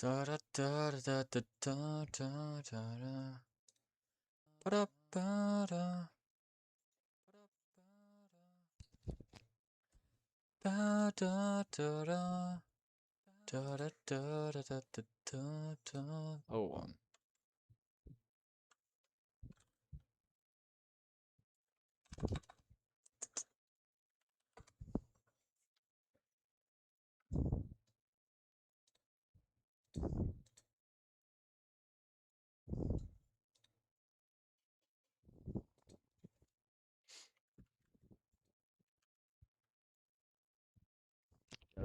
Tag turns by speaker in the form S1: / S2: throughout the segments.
S1: Da da da da da da da da. Ba da ba da. Ba da da da. Da da da da da da da da. Oh.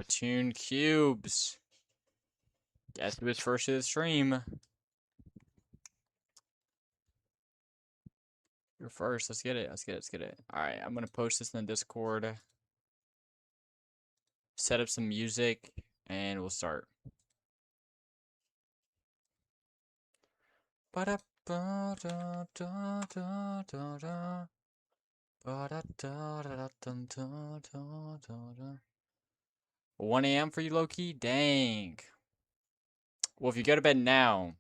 S1: Tune cubes. Guess who was first to the stream? You're first. Let's get it. Let's get it. Let's get it. All right. I'm gonna post this in the Discord. Set up some music, and we'll start. Ba da ba da da da da da. Ba da da da da da da da da. 1 a.m. for you, Loki? Dang. Well, if you go to bed now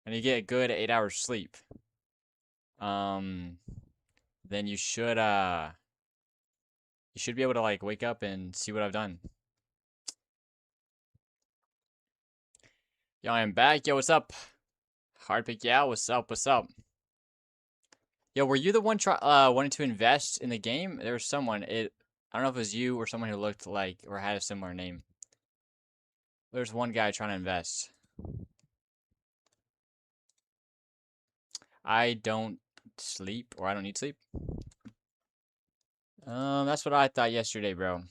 S1: and you get a good 8 hours sleep, then you should be able to like wake up and see what I've done. Yo, I am back. Yo, what's up? Hard pick, yeah. What's up? What's up? Yo, were you the one wanting to invest in the game? There was someone. I don't know if it was you or someone who looked like or had a similar name. There's one guy trying to invest. I don't sleep, or I don't need sleep. That's what I thought yesterday, bro.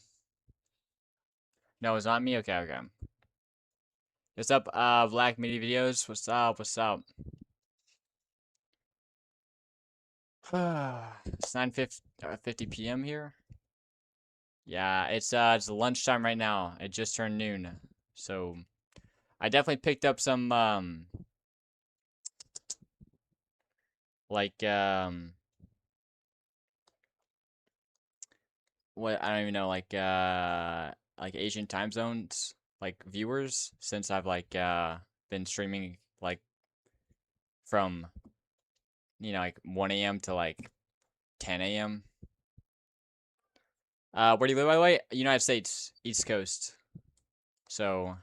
S1: No, it's not me. Okay, okay. What's up, Black Media Videos? What's up? What's up? It's 9:50 p.m. here. Yeah, it's lunchtime right now. It just turned noon, so I definitely picked up some like what I don't even know, like Asian time zones like viewers since I've like been streaming like from like 1 a.m. to like 10 a.m. Where do you live, by the way? United States, East Coast. So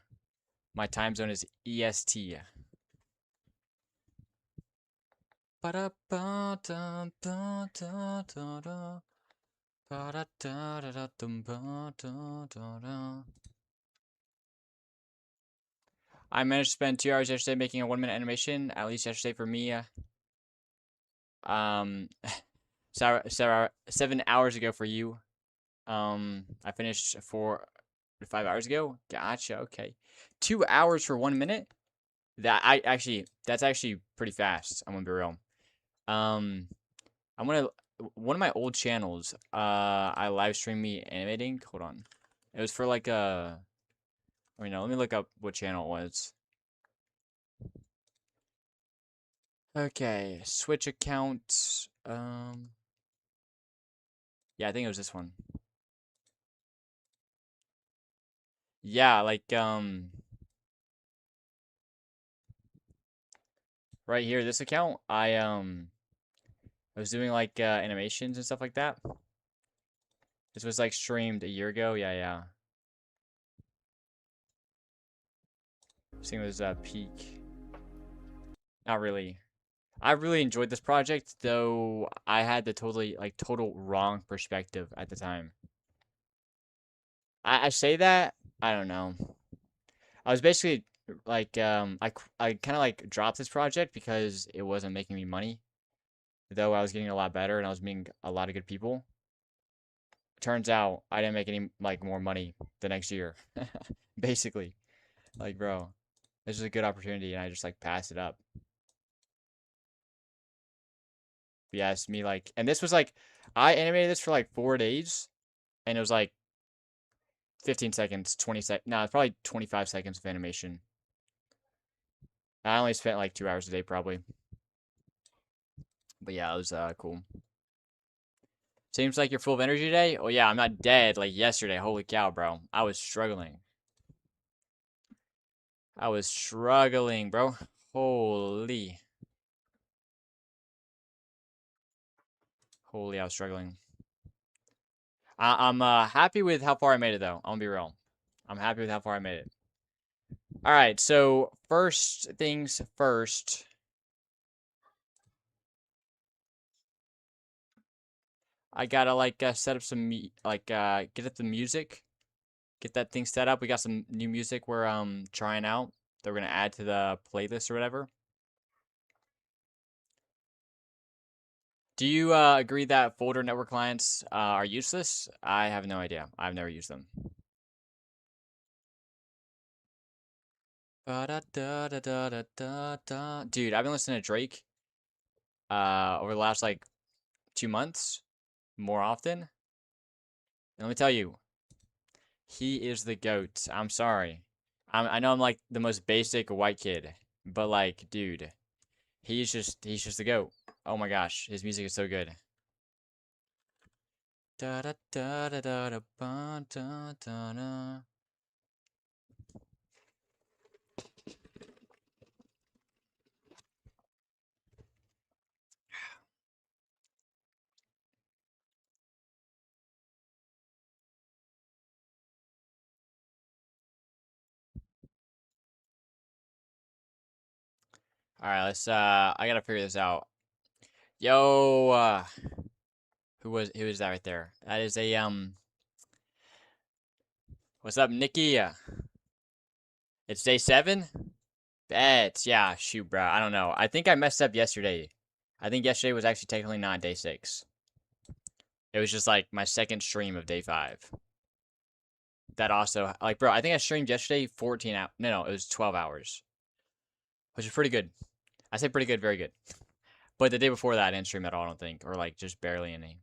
S1: my time zone is EST. I managed to spend 2 hours yesterday making a 1-minute animation, at least yesterday for me. So 7 hours ago for you. I finished 4 to 5 hours ago. Gotcha. Okay, 2 hours for 1 minute. That's actually pretty fast. I'm gonna be real. I'm gonna one of my old channels. I live stream me animating. Hold on, it was for like let me look up what channel it was. Okay, Switch account. Yeah, I think it was this one. Yeah, like right here, this account. I was doing like animations and stuff like that. This was like streamed a year ago. Yeah, yeah. I think it was peak. Not really. I really enjoyed this project, though I had the total wrong perspective at the time. I say that, I don't know. I was basically like I kind of like dropped this project because it wasn't making me money, though I was getting a lot better and I was meeting a lot of good people. Turns out I didn't make any like more money the next year. Basically. Like, bro, this is a good opportunity and I just like passed it up. But yeah, it's me like, and this was like, I animated this for like 4 days and it was like 15 seconds, 20 sec. No, it's probably 25 seconds of animation. I only spent like 2 hours a day probably. But yeah, it was cool. Seems like you're full of energy today. Oh yeah, I'm not dead like yesterday. Holy cow, bro. I was struggling. I was struggling, bro. Holy. Holy, I was struggling. I'm happy with how far I made it, though. I'm gonna be real. I'm happy with how far I made it. All right, so first things first. I gotta like set up some get up the music, get that thing set up. We got some new music we're trying out that we're gonna add to the playlist or whatever. Do you agree that folder network clients are useless? I have no idea. I've never used them. Dude, I've been listening to Drake over the last like 2 months more often. And let me tell you, he is the GOAT. I'm sorry. I know I'm like the most basic white kid, but like, dude, he's just the GOAT. Oh my gosh, his music is so good. Da da da da da da ba, da da da. All right, let's I gotta figure this out. Yo, who was that right there? That is a what's up, Nikki? It's day 7? Bet. Yeah, shoot, bro. I don't know. I think I messed up yesterday. I think yesterday was actually technically not day 6. It was just like my second stream of day 5. That also, like, bro, I think I streamed yesterday 14 hours. No, it was 12 hours, which is pretty good. I say pretty good, very good. But the day before that, I didn't stream at all, I don't think, or like just barely any.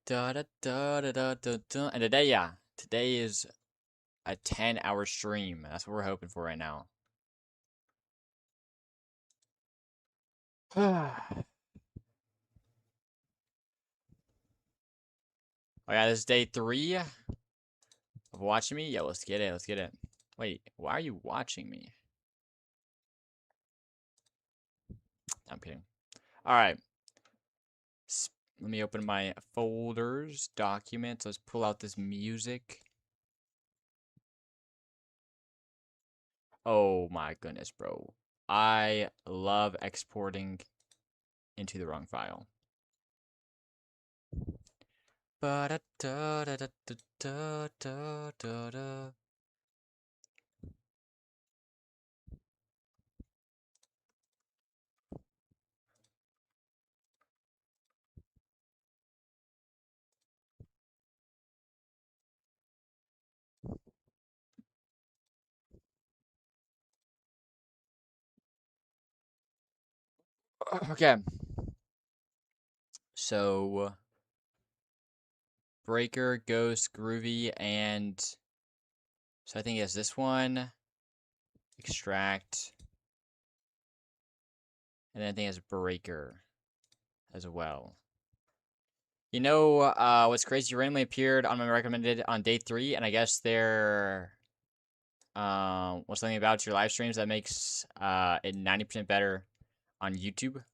S1: Da da da da da da da. And today, yeah, today is a 10-hour stream. That's what we're hoping for right now. Oh yeah, this is day 3 of watching me. Yo, let's get it. Let's get it. Wait, why are you watching me? I'm kidding. All right. Let me open my folders, documents. Let's pull out this music. Oh my goodness, bro. I love exporting into the wrong file. Okay. So, Breaker, Ghost, Groovy, and so I think it's this one. Extract. And then I think it's Breaker as well. You know, what's crazy? Randomly appeared on my recommended on day 3, and I guess there was something about your live streams that makes it 90% better on YouTube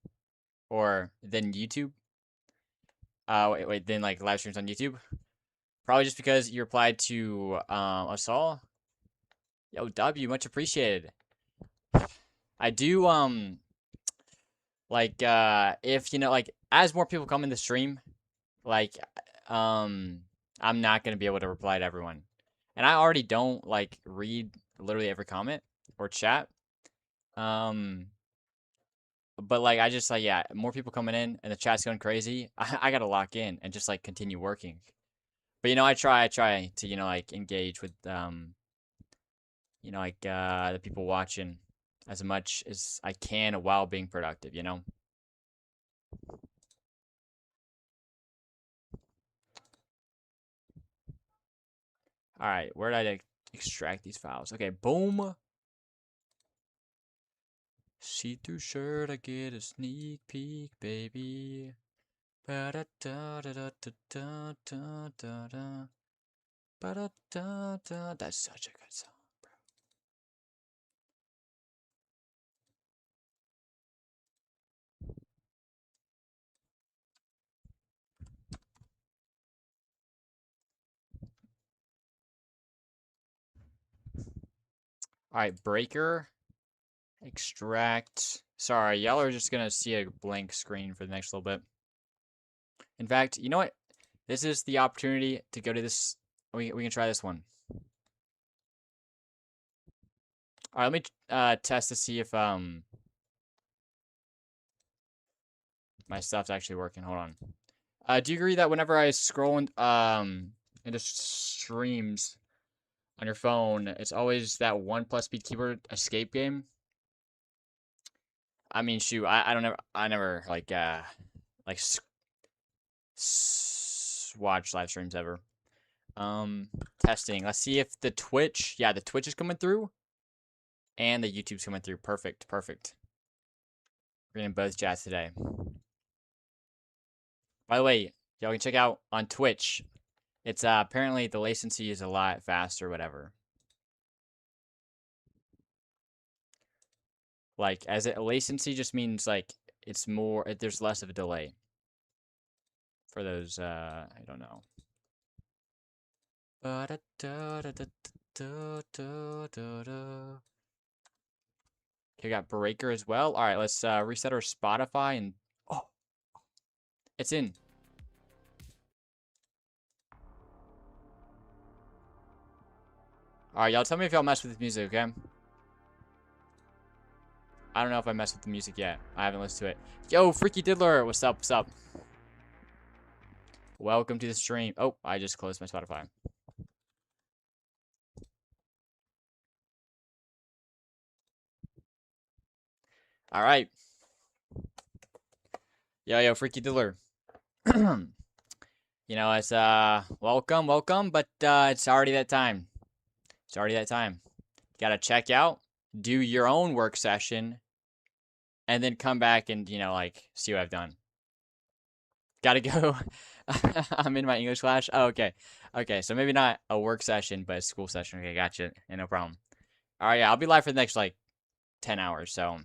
S1: or than YouTube. Wait, then like live streams on YouTube. Probably just because you replied to us all. Yo, W, much appreciated. I do like if you know like as more people come in the stream, like I'm not gonna be able to reply to everyone. And I already don't like read literally every comment or chat. Um but like I just like yeah, more people coming in and the chat's going crazy. I gotta lock in and just like continue working. But you know, I try to, you know, like engage with you know, like the people watching as much as I can while being productive, you know? Alright, where did I extract these files? Okay, boom. See-through shirt, I get a sneak peek, baby. Ba-da-da-da-da-da-da-da-da. Ba-da-da-da. That's such a good song, bro. All right, breaker, extract. Sorry, y'all are just gonna see a blank screen for the next little bit. In fact, you know what? This is the opportunity to go to this. We can try this one. All right, let me test to see if my stuff's actually working. Hold on. Do you agree that whenever I scroll into streams on your phone, it's always that 1+ speed keyboard escape game? I mean, shoot, I never like watch live streams ever. Testing. Let's see if the Twitch, yeah, the Twitch is coming through, and the YouTube's coming through. Perfect. We're in both chats today. By the way, y'all can check out on Twitch. It's apparently the latency is a lot faster, whatever. Like, latency just means like it's more. There's less of a delay. For those, I don't know. Okay, we got breaker as well. All right, let's reset our Spotify and it's in. All right, y'all tell me if y'all mess with the music, okay? I don't know if I messed with the music yet. I haven't listened to it. Yo, Freaky Diddler, what's up? Welcome to the stream. Oh, I just closed my Spotify. All right. Yo, Freaky Diddler. You know, it's welcome, but it's already that time. Gotta check out, do your own work session, and then come back and, you know, like, see what I've done. Gotta go. I'm in my English class. Oh, okay. Okay, so maybe not a work session, but a school session. Okay, gotcha. Yeah, no problem. All right, yeah, I'll be live for the next, like, 10 hours, so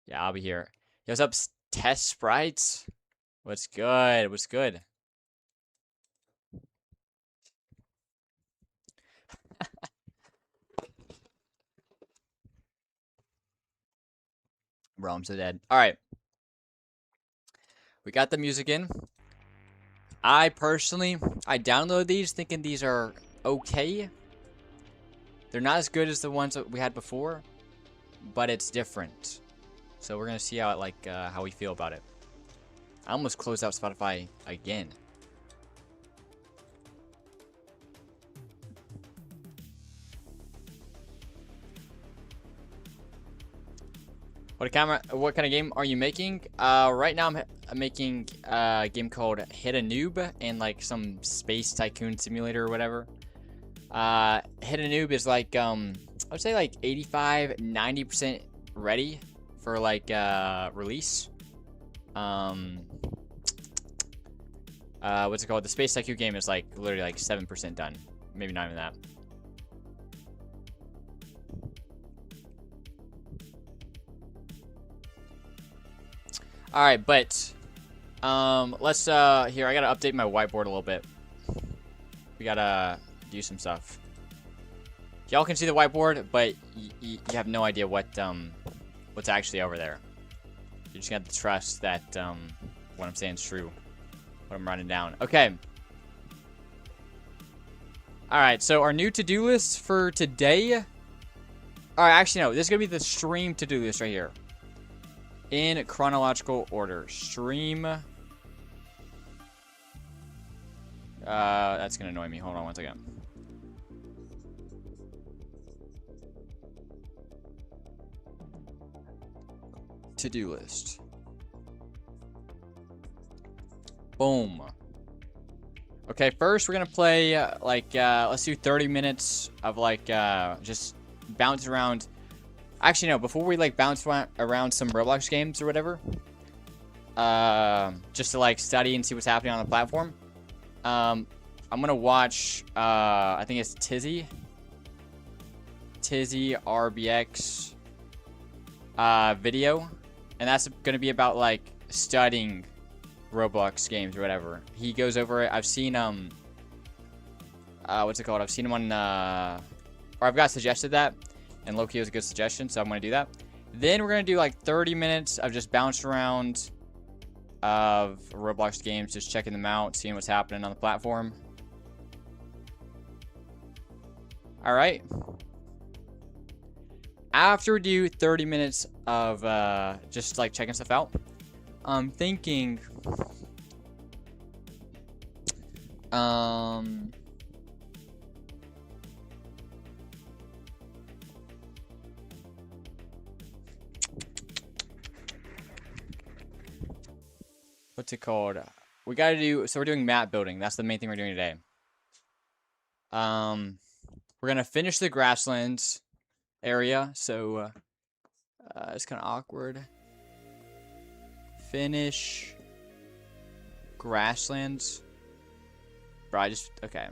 S1: yeah, I'll be here. Yo, what's up, Test Sprites? What's good? Bro, I'm so dead. All right. We got the music in. I downloaded these thinking these are okay. They're not as good as the ones that we had before, but it's different. So we're gonna see how we feel about it. I almost closed out Spotify again. What kind of game are you making? Right now I'm making a game called Hit a Noob and like some space tycoon simulator or whatever. Hit a Noob is like I would say like 85-90% ready for like release. What's it called? The space tycoon game is like literally like 7% done. Maybe not even that. All right, but let's here. I gotta update my whiteboard a little bit. We gotta do some stuff. Y'all can see the whiteboard, but you have no idea what's actually over there. You just got to trust that what I'm saying is true. What I'm writing down. Okay. All right. So our new to-do list for today. All right. Actually, no. This is gonna be the stream to-do list right here. In chronological order. Stream. That's gonna annoy me. Hold on one second. To-do list. Boom. Okay, first we're gonna play let's do 30 minutes of just bounce around. Actually, no. Before we bounce around some Roblox games or whatever, just to study and see what's happening on the platform. I'm gonna watch, I think it's Tizzy RBX video, and that's gonna be about like studying Roblox games or whatever. He goes over it. I've seen what's it called? I've seen him on or I've got suggested that, and Loki was a good suggestion, so I'm gonna do that. Then we're gonna do like 30 minutes of just bouncing around of Roblox games, just checking them out, seeing what's happening on the platform. All right. After we do 30 minutes of just like checking stuff out, I'm thinking what's it called? We gotta do, so we're doing map building. That's the main thing we're doing today. We're gonna finish the grasslands area, so it's kind of awkward. Finish grasslands. Bro, I just, okay.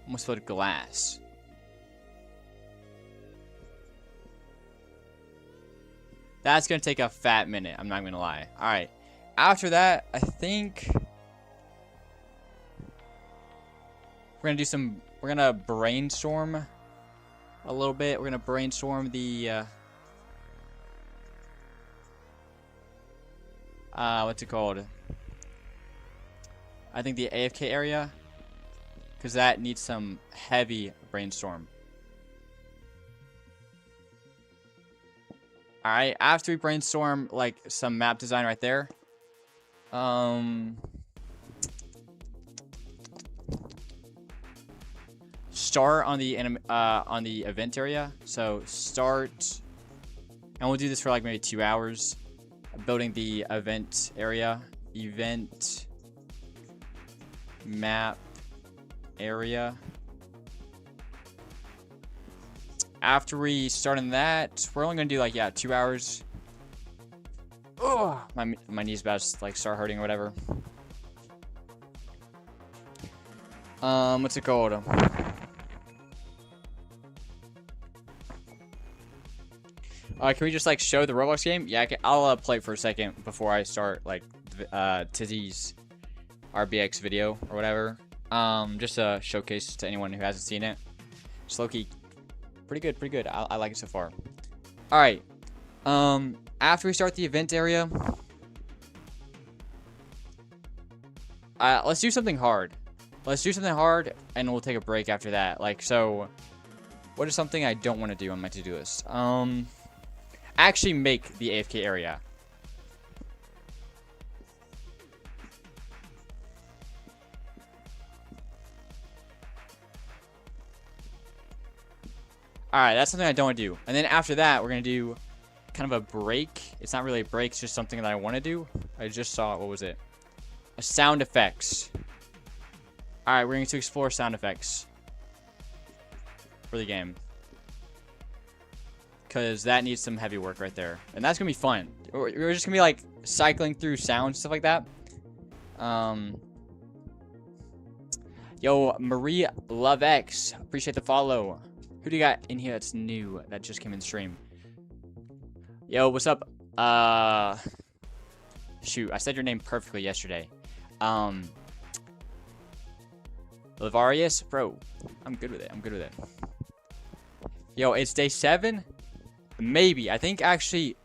S1: Almost filled glass. That's gonna take a fat minute, I'm not gonna lie. Alright. After that, I think we're gonna brainstorm a little bit. We're gonna brainstorm the what's it called? I think the AFK area, because that needs some heavy brainstorm. All right, after we brainstorm like some map design right there, start on the event area. So start, and we'll do this for like maybe 2 hours, building the event area, event map area. After we start on that, we're only gonna do like 2 hours. Oh, my knee's about to like start hurting or whatever. What's it called? Can we just like show the Roblox game? Yeah, I'll play it for a second before I start like Tizzy's RBX video or whatever. Just a showcase to anyone who hasn't seen it. Just low-key, pretty good. I like it so far. All right. After we start the event area, let's do something hard. And we'll take a break after that. Like, so, what is something I don't want to do on my to-do list? Actually make the AFK area. Alright, that's something I don't want to do. And then after that, we're going to do kind of a break. It's not really a break, it's just something that I want to do. I just saw, what was it? Sound effects. Alright, we're going to explore sound effects for the game, because that needs some heavy work right there. And that's going to be fun. We're just going to be like cycling through sounds, stuff like that. Yo, Marie Love X, appreciate the follow. Who do you got in here that's new, that just came in stream? Yo, what's up? Shoot, I said your name perfectly yesterday. Lavarius? Bro, I'm good with it. Yo, it's day 7? Maybe. I think actually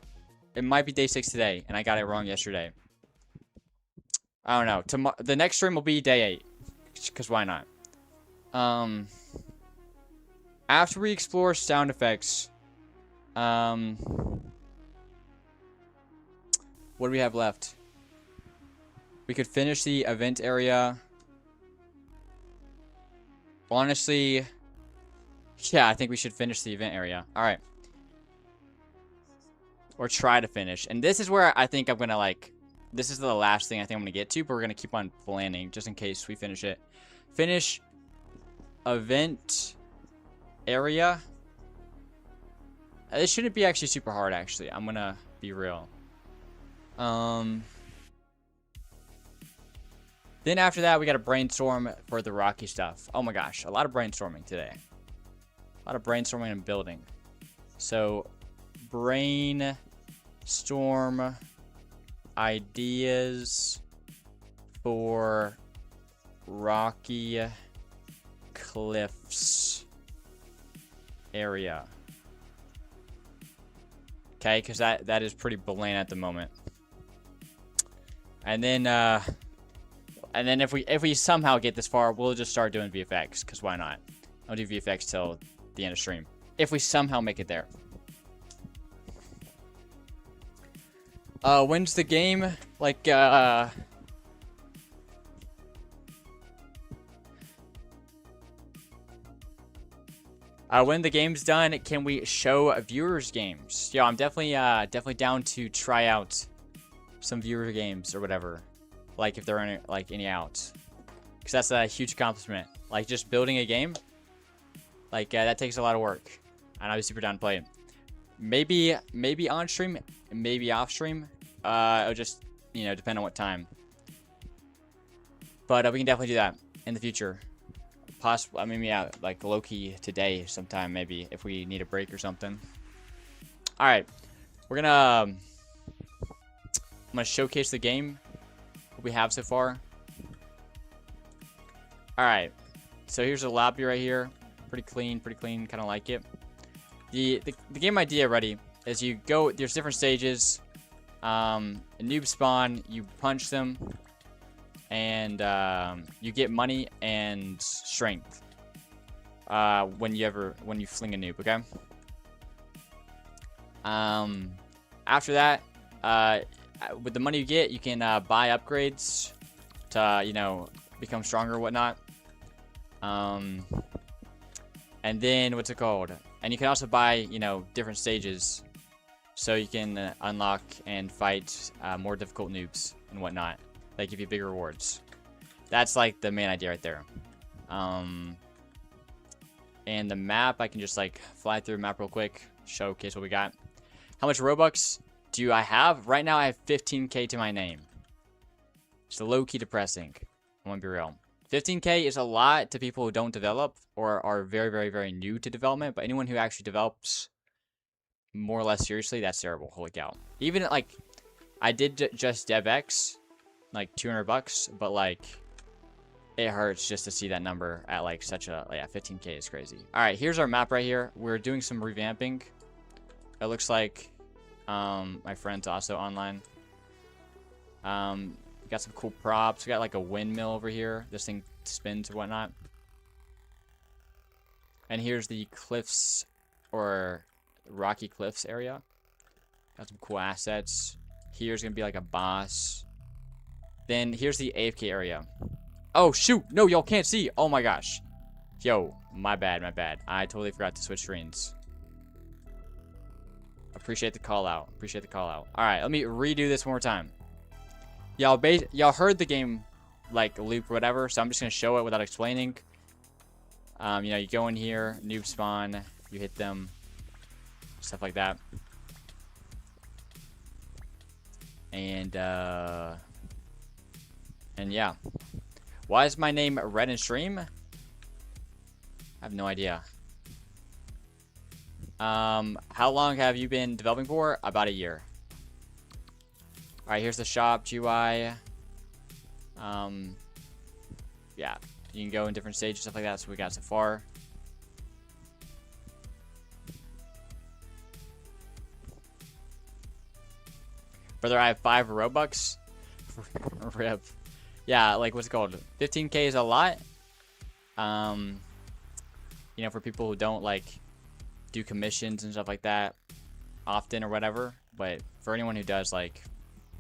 S1: it might be day 6 today, and I got it wrong yesterday. I don't know. The next stream will be day 8, because why not? After we explore sound effects, what do we have left? We could finish the event area. Honestly, yeah, I think we should finish the event area. All right. Or try to finish. And this is where I think I'm going to like, this is the last thing I think I'm going to get to, but we're going to keep on planning just in case we finish it. Finish event area. This shouldn't be actually super hard, actually. I'm going to be real. Then after that, we got to brainstorm for the rocky stuff. Oh my gosh, a lot of brainstorming today. A lot of brainstorming and building. So, brainstorm ideas for rocky cliffs area. Okay, because that is pretty bland at the moment. And then if we somehow get this far, we'll just start doing VFX, because why not? I'll do VFX till the end of stream. If we somehow make it there. When's the game? Like, when the game's done, can we show viewers games? Yo, I'm definitely down to try out some viewer games or whatever. Like, if there are any out. Because that's a huge accomplishment. Like, just building a game. Like, that takes a lot of work. And I'll be super down to play it. Maybe on stream, maybe off stream. It'll just, depend on what time. But we can definitely do that in the future. Possible. I mean, yeah, like low-key today sometime, maybe, if we need a break or something. All right. I'm going to showcase the game we have so far. All right. So here's a lobby right here. Pretty clean, kind of like it. The game idea already is you go, there's different stages. A noob spawn, you punch them, and you get money and strength when you fling a noob, okay? After that, with the money you get, you can buy upgrades to, become stronger and whatnot. And then, what's it called? And you can also buy, different stages. So you can unlock and fight more difficult noobs and whatnot. They give you bigger rewards. That's like the main idea right there. And the map, I can just like fly through the map real quick. Showcase what we got. How much Robux do I have? Right now I have 15k to my name. It's low-key depressing. I want to be real. 15k is a lot to people who don't develop or are very, very, very new to development. But anyone who actually develops more or less seriously, that's terrible. Holy cow. Even like, I did just DevX, like $200, but like, it hurts just to see that number at like such a, 15k is crazy. All right, here's our map right here. We're doing some revamping. It looks like my friend's also online. We got some cool props. We got like a windmill over here. This thing spins and whatnot. And here's the cliffs or rocky cliffs area. Got some cool assets. Here's gonna be like a boss. Then here's the AFK area. Oh shoot, no, y'all can't see. Oh my gosh. Yo, my bad. I totally forgot to switch screens. Appreciate the call out. All right, let me redo this one more time. Y'all heard the game like loop or whatever, so I'm just gonna show it without explaining. You go in here, noob spawn, you hit them, stuff like that. And yeah. Why is my name Red in stream? I have no idea. How long have you been developing for? About a year. All right, here's the shop GUI. Yeah, you can go in different stages, stuff like that. So we got so far. Brother, I have 5 Robux. Rip. Yeah, like what's it called? 15k is a lot. For people who don't like do commissions and stuff like that often or whatever. But for anyone who does like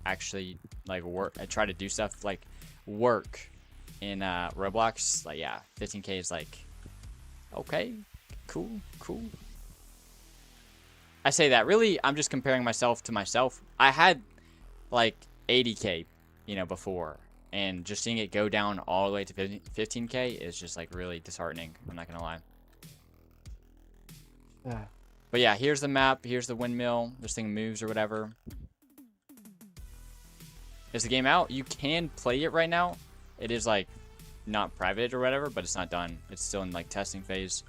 S1: actually like work and try to do stuff like work in Roblox, like yeah, 15k is like okay, cool. I say that really, I'm just comparing myself to myself. I had like 80k, before, and just seeing it go down all the way to 15k is just like really disheartening. I'm not gonna lie. But yeah, here's the map. Here's the windmill. This thing moves or whatever. Is the game out? You can play it right now. It is like not private or whatever, but it's not done. It's still in like testing phase.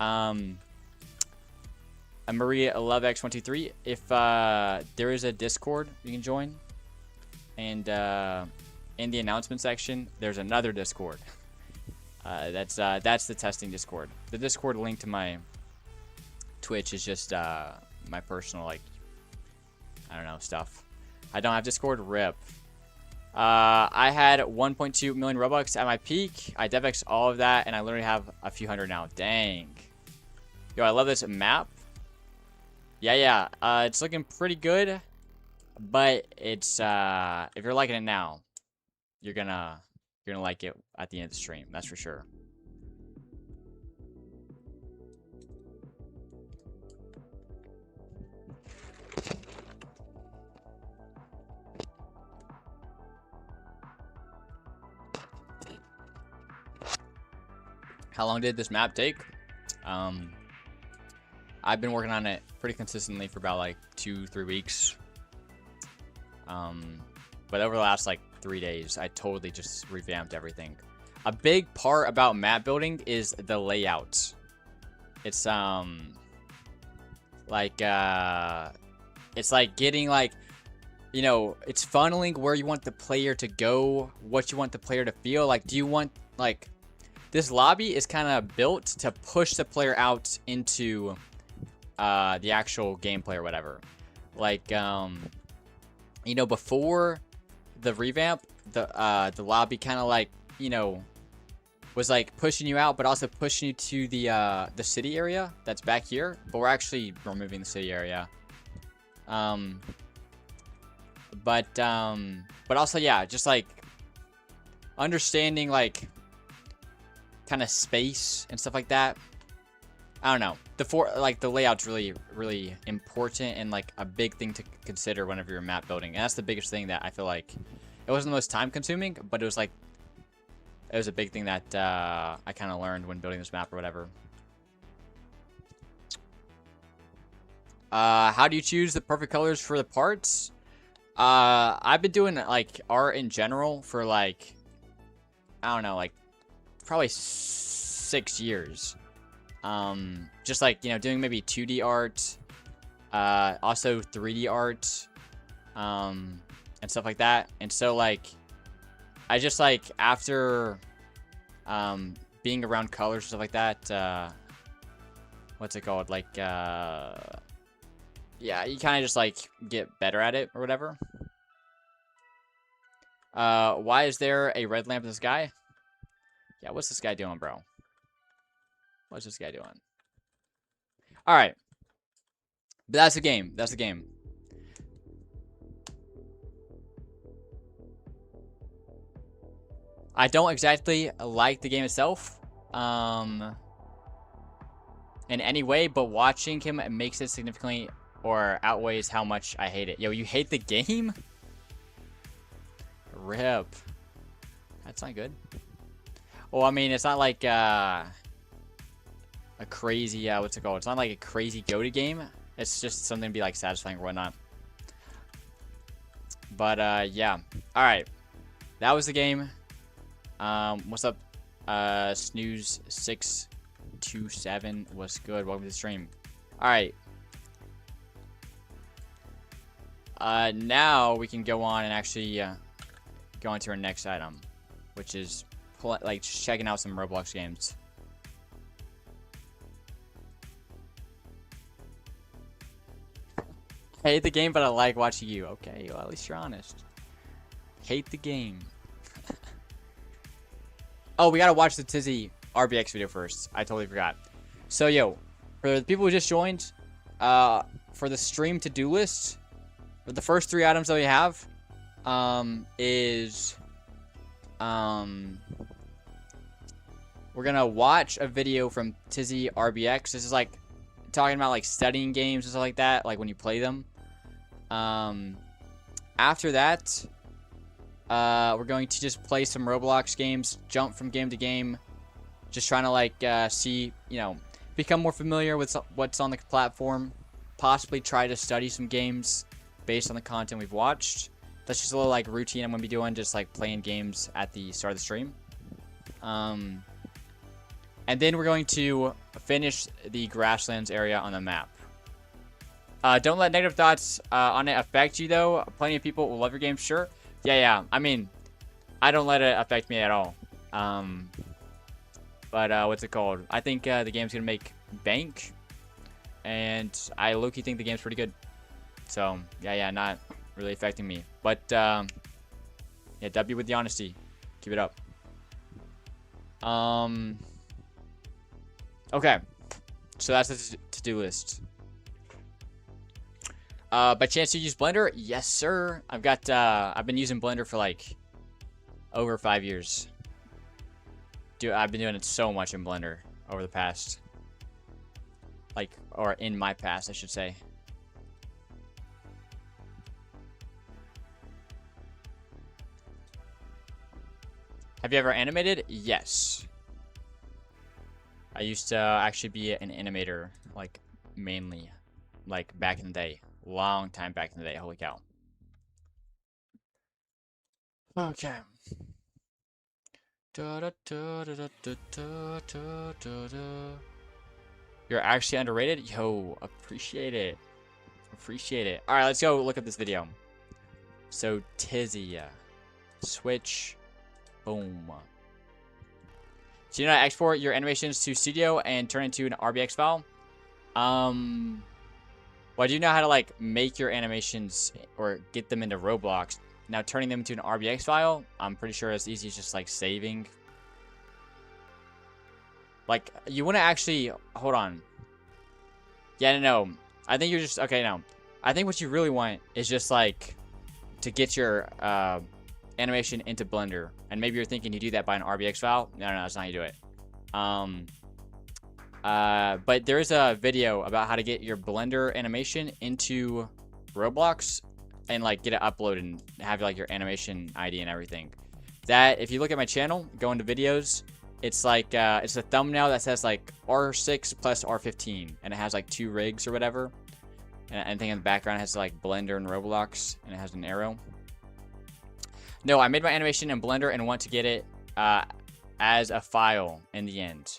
S1: Maria LoveX123. If there is a Discord you can join, and in the announcement section there's another Discord. That's the testing Discord. The Discord link to my Twitch is just my personal, like, I don't know, stuff. I don't have Discord. RIP. I had 1.2 million Robux at my peak. I DevX all of that, and I literally have a few hundred now. Dang. Yo, I love this map. Yeah. It's looking pretty good, but it's if you're liking it now, you're gonna like it at the end of the stream. That's for sure. How long did this map take? I've been working on it pretty consistently for about like 2-3 weeks. But over the last like 3 days, I totally just revamped everything. A big part about map building is the layout. It's like getting like, you know, it's funneling where you want the player to go, what you want the player to feel. Like, do you want, like, this lobby is kind of built to push the player out into the actual gameplay or whatever. Like, you know, before the revamp, the lobby kind of like, you know, was like pushing you out, but also pushing you to the city area that's back here. But we're actually removing the city area. But also, yeah, just like understanding like kind of space and stuff like that. I don't know. The layout's really important and like a big thing to consider whenever you're map building. And that's the biggest thing that I feel like it wasn't the most time consuming, but it was a big thing that I kind of learned when building this map or whatever. How do you choose the perfect colors for the parts? I've been doing like art in general for like, I don't know, like probably 6 years. Just like, you know, doing maybe 2D art, also 3D art, and stuff like that. And so like, I just like after, being around colors and stuff like that, what's it called? Like, yeah, you kind of just like get better at it or whatever. Why is there a red lamp in the sky? Yeah, what's this guy doing, bro? What's this guy doing? All right. But that's the game. That's the game. I don't exactly like the game itself in any way, but watching him makes it significantly or outweighs how much I hate it. Yo, you hate the game? RIP. That's not good. Well, I mean, it's not like a crazy, what's it called? It's not like a crazy go-to game. It's just something to be like satisfying or whatnot. But yeah. All right. That was the game. What's up? Snooze 627. What's good? Welcome to the stream. All right. Now we can go on and actually go on to our next item, which is like checking out some Roblox games. Hate the game, but I like watching you. Okay, well, at least you're honest. Hate the game. Oh, we gotta watch the Tizzy RBX video first. I totally forgot. So, yo, for the people who just joined, for the stream to-do list, for the first 3 items that we have, we're gonna watch a video from Tizzy RBX. This is like talking about like studying games and stuff like that, like when you play them. After that, we're going to just play some Roblox games, jump from game to game, just trying to like see, you know, become more familiar with what's on the platform, possibly try to study some games based on the content we've watched. That's just a little like routine I'm gonna be doing, just like playing games at the start of the stream. And then we're going to finish the grasslands area on the map. Don't let negative thoughts on it affect you, though. Plenty of people will love your game, sure. Yeah. I mean, I don't let it affect me at all. But what's it called? I think the game's gonna make bank, and I low-key think the game's pretty good. So yeah, not really affecting me. But yeah, W with the honesty. Keep it up. Okay, so that's the to-do list. By chance you use Blender? Yes, sir. I've been using Blender for like over 5 years. Dude, I've been doing it so much in Blender over the past, or in my past, I should say. Have you ever animated? Yes. I used to actually be an animator, like, mainly, like, back in the day. Long time back in the day. Holy cow. Okay. You're actually underrated? Yo, appreciate it. Appreciate it. Alright, let's go look at this video. So, Tizzy. Switch. Boom. So you know how to export your animations to Studio and turn it into an RBX file? Well, do you know how to like make your animations or get them into Roblox? Now turning them into an RBX file, I'm pretty sure it's easy as just like saving. Like you want to actually hold on. Yeah, no. I think you're just okay. No, I think what you really want is just like to get your animation into Blender, and maybe you're thinking you do that by an RBX file. No, that's not how you do it. But there is a video about how to get your Blender animation into Roblox and like get it uploaded and have like your animation ID and everything. That if you look at my channel, go into videos, it's like it's a thumbnail that says like R6 plus R15, and it has like 2 rigs or whatever, and I think in the background it has like Blender and Roblox, and it has an arrow. No, I made my animation in Blender and want to get it as a file in the end.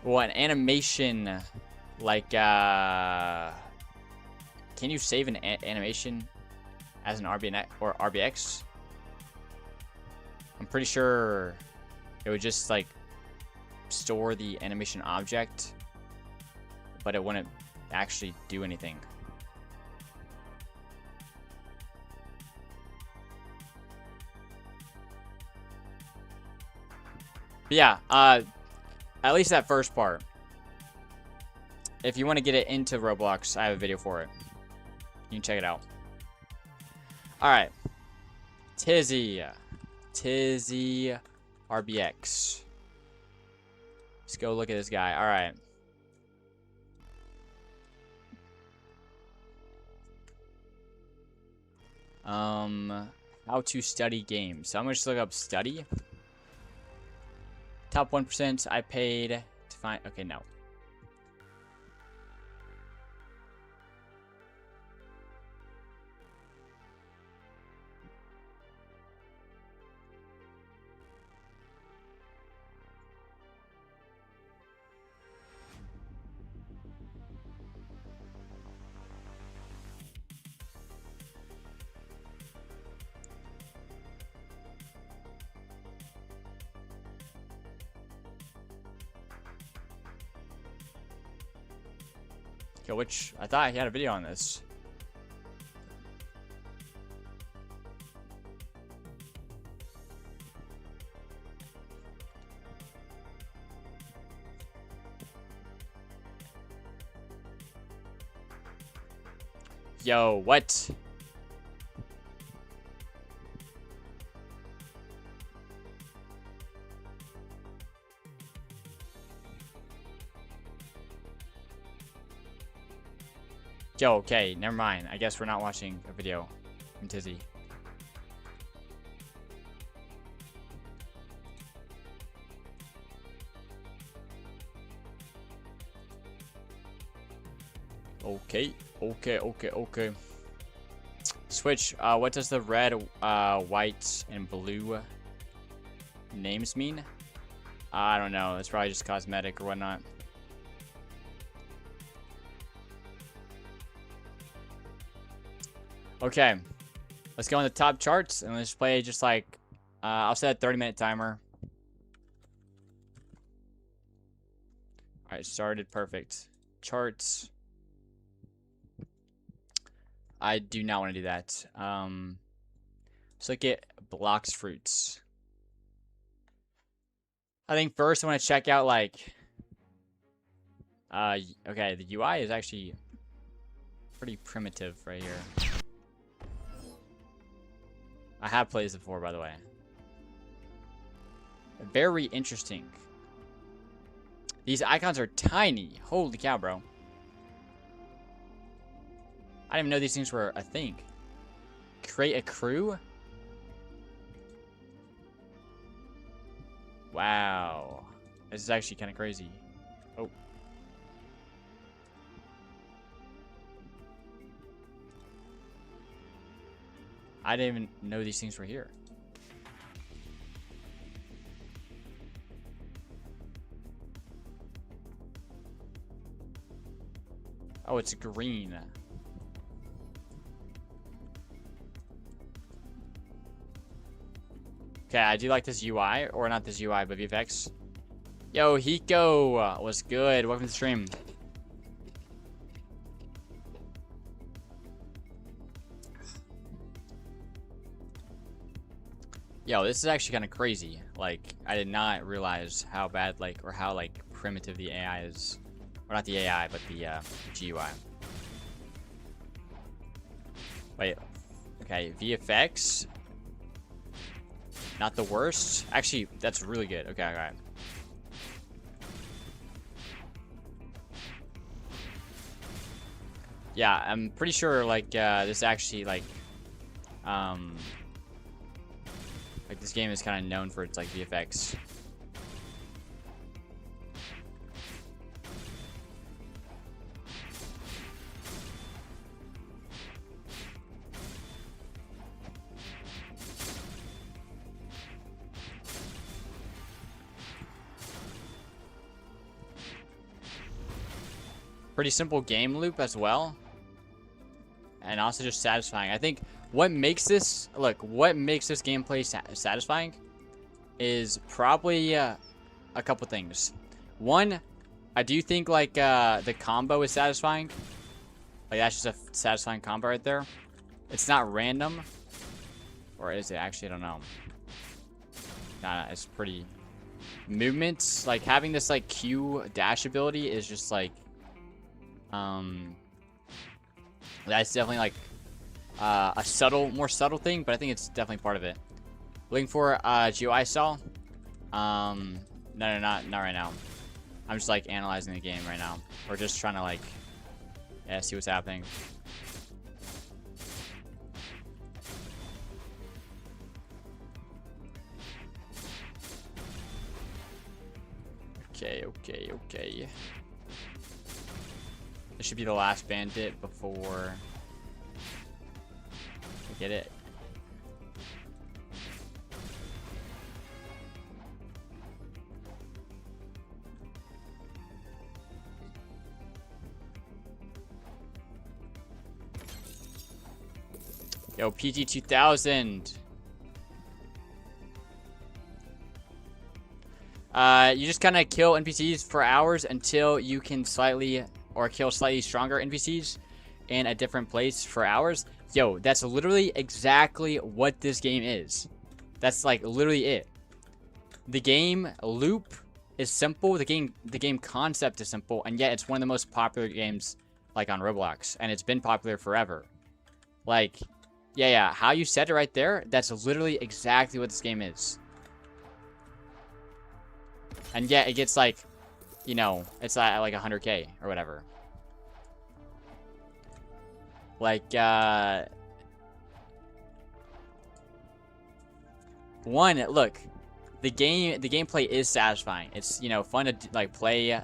S1: Well, an animation, like, can you save an animation as an RBX or RBX? I'm pretty sure it would just, like, store the animation object, but it wouldn't actually do anything. But yeah, at least that first part. If you want to get it into Roblox, I have a video for it. You can check it out. Alright. Tizzy RBX. Let's go look at this guy. Alright. How to study games. So I'm gonna just look up study. Top 1% I paid to find. Okay, no. Okay, which I thought he had a video on this. Yo, what? Yo, okay, never mind. I guess we're not watching a video from Tizzy. Okay. Twitch, what does the red, white, and blue names mean? I don't know. It's probably just cosmetic or whatnot. Okay. Let's go on the top charts and let's play just like, I'll set a 30-minute timer. Alright, started. Perfect. Charts. I do not want to do that. Let's look at blocks fruits. I think first I want to check out like, okay, the UI is actually pretty primitive right here. I have played this before, by the way. Very interesting. These icons are tiny. Holy cow, bro. I didn't even know these things were a thing. Create a crew? Wow. This is actually kind of crazy. Oh. I didn't even know these things were here. Oh, it's green. Okay, I do like this UI, or not this UI, but VFX. Yo, Hiko, what's good? Welcome to the stream. Yo, this is actually kind of crazy. Like, I did not realize how bad, like, or how, like, primitive the AI is. Or not the AI, but the GUI. Wait. Okay, VFX. Not the worst. Actually, that's really good. Okay, alright. Yeah, I'm pretty sure, like, this actually, like, this game is kind of known for its, like, VFX. Pretty simple game loop as well. And also just satisfying. I think what makes this, look, what makes this gameplay satisfying is probably a couple things. One, I do think like the combo is satisfying. Like that's just a satisfying combo right there. It's not random. Or is it? Actually, I don't know. Nah, it's pretty. Movements, like having this like Q dash ability is just like that's definitely like a more subtle thing, but I think it's definitely part of it. Looking for GUI style. No, not right now. I'm just like analyzing the game right now, or just trying to like, yeah, see what's happening. Okay. This should be the last bandit before I get it. Yo, PG 2000. You just kind of kill NPCs for hours until you can kill slightly stronger NPCs in a different place for hours. Yo, that's literally exactly what this game is. That's like literally it. The game loop is simple. The game concept is simple, and yet it's one of the most popular games like on Roblox, and it's been popular forever. Like, yeah, how you said it right there, that's literally exactly what this game is. And yet it gets like, you know, it's like 100K or whatever. Like, look, the gameplay is satisfying. It's, you know, fun to like play,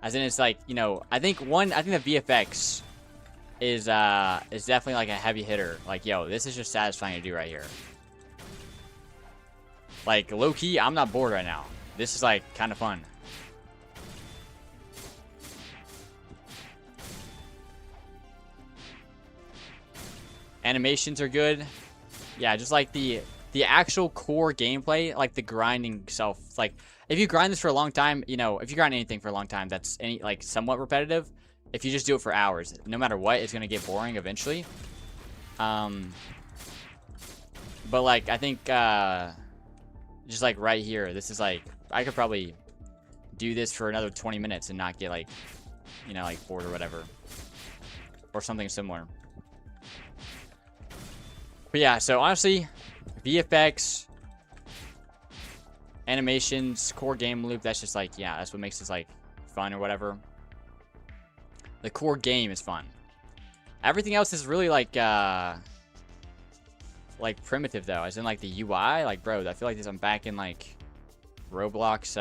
S1: as in it's like, you know, I think the VFX is definitely like a heavy hitter. Like, yo, this is just satisfying to do right here. Like, low key, I'm not bored right now. This is like kind of fun. Animations are good. Yeah, just like the actual core gameplay, like the grinding self. Like, if you grind this for a long time, you know, if you grind anything for a long time that's like somewhat repetitive, if you just do it for hours, no matter what, it's gonna get boring eventually. But like, I think just like right here, this is like, I could probably do this for another 20 minutes and not get like, you know, like bored or whatever, or something similar. But yeah, so honestly, VFX, animations, core game loop, that's just like, yeah, that's what makes this like fun or whatever. The core game is fun. Everything else is really like primitive though, as in like the UI. Like, bro, I feel like I'm back in like Roblox.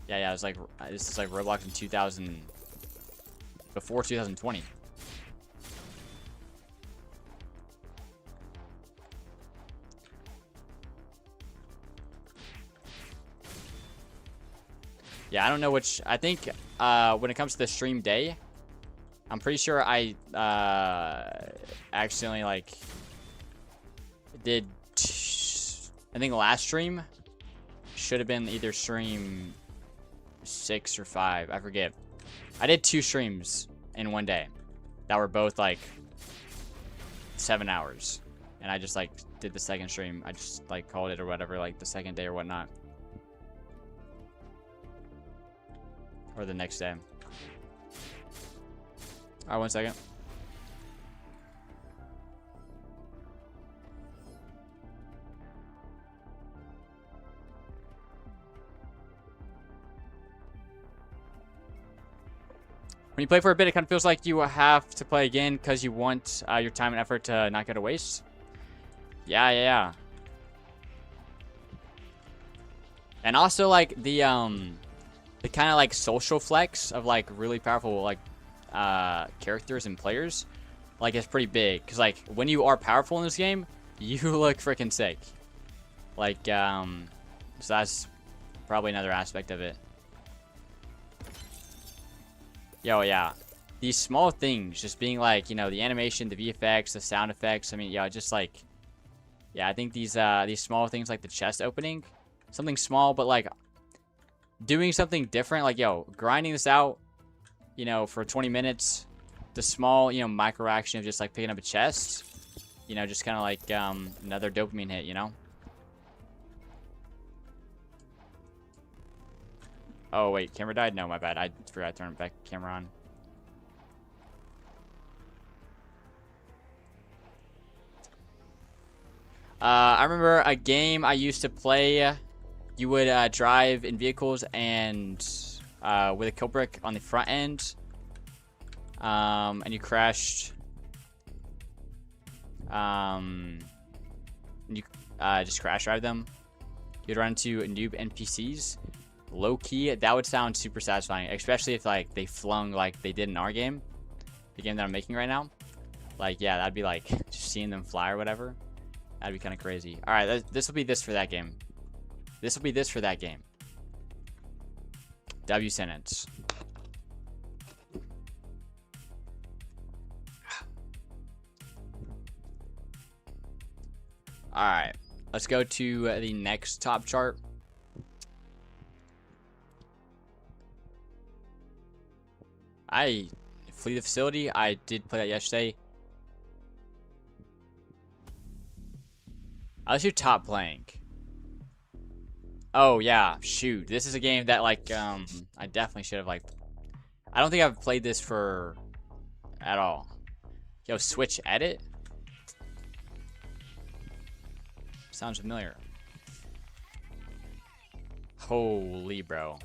S1: Yeah, it's like, this is like Roblox in 2000, before 2020. Yeah, I don't know which. I think when it comes to the stream day, I'm pretty sure I accidentally like did. I think last stream should have been either stream 6 or 5. I forget. I did 2 streams in one day that were both like 7 hours, and I just like did the second stream. I just like called it or whatever, like the second day or whatnot. Or the next day. Alright, 1 second. When you play for a bit, it kind of feels like you have to play again because you want your time and effort to not go to waste. Yeah. And also, like, the kind of like social flex of like really powerful like characters and players, like, it's pretty big, because like when you are powerful in this game, you look freaking sick. Like, so that's probably another aspect of it. Yo, yeah, these small things just being like, you know, the animation, the VFX, the sound effects, I mean, yeah, just like, yeah, I think these small things like the chest opening, something small but like doing something different, like, yo, grinding this out, you know, for 20 minutes, the small, you know, micro action of just like picking up a chest, you know, just kind of like another dopamine hit, you know. Oh wait, camera died? No, my bad, I forgot to turn back camera on. I remember a game I used to play. You would drive in vehicles and with a kill brick on the front end, and you crashed. And you just crash drive them. You'd run into noob NPCs. Low key, that would sound super satisfying, especially if like they flung like they did in our game, the game that I'm making right now. Like, yeah, that'd be like just seeing them fly or whatever. That'd be kind of crazy. All right, this will be this for that game. This will be this for that game. W sentence. All right, let's go to the next top chart. I flee the facility. I did play that yesterday. How's your top playing? Oh yeah, shoot. This is a game that like I definitely should have like. I don't think I've played this for at all. Yo, Switch edit. Sounds familiar. Holy bro.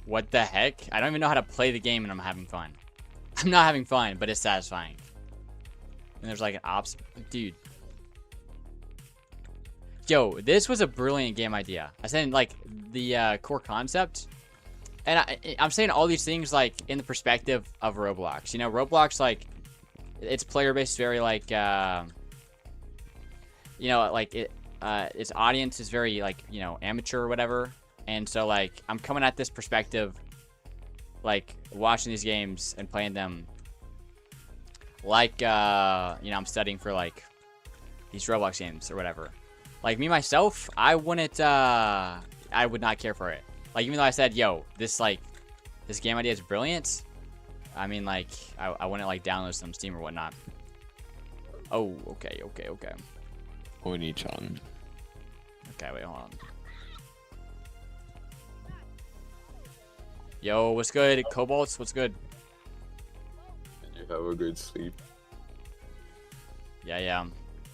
S1: What the heck? I don't even know how to play the game and I'm having fun. I'm not having fun, but it's satisfying. And there's like an ops, dude. Yo, this was a brilliant game idea. I said like the core concept, and I'm saying all these things like in the perspective of Roblox. You know, Roblox, like its player base is very like you know, like its audience is very like, you know, amateur or whatever. And so like I'm coming at this perspective, like watching these games and playing them like you know, I'm studying for like these Roblox games or whatever. Like me myself, I would not care for it. Like even though I said, yo, this game idea is brilliant, I mean like I wouldn't like download some Steam or whatnot. Oh, okay.
S2: Oni-chan.
S1: Okay, wait, hold on. Yo, what's good? Cobalts, what's good?
S2: Did you have a good sleep?
S1: Yeah.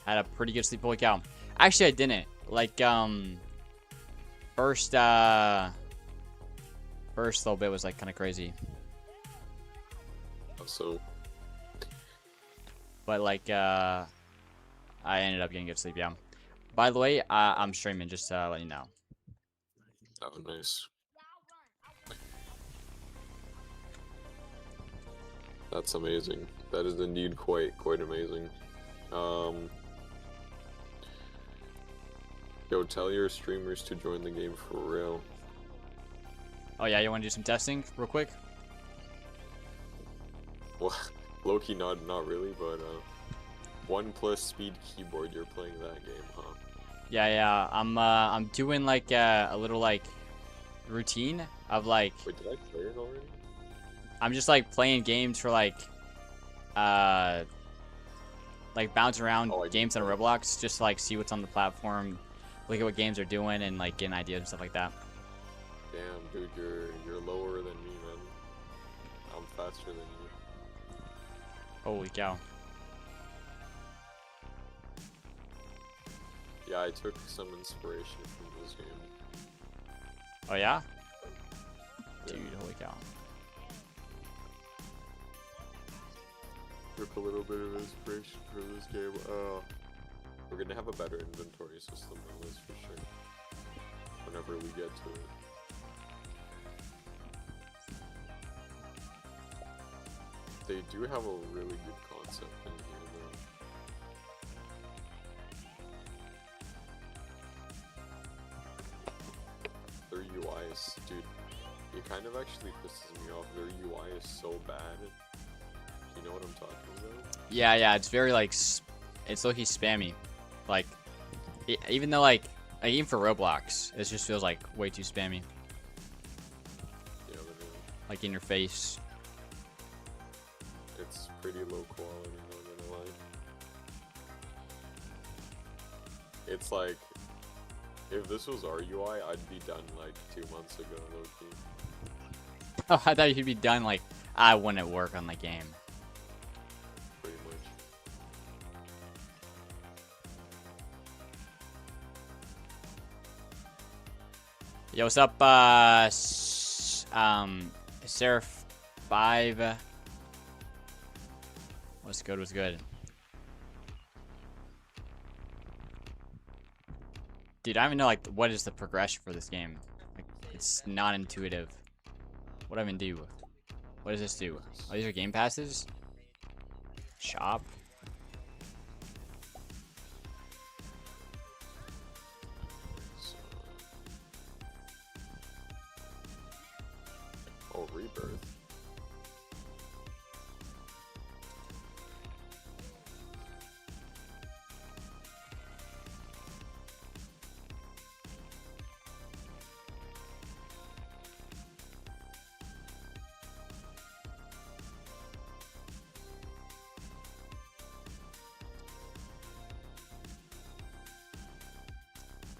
S1: Had a pretty good sleep. Holy cow. Actually, I didn't. Like, first little bit was like kind of crazy.
S2: So.
S1: But like, I ended up getting good sleep. Yeah. By the way, I'm streaming. Just to let you know.
S2: Oh, nice. That's amazing. That is indeed quite amazing. Yo, tell your streamers to join the game for real.
S1: Oh yeah, you want to do some testing real quick?
S2: Well, low-key not really, but 1+ speed keyboard. You're playing that game, huh?
S1: Yeah. I'm doing like a little like routine of like.
S2: Wait, did I play it already?
S1: I'm just like playing games for like bouncing around games on Roblox, just to like see what's on the platform, look at what games are doing, and like getting ideas and stuff like that.
S2: Damn, dude, you're lower than me, man. I'm faster than you.
S1: Holy cow.
S2: Yeah, I took some inspiration from this game.
S1: Oh yeah? Dude, holy cow.
S2: Took a little bit of inspiration for this game. We're gonna have a better inventory system than this for sure. Whenever we get to it. They do have a really good concept in here though. Their UI is, dude, it kind of actually pisses me off. Their UI is so bad. You know what I'm talking about?
S1: Yeah, it's very like, it's low-key spammy. Like, even though like even for Roblox, it just feels like way too spammy.
S2: Yeah, literally.
S1: Like in your face.
S2: It's pretty low quality, not gonna lie. It's like, if this was our UI, I'd be done like 2 months ago, low-key.
S1: Oh, I thought you'd be done like, I wouldn't work on the game.
S2: Pretty much.
S1: Yo, what's up, Seraph 5? What's good? Dude, I don't even know, like, what is the progression for this game? Like, it's not intuitive. What do I even do? What does this do? Oh, these are game passes? Shop?
S2: Oh, Rebirth.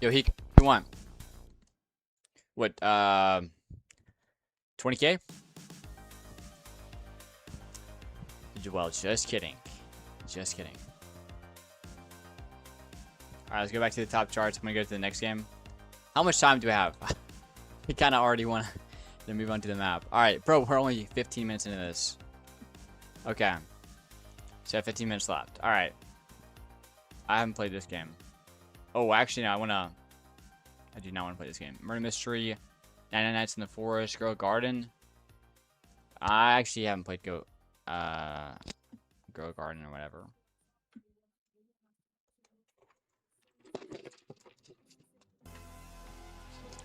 S1: Yo, you want? What, 20K? Well, just kidding. Just kidding. Alright, let's go back to the top charts. I'm gonna go to the next game. How much time do we have? We kind of already want to move on to the map. Alright, bro, we're only 15 minutes into this. Okay. So 15 minutes left. Alright. I haven't played this game. Oh, actually, no, I do not want to play this game. Murder Mystery, 99 Nights in the Forest, Girl Garden. I actually haven't played Girl Garden or whatever.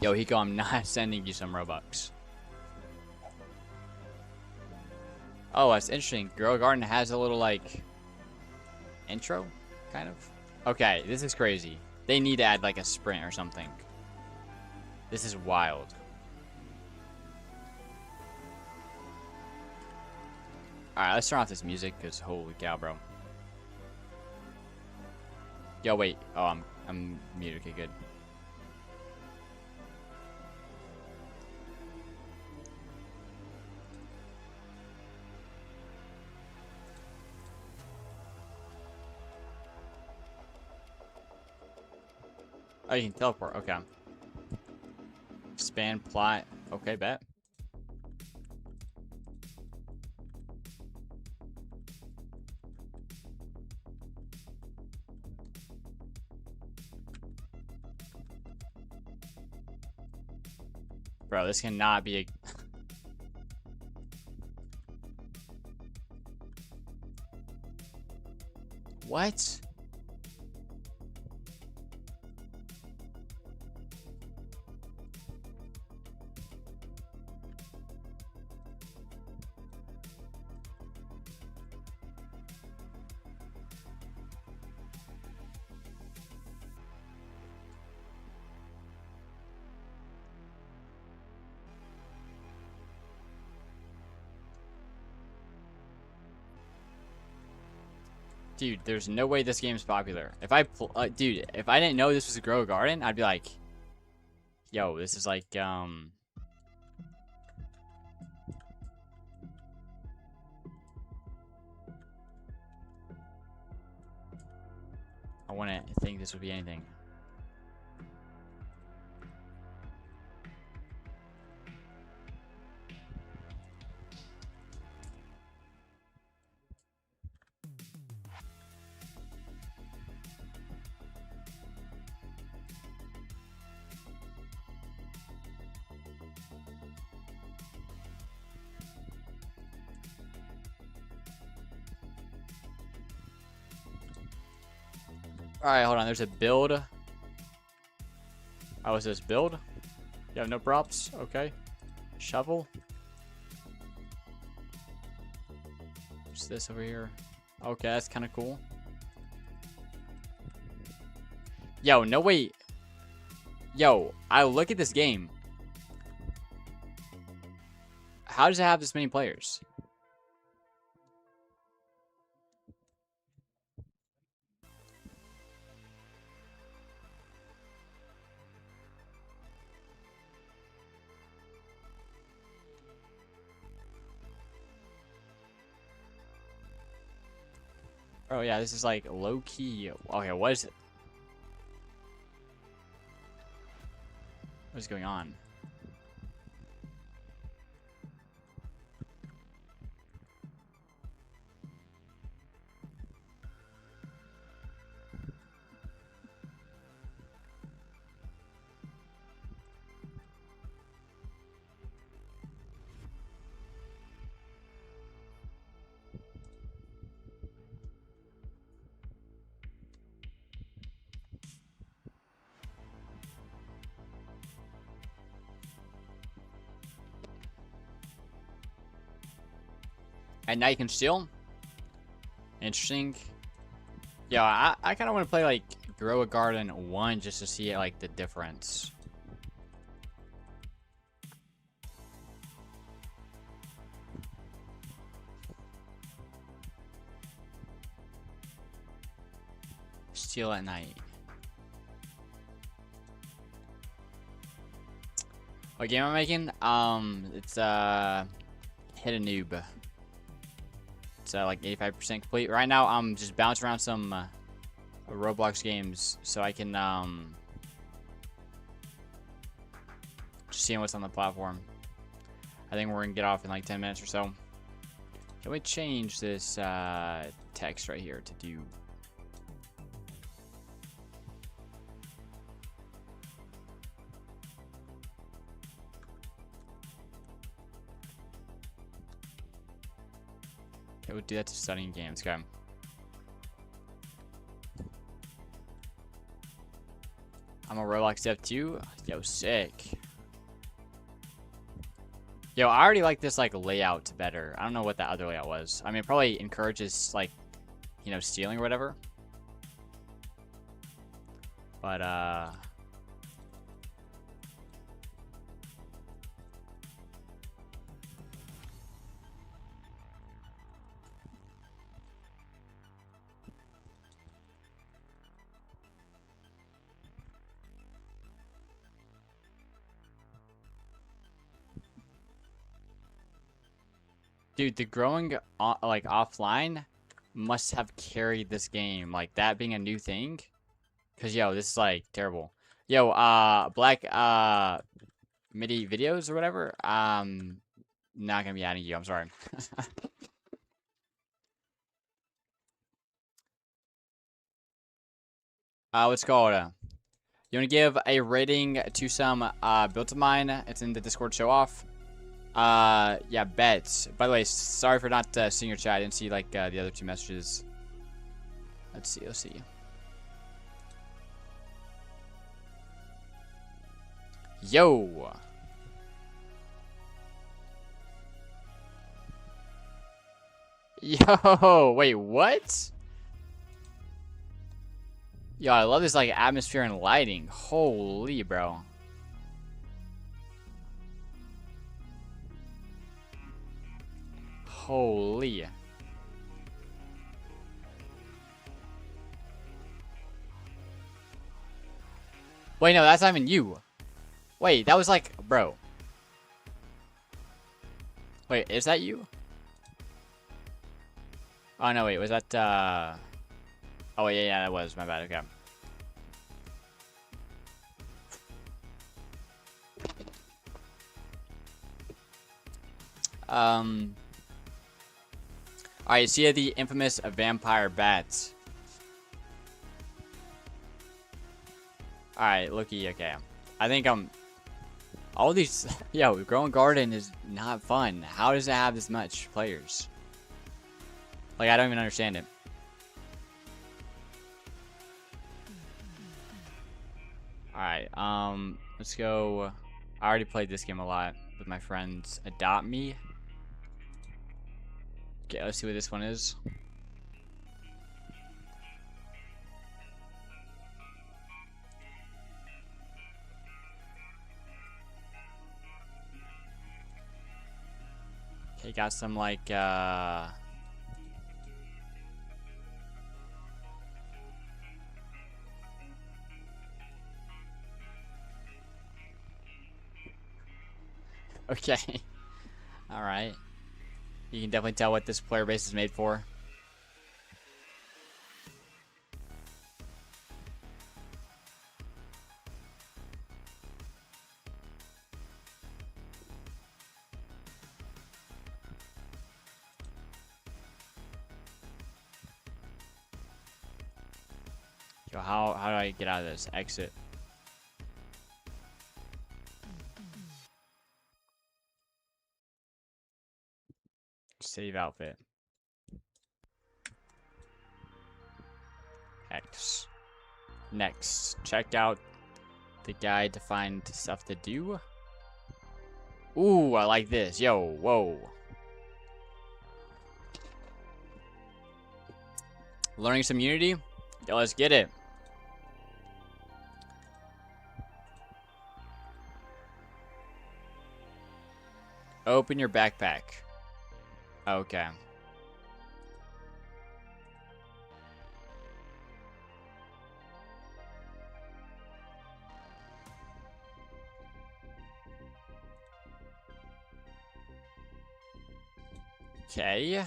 S1: Yo, Hiko, I'm not sending you some Robux. Oh, that's interesting. Girl Garden has a little, like, intro, kind of. Okay, this is crazy. They need to add, like, a sprint or something. This is wild. Alright, let's turn off this music, because holy cow, bro. Yo, wait. Oh, I'm muted. Okay, good. Oh, you can teleport. Okay. Expand plot. Okay, bet. Bro, this cannot be a... What? Dude, there's no way this game's popular. If I, dude, if I didn't know this was a Grow Garden, I'd be like, yo, this is like, I wouldn't think this would be anything. Alright, hold on. There's a build. Oh, it says build? You have no props? Okay. Shovel. What's this over here? Okay, that's kind of cool. Yo, no wait. Yo, I look at this game. How does it have this many players? Oh yeah, this is like low key. Okay, what is it? What is going on? And now you can steal. Interesting. Yeah, I kind of want to play like Grow a Garden 1 just to see like the difference. Steal at night. What game am I making? It's Hit a Noob. It's like 85% complete. Right now, I'm just bouncing around some Roblox games so I can just seeing what's on the platform. I think we're gonna get off in like 10 minutes or so. Can we change this text right here to do? would do that to studying games. Okay. I'm a Roblox Dev too. Yo, sick. Yo, I already like this like layout better. I don't know what that other layout was. I mean, it probably encourages like, you know, stealing or whatever. But dude, the growing like offline must have carried this game. Like that being a new thing. Cause yo, this is like terrible. Yo, black MIDI videos or whatever. Not gonna be adding you. I'm sorry. What's it called? You want to give a rating to some build of mine? It's in the Discord show off. Yeah, bet. By the way, sorry for not seeing your chat. I didn't see like the other two messages. Let's see. Let's see. Yo. Yo, wait, what? Yo, I love this like atmosphere and lighting. Holy, bro. Holy. Wait, no, that's not even you. Wait, that was like, bro. Wait, is that you? Oh, no, wait, was that, oh, yeah, that was, my bad, okay. Alright, see the infamous vampire bats. Alright, looky, okay. I think all these, yo, growing garden is not fun. How does it have this much players? Like, I don't even understand it. Alright, let's go. I already played this game a lot with my friends. Adopt Me. Okay, let's see what this one is. Okay, got some like okay. Alright. You can definitely tell what this player base is made for. Yo, how do I get out of this? Exit. Save outfit. X. Next. Check out the guide to find stuff to do. Ooh, I like this. Yo, whoa. Learning some Unity? Yo, let's get it. Open your backpack. Okay. Okay.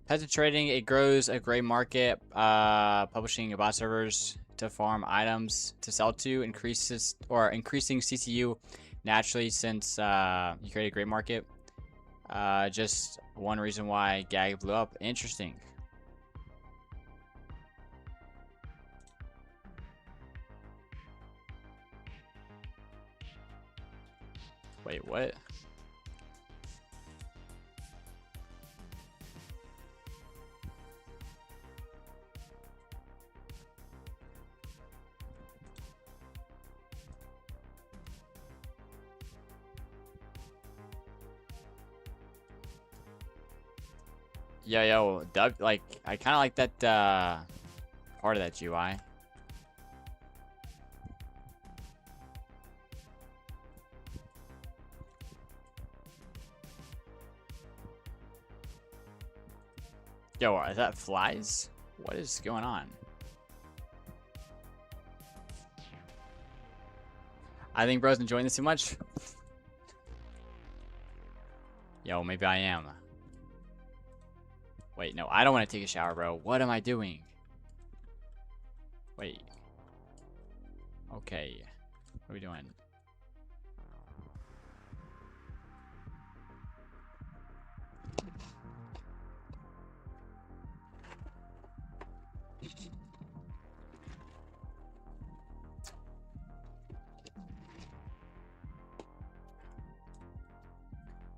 S1: Peasant trading, it grows a gray market, publishing bot servers to farm items to sell to, increasing CCU naturally since you create a gray market. Just one reason why Gag blew up. Interesting. Wait, what? Yo, Doug, like, I kind of like that, part of that UI. Yo, is that flies? What is going on? I think bro's enjoying this too much. Yo, maybe I am. Wait, no, I don't want to take a shower, bro. What am I doing? Wait. Okay. What are we doing?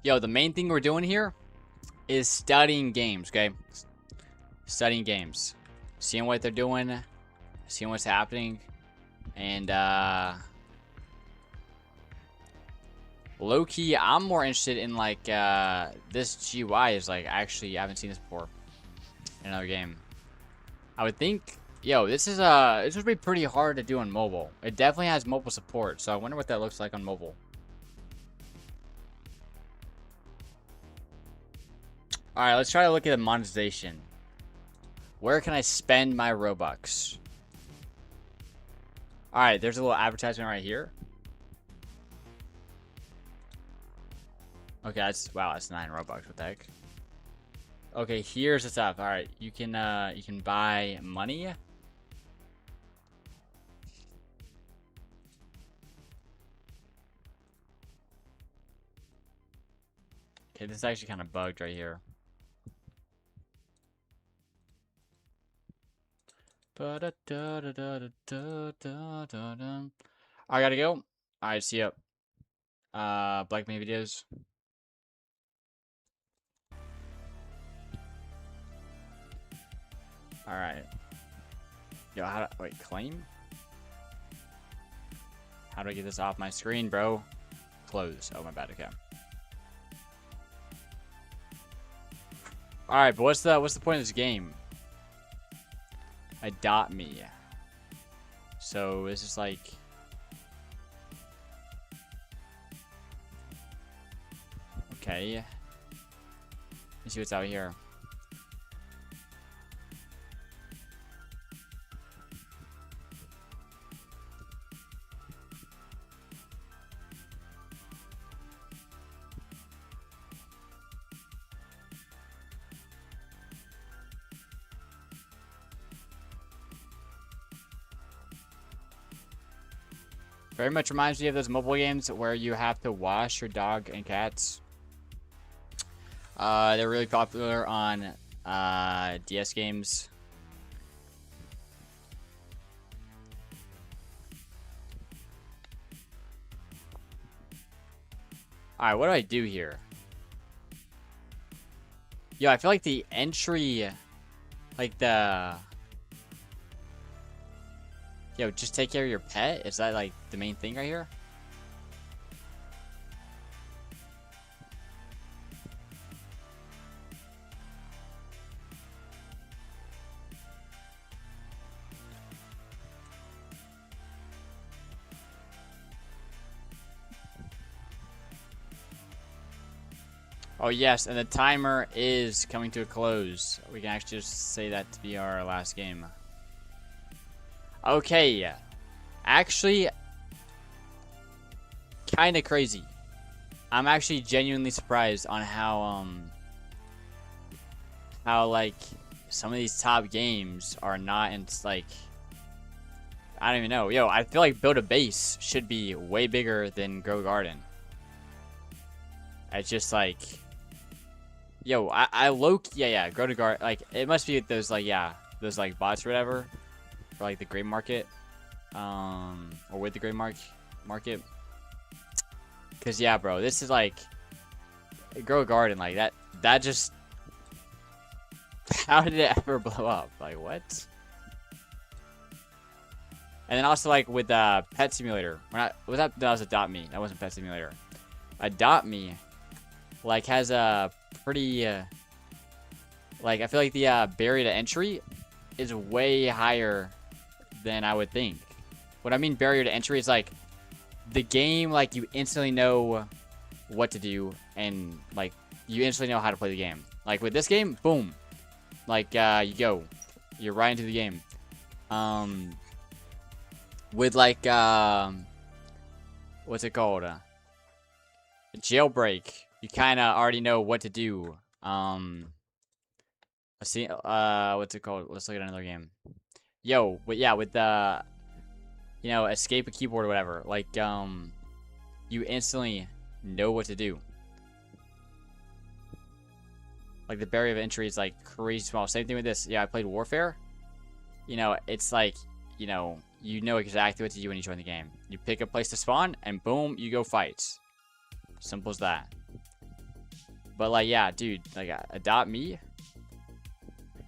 S1: Yo, the main thing we're doing here is studying games, okay? Studying games. Seeing what they're doing. Seeing what's happening. And, low-key, I'm more interested in, like, this GUI is, like, actually, I haven't seen this before in another game. I would think, yo, this would be pretty hard to do on mobile. It definitely has mobile support, so I wonder what that looks like on mobile. Alright, let's try to look at the monetization. Where can I spend my Robux? Alright, there's a little advertisement right here. Okay, wow, that's 9 Robux. What the heck? Okay, here's the stuff. Alright, you can buy money. Okay, this is actually kind of bugged right here. I gotta go. Alright, see ya. Black Me videos. Alright. Yo, wait, claim? How do I get this off my screen, bro? Close. Oh, my bad, okay. Alright, but what's the point of this game? Adopt me. So it's just like, okay. Let's see what's out here. Very much reminds me of those mobile games where you have to wash your dog and cats. They're really popular on DS games. Alright, what do I do here? Yo, I feel like the entry, like the... Yo, just take care of your pet? Is that like the main thing right here? Oh yes, and the timer is coming to a close. We can actually just say that to be our last game. Okay, actually, kind of crazy. I'm actually genuinely surprised on how like some of these top games are not in, like, I don't even know. Yo, I feel like Build a Base should be way bigger than Grow Garden. It's just like, Yo, I yeah, grow to guard. Like, it must be those, like, yeah, those, like, bots or whatever. For, like, the gray market. Or with the gray market. Because, yeah, bro, this is, like, grow a garden. Like, that just, how did it ever blow up? Like, what? And then also, like, with Pet Simulator. That was Adopt Me. That wasn't Pet Simulator. Adopt Me, like, has a pretty, like, I feel like the barrier to entry is way higher than I would think. What I mean barrier to entry is, like, the game, like, you instantly know what to do, and, like, you instantly know how to play the game. Like, with this game, boom. Like, you go. You're right into the game. With, like, what's it called? Jailbreak. You kind of already know what to do. Let's see. What's it called? Let's look at another game. Yo, but yeah, with the, you know, escape a keyboard or whatever. Like, you instantly know what to do. Like, the barrier of entry is, like, crazy small. Same thing with this. Yeah, I played Warfare. You know, it's like, you know exactly what to do when you join the game. You pick a place to spawn, and boom, you go fight. Simple as that. But, like, yeah, dude, like, Adopt Me.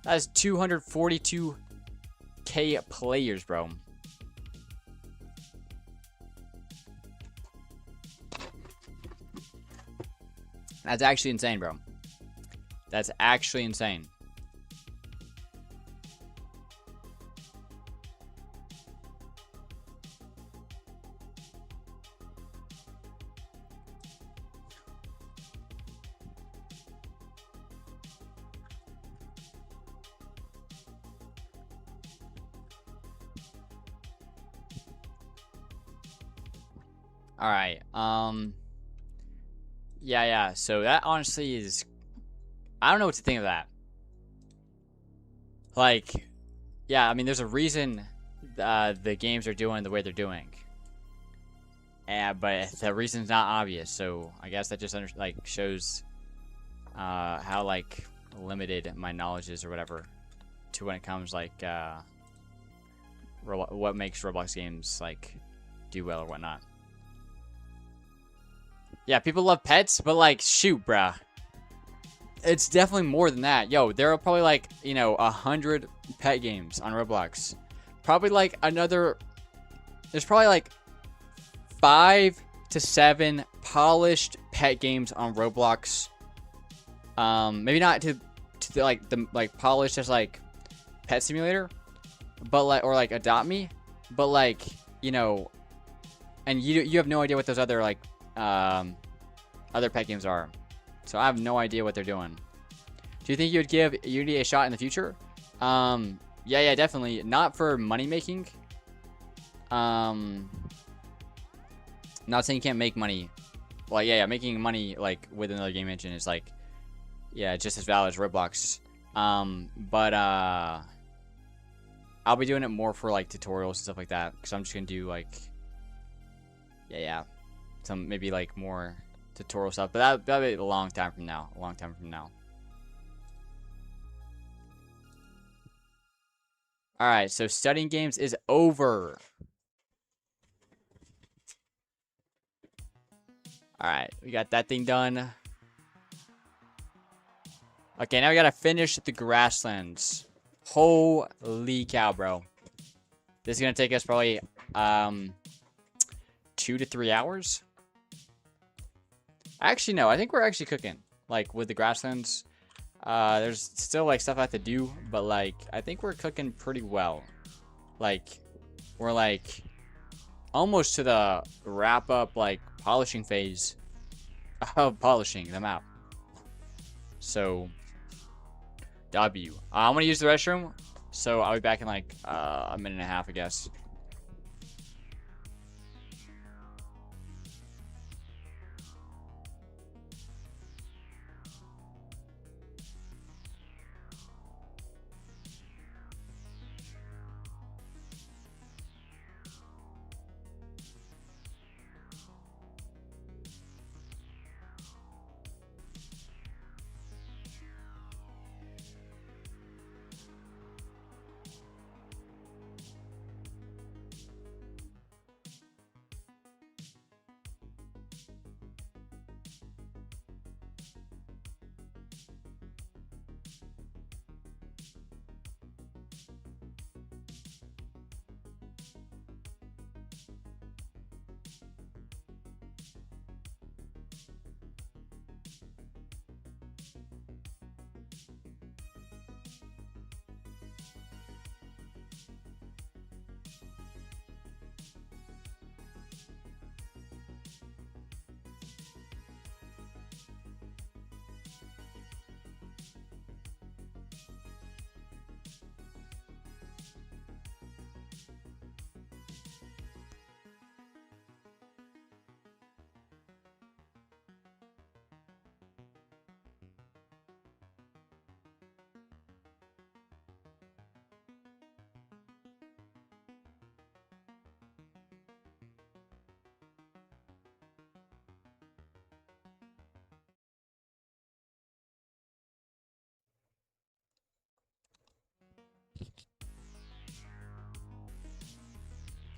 S1: That is 242K players, bro. That's actually insane, bro. That's actually insane. All right. Yeah. So that honestly is, I don't know what to think of that. Like, yeah, I mean, there's a reason the games are doing the way they're doing. But the reason's not obvious. So I guess that just shows how, like, limited my knowledge is or whatever to when it comes, like, what makes Roblox games, like, do well or whatnot. Yeah, people love pets, but, like, shoot, bruh. It's definitely more than that. Yo, there are probably, like, you know, 100 pet games on Roblox. Probably, like, there's probably, like, 5 to 7 polished pet games on Roblox. Maybe not to the polished as, like, Pet Simulator, but, like, or, like, Adopt Me, but, like, you know, and you have no idea what those other, like, other pet games are. So I have no idea what they're doing. Do you think you would give Unity a shot in the future? Yeah, definitely. Not for money making. Not saying you can't make money. Well, yeah, making money, like, with another game engine is, like, yeah, just as valid as Roblox. But I'll be doing it more for, like, tutorials and stuff like that, because I'm just gonna do, like, yeah, some maybe, like, more tutorial stuff, but that'll be a long time from now. All right, so studying games is over. All right, we got that thing done. Okay, now we gotta finish the grasslands. Holy cow, bro! This is gonna take us probably 2 to 3 hours. Actually, no. I think we're actually cooking. Like, with the grasslands. There's still, like, stuff I have to do. But, like, I think we're cooking pretty well. Like, we're, like, almost to the wrap-up, like, polishing phase of polishing the map. So, W. I'm going to use the restroom. So, I'll be back in, like, a minute and a half, I guess.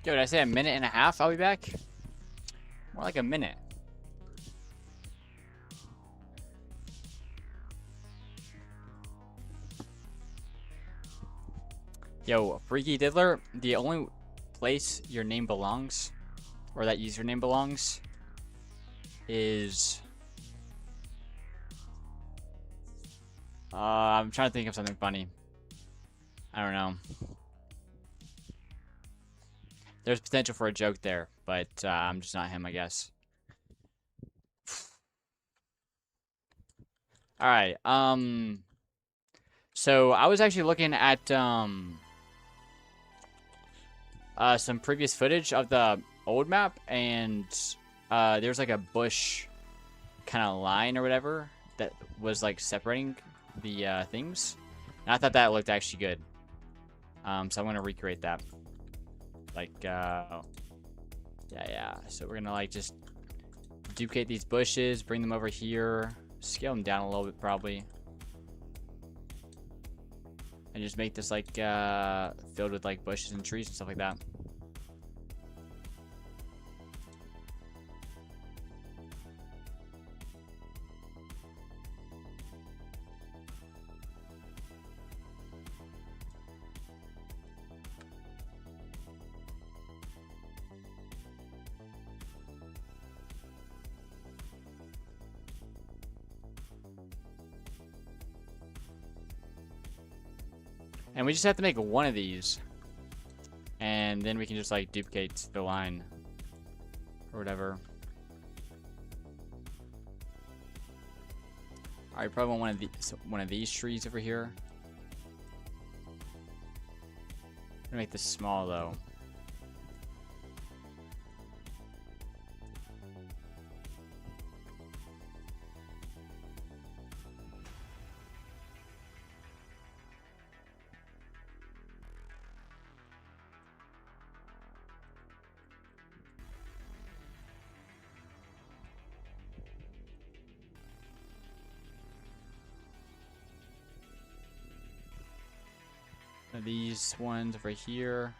S1: Yo, did I say a minute and a half? I'll be back. More like a minute. Yo, Freaky Diddler, the only place your name belongs, or that username belongs, is... I'm trying to think of something funny. I don't know. There's potential for a joke there, but I'm just not him, I guess. Alright, so I was actually looking at, some previous footage of the old map, and, there's like a bush kind of line or whatever that was like separating the, things. And I thought that looked actually good. So I'm going to recreate that. Like, yeah. So we're going to like just duplicate these bushes, bring them over here, scale them down a little bit probably. And just make this like, filled with like bushes and trees and stuff like that. And we just have to make one of these. And then we can just like duplicate the line. Or whatever. Alright, probably want one of these trees over here. I'm gonna make this small though. These ones over here.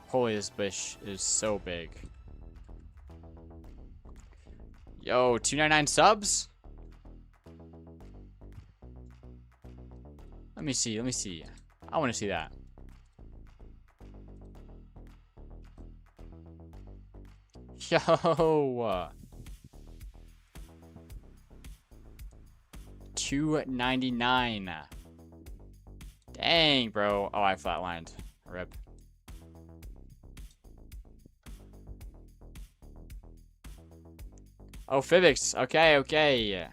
S1: Holy, this bush is so big. Yo, 299 subs? Let me see, I want to see that. Yo, 299. Dang, bro. Oh, I flatlined. Rip. Oh, Physics. Okay.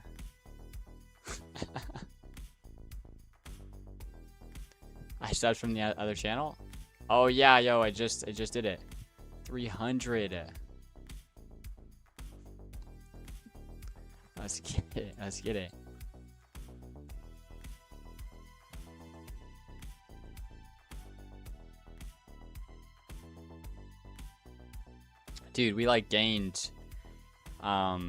S1: I subbed from the other channel. Oh yeah, yo, I just did it. 300. Let's get it. Dude, we like gained I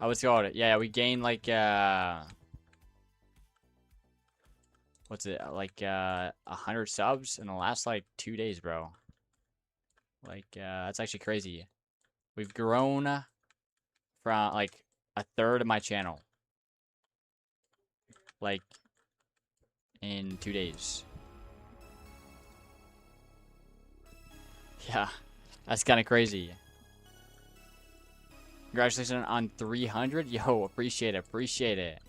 S1: was called it. Yeah, we gained like what's it, like 100 subs in the last like 2 days, bro. Like, that's actually crazy. We've grown from like a third of my channel, like in 2 days. Yeah, that's kind of crazy. Congratulations on 300. Yo, appreciate it. Appreciate it.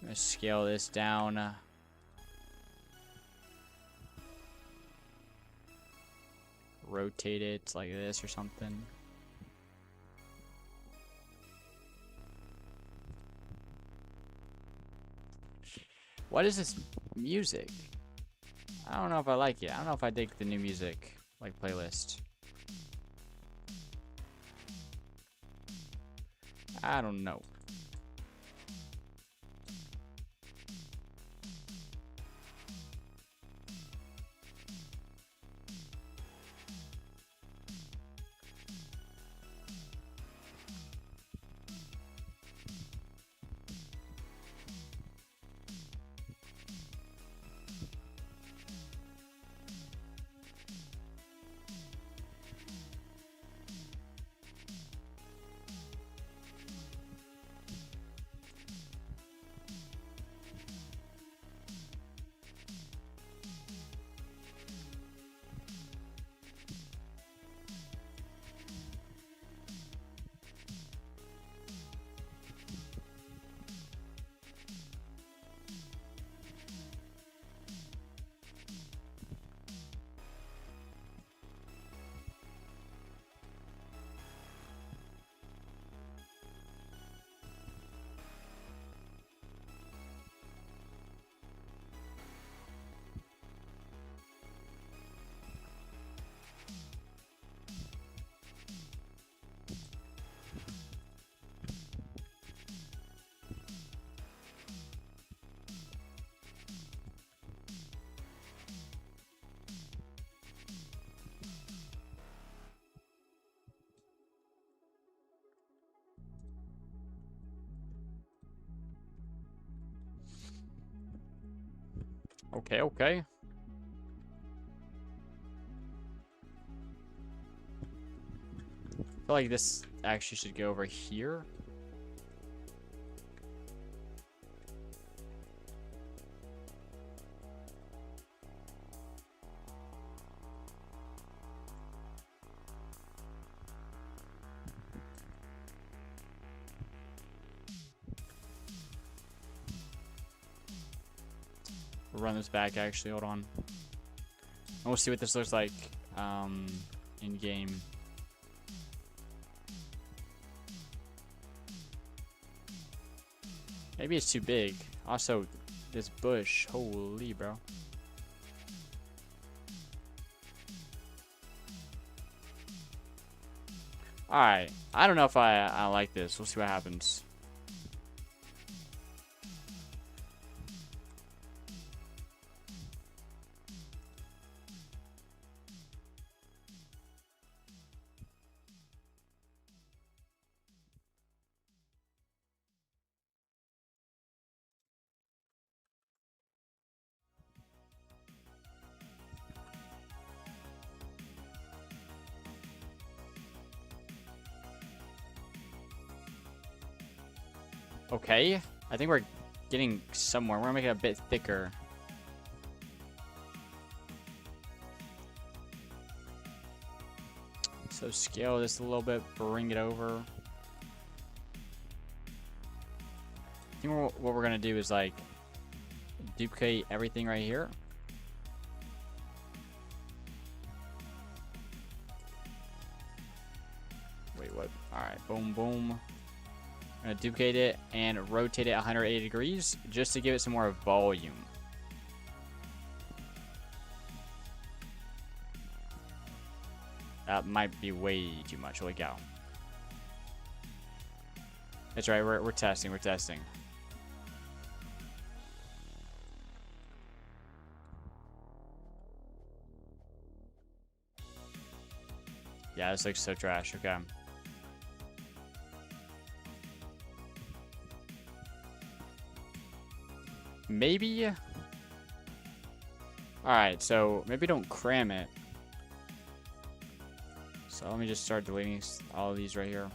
S1: I'm gonna scale this down. Rotate it like this or something. What is this music? I don't know if I like it. I don't know if I dig the new music, like playlist. I don't know. Okay, okay. I feel like this actually should go over here. We'll run this back actually, hold on. And we'll see what this looks like in game. Maybe it's too big. Also, this bush, holy bro. Alright, I don't know if I like this. We'll see what happens. Okay, I think we're getting somewhere. We're gonna make it a bit thicker. So scale this a little bit, bring it over. I think what we're gonna do is like duplicate everything right here. Wait, what? Alright, boom, boom. I'm gonna duplicate it and rotate it 180 degrees just to give it some more volume. That might be way too much. Holy cow. That's right, we're testing, we're testing. Yeah, this looks so trash. Okay. maybe. All right, so maybe don't cram it. So let me just start deleting all of these right here.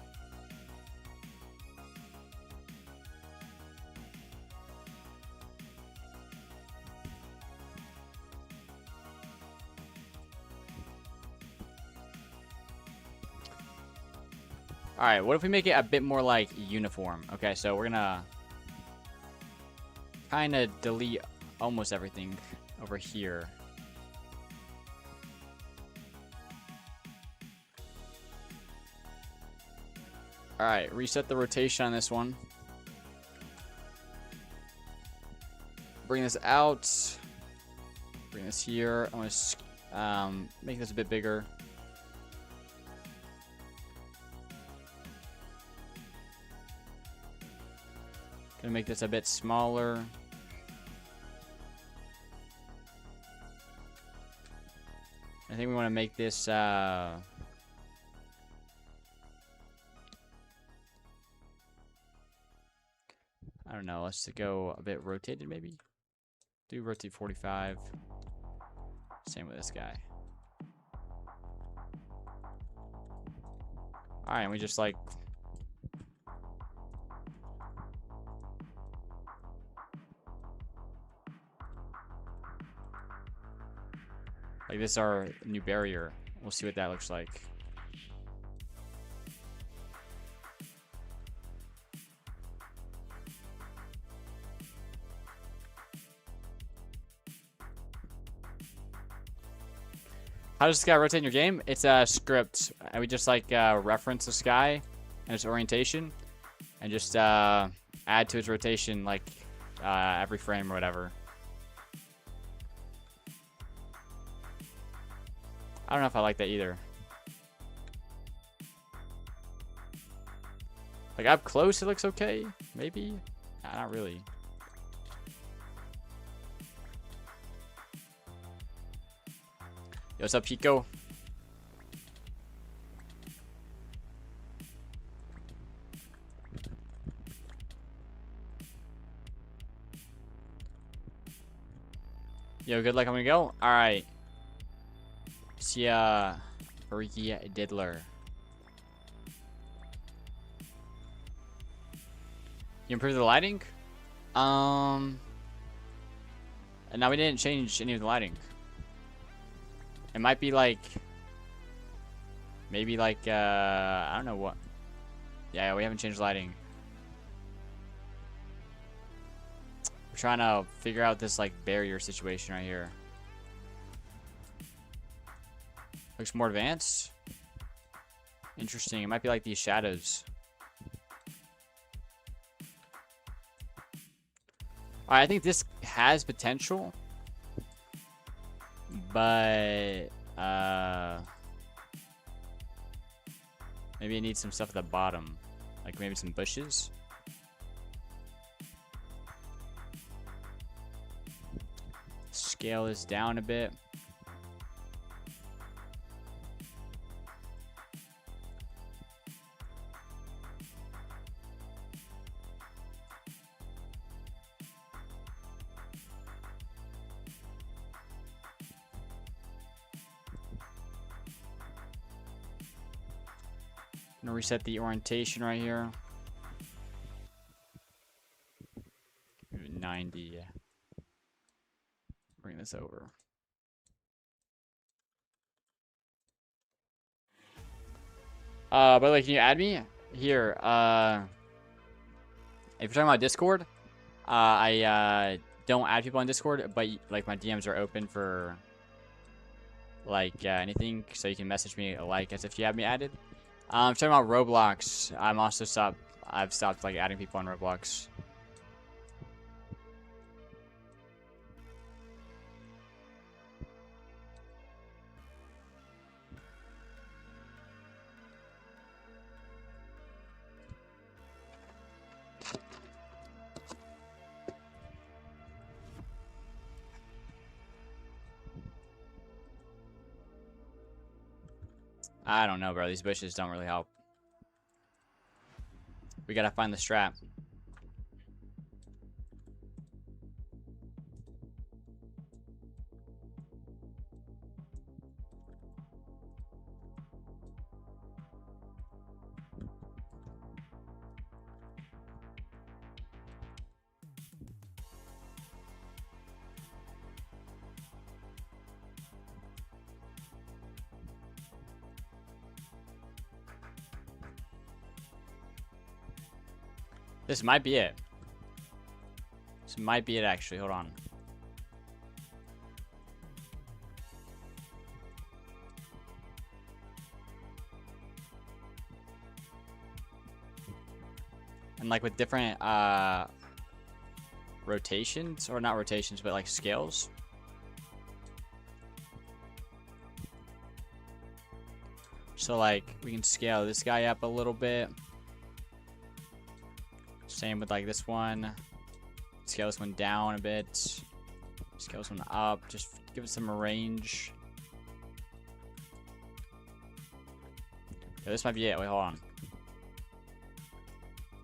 S1: All right, what if we make it a bit more like uniform? Okay, so we're gonna kind of delete almost everything over here. All right, reset the rotation on this one. Bring this out. Bring this here. I'm gonna make this a bit bigger. Gonna make this a bit smaller. I think we want to make this I don't know, let's go a bit rotated maybe. Do rotate 45. Same with this guy. Alright, and we just like this is our new barrier. We'll see what that looks like. How does this guy rotate in your game? It's a script. And we just like reference the sky and its orientation and just add to its rotation like every frame or whatever. I don't know if I like that either. Like up close it looks okay, maybe? Nah, not really. Yo, what's up, Chico? Yo, good luck. I'm gonna go. All right. See ya, Freaky Diddler. You improve the lighting? And now we didn't change any of the lighting. It might be like, maybe like, I don't know what. Yeah, we haven't changed lighting. We're trying to figure out this like barrier situation right here. Looks more advanced. Interesting. It might be like these shadows. Alright, I think this has potential. But maybe it needs some stuff at the bottom. Like maybe some bushes. Scale this down a bit. I'm gonna reset the orientation right here. 90. Bring this over. By the way, can you add me? Here, if you're talking about Discord, I don't add people on Discord, but like my DMs are open for like anything, so you can message me like as if you have me added. I'm talking about Roblox. I've stopped like adding people on Roblox. I don't know, bro. These bushes don't really help. We gotta find the strap. This might be it. This might be it, actually. Hold on. And like with different rotations, or not rotations, but like scales. So like we can scale this guy up a little bit. Same with like this one. Scale this one down a bit. Scale this one up. Just give it some range. Yeah, this might be it. Wait, hold on.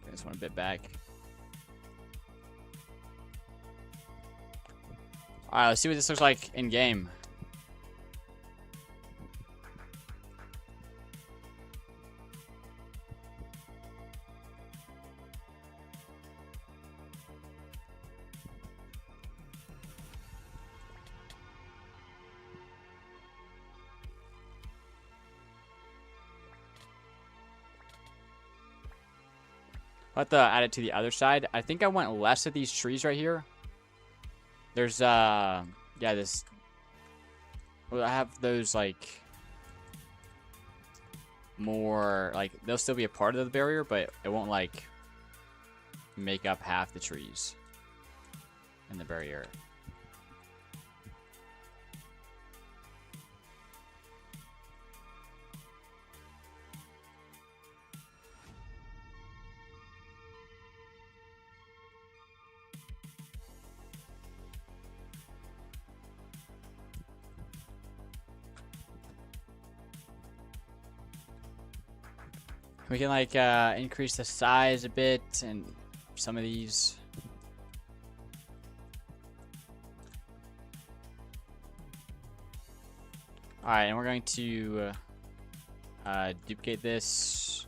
S1: Get this one a bit back. Alright, let's see what this looks like in game. I'll have to add it to the other side. I think I went less of these trees right here. There's, yeah, this... Well, I have those, like... More, like, they'll still be a part of the barrier, but it won't, like... make up half the trees in the barrier. We can like increase the size a bit and some of these. All right, and we're going to duplicate this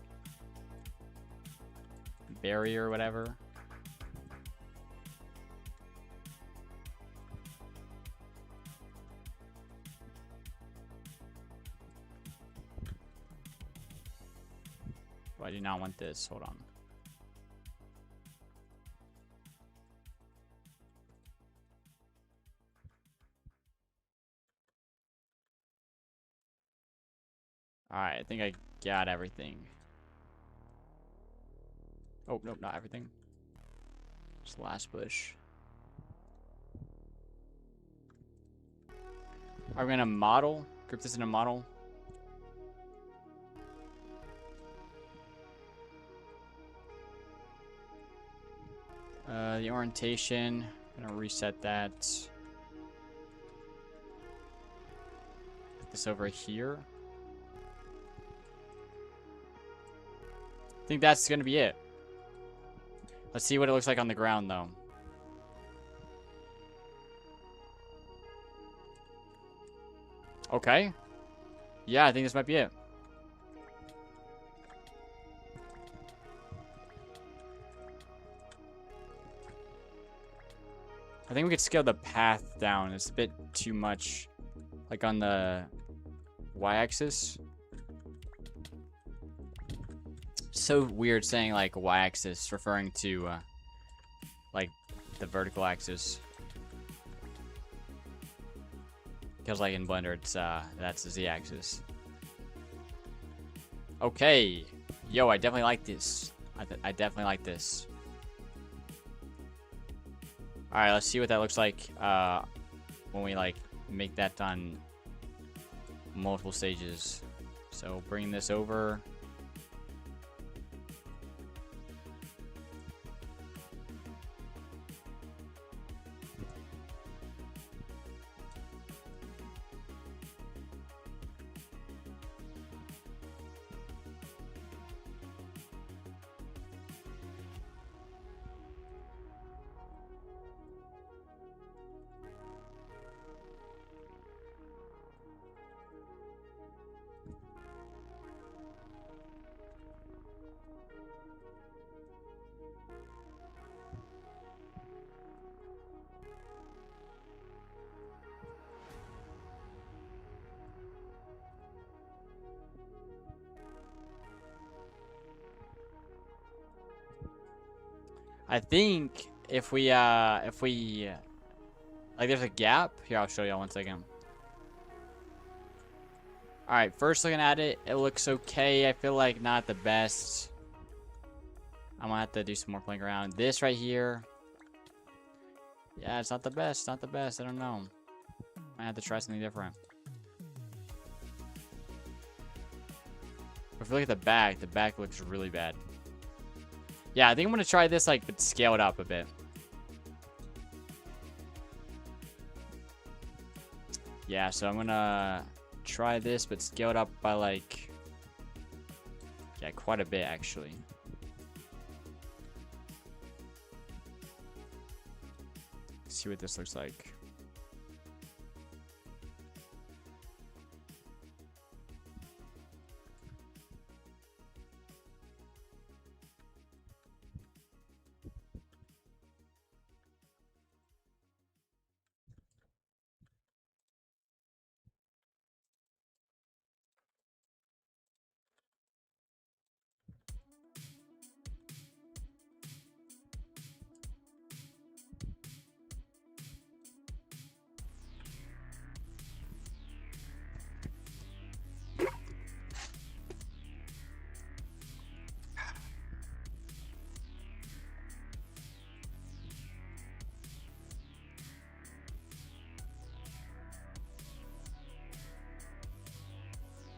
S1: barrier or whatever. I do not want this. Hold on. Alright, I think I got everything. Oh, nope, not everything. Just the last bush. Are we gonna model? Group this in a model? The orientation, I'm gonna reset that. Put this over here. I think that's gonna be it. Let's see what it looks like on the ground, though. Okay. Yeah, I think this might be it. I think we could scale the path down. It's a bit too much, like on the y-axis. So weird saying like y-axis, referring to like the vertical axis. Because like in Blender, it's that's the z-axis. Okay, yo, I definitely like this. I definitely like this. All right, let's see what that looks like when we like make that on multiple stages. So bring this over. I think if we like, there's a gap here. I'll show y'all 1 second. All right, first looking at it, it looks okay. I feel like not the best. I'm gonna have to do some more playing around. This right here, yeah, it's not the best. Not the best. I don't know. I have to try something different. If you look at the back looks really bad. Yeah, I think I'm gonna try this, like, but scale it up a bit. Yeah, so I'm gonna try this, but scale it up by, like, yeah, quite a bit, actually. See what this looks like.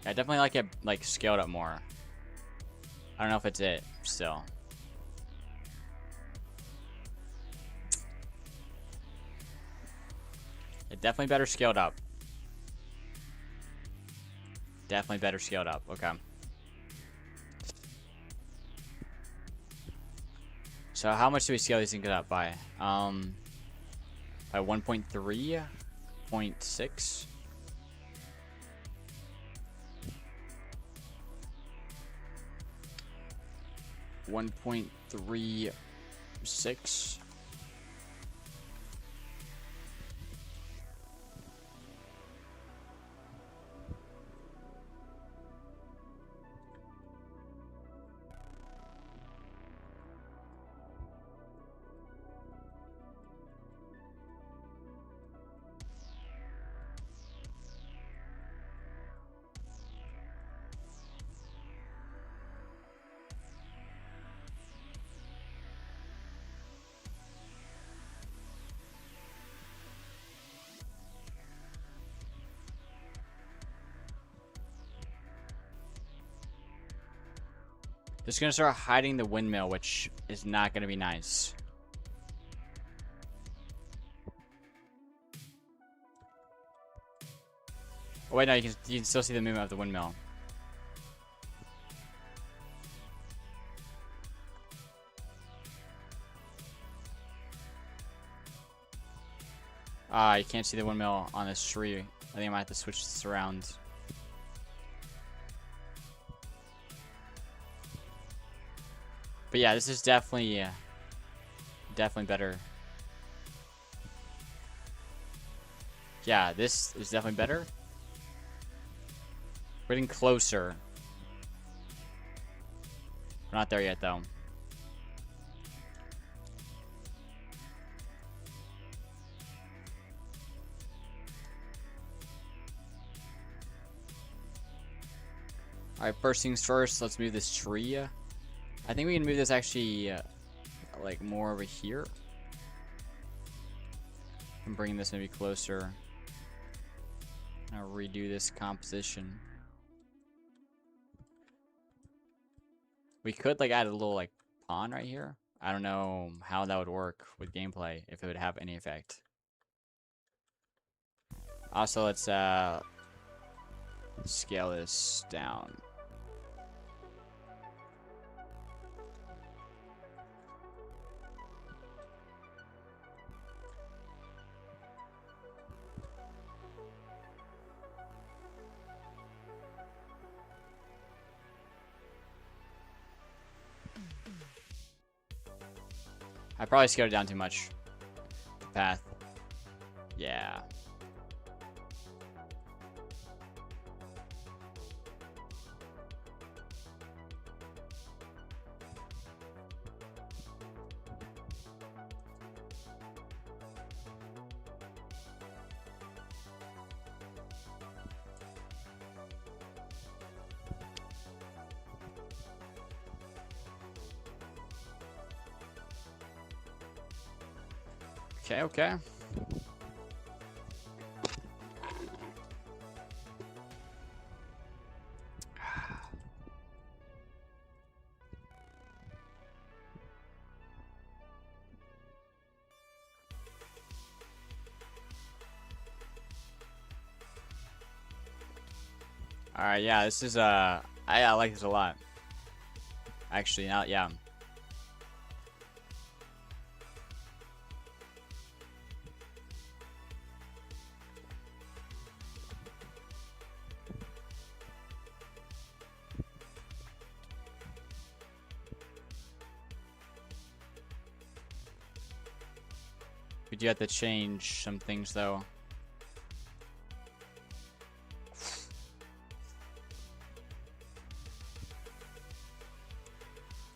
S1: I definitely like it, like, scaled up more. I don't know if it's it still. It definitely better scaled up. Definitely better scaled up. Okay. So how much do we scale these things up by? By 1.3, 0.6. 1.36. Just gonna start hiding the windmill, which is not gonna be nice. Oh wait, no, you can still see the movement of the windmill. You can't see the windmill on this tree. I think I might have to switch this around. But yeah, this is definitely better. Yeah, this is definitely better. We're getting closer. We're not there yet, though. Alright, first things first, let's move this tree. I think we can move this actually, like, more over here. I'm bringing this maybe closer. I'll redo this composition. We could, like, add a little, like, pond right here. I don't know how that would work with gameplay, if it would have any effect. Also, let's scale this down. I probably scaled it down too much. The path. Yeah. Okay, okay. Alright, yeah, this is, I like this a lot. Actually, now, yeah. We do have to change some things, though.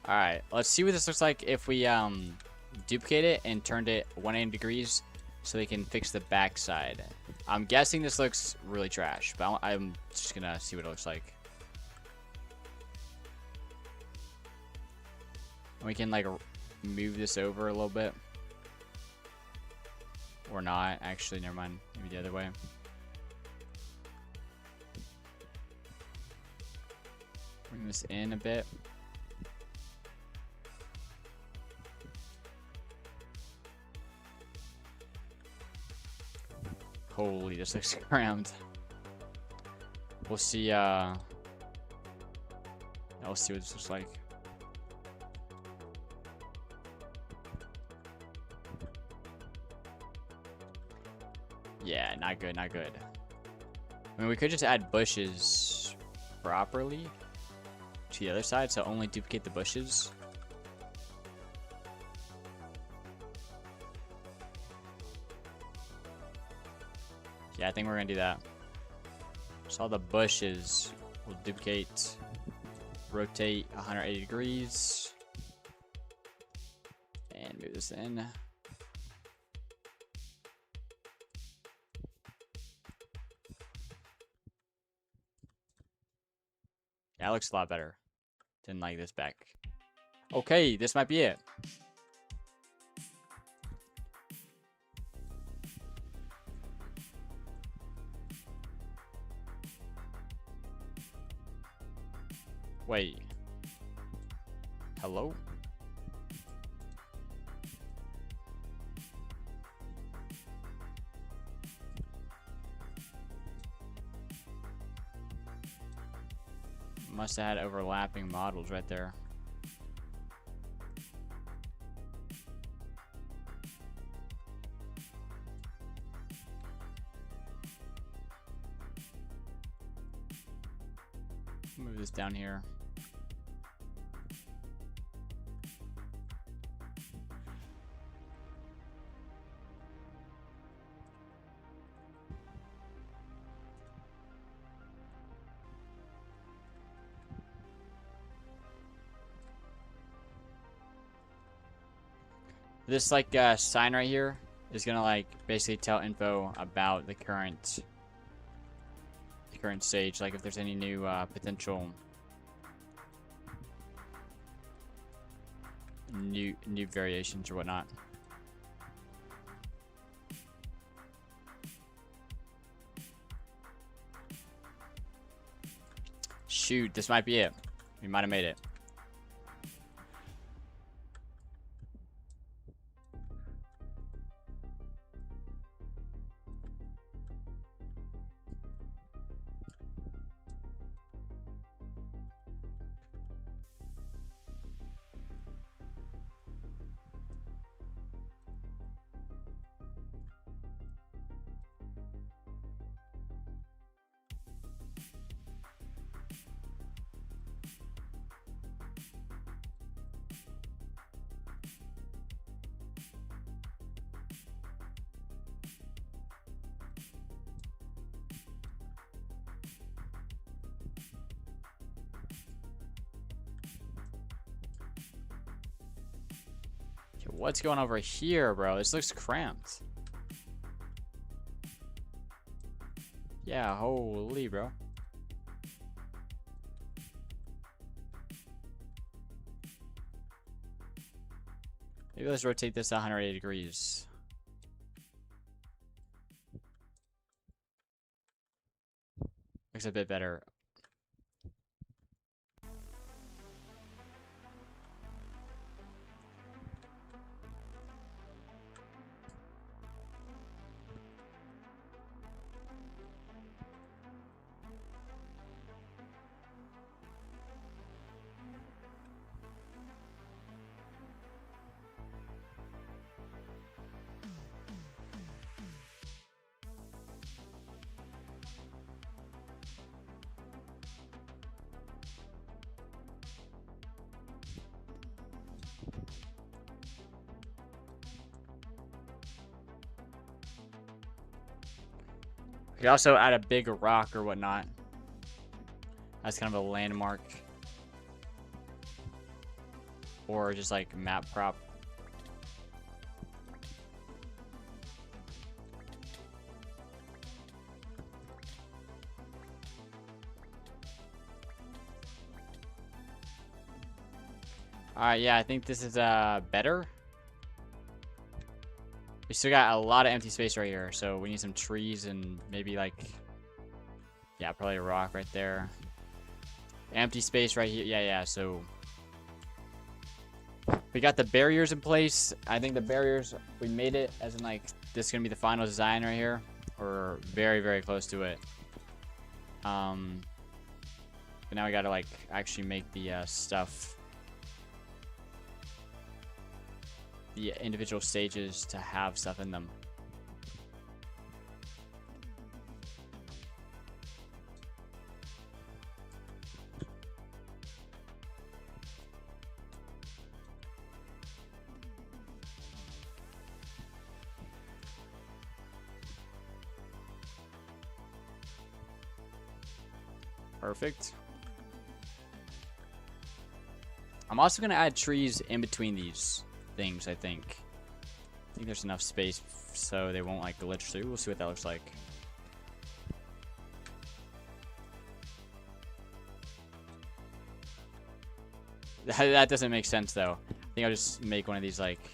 S1: Alright, let's see what this looks like if we duplicate it and turned it 180 degrees so we can fix the back side. I'm guessing this looks really trash, but I'm just gonna see what it looks like. We can like move this over a little bit. Or not, actually, never mind. Maybe the other way. Bring this in a bit. Holy, this looks crammed. We'll see, we'll see what this looks like. Yeah, not good, not good. I mean, we could just add bushes properly to the other side, so only duplicate the bushes. Yeah, I think we're gonna do that. So all the bushes will duplicate, rotate 180 degrees, and move this in. That looks a lot better than like this back. Okay, this might be it. Wait. Hello? Must have had overlapping models right there. Move this down here. This like sign right here is gonna like basically tell info about the current stage, like if there's any new potential new variations or whatnot. Shoot, this might be it. We might have made it. What's going over here, bro? This looks cramped. Yeah, holy, bro. Maybe let's rotate this 180 degrees. Looks a bit better. We could also add a big rock or whatnot. That's kind of a landmark. Or just like map prop. Alright, yeah, I think this is better. We still got a lot of empty space right here, so we need some trees and maybe like, yeah, probably a rock right there. Empty space right here. Yeah, so we got the barriers in place. I think the barriers, we made it as in like, this is going to be the final design right here. We're very, very close to it. But now we got to like actually make the stuff. The individual stages to have stuff in them. Perfect. I'm also going to add trees in between these things, I think. I think there's enough space so they won't like glitch through. We'll see what that looks like. That doesn't make sense though. I think I'll just make one of these like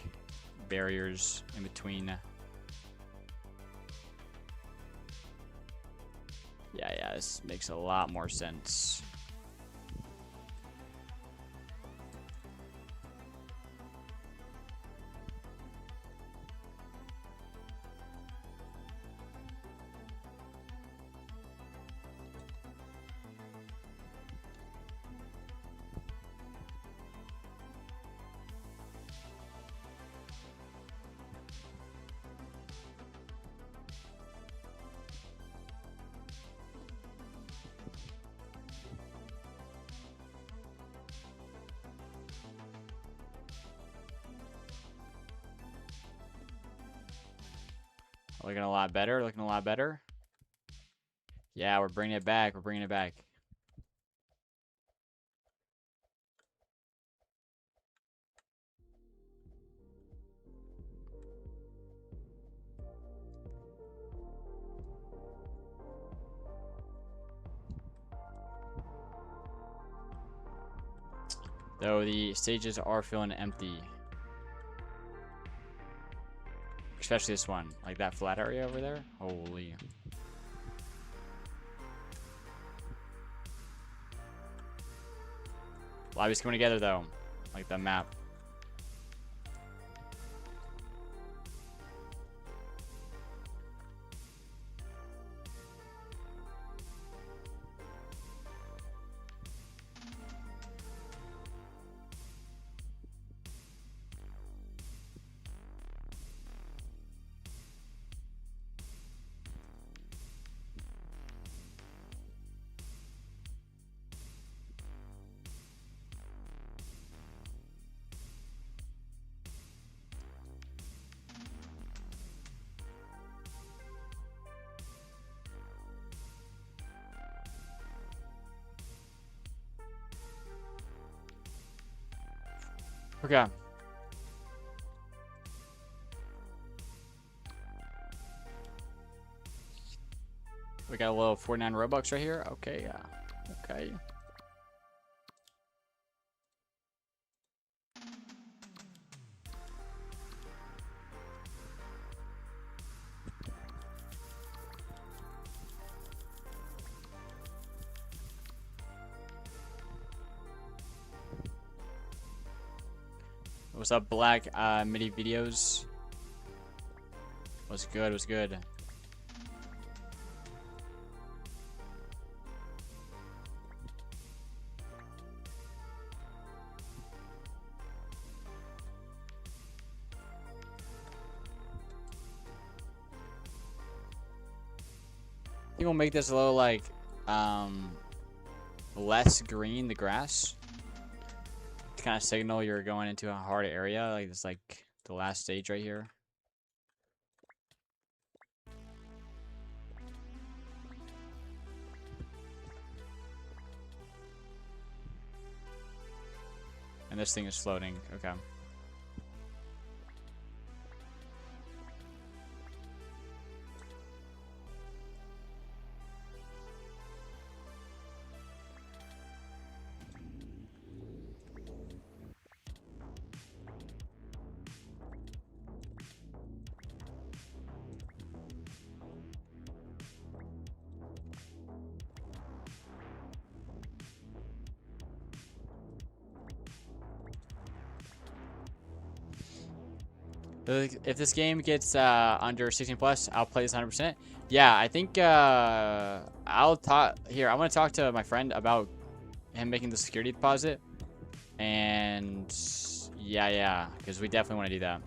S1: barriers in between. Yeah, this makes a lot more sense. Looking a lot better. Looking a lot better. Yeah, we're bringing it back. We're bringing it back. Though the stages are feeling empty. Especially this one. Like that flat area over there. Holy. Lobbies coming together though. Like the map. Okay. We got a little 49 Robux right here. Okay, yeah. Okay. What's up, Black MIDI videos? What's good? What's good? I think we'll make this a little like less green, the grass, to kind of signal you're going into a hard area. Like it's like the last stage right here. And this thing is floating. Okay. If this game gets under 16 plus, I'll play this 100%. Yeah, I think I'll talk here. I want to talk to my friend about him making the security deposit, and yeah, because we definitely want to do that.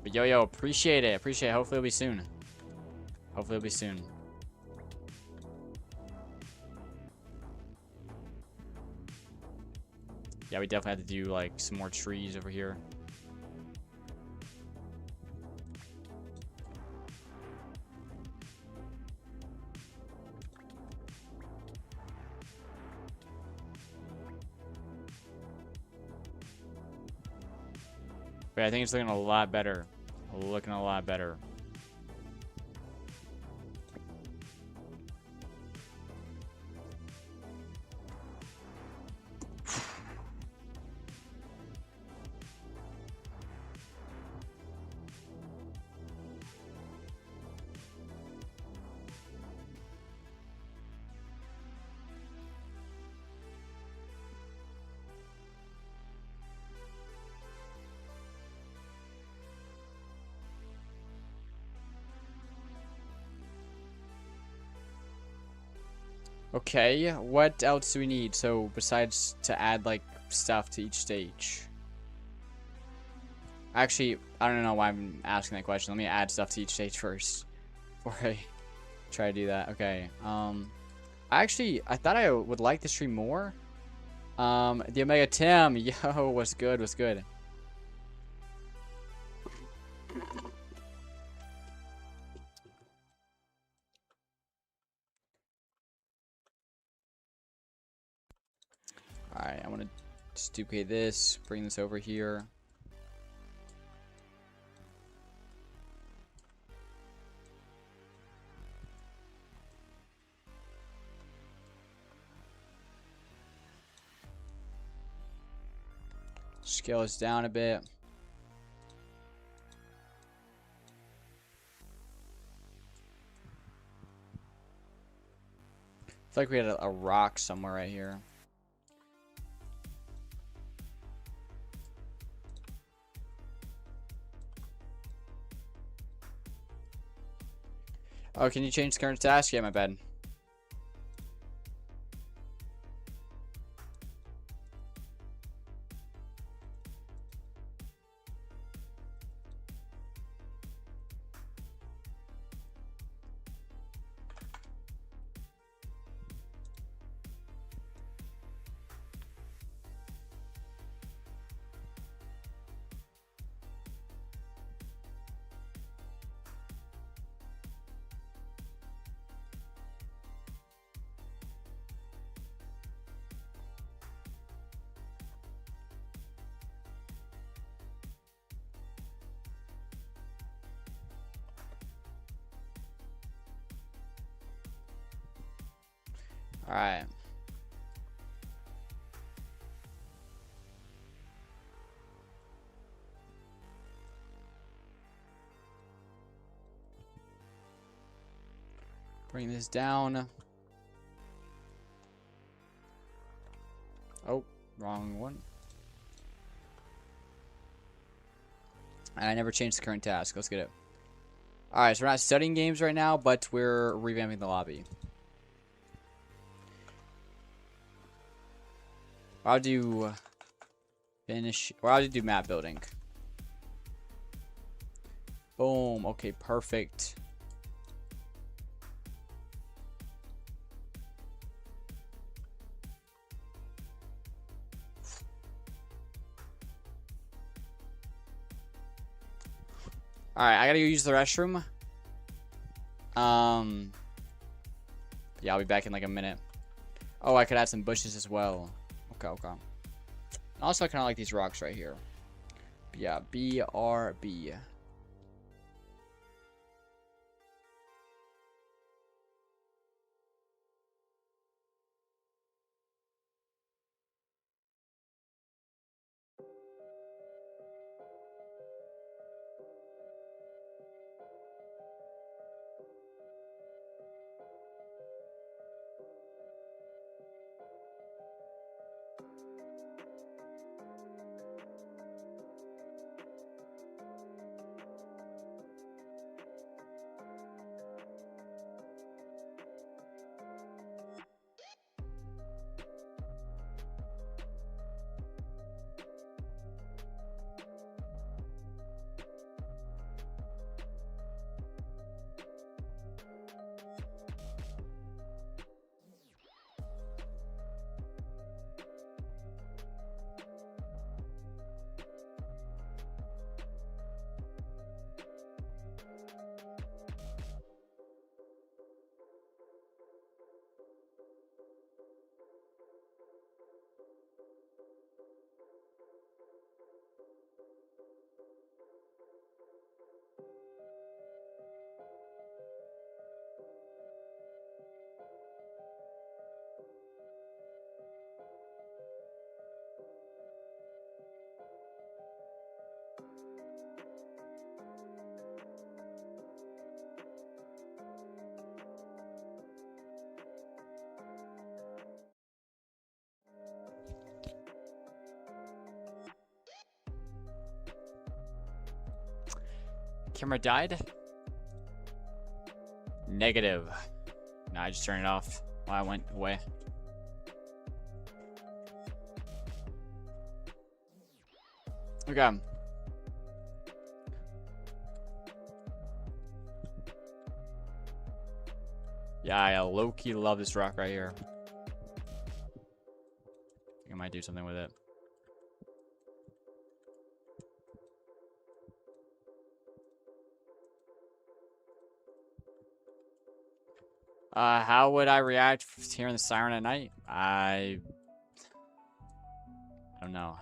S1: But yo, appreciate it. Hopefully it'll be soon. Yeah, we definitely have to do like some more trees over here. But I think it's looking a lot better. Okay, what else do we need? So besides to add like stuff to each stage. Actually, I don't know why I'm asking that question. Let me add stuff to each stage first before I try to do that. Okay. I thought I would like this tree more. The Omega Tim, yo, what's good? Alright, I want to just duplicate this, bring this over here. Scale this down a bit. I feel like we had a rock somewhere right here. Oh, can you change the current task? Yeah, my bad. All right. Bring this down. Oh, Wrong one. I never changed the current task. Let's get it. Alright, so we're not studying games right now, but we're revamping the lobby. I'll do finish, or I'll do map building. Boom. Okay, perfect. Alright, I gotta go use the restroom. Yeah, I'll be back in like a minute. Oh, I could add some bushes as well. Okay. Also, I kind of like these rocks right here. But yeah, BRB. Camera died? Negative. No, I just turned it off while I went away. Okay. Yeah, I low-key love this rock right here. I think I might do something with it. How would I react hearing the siren at night? I don't know.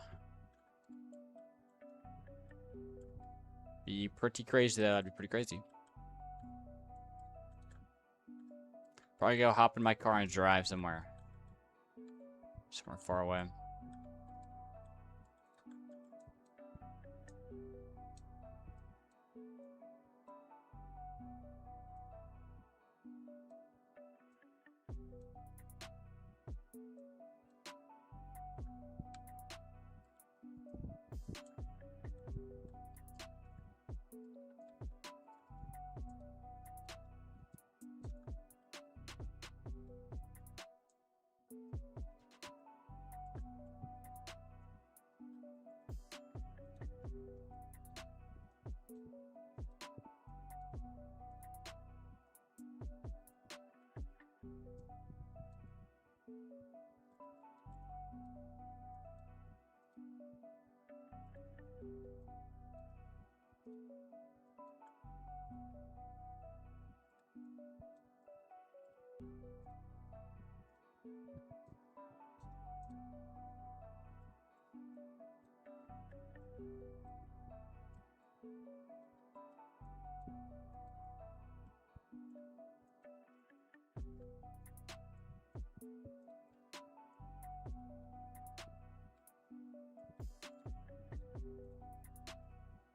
S1: Be pretty crazy. That'd be pretty crazy. Probably go hop in my car and drive somewhere far away.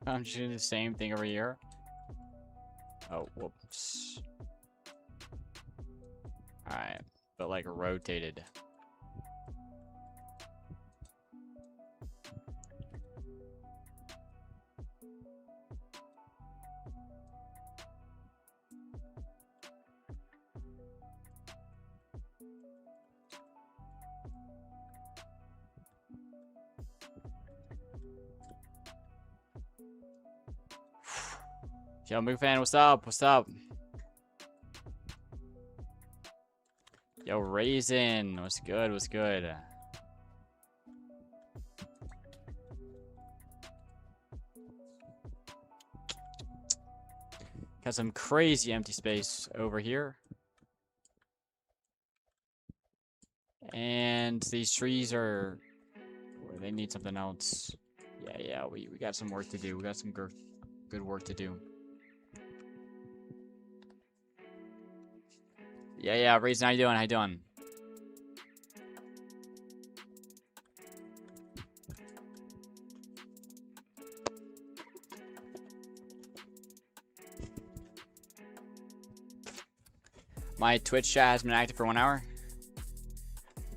S1: I'm just doing the same thing every year. Oh, whoops. Alright, but like rotated. Yo, big fan, what's up? What's up? Yo, Raisin, what's good? What's good? Got some crazy empty space over here. And these trees are... They need something else. Yeah, we got some work to do. We got some good work to do. Yeah, Raisin, how you doing? How you doing? My Twitch chat has been active for 1 hour.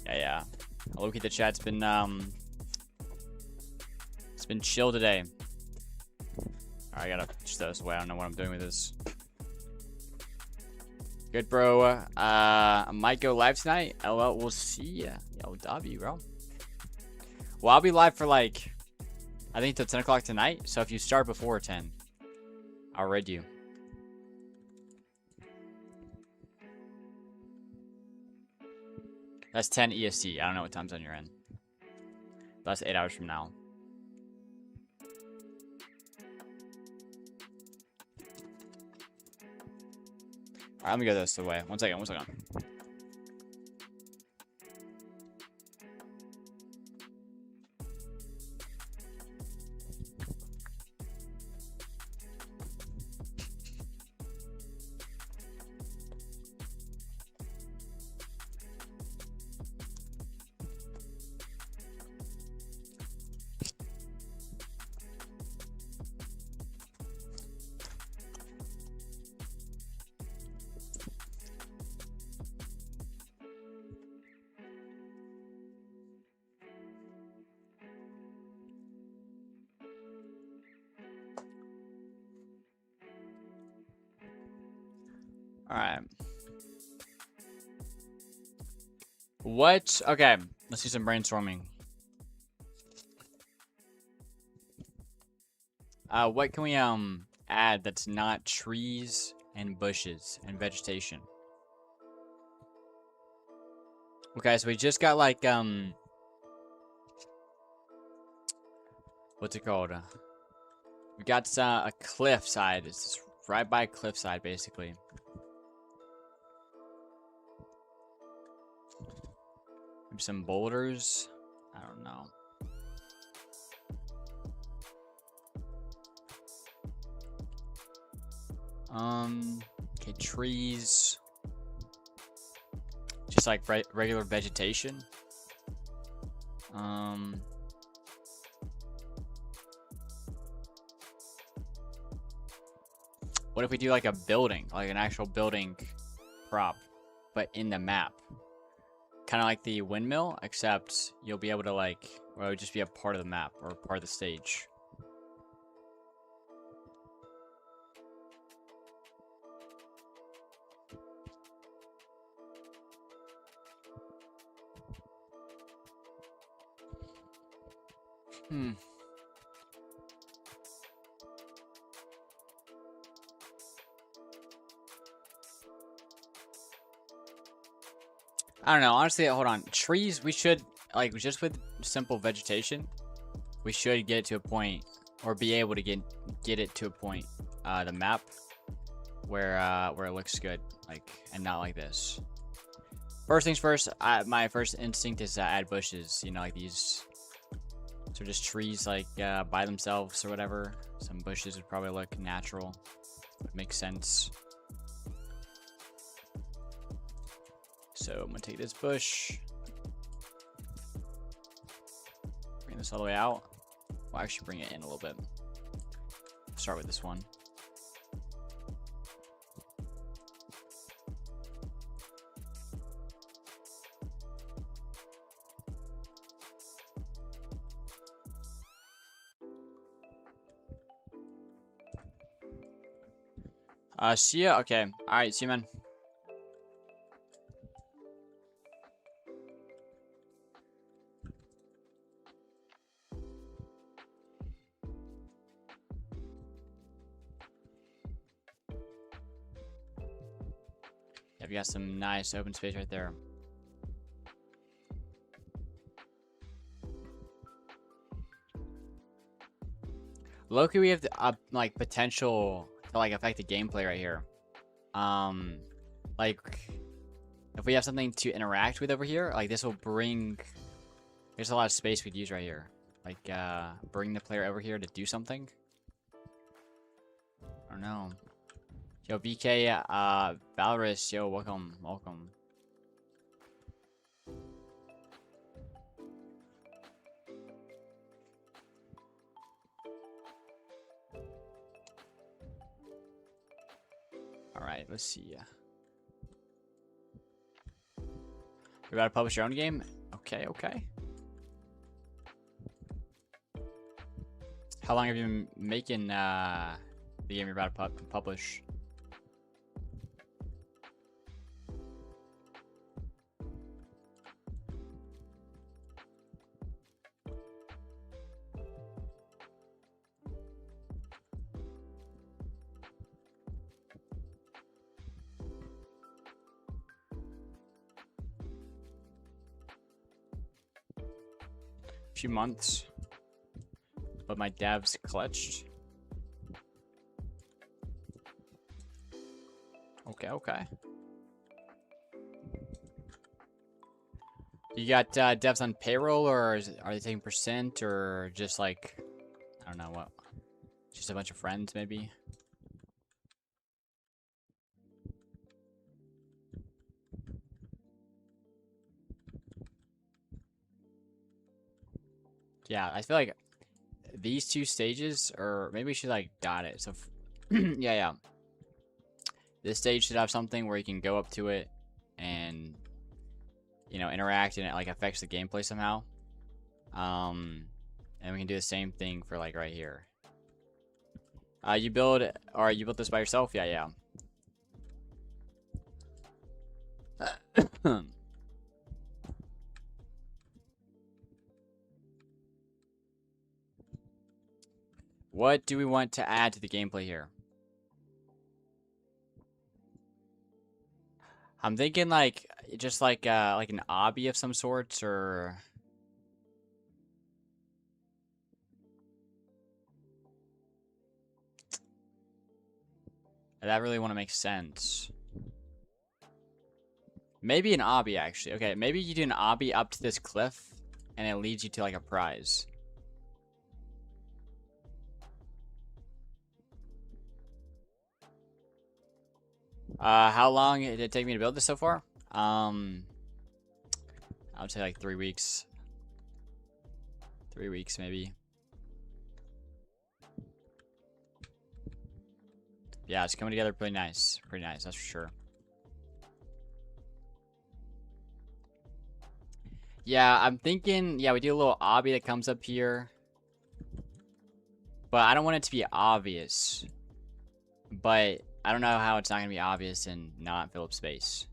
S1: Yeah. Look at the chat's been it's been chill today. Alright, I gotta push this away. I don't know what I'm doing with this. Good, bro. I might go live tonight. LL, we'll see ya. Yo, W, bro. Well, I'll be live for like, I think till 10 o'clock tonight. So if you start before 10, I'll raid you. That's 10 EST. I don't know what time zone you're in. That's 8 hours from now. Alright, let me go this way. One second. Alright. What? Okay, let's do some brainstorming. What can we add that's not trees and bushes and vegetation? Okay, so we just got like what's it called? We got a cliffside. It's right by a cliffside, basically. Maybe some boulders. I don't know. Okay, trees. Just like regular vegetation. What if we do like a building, like an actual building prop, but in the map? Kind of like the windmill, except you'll be able to like, well, it would just be a part of the map or part of the stage. I don't know. Honestly, hold on. Trees, we should, like, just with simple vegetation, we should get it to a point, or be able to get it to a point, the map, where it looks good, like, and not like this. First things first, my first instinct is to add bushes, you know, like these. So just trees, like, by themselves or whatever. Some bushes would probably look natural. Would make sense. So I'm gonna take this bush, bring this all the way out. Well, actually bring it in a little bit. Start with this one. See ya. Okay. All right. See you, man. Yeah, we got some nice open space right there. Loki, we have the like potential to like affect the gameplay right here. Like if we have something to interact with over here, like this will bring. There's a lot of space we'd use right here. Like bring the player over here to do something. I don't know. Yo, BK, Valorous, yo, welcome, welcome. Alright, let's see. You're about to publish your own game? Okay, okay. How long have you been making the game you're about to publish? Few months, but my devs clutched. Okay, okay. You got devs on payroll, or are they taking percent, or just like, I don't know what, just a bunch of friends maybe? Yeah, I feel like these two stages, or maybe we should like dot it. So, yeah, yeah. This stage should have something where you can go up to it and, you know, interact, and it like affects the gameplay somehow. And we can do the same thing for like right here. You built this by yourself? Yeah, yeah. What do we want to add to the gameplay here? I'm thinking like just like an obby of some sorts, or that really want to make sense. Maybe an obby actually. Okay, maybe you do an obby up to this cliff and it leads you to like a prize. How long did it take me to build this so far? I would say like 3 weeks. 3 weeks maybe. Yeah, it's coming together pretty nice. Pretty nice, that's for sure. Yeah, I'm thinking, yeah, we do a little obby that comes up here. But I don't want it to be obvious. But I don't know how it's not going to be obvious and not fill up space.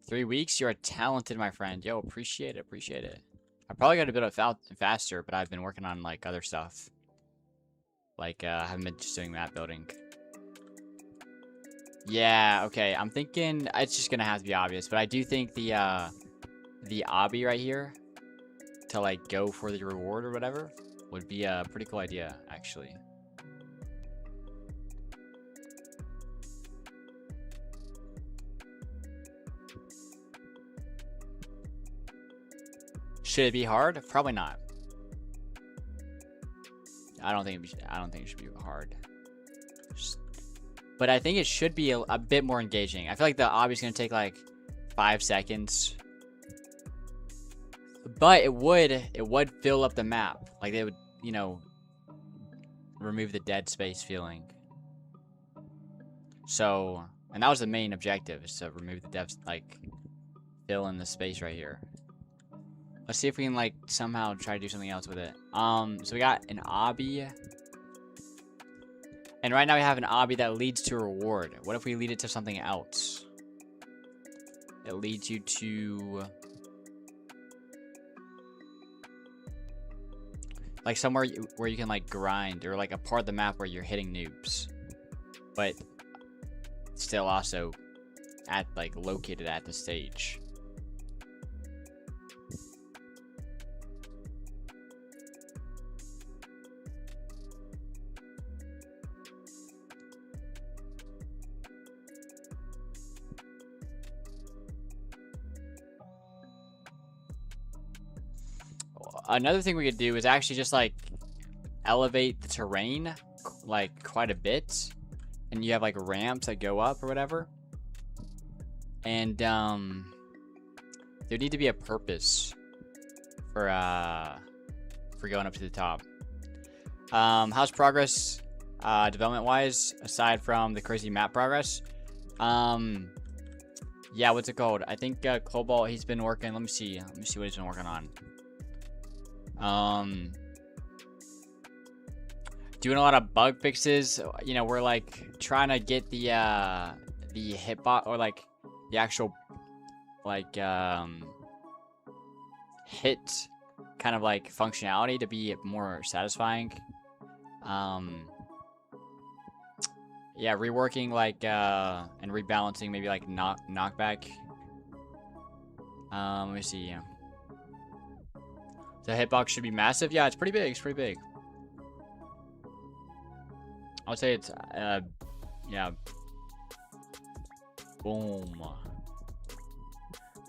S1: 3 weeks? You're talented, my friend. Yo, appreciate it, appreciate it. I probably got to build it faster, but I've been working on, like, other stuff. Like, I haven't been just doing map building. Yeah, okay. I'm thinking it's just going to have to be obvious. But I do think the obby right here to, like, go for the reward or whatever would be a pretty cool idea, actually. Should it be hard? Probably not. I don't think it should be hard. But I think it should be a bit more engaging. I feel like the obby is gonna take like 5 seconds. But it would fill up the map. Like they would, you know, remove the dead space feeling. So, and that was the main objective, is to remove the dead, like, fill in the space right here. Let's see if we can, like, somehow try to do something else with it. So we got an obby. And right now we have an obby that leads to a reward. What if we lead it to something else? It leads you to, like, somewhere where you can, like, grind, or like a part of the map where you're hitting noobs. but still also at like located at the stage. Another thing we could do is actually just like elevate the terrain like quite a bit, and you have like ramps that go up or whatever, and there need to be a purpose for going up to the top. How's progress development wise aside from the crazy map progress? Yeah, what's it called? I think Cobalt, he's been working, let me see what he's been working on. Doing a lot of bug fixes. You know, we're like trying to get the hitbox, or like the actual like hit kind of like functionality to be more satisfying. Yeah, reworking like and rebalancing maybe like knockback. Let me see. The hitbox should be massive. Yeah, it's pretty big. It's pretty big. I would say it's yeah. Boom.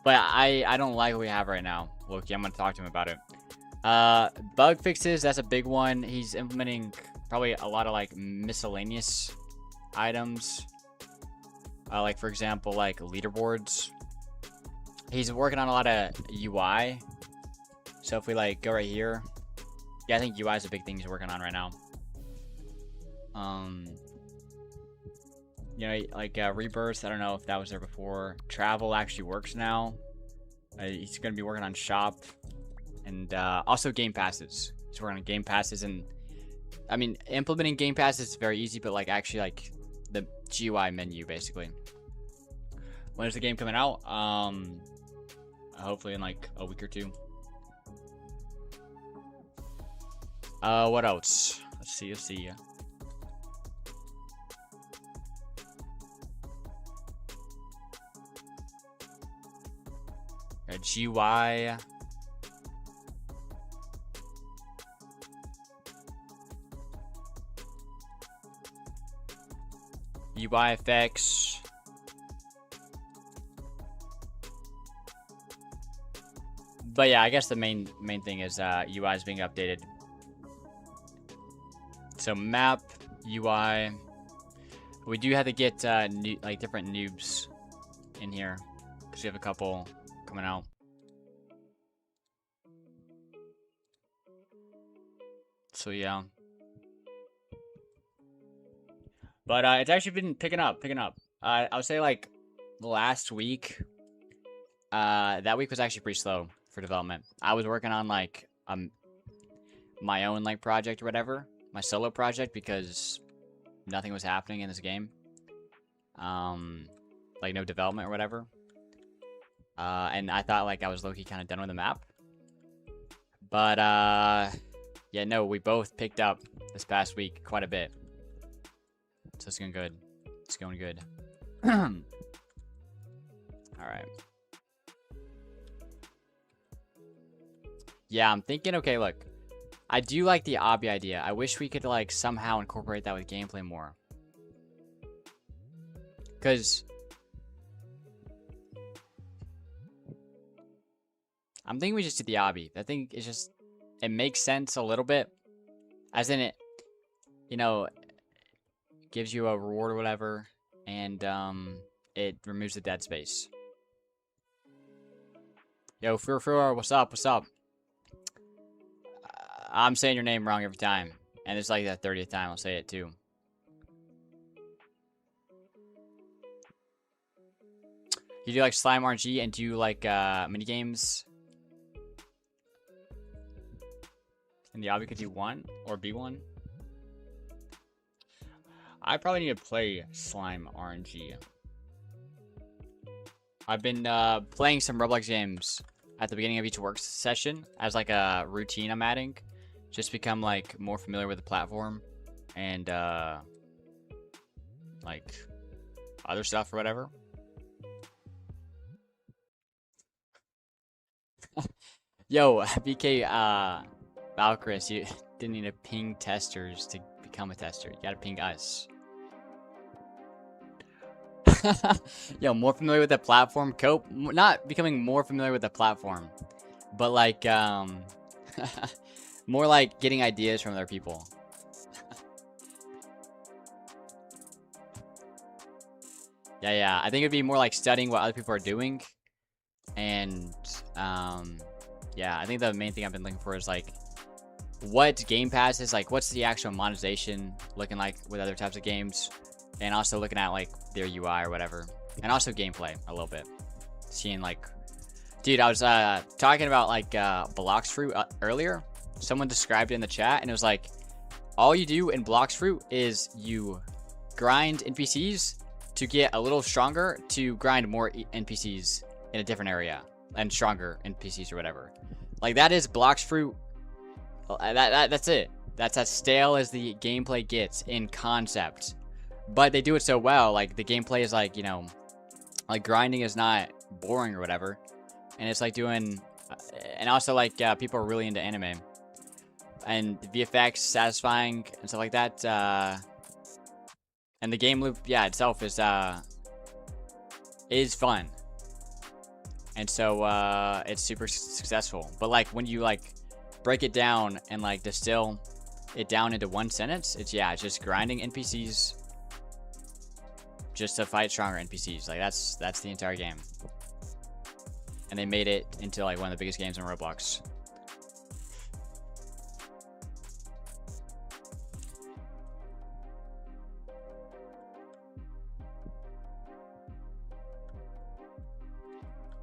S1: But I don't like what we have right now, Loki. I'm gonna talk to him about it. Bug fixes, that's a big one. He's implementing probably a lot of like miscellaneous items. Like for example, like leaderboards. He's working on a lot of UI. So if we like go right here, yeah, I think UI is a big thing he's working on right now. You know, like rebirth. I don't know if that was there before. Travel actually works now. He's gonna be working on shop, and also game passes. He's working on game passes, and I mean implementing game passes is very easy, but like actually like the GUI menu basically. When is the game coming out? Hopefully in like a week or two. What else? Let's see. GUI. UI effects. But yeah, I guess the main thing is UI is being updated. So map, UI. We do have to get like different noobs in here because we have a couple coming out. So yeah. But it's actually been picking up. I would say like last week. That week was actually pretty slow for development. I was working on like my own like project or whatever, my solo project, because nothing was happening in this game. Like no development or whatever. And I thought like I was low-key kind of done with the map. But yeah, no, we both picked up this past week quite a bit. So it's going good. It's going good. All right. Yeah, I'm thinking, okay, look. I do like the obby idea. I wish we could like somehow incorporate that with gameplay more. Because I'm thinking we just do the obby. I think it's just, it makes sense a little bit. As in it, you know, gives you a reward or whatever. And it removes the dead space. Yo, Fur, what's up? I'm saying your name wrong every time. And it's like that 30th time I'll say it too. You do like slime RNG and do you like mini games? In the obby could do 1 or B1? I probably need to play slime RNG. I've been playing some Roblox games at the beginning of each work session as like a routine I'm adding. Just become like more familiar with the platform and like like other stuff or whatever. Yo, BK, Valkyris, you didn't need to ping testers to become a tester. You gotta ping us. Yo, more familiar with the platform. Cope, not becoming more familiar with the platform, but like, more like getting ideas from other people. Yeah. I think it'd be more like studying what other people are doing. And, yeah, I think the main thing I've been looking for is like, what Game Pass is like, what's the actual monetization looking like with other types of games, and also looking at like their UI or whatever, and also gameplay a little bit, seeing like, dude, I was talking about like Blox Fruit earlier. Someone described it in the chat, and it was like, all you do in Blox Fruit is you grind NPCs to get a little stronger to grind more NPCs in a different area, and stronger NPCs or whatever. Like, that is Blox Fruit. That's it. That's as stale as the gameplay gets in concept. But they do it so well. Like, the gameplay is like, you know, like grinding is not boring or whatever. And it's like doing, and also like people are really into anime. And the VFX satisfying and stuff like that. And the game loop, yeah, itself is fun. And so it's super successful. But like when you like break it down and like distill it down into one sentence, it's just grinding NPCs just to fight stronger NPCs. Like that's the entire game. And they made it into like one of the biggest games on Roblox.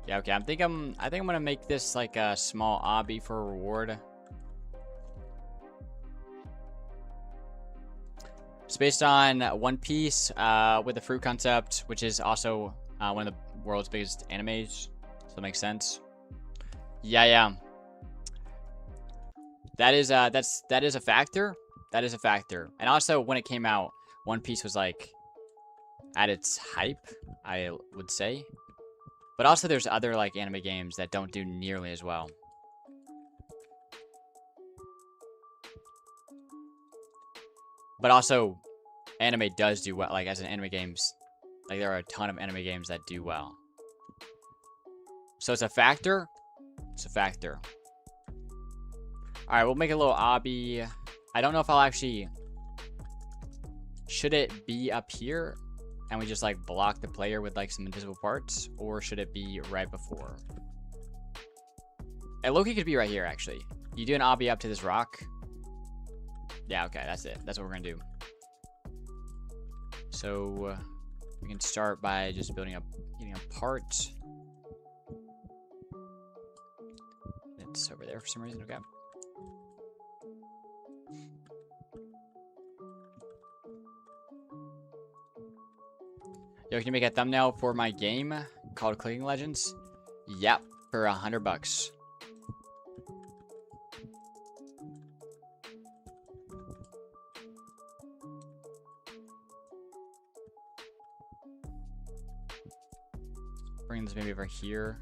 S1: Yeah, okay. I think I'm gonna make this like a small obby for a reward. It's based on One Piece with the fruit concept, which is also one of the world's biggest animes. So that makes sense. Yeah. That is a factor. That is a factor. And also when it came out, One Piece was like at its hype, I would say. But also there's other like anime games that don't do nearly as well. But also anime does do well. Like as in anime games, like there are a ton of anime games that do well. So it's a factor. It's a factor. Alright, we'll make a little obby. I don't know if I'll actually... Should it be up here? And we just like block the player with like some invisible parts, or should it be right before? And Loki could be right here actually. You do an obby up to this rock. Yeah, okay, that's it. That's what we're gonna do. So we can start by just getting a part. It's over there for some reason. Okay. Yo, can you make a thumbnail for my game called Clicking Legends? Yep, for $100. Bring this maybe over here.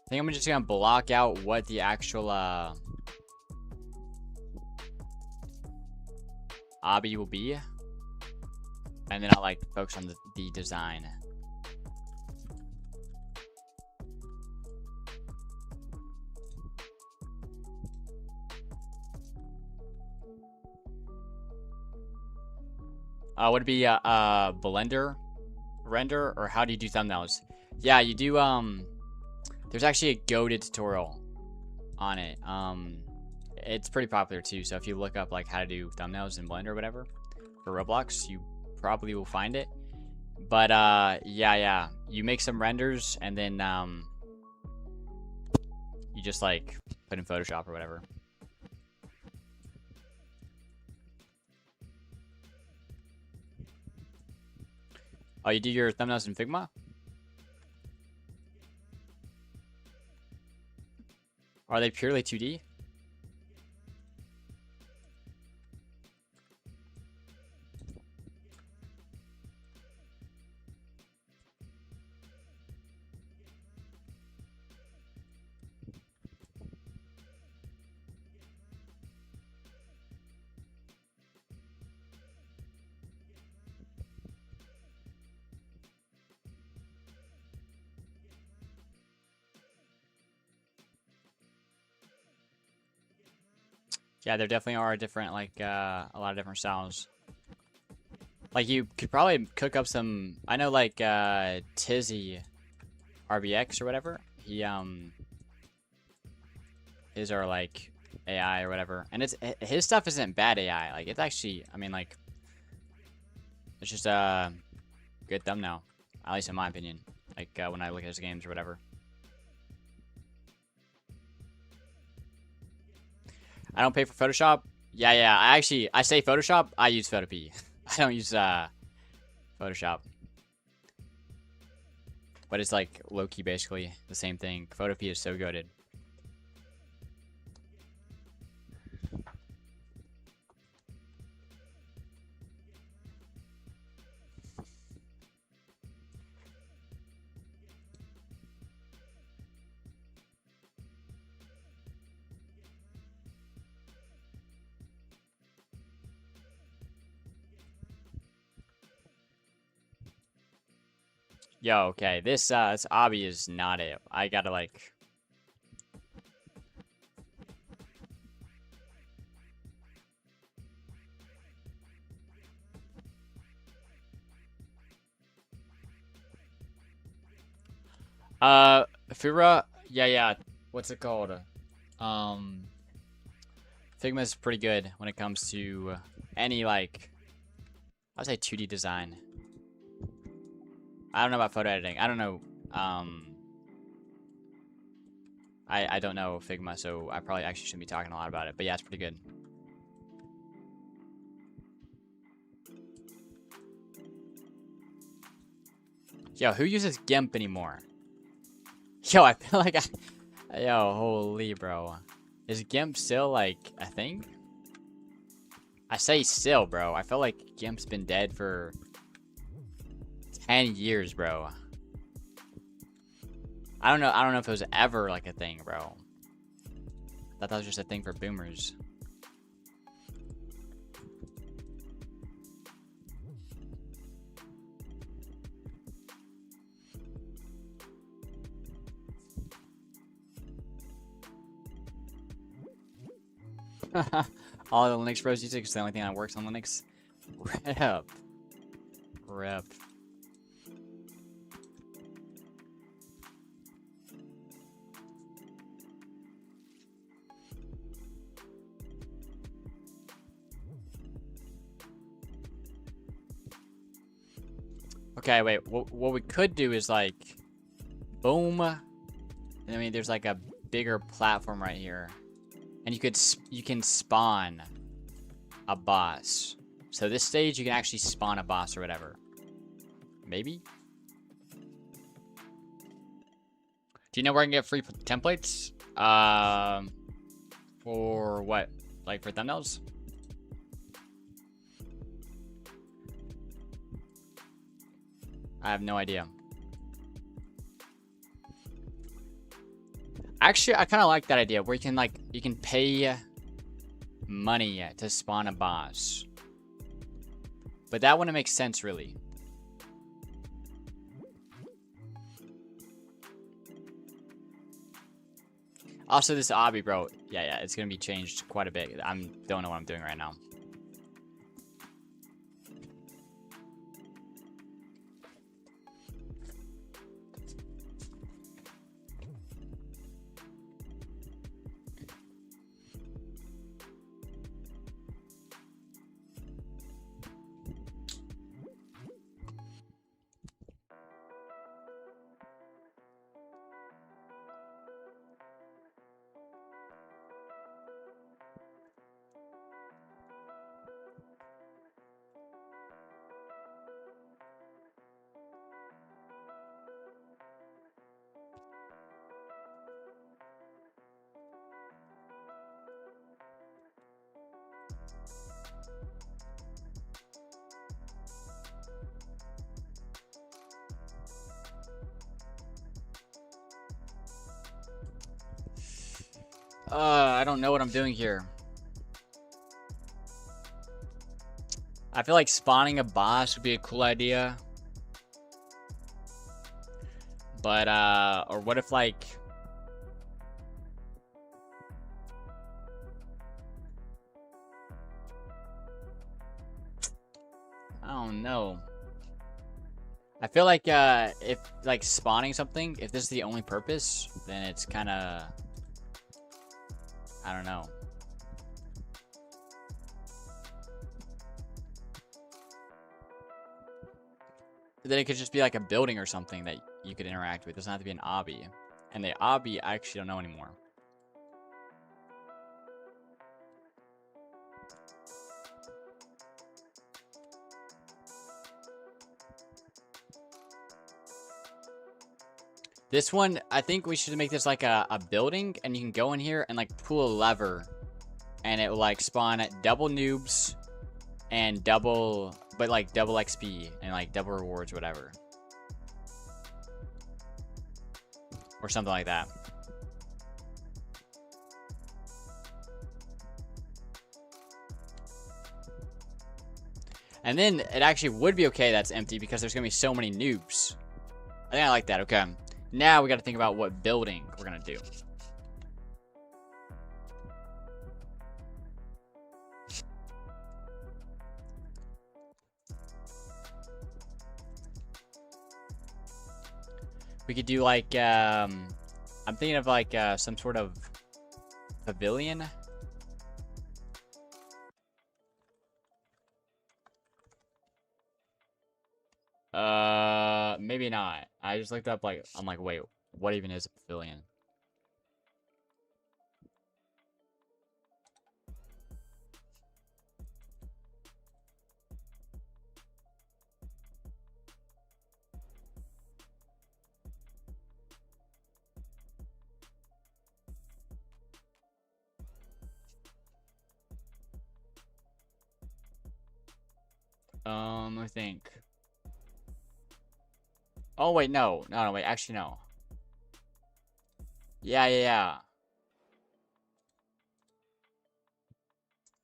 S1: I think I'm just gonna block out what the actual obby will be, and then I'll like focus on the design. Would it be a Blender render, or how do you do thumbnails? Yeah, you do. There's actually a goated tutorial on it. It's pretty popular too. So if you look up like how to do thumbnails in Blender or whatever for Roblox, you probably will find it. But yeah, you make some renders and then you just like put in Photoshop or whatever. Oh, you do your thumbnails in Figma? Are they purely 2D? Yeah, there definitely are different, like, a lot of different styles. Like, you could probably cook up some, I know, like, Tizzy RBX or whatever. His are, like, AI or whatever. And his stuff isn't bad AI. Like, it's actually, I mean, like, it's just a good thumbnail. At least in my opinion. Like, when I look at his games or whatever. I don't pay for Photoshop. Yeah. I say Photoshop. I use Photopea. I don't use Photoshop. But it's like low-key basically the same thing. Photopea is so goated. Yo, okay. This obby is not it. I gotta like. Fira, yeah. What's it called? Figma's pretty good when it comes to any like, I'd say 2D design. I don't know about photo editing. I don't know. I don't know Figma, so I probably actually shouldn't be talking a lot about it. But yeah, it's pretty good. Yo, who uses GIMP anymore? Yo, I feel like yo, holy bro. Is GIMP still like a thing? I say still, bro. I feel like GIMP's been dead for 10 years, bro. I don't know if it was ever like a thing, bro. I thought that was just a thing for boomers. All the Linux bros use it because it's the only thing that works on Linux. Rip. Okay, wait. What we could do is like, boom. I mean, there's like a bigger platform right here, and you can spawn a boss. So this stage, you can actually spawn a boss or whatever. Maybe. Do you know where I can get free templates? For what? Like for thumbnails? I have no idea. Actually, I kind of like that idea where you can pay money to spawn a boss. But that wouldn't make sense really. Also, this obby, bro. Yeah, it's gonna be changed quite a bit. I don't know what I'm doing right now. I don't know what I'm doing here. I feel like spawning a boss would be a cool idea. But, or what if like... I don't know. I feel like if like spawning something, if this is the only purpose, then it's kind of, I don't know. Then it could just be like a building or something that you could interact with. It doesn't have to be an obby. And the obby, I actually don't know anymore. This one, I think we should make this like a building, and you can go in here and like pull a lever, and it will like spawn double noobs and double, but like double XP and like double rewards, whatever. Or something like that. And then it actually would be okay that's empty because there's going to be so many noobs. I think I like that. Okay. Now we got to think about what building we're going to do. We could do like, I'm thinking of like some sort of pavilion. Maybe not. I just looked up like, I'm like, wait, what even is a pavilion? I think. Oh, wait, no. No, wait, actually, no. Yeah.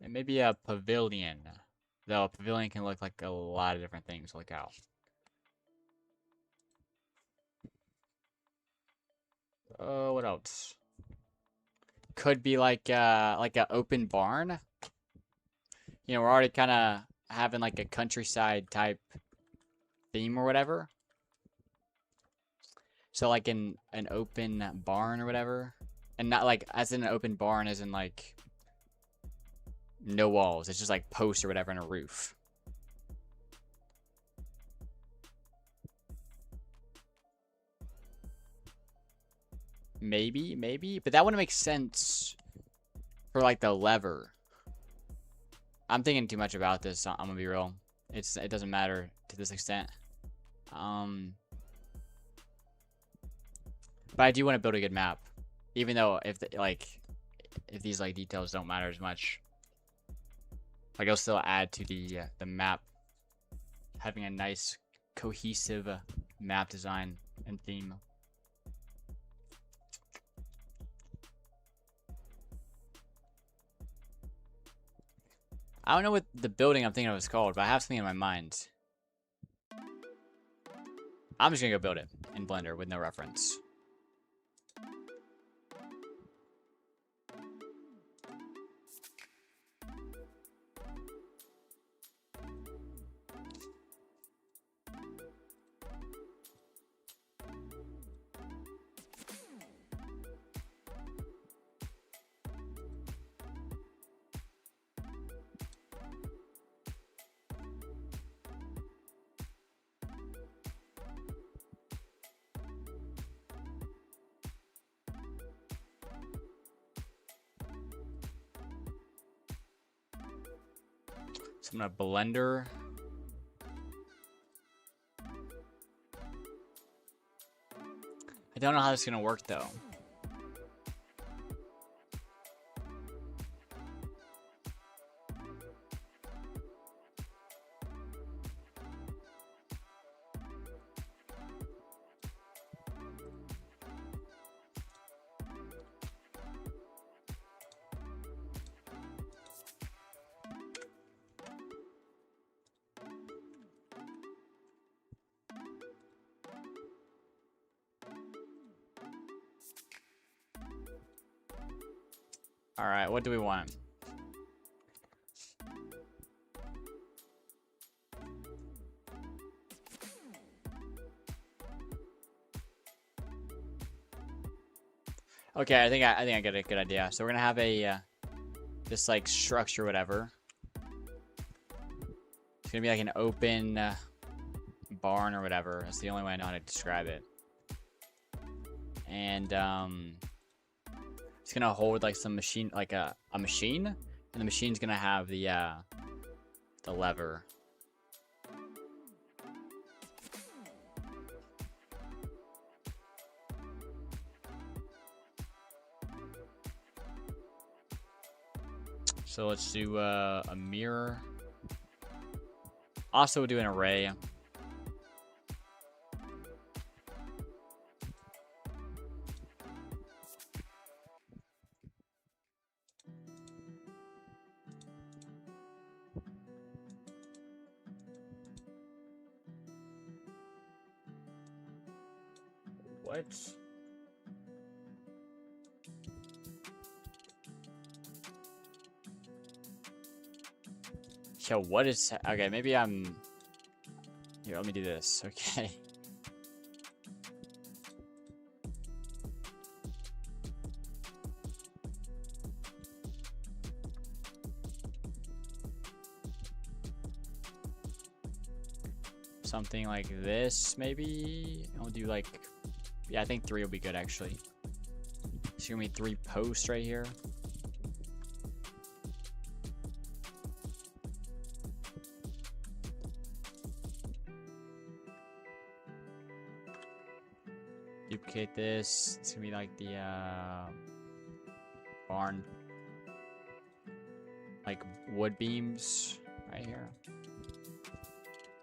S1: It may be a pavilion. Though a pavilion can look like a lot of different things. Look out. What else? Could be like an open barn. You know, we're already kind of having like a countryside type theme or whatever. So like in an open barn or whatever. And not like as in an open barn as in like no walls. It's just like posts or whatever and a roof. Maybe. But that wouldn't make sense for like the lever. I'm thinking too much about this. I'm gonna be real. It doesn't matter to this extent. But I do want to build a good map, even though if these like details don't matter as much, like I'll still add to the map, having a nice cohesive map design and theme. I don't know what the building I'm thinking of is called, but I have something in my mind. I'm just gonna go build it in Blender with no reference. So I'm gonna Blender. I don't know how this is gonna work though. All right, what do we want? Okay, I think I get a good idea. So we're gonna have a this like structure, whatever. It's gonna be like an open barn or whatever. That's the only way I know how to describe it. And it's gonna hold like some machine, like a machine, and the machine's gonna have the lever. So let's do a mirror. Also, we'll do an array. What? Yo, what is... Okay, maybe I'm... Here, let me do this. Okay. Something like this, maybe? I'll do like... Yeah, I think 3 will be good, actually. It's gonna be 3 posts right here. Duplicate this. It's gonna be like the barn, like wood beams right here.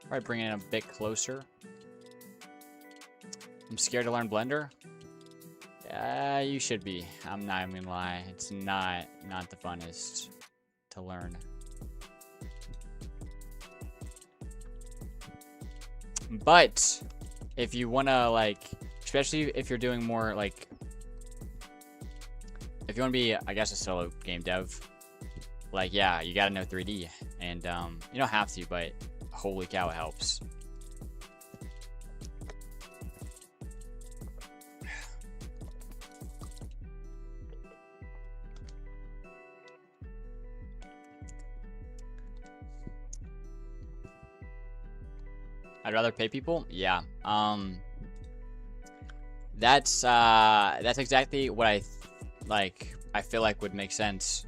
S1: Probably bring it a bit closer. I'm scared to learn Blender. Yeah, you should be. I'm not even gonna lie. It's not the funnest to learn. But if you wanna like, especially if you're doing more like, if you wanna be, I guess, a solo game dev, like yeah, you gotta know 3D, and you don't have to, but holy cow, it helps. I'd rather pay people. Yeah. That's exactly what I like. I feel like would make sense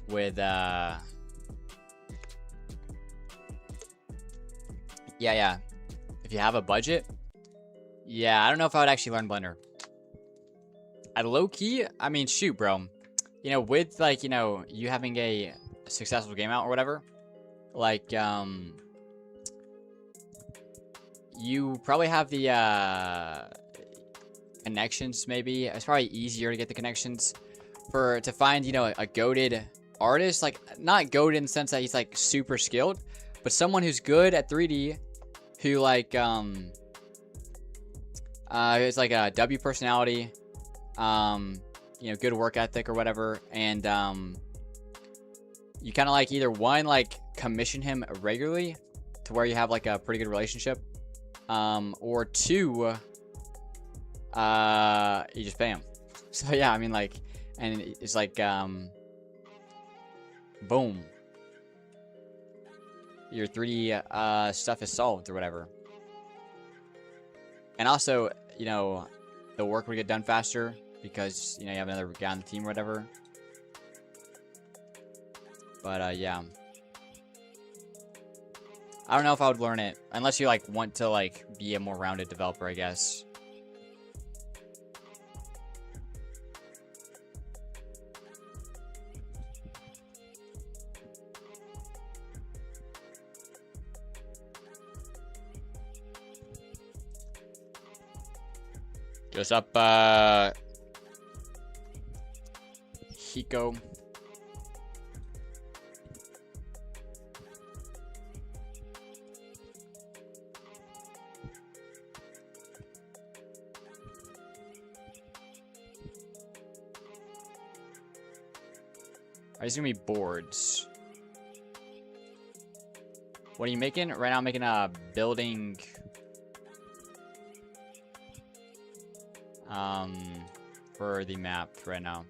S1: with yeah. If you have a budget, yeah. I don't know if I would actually learn Blender. At low key, I mean, shoot, bro. You know, with like, you know, you having a successful game out or whatever, like you probably have the connections. Maybe it's probably easier to get the connections to find, you know, a goated artist, like not goated in the sense that he's like super skilled, but someone who's good at 3D, who like is like a W personality, you know, good work ethic or whatever, and you kind of like either one, like commission him regularly to where you have like a pretty good relationship, or 2, you just pay him. So yeah, I mean, like, and it's like boom, your 3D stuff is solved or whatever. And also, you know, the work would get done faster because, you know, you have another guy on the team or whatever. But yeah, I don't know if I would learn it unless you like want to like be a more rounded developer, I guess. What's up, Hiko? These gonna be boards. What are you making? Right now I'm making a building. for the map right now.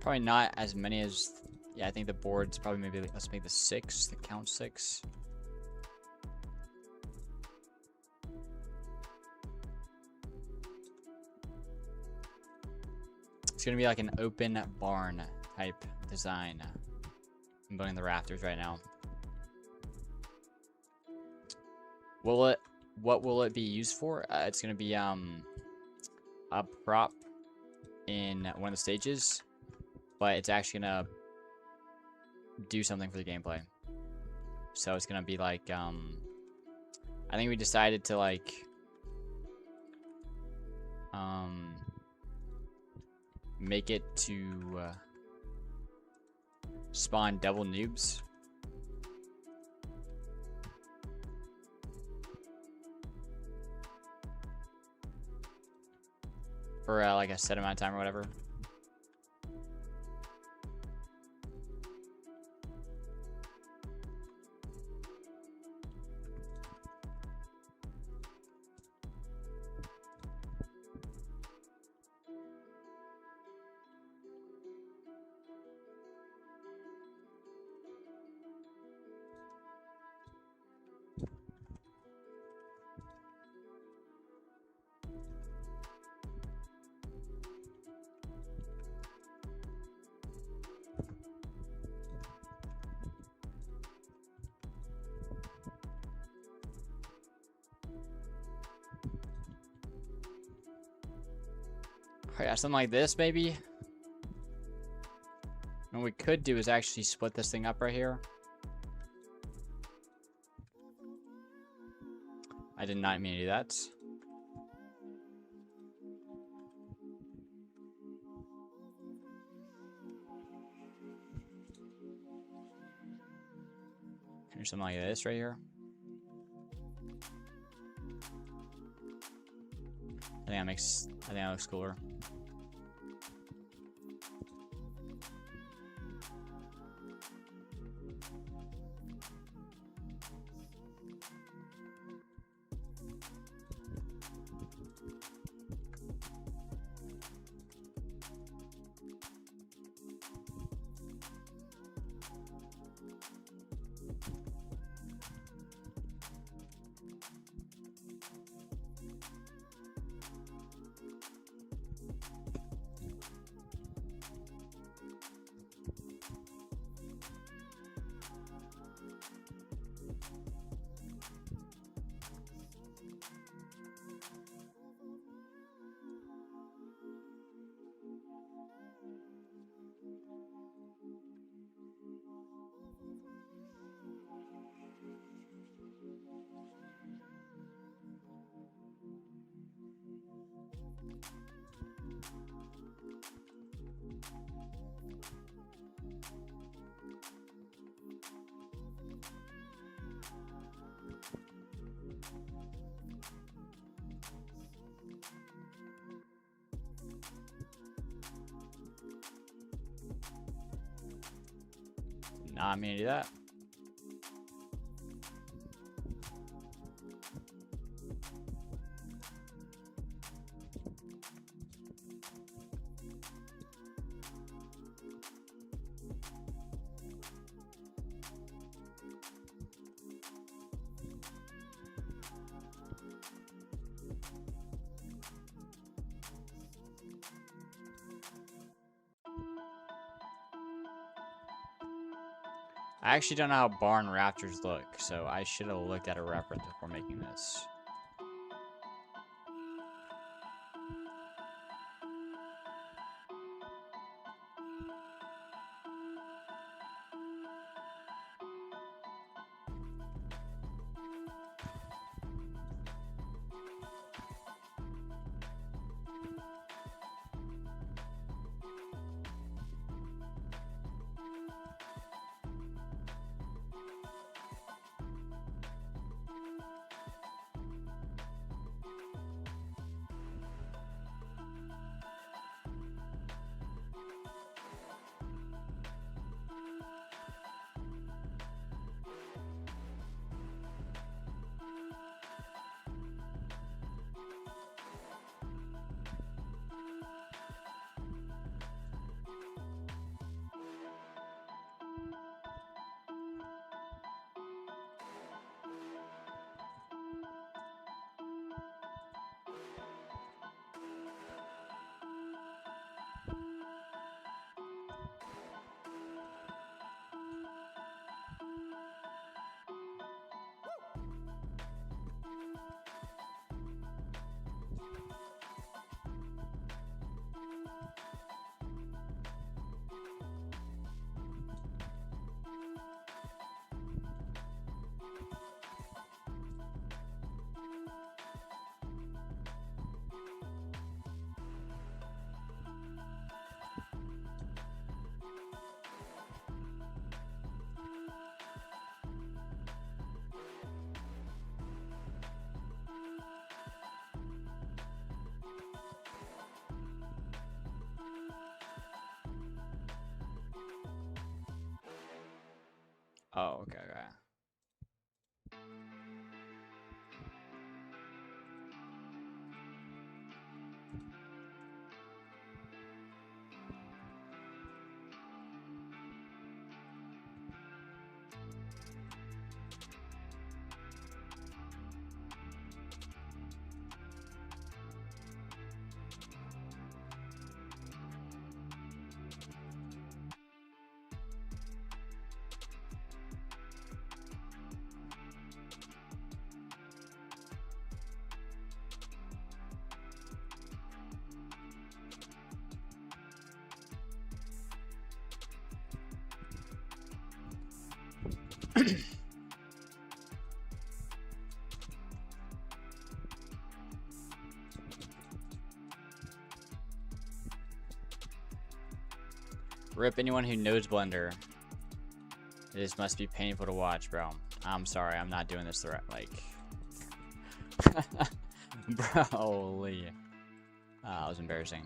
S1: Probably not as many as, yeah, I think the board's probably maybe, let's make the 6, the count 6. It's gonna be like an open barn type design. I'm building the rafters right now. What will it be used for? It's gonna be a prop in one of the stages, but it's actually gonna do something for the gameplay. So it's gonna be like I think we decided to like make it to spawn double noobs. For like a set amount of time or whatever. Yeah, something like this, maybe. And what we could do is actually split this thing up right here. I did not mean to do that. Here's something like this right here. I think that looks cooler. Nah, I mean to do that. I actually don't know how barn rafters look, so I should have looked at a reference before making this. Oh, okay, okay. Rip anyone who knows Blender. This must be painful to watch, bro. I'm sorry, I'm not doing this the right, like... Bro, holy. That was embarrassing.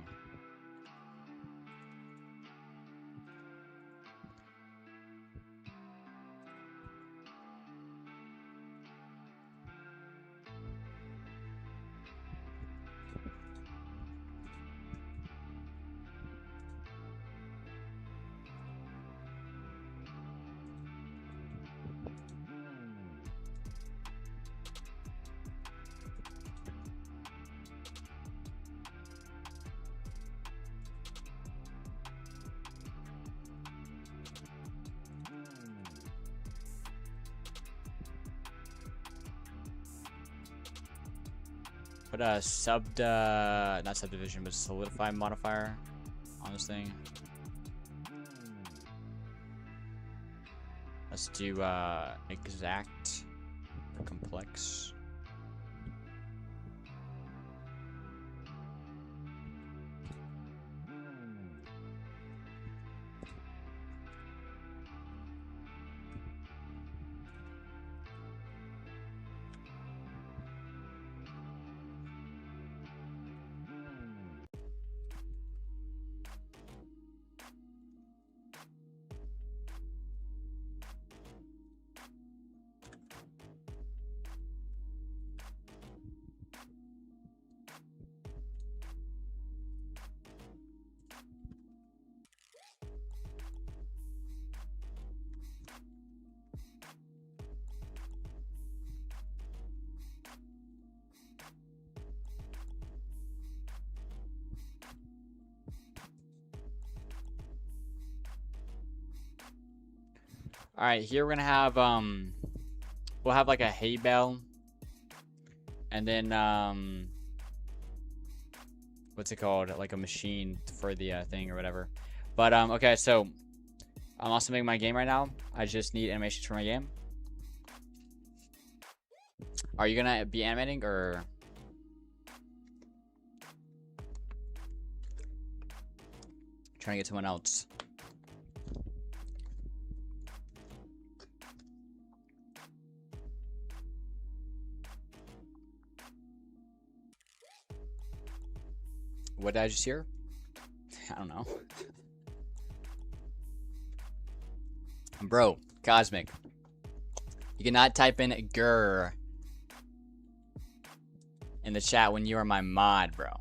S1: Put a not subdivision, but solidify modifier on this thing. Let's do exact complex. All right, here we're gonna have we'll have like a hay bale, and then what's it called? Like a machine for the thing or whatever. But okay, so I'm also making my game right now. I just need animations for my game. Are you gonna be animating or? Trying to get someone else. What did I just hear? I don't know. Bro, Cosmic. You cannot type in grr in the chat when you are my mod, bro.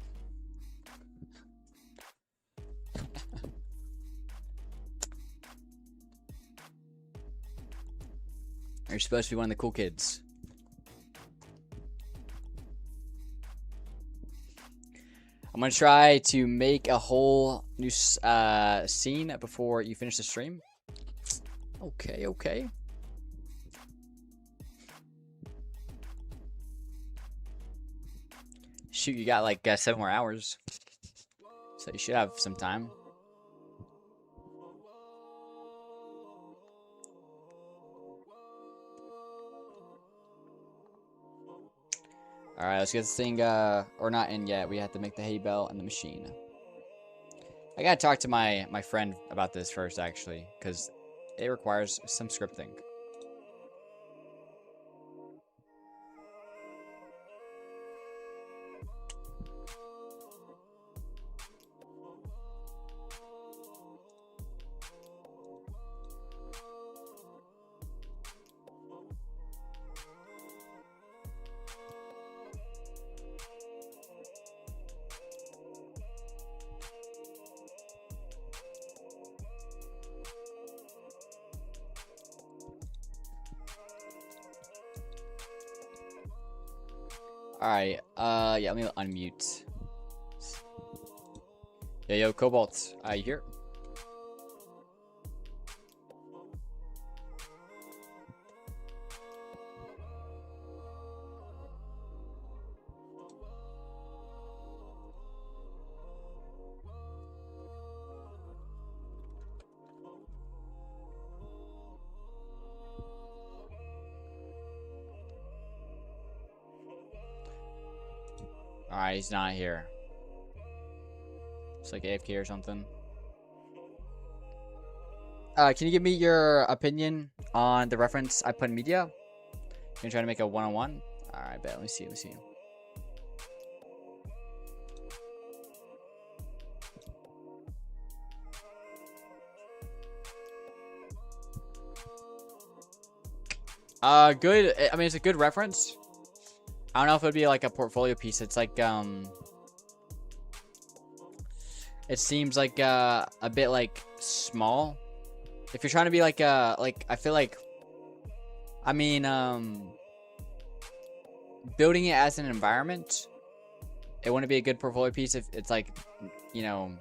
S1: You're supposed to be one of the cool kids. I'm gonna try to make a whole new scene before you finish the stream. Okay, okay. Shoot, you got like 7 more hours, so you should have some time. All right, let's get this thing, or not in yet. We have to make the hay bale and the machine. I gotta talk to my friend about this first, actually, because it requires some scripting. Alright, yeah, let me unmute. Yo, Cobalt, you here? Alright, he's not here. It's like AFK or something. Can you give me your opinion on the reference I put in media? You're trying to make a one-on-one? Alright, bet. Let me see. Good. I mean, it's a good reference. I don't know if it would be like a portfolio piece. It's like, it seems like, a bit like small. If you're trying to be like, I feel like, I mean, building it as an environment, it wouldn't be a good portfolio piece if it's like, you know,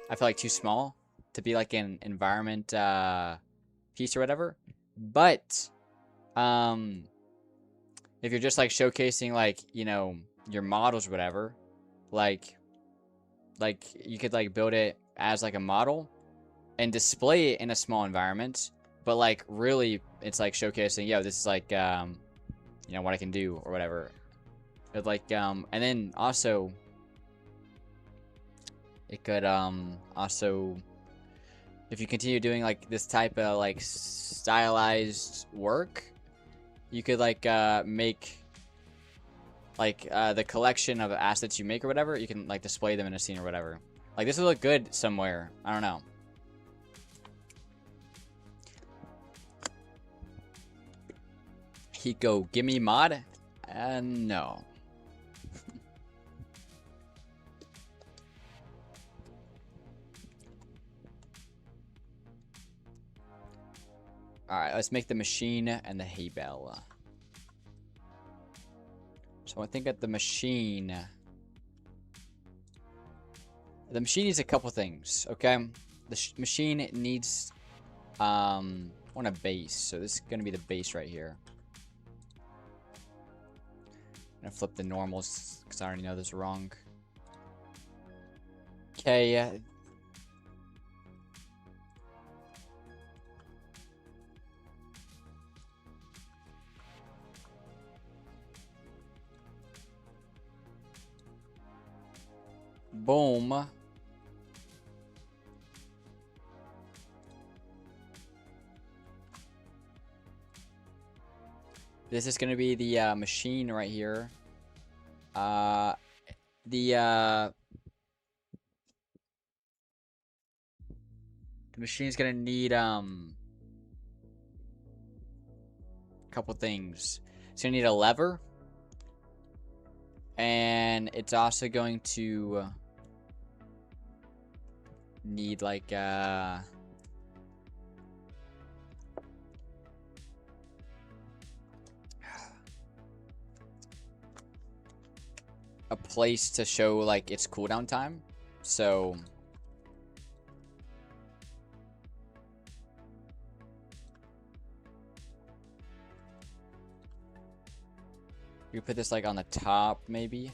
S1: I feel like too small to be like an environment, piece or whatever. But, if you're just like showcasing like, you know, your models or whatever, like you could like build it as like a model and display it in a small environment, but like really it's like showcasing, yo, this is like, you know, what I can do or whatever. But like, and then also it could, also, if you continue doing like this type of like stylized work, you could like, make like, the collection of assets you make or whatever, you can like display them in a scene or whatever. Like this would look good somewhere. I don't know. Hiko, give me mod? No. Alright, let's make the machine and the hay bale. So I think at the machine needs a couple things, okay? The machine needs, on a base. So this is going to be the base right here. I'm going to flip the normals because I already know this is wrong. Okay. Boom. This is going to be the machine right here. The machine's going to need a couple things. It's going to need a lever. And it's also going to need like a place to show like its cooldown time. So you put this like on the top maybe.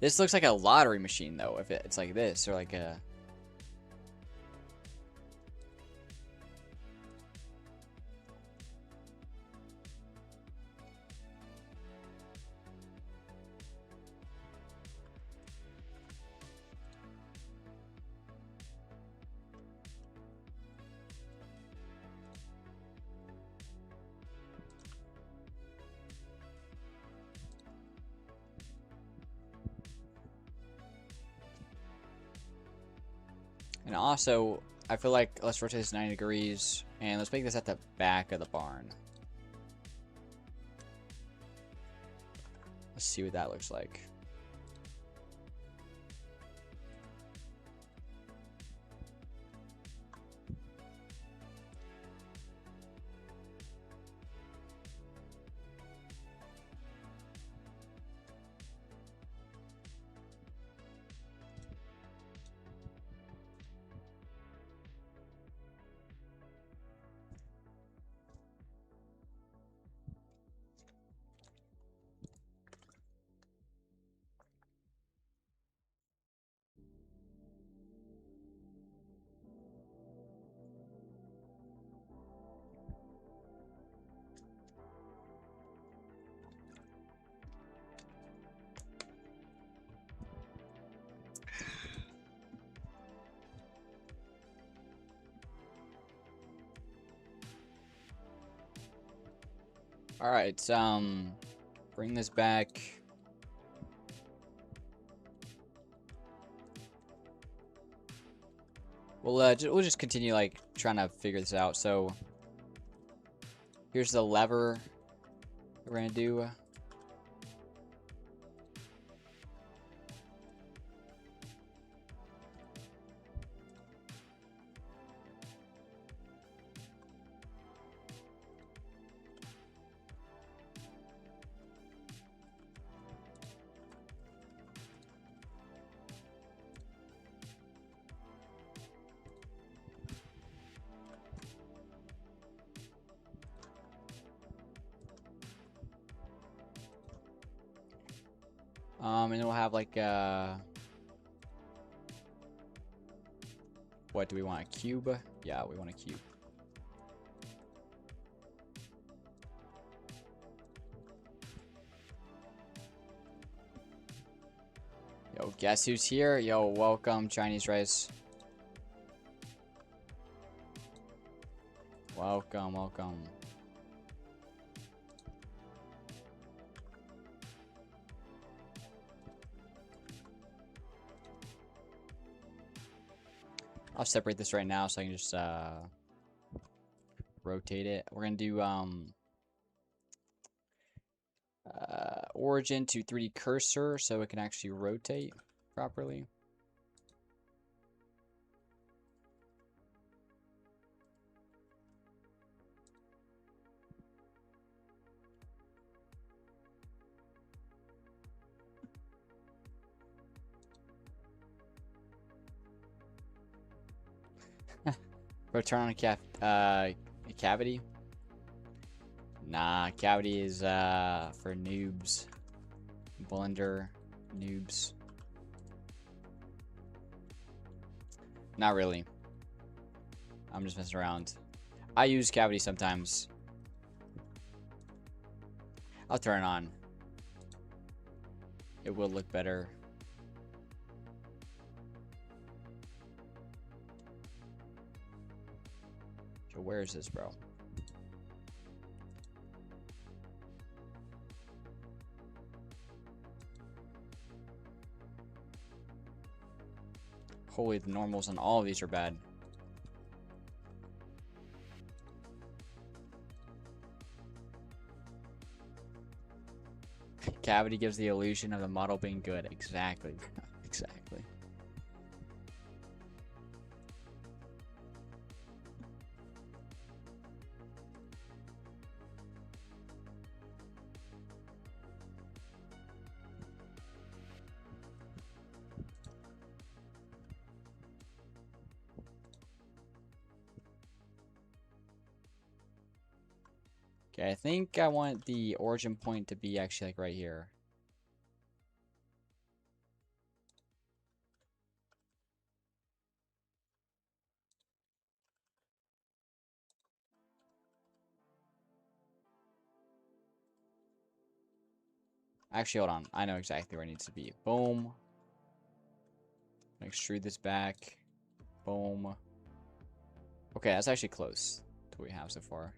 S1: This looks like a lottery machine though, if it's like this, or like a... And also, I feel like let's rotate this 90 degrees, and let's make this at the back of the barn. Let's see what that looks like. All right. Bring this back. We'll just continue like trying to figure this out. So here's the lever we're gonna do. And then we'll have like what do we want? A cube? Yeah, we want a cube. Yo, guess who's here? Yo, welcome, Chinese rice. Welcome, welcome. I'll separate this right now so I can just rotate it. We're gonna do origin to 3D cursor so it can actually rotate properly. Return on a cavity. Nah, cavity is for noobs. Blender noobs. Not really. I'm just messing around. I use cavity sometimes. I'll turn it on. It will look better. So where is this, bro? Holy, the normals on all of these are bad. Cavity gives the illusion of the model being good. Exactly. Exactly. Okay, I think I want the origin point to be actually like right here. Actually, hold on. I know exactly where it needs to be. Boom. Extrude this back. Boom. Okay, that's actually close to what we have so far.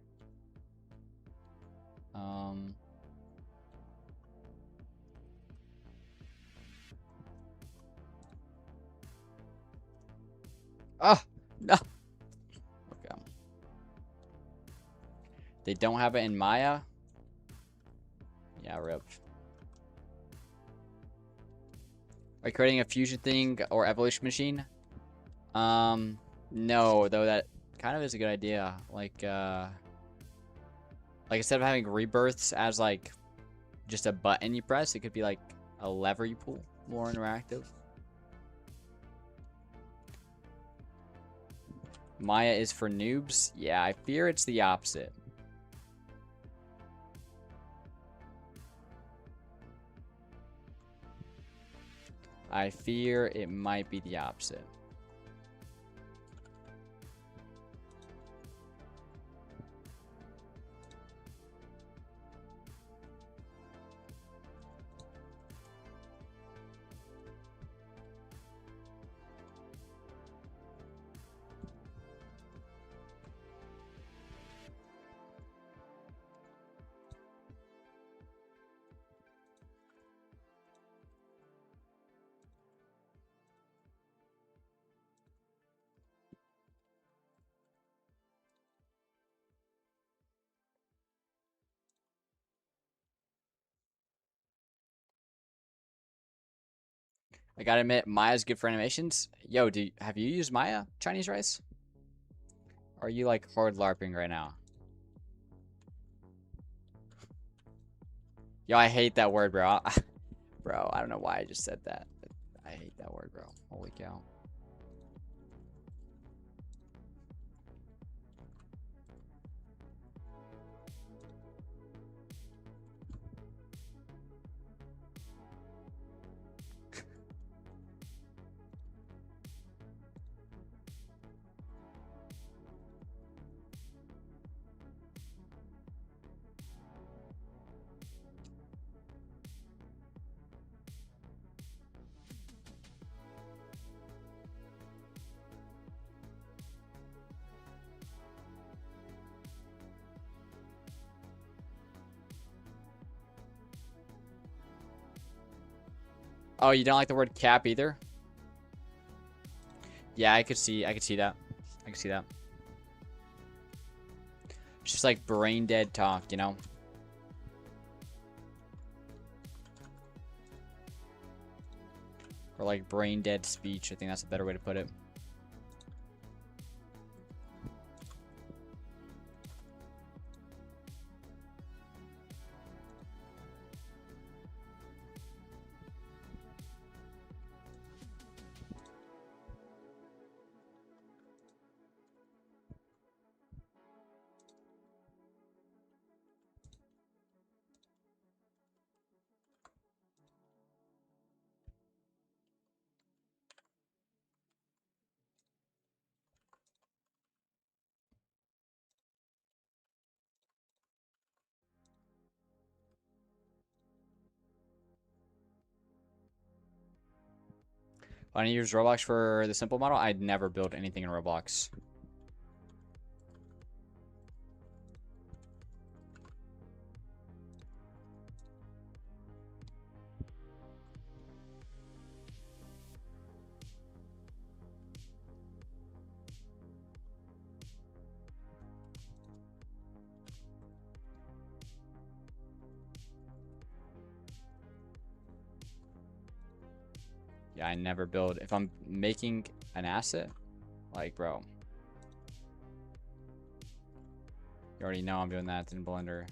S1: Ah, no. Okay. They don't have it in Maya. Yeah, rip. Are you creating a fusion thing or evolution machine? No, though that kind of is a good idea. Like instead of having rebirths as like just a button you press, it could be like a lever you pull, more interactive. Maya is for noobs. Yeah, I fear it's the opposite. I fear it might be the opposite. I gotta admit, Maya's good for animations. Yo, have you used Maya Chinese rice? Or are you like hard LARPing right now? Yo, I hate that word, bro. Bro, I don't know why I just said that. But I hate that word, bro. Holy cow. Oh, you don't like the word cap either? Yeah, I could see that. I could see that. It's just like brain dead talk, you know? Or like brain dead speech. I think that's a better way to put it. Why don't you use Roblox for the simple model? I'd never build anything in Roblox. Yeah, I never build. If I'm making an asset, like, bro. You already know I'm doing that in Blender.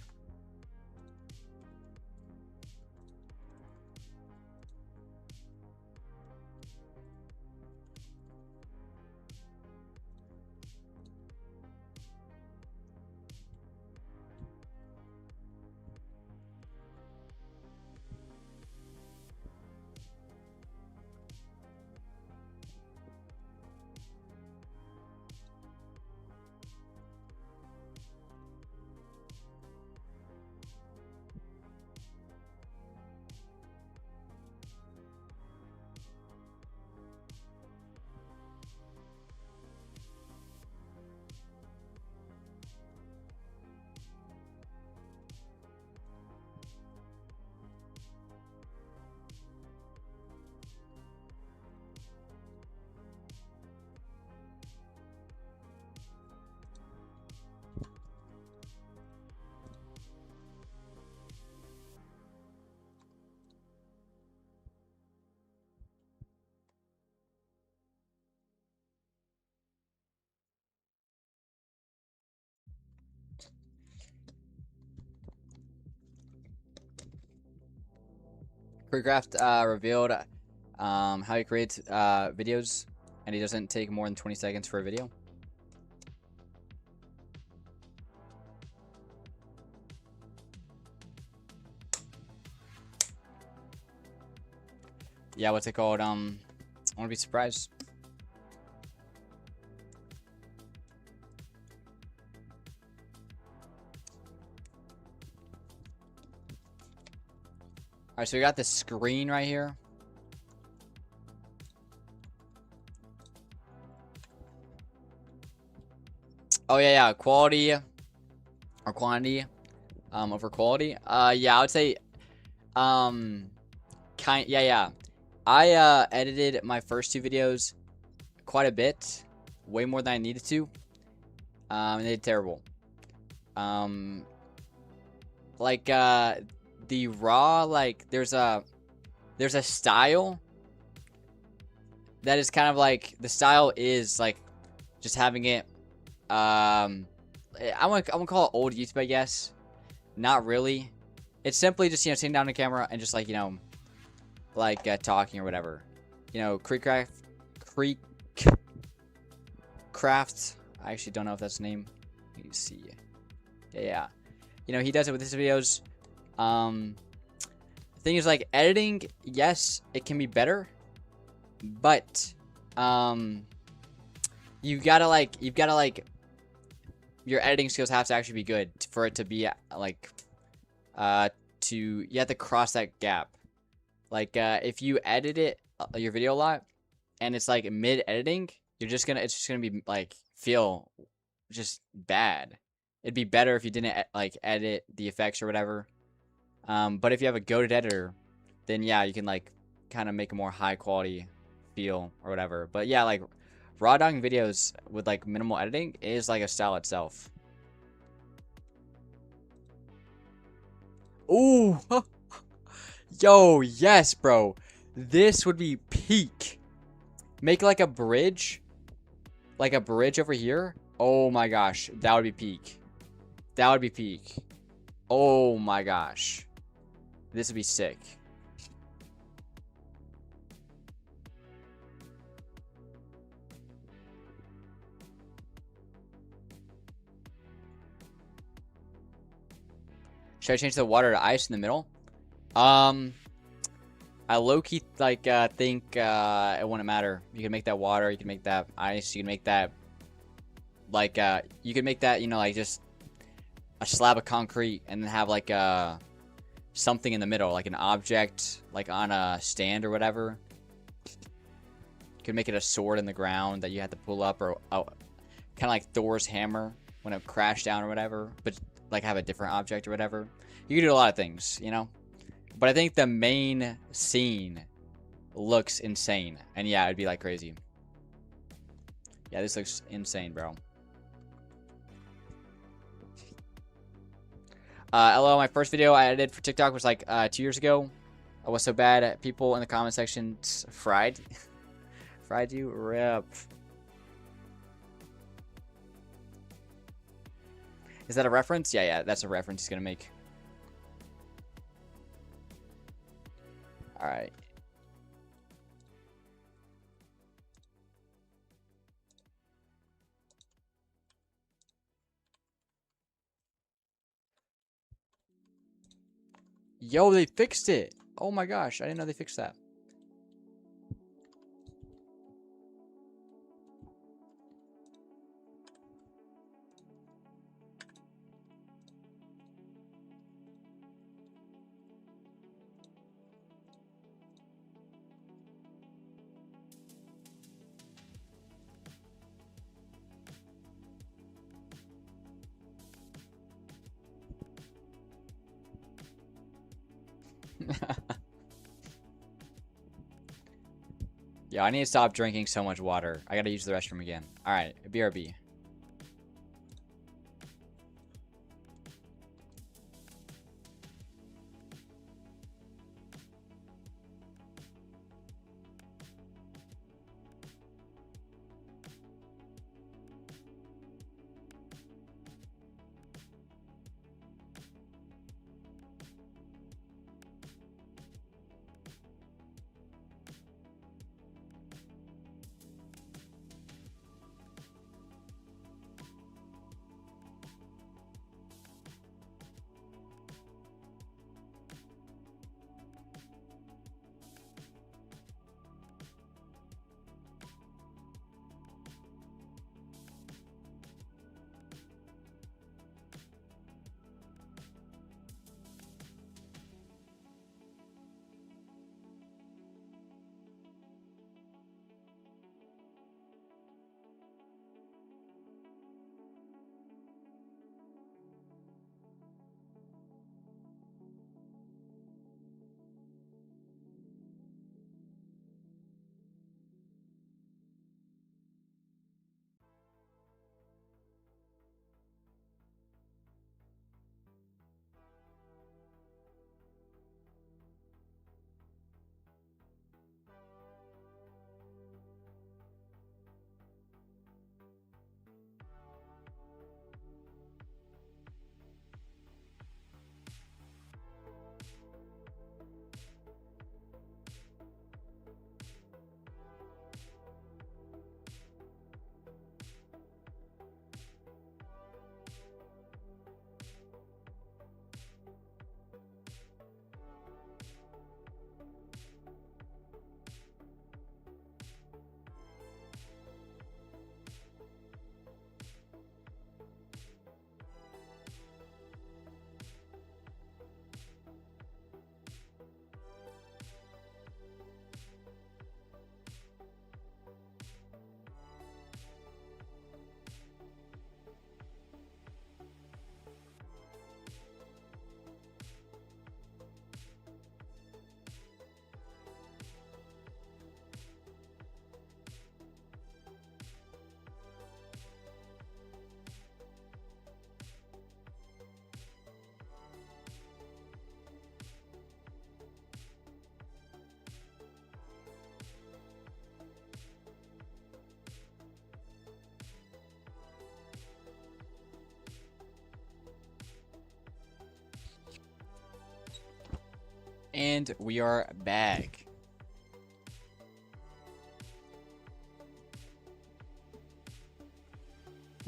S1: Choreographed revealed how he creates videos, and he doesn't take more than 20 seconds for a video. Yeah, what's it called? I want to be surprised. Alright, so we got the screen right here. Oh yeah, quality or quantity over quality. Yeah, I would say yeah. I edited my first two videos quite a bit, way more than I needed to. And they did terrible. Like the raw, like there's a style that is kind of like the style is like just having it. I want to call it old YouTube, I guess. Not really. It's simply just sitting down on the camera and just like talking or whatever. Creek Craft. I actually don't know if that's the name. Let me see. Yeah. He does it with his videos. The thing is, like, editing, yes, it can be better, but you've got to your editing skills have to actually be good for it to be you have to cross that gap. Like, if you edit your video a lot and it's like mid editing, it's just gonna be like feel just bad. It'd be better if you didn't like edit the effects or whatever. But if you have a goated editor, then yeah, you can like kind of make a more high quality feel or whatever. But yeah, like raw dogging videos with like minimal editing is like a style itself. Ooh, yo, yes, bro. This would be peak. Make like a bridge over here. Oh my gosh, that would be peak. That would be peak. Oh my gosh. This would be sick. Should I change the water to ice in the middle? I low-key think it wouldn't matter. You can make that water, you can make that ice, you can make that like just a slab of concrete and then have like something in the middle, like an object like on a stand or whatever. You could make it a sword in the ground that you have to pull up, or kind of like Thor's hammer when it crashed down or whatever, but like have a different object or whatever. You can do a lot of things, But I think the main scene looks insane. And yeah, it'd be like crazy. Yeah, this looks insane, bro. LOL, my first video I edited for TikTok was like 2 years ago. I was so bad. People in the comment section fried. Fried you? Rip. Is that a reference? Yeah, that's a reference he's gonna make. Alright. Yo, they fixed it. Oh my gosh, I didn't know they fixed that. Yeah, I need to stop drinking so much water. I gotta use the restroom again. Alright, BRB. And we are back.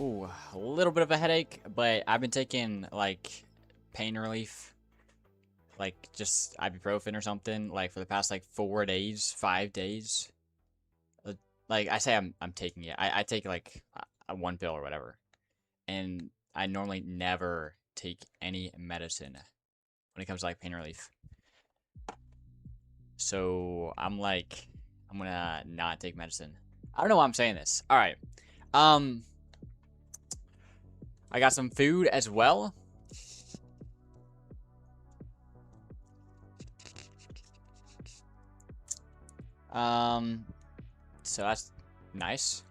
S1: Ooh, a little bit of a headache, but I've been taking like pain relief, like just ibuprofen or something, like for the past like 4 days, 5 days. Like I say, I'm taking it. I take like a one pill or whatever, and I normally never take any medicine when it comes to like pain relief. So I'm like, I'm gonna not take medicine. I don't know why I'm saying this. All right. I got some food as well. So that's nice.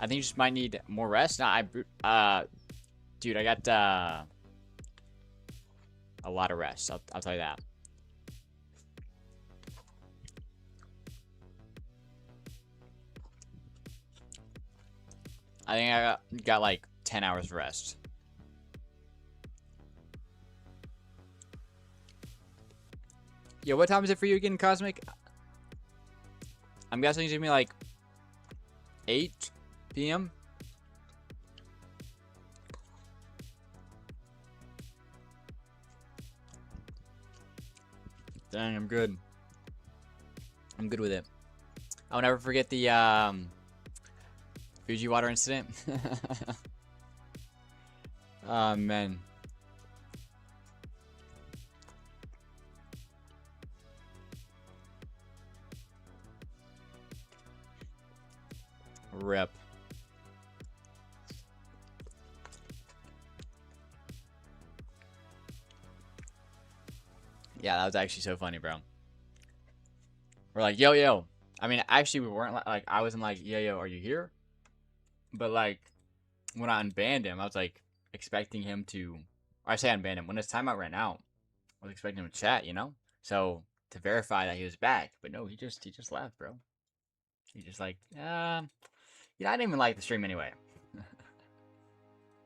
S1: I think you just might need more rest. Nah, dude, I got a lot of rest. I'll tell you that. I think I got like 10 hours of rest. Yo, what time is it for you again, Cosmic? I'm guessing it's gonna be like 8 p.m. Dang, I'm good. I'm good with it. I'll never forget the Fiji water incident. Oh, man. Rip. Yeah, that was actually so funny, bro. We're like, yo, yo. I mean, actually, we weren't like, I wasn't like, yo, yo, are you here? But like, when I unbanned him, I was like expecting him to, or I say unbanned him. When his timeout ran out, I was expecting him to chat, you know? So to verify that he was back, but no, he just left, bro. He just like, I didn't even like the stream anyway.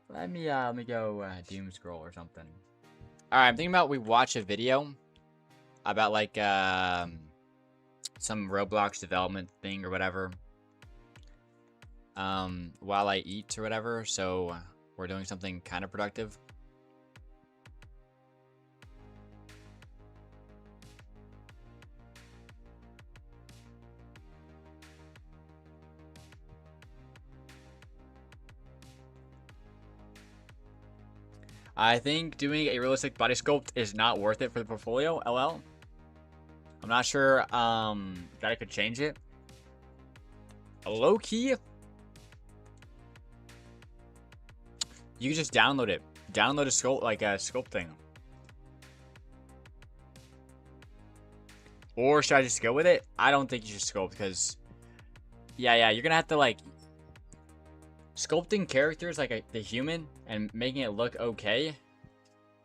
S1: let me go doom scroll or something. All right, I'm thinking about we watch a video about like some Roblox development thing or whatever. While I eat or whatever, so we're doing something kind of productive. I think doing a realistic body sculpt is not worth it for the portfolio, LL. I'm not sure that I could change it. Low key, you can just download it. Download a sculpt, like a sculpt thing. Or should I just go with it? I don't think you should sculpt because, yeah, you're gonna have to like sculpting characters like the human and making it look okay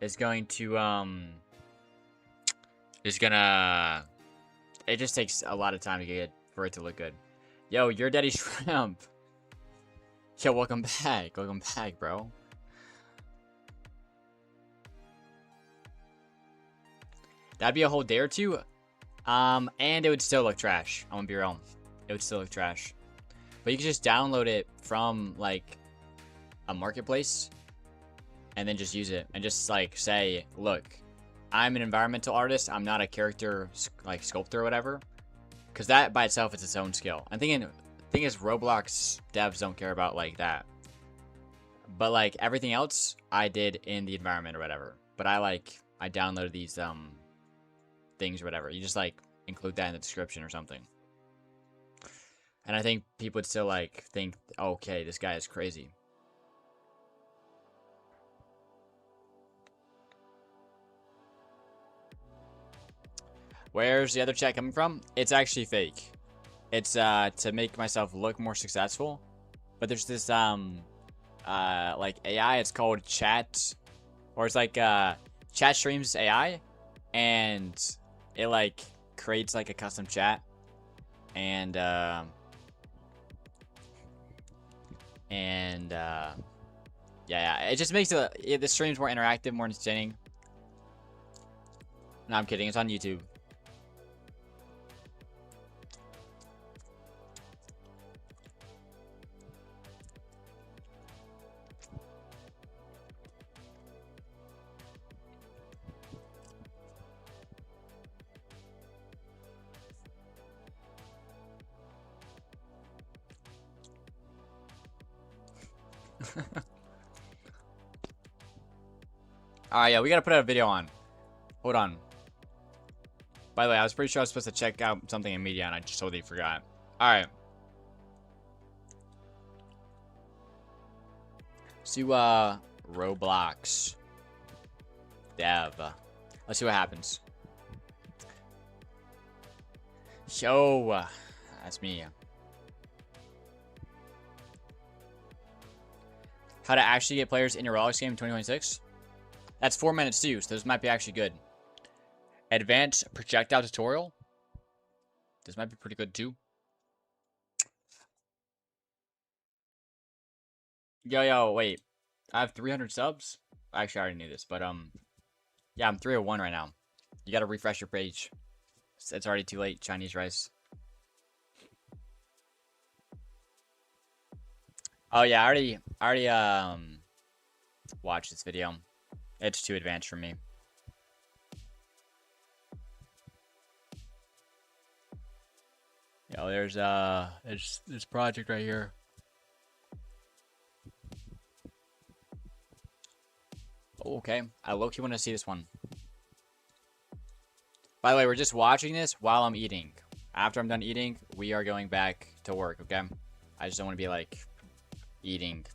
S1: is going to it just takes a lot of time to get for it to look good. Yo, your daddy shrimp. Yo, welcome back. Welcome back, bro. That'd be a whole day or two. And it would still look trash. I'm gonna be real. It would still look trash. But you can just download it from like a marketplace and then just use it and just like say, look, I'm an environmental artist. I'm not a character like sculptor or whatever. Because that by itself is its own skill. I'm thinking, the thing is, Roblox devs don't care about like that. But like everything else, I did in the environment or whatever. But I downloaded these things or whatever. You just like include that in the description or something. And I think people would still like think, okay, this guy is crazy. Where's the other chat coming from? It's actually fake. It's to make myself look more successful. But there's this like AI, it's called chat, or it's like chat streams AI, and it like creates like a custom chat, and yeah, it just makes the streams more interactive, more entertaining. No, I'm kidding. It's on YouTube. Alright, yeah, we gotta put out a video on. Hold on. By the way, I was pretty sure I was supposed to check out something in media and I just totally forgot. Alright. So, Roblox Dev. Let's see what happens. Yo, that's me. How to actually get players in your Roblox game in 2026? That's 4 minutes too, so this might be actually good. Advanced projectile tutorial. This might be pretty good too. Yo, wait. I have 300 subs? Actually, I already knew this, but yeah, I'm 301 right now. You gotta refresh your page. It's already too late, Chinese rice. Oh yeah, I already watched this video. It's too advanced for me. Yo, there's this project right here. Oh, okay, I low-key want to see this one. By the way, we're just watching this while I'm eating. After I'm done eating, we are going back to work, okay? I just don't want to be like eating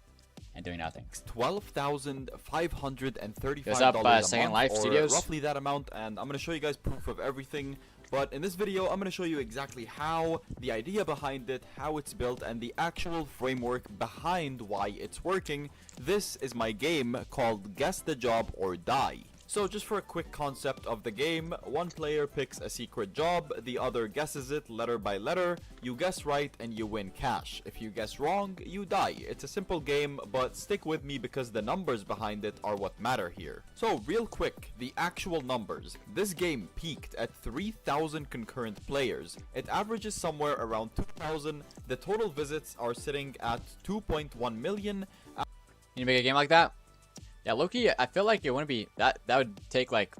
S1: and doing nothing.
S3: $12,535
S1: What's up,
S3: a month,
S1: Second Life
S3: or
S1: Studios?
S3: roughly that amount, and I'm going to show you guys proof of everything. But in this video, I'm going to show you exactly how, the idea behind it, how it's built, and the actual framework behind why it's working. This is my game called Guess the Job or Die. So just for a quick concept of the game, one player picks a secret job, the other guesses it letter by letter, you guess right and you win cash. If you guess wrong, you die. It's a simple game, but stick with me because the numbers behind it are what matter here. So real quick, the actual numbers. This game peaked at 3,000 concurrent players. It averages somewhere around 2,000. The total visits are sitting at 2.1 million.
S1: You make a game like that? Yeah, Loki, I feel like it wouldn't be that would take like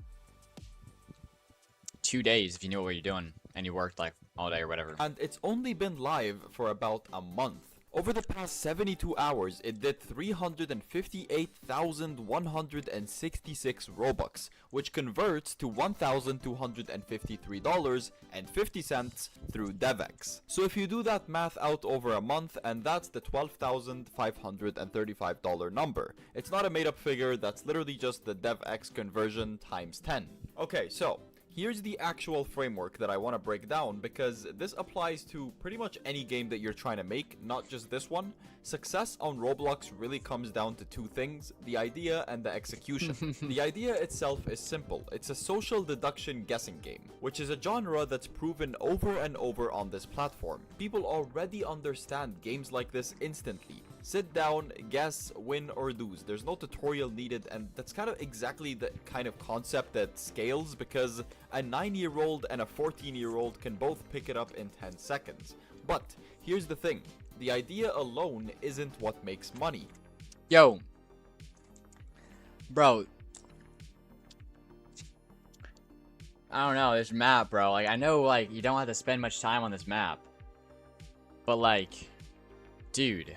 S1: 2 days if you knew what you're doing and you worked like all day or whatever.
S3: And it's only been live for about a month. Over the past 72 hours, it did 358,166 Robux, which converts to $1,253.50 through DevX. So if you do that math out over a month, and that's the $12,535 number. It's not a made-up figure, that's literally just the DevX conversion times 10. Okay, so here's the actual framework that I want to break down, because this applies to pretty much any game that you're trying to make, not just this one. Success on Roblox really comes down to two things: the idea and the execution. The idea itself is simple. It's a social deduction guessing game, which is a genre that's proven over and over on this platform. People already understand games like this instantly. Sit down, guess, win or lose. There's no tutorial needed, and that's kind of exactly the kind of concept that scales, because a 9-year-old and a 14-year-old can both pick it up in 10 seconds. But here's the thing. The idea alone isn't what makes money.
S1: Yo. Bro. I don't know, this map, bro. Like, I know, like, you don't have to spend much time on this map. But, like, dude.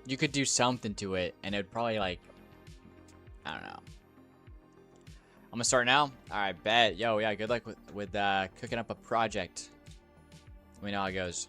S1: You could do something to it, and it would probably, like, I don't know. I'm gonna start now. Alright, bet. Yo, yeah, good luck with cooking up a project. We know how it goes.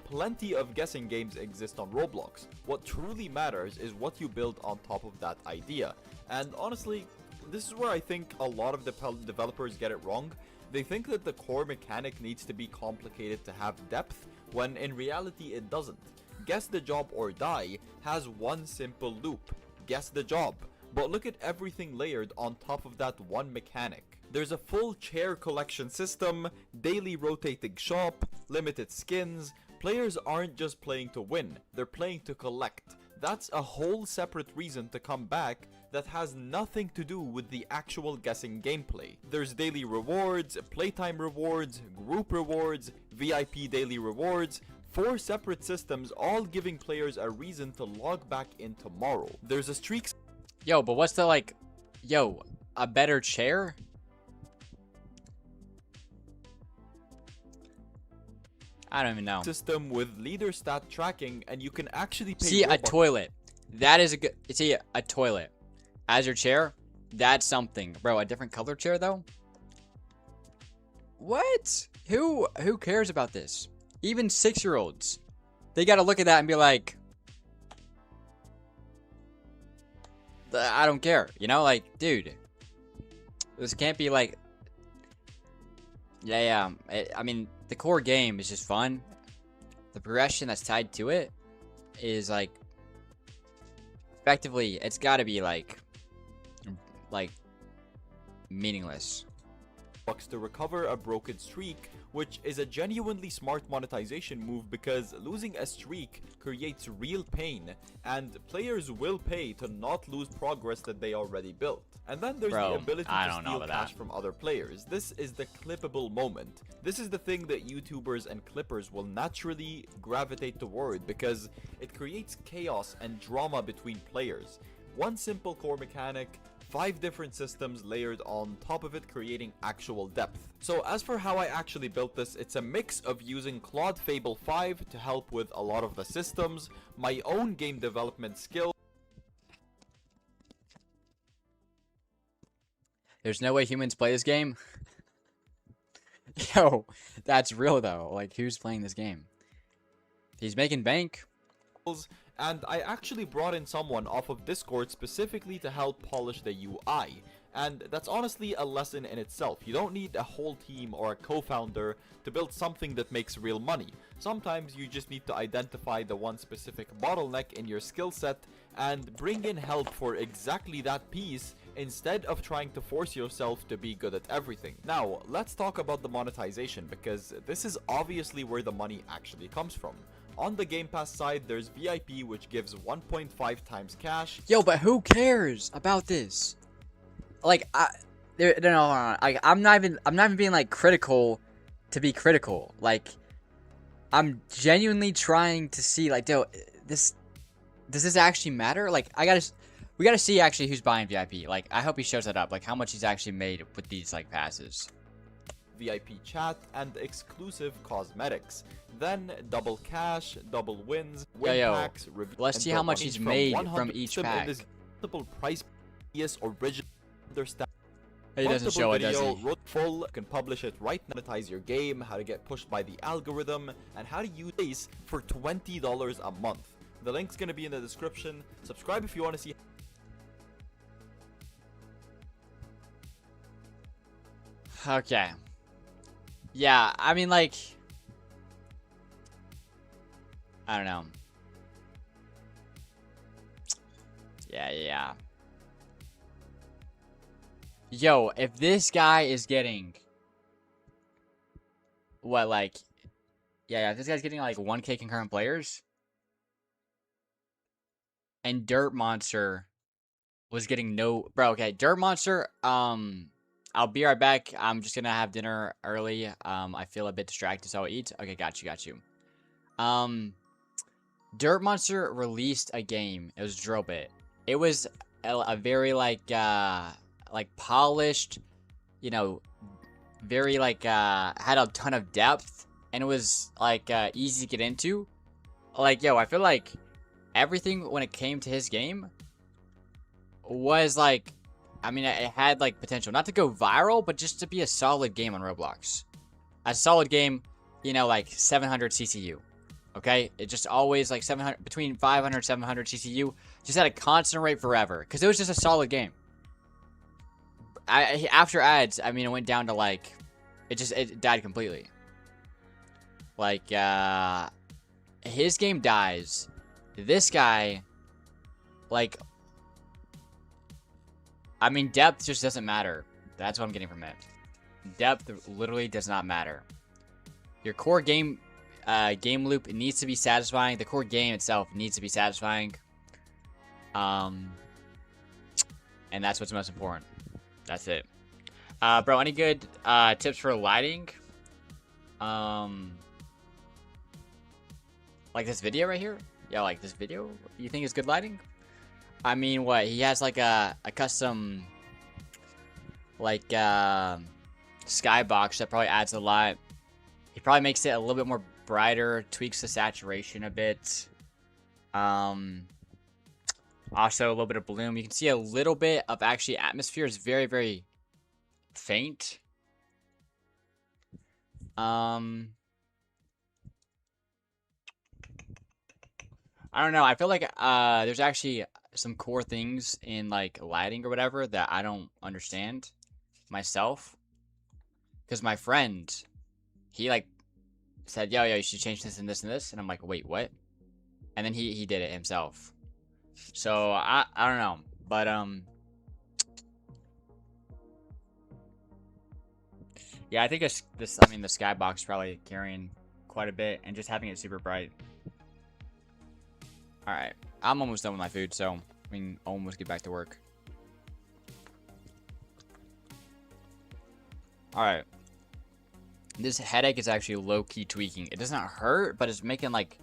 S3: Plenty of guessing games exist on Roblox. What truly matters is what you build on top of that idea. And honestly, this is where I think a lot of the developers get it wrong. They think that the core mechanic needs to be complicated to have depth, when in reality it doesn't. Guess the Job or Die has one simple loop: guess the job. But look at everything layered on top of that one mechanic. There's a full chair collection system, daily rotating shop, limited skins. Players aren't just playing to win, they're playing to collect. that's a whole separate reason to come back that has nothing to do with the actual guessing gameplay. There's daily rewards, playtime rewards, group rewards, VIP daily rewards, 4 separate systems all giving players a reason to log back in tomorrow. There's a streak.
S1: Yo, but what's the like, yo, a better chair? I don't even know.
S3: System with leader stat tracking, and you can actually pay
S1: See, a
S3: Robux.
S1: toilet. That is a good, see, a toilet. As your chair, that's something. Bro, a different color chair though? What? Who cares about this? Even 6-year-olds. They gotta look at that and be like, I don't care. You know, like, dude. This can't be like, yeah. I mean, the core game is just fun. The progression that's tied to it is like, effectively, it's gotta be like meaningless.
S3: To recover a broken streak, which is a genuinely smart monetization move because losing a streak creates real pain, and players will pay to not lose progress that they already built. And then there's the ability to steal cash from other players. This is the clippable moment. This is the thing that YouTubers and clippers will naturally gravitate toward because it creates chaos and drama between players. One simple core mechanic, 5 different systems layered on top of it, creating actual depth. So as for how I actually built this, it's a mix of using Claude Fable 5 to help with a lot of the systems, my own game development skill.
S1: There's no way humans play this game. Yo, that's real though. Like, who's playing this game? He's making bank.
S3: And I actually brought in someone off of Discord specifically to help polish the UI. And that's honestly a lesson in itself. You don't need a whole team or a co-founder to build something that makes real money. Sometimes you just need to identify the one specific bottleneck in your skill set and bring in help for exactly that piece instead of trying to force yourself to be good at everything. Now, let's talk about the monetization because this is obviously where the money actually comes from. On the Game Pass side, there's VIP, which gives 1.5 times cash.
S1: Yo, but who cares about this? Like, hold on. I'm not even being like critical to be critical. Like, I'm genuinely trying to see, like, does this actually matter? Like, we gotta see actually who's buying VIP. Like, I hope he shows that up. Like, how much he's actually made with these like passes.
S3: VIP chat and exclusive cosmetics. Then double cash, double wins, win packs,
S1: let's see how much he's made from each pack.
S3: Multiple price, yes, original understand.
S1: He doesn't show it, does he?
S3: Full, you can publish it right now, monetize your game, how to get pushed by the algorithm, and how to use this for $20 a month. The link's gonna be in the description. Subscribe if you want to see.
S1: Okay. Yeah, I mean, like, I don't know. Yeah. Yo, if this guy is getting what, like, if this guy's getting like 1K concurrent players, and Dirt Monster was getting no, bro. Okay, Dirt Monster. I'll be right back. I'm just gonna have dinner early. I feel a bit distracted, so I'll eat. Okay, got you. Dirt Monster released a game. It was Drill Bit. It was a very like polished, you know, very like had a ton of depth, and it was like easy to get into. Like, yo, I feel like everything when it came to his game was like, I mean, it had like potential not to go viral, but just to be a solid game on Roblox. A solid game, you know, like 700 CCU. Okay, it just always like 700, between 500 700 CCU, just had a constant rate forever because it was just a solid game. After ads, I mean, it went down to like, it died completely. Like, his game dies. This guy, like, I mean, depth just doesn't matter. That's what I'm getting from it. Depth literally does not matter. Your core game loop needs to be satisfying. The core game itself needs to be satisfying. And that's what's most important. That's it. Bro, any good tips for lighting? Like this video right here? Yeah, like this video? You think is good lighting? I mean, what? He has like a custom, like, skybox that probably adds a lot. He probably makes it a little bit more brighter, tweaks the saturation a bit. Also a little bit of bloom. You can see a little bit of actually atmosphere is very, very faint. I don't know. I feel like there's actually some core things in like lighting or whatever that I don't understand myself. Because my friend, he like said, yo, you should change this and this and this. And I'm like, wait, what? And then he did it himself. So I don't know. But yeah, I think the skybox probably carrying quite a bit and just having it super bright. Alright, I'm almost done with my food, so we can almost get back to work. Alright. This headache is actually low-key tweaking. It doesn't hurt, but it's making, like,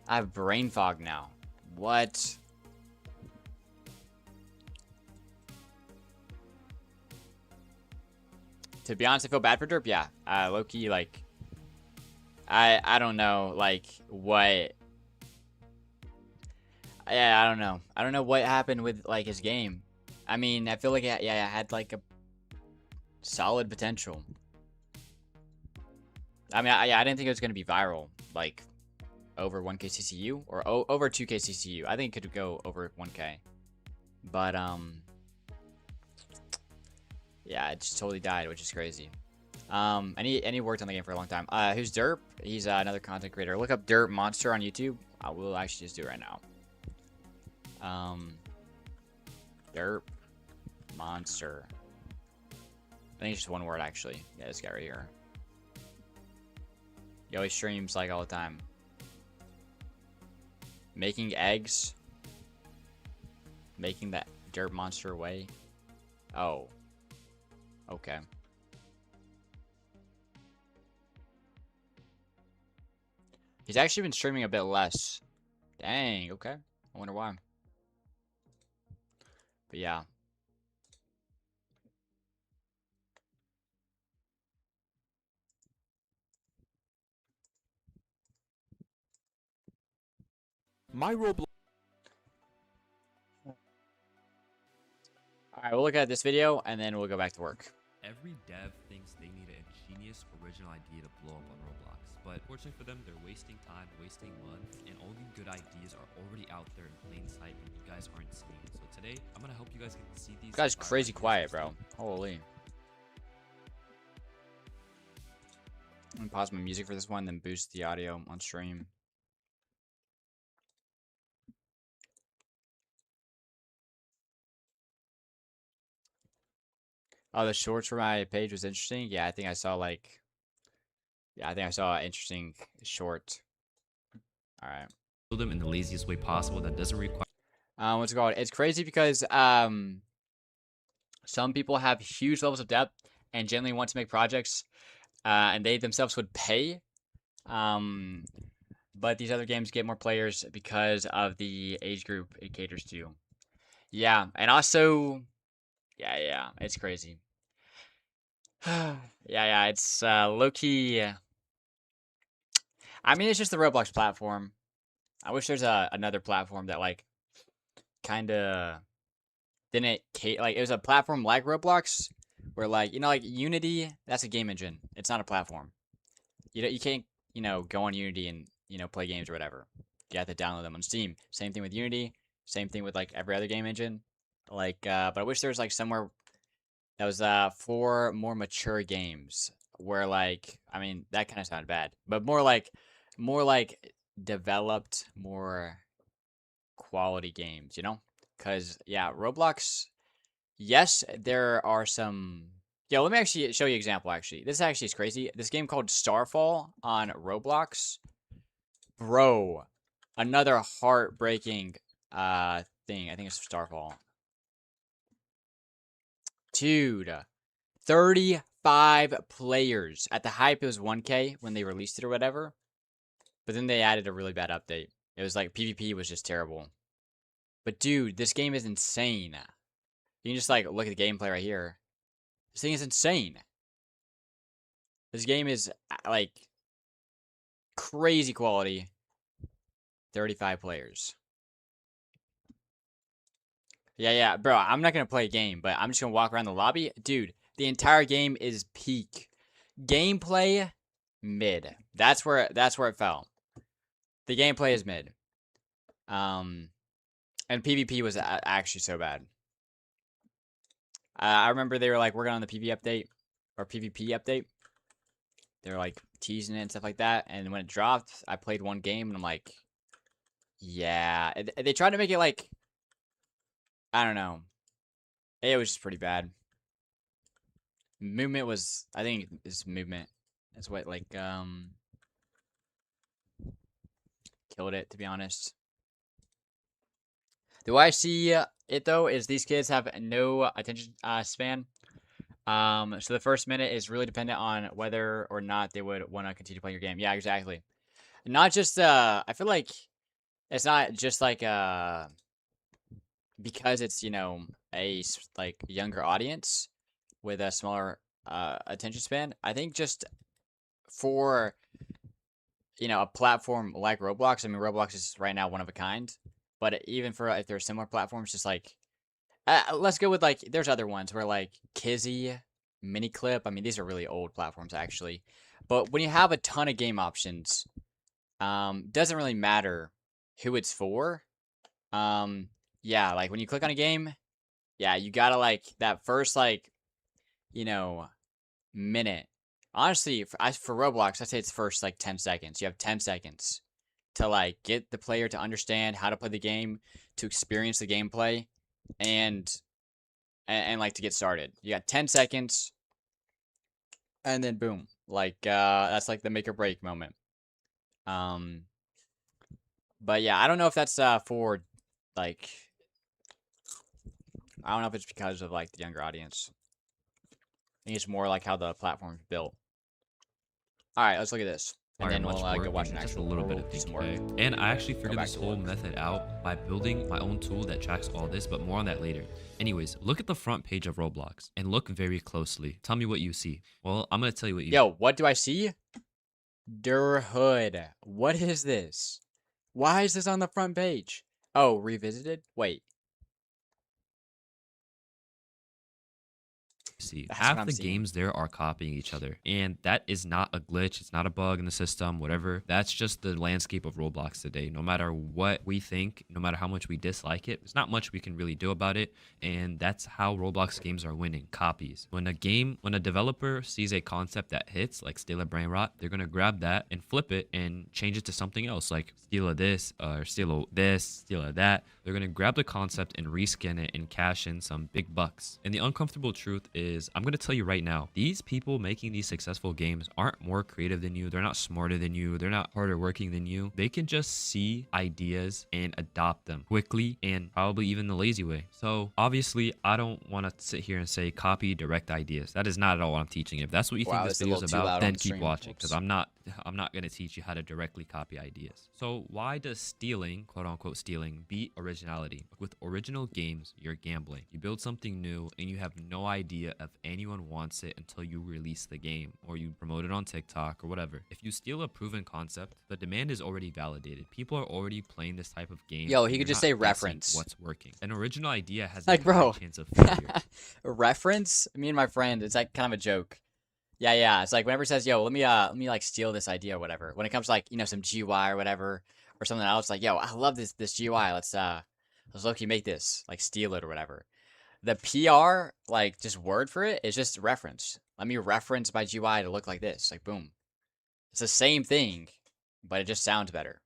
S1: I have brain fog now. What? To be honest, I feel bad for Derp. Yeah, low-key, like, I don't know, like, what... Yeah, I don't know. I don't know what happened with, like, his game. I mean, I feel like, yeah, it had, like, a solid potential. I mean, I didn't think it was going to be viral, like, over 1k CCU, or over 2k CCU. I think it could go over 1k. But, yeah, it just totally died, which is crazy. And he worked on the game for a long time. Who's Derp? He's another content creator. Look up Derp Monster on YouTube. I will actually just do it right now. Derp Monster. I think it's just one word, actually. Yeah, this guy right here. He always streams, like, all the time. Making eggs. Making that Derp Monster way. Oh. Okay. He's actually been streaming a bit less. Dang, okay. I wonder why. But yeah.
S3: My Roblox.
S1: Alright, we'll look at this video and then we'll go back to work.
S4: Every dev thinks they need a genius original idea to blow up on Roblox, but fortunately for them, they're wasting time, wasting money, and all the good ideas are already out there in plain sight and you guys aren't seeing it. So today, I'm gonna help you guys get to see these.
S1: This guy's
S4: fire
S1: crazy
S4: ideas
S1: quiet,
S4: instantly.
S1: bro. Holy. I'm gonna pause my music for this one, then boost the audio on stream. Oh, the shorts for my page was interesting. Yeah, I think I saw like. Yeah, I think I saw an interesting short. All right.
S4: Build them in the laziest way possible that doesn't require
S1: What's it called? It's crazy because some people have huge levels of depth and generally want to make projects, and they themselves would pay. But these other games get more players because of the age group it caters to. Yeah, and also, yeah, it's crazy. yeah, it's low key. I mean, it's just the Roblox platform. I wish there's another platform that like kind of didn't like it was a platform like Roblox where like like Unity, that's a game engine. It's not a platform. You can't go on Unity and play games or whatever. You have to download them on Steam. Same thing with Unity. Same thing with like every other game engine. Like but I wish there was like somewhere that was for more mature games where like I mean that kind of sounded bad, but more like developed, more quality games, because yeah, Roblox, yes, there are some. Yeah, let me actually show you an example. Actually, this actually is crazy. This game called Starfall on Roblox, bro, another heartbreaking thing. I think it's Starfall. Dude, 35 players. At the hype, it was 1K when they released it or whatever. But then they added a really bad update. It was like PvP was just terrible. But dude, this game is insane. You can just like look at the gameplay right here. This thing is insane. This game is like crazy quality. 35 players. Yeah, bro, I'm not going to play a game, but I'm just going to walk around the lobby. Dude, the entire game is peak. Gameplay, mid. That's where it fell. The gameplay is mid. And PvP was actually so bad. I remember they were like working on the PvP update, or PvP update. They were like teasing it and stuff like that. And when it dropped, I played one game and I'm like, yeah. They tried to make it like, I don't know. It was just pretty bad. Movement was, I think it's movement. That's what like killed it, to be honest. The way I see it though is these kids have no attention span. So the first minute is really dependent on whether or not they would want to continue playing your game. Yeah, exactly. Not just I feel like it's not just like because it's, you know, a like younger audience with a smaller attention span. I think just for, you know, a platform like Roblox. I mean, Roblox is right now one of a kind, but even for if there are similar platforms, just like let's go with like there's other ones where like Kizzy, Miniclip. I mean, these are really old platforms actually, but when you have a ton of game options, doesn't really matter who it's for. Yeah, like when you click on a game, yeah, you gotta like that first like, you know, minute. Honestly, for Roblox, I say it's first like 10 seconds. You have 10 seconds to like get the player to understand how to play the game, to experience the gameplay, and like to get started. You got 10 seconds, and then boom, like that's like the make or break moment. But yeah, I don't know if that's for like, I don't know if it's because of like the younger audience. I think it's more like how the platform's built. All right, let's look at this, and then we'll go watch an
S4: just a
S1: actual
S4: little bit of
S1: some
S4: thinking.
S1: more.
S4: And I actually figured
S1: back
S4: this
S1: to
S4: whole
S1: work.
S4: method out by building my own tool that tracks all this, but more on that later. Anyways, look at the front page of Roblox and look very closely. Tell me what you see. Well, I'm gonna tell you what you
S1: Yo, what do I see? Der Hood. What is this? Why is this on the front page? Oh, revisited? Wait,
S4: see.
S1: that's what
S4: Half
S1: I'm
S4: the
S1: seeing.
S4: games there are copying each other, and that is not a glitch. It's not a bug in the system, whatever. That's just the landscape of Roblox today. No matter what we think, no matter how much we dislike it, there's not much we can really do about it, and that's how Roblox games are winning: copies. When a developer sees a concept that hits, like steal a brain rot, they're gonna grab that and flip it and change it to something else, like steal a this, or steal a this, steal a that. They're gonna grab the concept and reskin it and cash in some big bucks. And the uncomfortable truth is, I'm gonna tell you right now, these people making these successful games aren't more creative than you. They're not smarter than you. They're not harder working than you. They can just see ideas and adopt them quickly, and probably even the lazy way. So obviously, I don't want to sit here and say copy direct ideas. That is not at all what I'm teaching. If that's what you
S1: Wow,
S4: think this
S1: that's a
S4: video is
S1: little too loud
S4: about,
S1: on
S4: then
S1: the
S4: keep
S1: stream.
S4: watching, because
S1: Whoops.
S4: I'm not going to teach you how to directly copy ideas. So why does stealing, quote unquote stealing, beat originality? With original games, you're gambling. You build something new and you have no idea if anyone wants it until you release the game or you promote it on TikTok or whatever. If you steal a proven concept, the demand is already validated. People are already playing this type of game.
S1: Yo,
S4: and
S1: he could
S4: you're
S1: just
S4: not
S1: say
S4: guessing
S1: reference.
S4: what's working. An original idea has
S1: Like,
S4: a high
S1: bro.
S4: chance of failure.
S1: Reference? Me and my friend, it's like kind of a joke. Yeah. It's like whenever he says, "Yo, let me like steal this idea or whatever." When it comes to like, you know, some GUI or whatever or something else, like, "Yo, I love this GUI. Let's low-key make this, like steal it or whatever." The PR, like just word for it, is just reference. Let me reference my GUI to look like this. Like, boom. It's the same thing, but it just sounds better.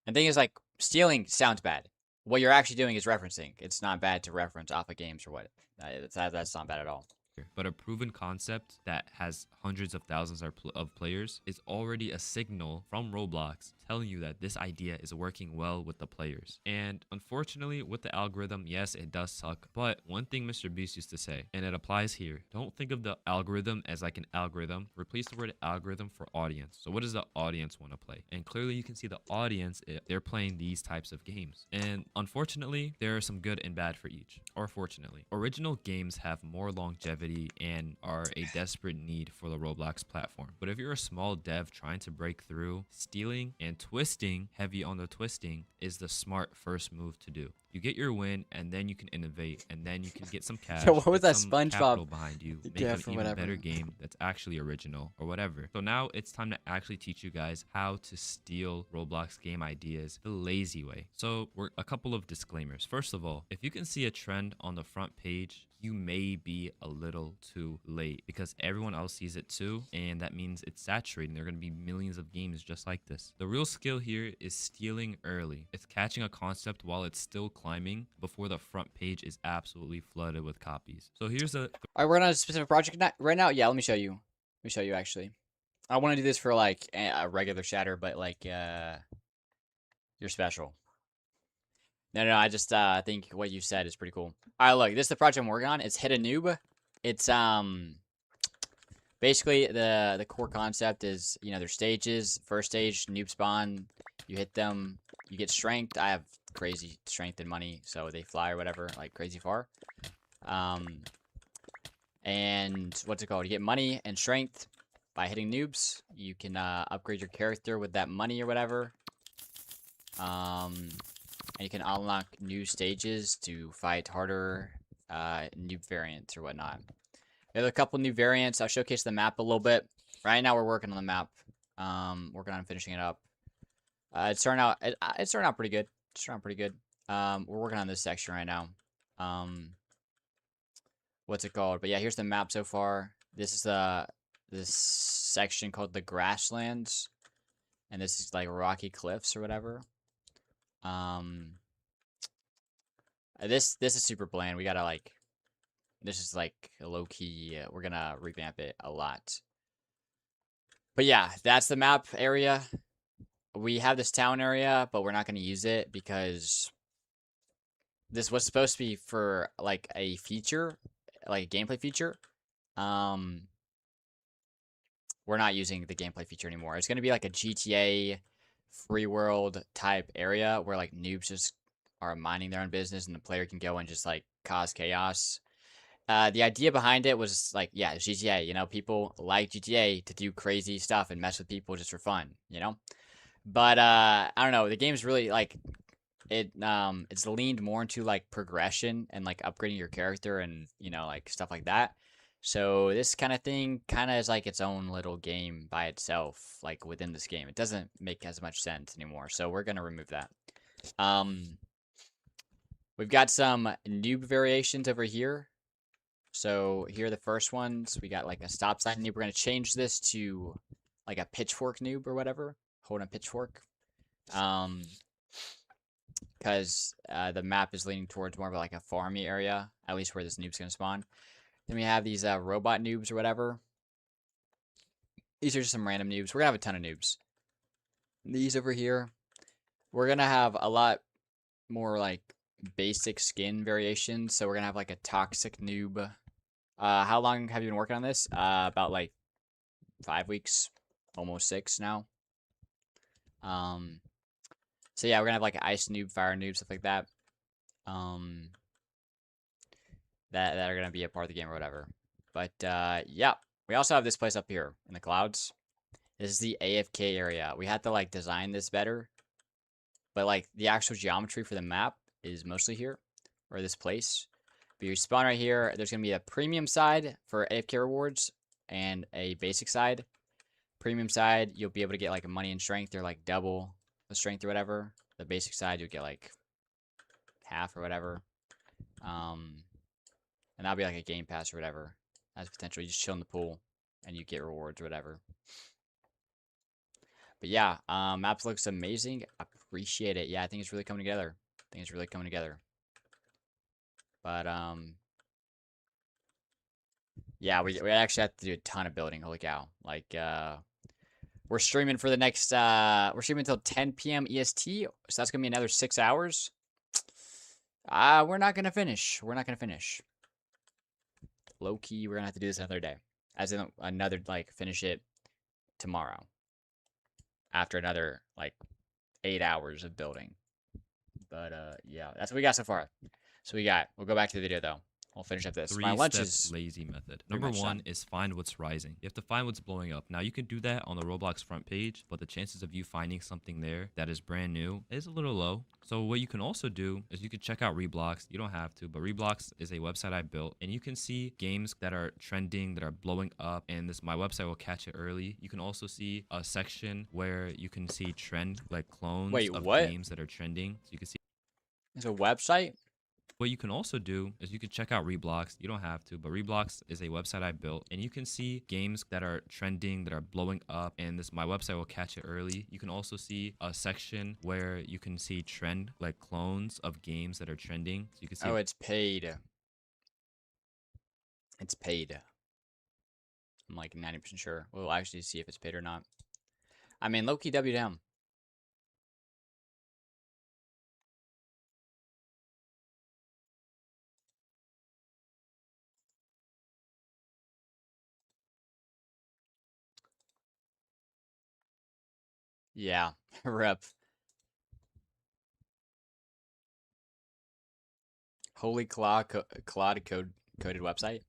S1: And the thing is, like, stealing sounds bad. What you're actually doing is referencing. It's not bad to reference off of games or what. That's not bad at all.
S4: But a proven concept that has hundreds of thousands of players is already a signal from Roblox telling you that this idea is working well with the players. And unfortunately, with the algorithm, yes, it does suck. But one thing Mr. Beast used to say, and it applies here, don't think of the algorithm as like an algorithm. Replace the word algorithm for audience. So what does the audience want to play? And clearly you can see the audience, they're playing these types of games. And unfortunately, there are some good and bad for each. Or fortunately, original games have more longevity and are a desperate need for the Roblox platform. But if you're a small dev trying to break through, stealing and twisting, heavy on the twisting, is the smart first move to do. You get your win, and then you can innovate, and then you can get some cash,
S1: Yo, what was
S4: get
S1: that
S4: some
S1: SpongeBob
S4: capital behind you, make
S1: gif
S4: an
S1: or
S4: even
S1: whatever?
S4: better game that's actually original or whatever. So now it's time to actually teach you guys how to steal Roblox game ideas the lazy way. So a couple of disclaimers. First of all, if you can see a trend on the front page, you may be a little too late because everyone else sees it too, and that means it's saturating. There are going to be millions of games just like this. The real skill here is stealing early. It's catching a concept while it's still climbing before the front page is absolutely flooded with copies. So here's a...
S1: All right, we're on a specific project right now. Yeah, let me show you. Let me show you, actually. I want to do this for, like, a regular shatter, but, like, you're special. No, I just think what you said is pretty cool. All right, look, this is the project I'm working on. It's Hit a Noob. It's basically the core concept is, you know, there's stages. First stage, noob spawn. You hit them, you get strength. I have crazy strength and money, so they fly or whatever, like crazy far. And what's it called? You get money and strength by hitting noobs. You can upgrade your character with that money or whatever. And you can unlock new stages to fight harder noob variants or whatnot. There's a couple new variants. I'll showcase the map a little bit. Right now we're working on the map. Working on finishing it up. It's starting out pretty good. It's starting out pretty good. We're working on this section right now. What's it called? But yeah, here's the map so far. This is this section called the grasslands, and this is like rocky cliffs or whatever. This is super bland. We gotta like, this is like a low key. We're gonna revamp it a lot. But yeah, that's the map area. We have this town area, but we're not gonna use it because this was supposed to be for like a feature, like a gameplay feature. We're not using the gameplay feature anymore. It's gonna be like a GTA free world type area where like noobs just are minding their own business and the player can go and just like cause chaos. The idea behind it was like, yeah, GTA, you know, people like GTA to do crazy stuff and mess with people just for fun, you know? But I don't know, the game's really like it's leaned more into like progression and like upgrading your character and, you know, like stuff like that. So this kind of thing kind of is like its own little game by itself, like within this game. It doesn't make as much sense anymore. So we're gonna remove that. We've got some noob variations over here. So here are the first ones. We got like a stop sign noob. We're gonna change this to like a pitchfork noob or whatever. Hold a pitchfork. Because the map is leaning towards more of like a farmy area, at least where this noob's gonna spawn. Then we have these robot noobs or whatever. These are just some random noobs. We're gonna have a ton of noobs. These over here, we're gonna have a lot more like basic skin variations. So we're gonna have like a toxic noob. How long have you been working on this? About like 5 weeks, almost 6 now. So yeah, we're gonna have like ice noob, fire noob, stuff like that. That are gonna be a part of the game or whatever. But yeah, we also have this place up here in the clouds. This is the AFK area. We had to like design this better, but like the actual geometry for the map is mostly here or this place. But you spawn right here. There's gonna be a premium side for AFK rewards and a basic side. Premium side, you'll be able to get like money and strength or like double the strength or whatever. The basic side, you'll get like half or whatever. And that'll be like a game pass or whatever. Has potential. You just chill in the pool and you get rewards or whatever. But yeah, map looks amazing. Appreciate it. Yeah, I think it's really coming together. But Yeah, we actually have to do a ton of building. Holy cow! Like we're streaming for the next we're streaming until 10 p.m. EST, so that's gonna be another 6 hours. We're not gonna finish. We're not gonna finish. Low key, we're gonna have to do this another day, as in another like finish it tomorrow after another like 8 hours of building. But yeah, that's what we got so far. So we'll go back to the video though. I'll finish up this. My lunch
S4: Three-step
S1: is
S4: lazy method.
S1: pretty
S4: Number
S1: much
S4: one
S1: done.
S4: is find what's rising. You have to find what's blowing up. Now you can do that on the Roblox front page, but the chances of you finding something there that is brand new is a little low. So what you can also do is you can check out Roblox. You don't have to, but Roblox is a website I built, and you can see games that are trending, that are blowing up, and my website will catch it early. You can also see a section where you can see trend like clones
S1: Wait,
S4: of
S1: what?
S4: games that are trending. So you can see.
S1: It's a website.
S4: What you can also do is you can check out Roblox. You don't have to, but Roblox is a website I built, and you can see games that are trending, that are blowing up, and my website will catch it early. You can also see a section where you can see trend like clones of games that are trending. So you can see.
S1: Oh, it's paid. It's paid. I'm like 90% sure. We'll actually see if it's paid or not. I mean, low-key W down. Yeah, rep. Holy cloud coded website.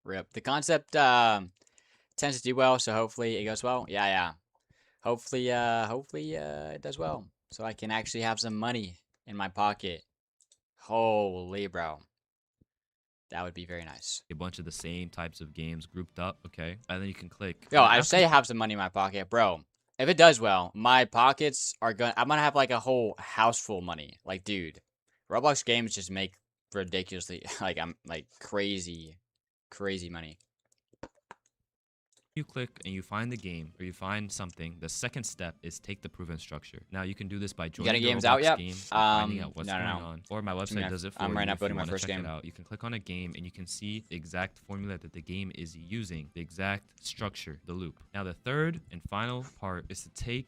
S1: Rip. The concept tends to do well, so hopefully it goes well. Yeah. Hopefully it does well. So I can actually have some money in my pocket. Holy bro. That would be very nice.
S4: A bunch of the same types of games grouped up, okay? And then you can click.
S1: Yo,
S4: And
S1: I
S4: after
S1: say have some money in my pocket, bro. If it does well, my pockets are I'm gonna have like a whole house full of money. Like, dude, Roblox games just make ridiculously I'm like crazy money.
S4: you click and you find the game or you find something, the second step is take the proven structure. Now you can do this by
S1: got
S4: joining
S1: any
S4: the
S1: games
S4: Roblox
S1: out yet?
S4: game and finding out what's
S1: No.
S4: going on. Or my website does it for
S1: I'm right
S4: you
S1: now
S4: if you
S1: building my
S4: want to
S1: first
S4: check
S1: game.
S4: it out. You can click on a game and you can see the exact formula that the game is using, the exact structure, the loop. Now the third and final part is to take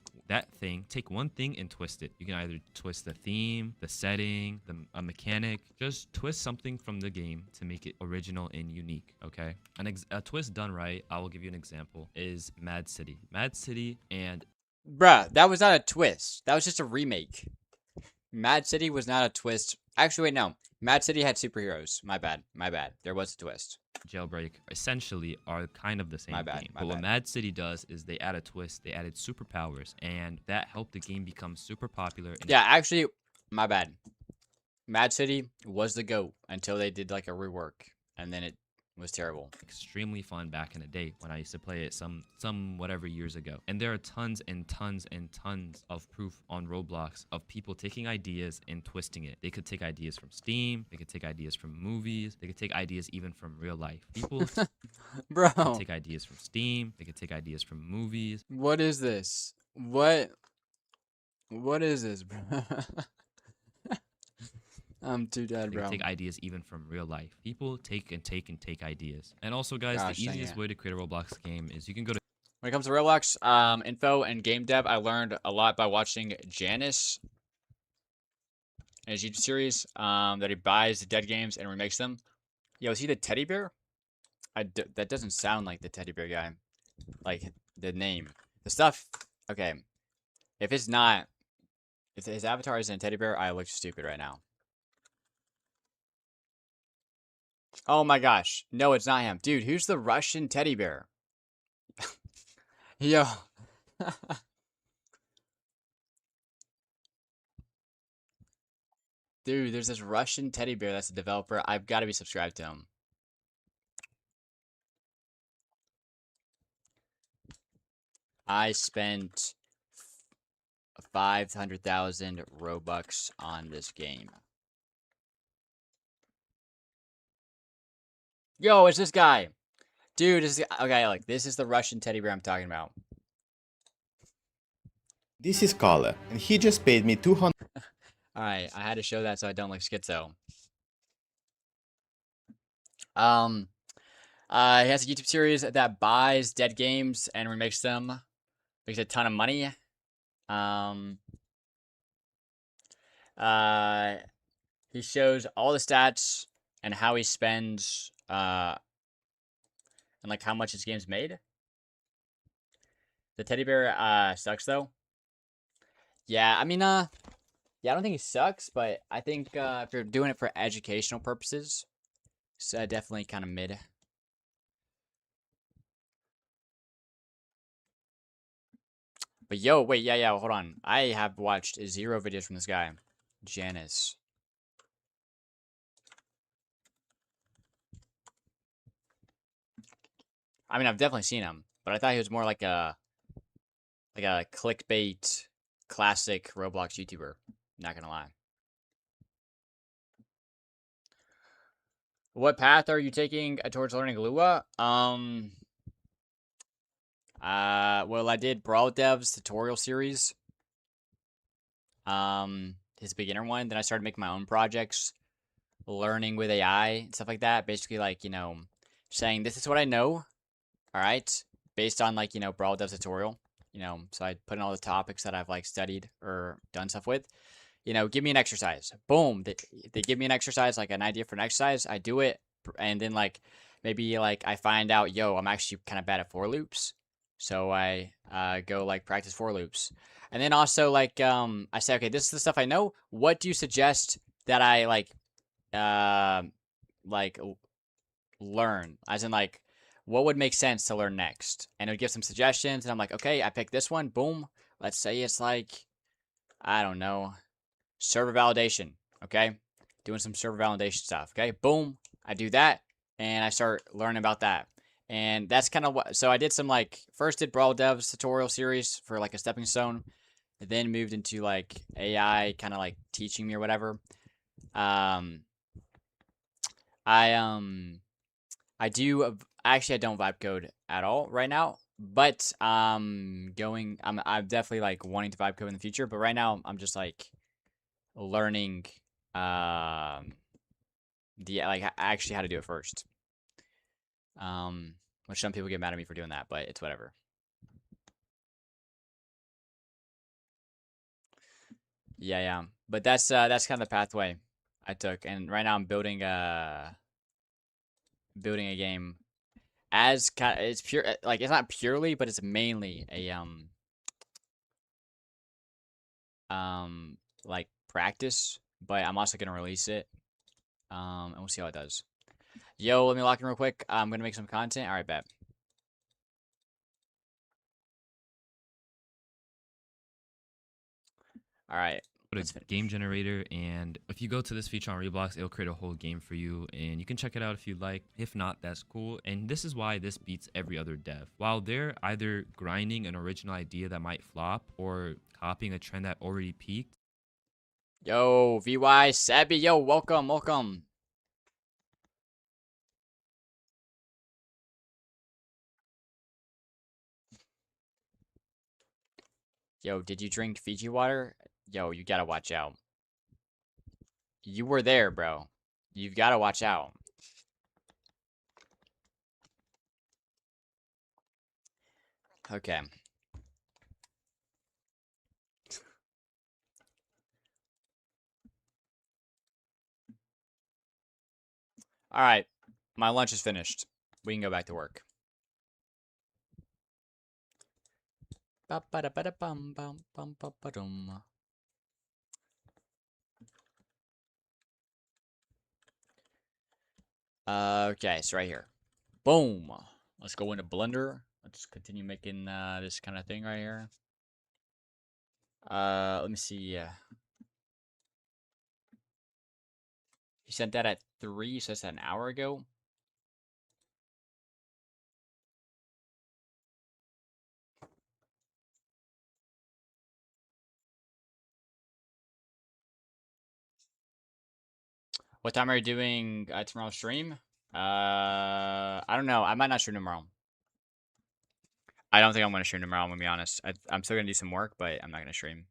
S4: one thing and twist it. You can either twist the theme, the setting, a mechanic, just twist something from the game to make it original and unique, okay? A twist done right, I will give you an example, is Mad City. Mad City and
S1: Bruh, that was not a twist. That was just a remake. Mad City was not a twist. Actually, wait, no. Mad City had superheroes. My bad. There was a twist.
S4: Jailbreak essentially are kind of the same game. But what Mad City does is they add a twist. They added superpowers, and that helped the game become super popular.
S1: Yeah, actually, my bad. Mad City was the GOAT until they did like a rework, and then it was terrible.
S4: Extremely fun back in the day when I used to play it some whatever years ago. And there are tons and tons and tons of proof on Roblox of people taking ideas and twisting it. They could take ideas from Steam, they could take ideas from movies, they could take ideas even from real life. People
S1: Bro,
S4: could take ideas from Steam, they could take ideas from movies.
S1: what is this? What is this, bro? I'm too dead,
S4: They
S1: bro.
S4: can take ideas even from real life. People take ideas. And also, guys,
S1: Gosh,
S4: the
S1: dang
S4: easiest
S1: it.
S4: way to create a Roblox game is you can go to
S1: When it comes to Roblox info and game dev, I learned a lot by watching Janice in his YouTube series that he buys the dead games and remakes them. Yo, is he the teddy bear? That doesn't sound like the teddy bear guy. Like, the name. The stuff... Okay. If it's not... If his avatar isn't a teddy bear, I look stupid right now. Oh my gosh. No, it's not him. Dude, who's the Russian teddy bear? Yo. Dude, there's this Russian teddy bear that's a developer. I've got to be subscribed to him. I spent 500,000 Robux on this game. Yo, it's this guy. Dude, okay, like, this is the Russian teddy bear I'm talking about.
S5: This is Kale, and he just paid me 200.
S1: Alright, I had to show that so I don't look schizo. He has a YouTube series that buys dead games and remakes them, makes a ton of money. Um, he shows all the stats and how he spends, and like how much his game's made. The teddy bear sucks though. Yeah, I mean, yeah, I don't think he sucks, but I think if you're doing it for educational purposes, it's definitely kind of mid. But yo, wait, yeah, hold on. I have watched 0 videos from this guy, Janice. I mean, I've definitely seen him, but I thought he was more like a clickbait classic Roblox YouTuber. Not gonna lie. What path are you taking towards learning Lua? Well, I did Brawl Dev's tutorial series. His beginner one. Then I started making my own projects, learning with AI and stuff like that. Basically, like, you know, saying this is what I know. All right, based on like, you know, Brawl Dev's tutorial. You know, so I put in all the topics that I've like studied or done stuff with. You know, give me an exercise. Boom. They give me an exercise, like an idea for an exercise. I do it, and then like maybe like I find out, yo, I'm actually kind of bad at for loops, so I go like practice for loops, and then also like I say, okay, this is the stuff I know. What do you suggest that I uh like learn? As in like, what would make sense to learn next? And it would give some suggestions, and I'm like, okay, I picked this one. Boom. Let's say it's like, I don't know, server validation, okay? Doing some server validation stuff, okay? Boom, I do that, and I start learning about that. And that's kind of what, so I did some like, first did Brawl Dev's tutorial series for like a stepping stone, then moved into like AI kind of like teaching me or whatever. Um, I, actually I don't vibe code at all right now, but I'm definitely like wanting to vibe code in the future, but right now I'm just like learning um the like actually how to do it first. Which some people get mad at me for doing that, but it's whatever. Yeah. But that's kind of the pathway I took, and right now I'm building a game as kind of, it's pure like it's not purely, but it's mainly a like practice, but I'm also gonna release it. And we'll see how it does. Yo, let me lock in real quick. I'm gonna make some content. All right, bet. All right,
S4: Go
S1: let's
S4: to
S1: finish.
S4: game generator, and if you go to this feature on Roblox, it'll create a whole game for you, and you can check it out if you'd like. If not, that's cool. And this is why this beats every other dev. While they're either grinding an original idea that might flop or copying a trend that already peaked,
S1: Yo, VY Sabby, yo, welcome. Yo, did you drink Fiji water? Yo, you gotta watch out. You were there, bro. You've gotta watch out. Okay. All right. My lunch is finished. We can go back to work. Ba-ba-da-ba-da-bum-bum-bum-ba-ba-dum. Okay, so right here. Boom. Let's go into Blender. Let's continue making this kind of thing right here. Let me see. He sent that at 3, so that's an hour ago. What time are you doing tomorrow's stream? I don't know. I might not stream tomorrow. I don't think I'm going to stream tomorrow, I'm going to be honest. I'm still going to do some work, but I'm not going to stream.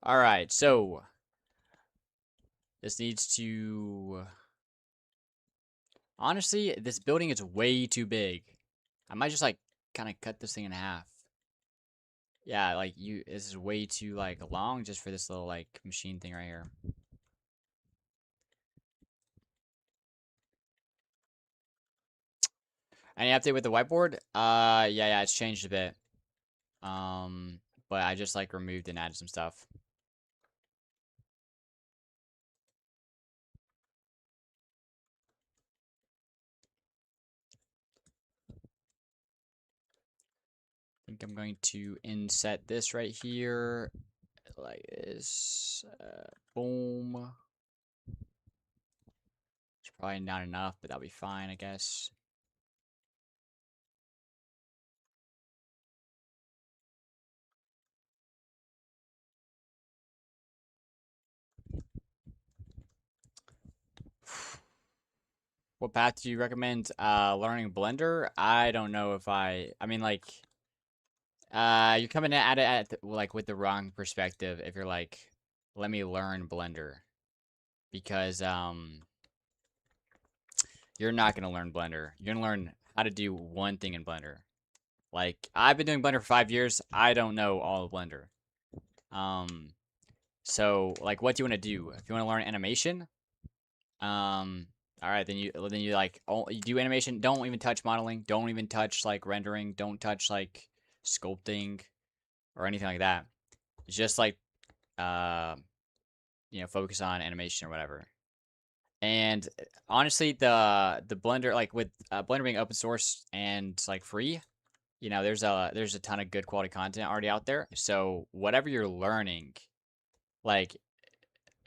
S1: All right, so this needs to. Honestly, this building is way too big. I might just like kind of cut this thing in half. Yeah, like this is way too like long just for this little like machine thing right here. Any update with the whiteboard? Yeah, it's changed a bit. But I just like removed and added some stuff. I think I'm going to inset this right here, like this. Boom. It's probably not enough, but that'll be fine, I guess. What path do you recommend? Learning Blender? I don't know if I mean, like, you're coming at it like with the wrong perspective if you're like, let me learn Blender. Because, you're not gonna learn Blender. You're gonna learn how to do one thing in Blender. Like, I've been doing Blender for 5 years. I don't know all of Blender. So, like, what do you want to do? If you want to learn animation, all right, then you like you do animation. Don't even touch modeling. Don't even touch like rendering. Don't touch like sculpting or anything like that. Just like focus on animation or whatever. And honestly, the Blender, like with Blender being open source and like free, there's a ton of good quality content already out there. So whatever you're learning, like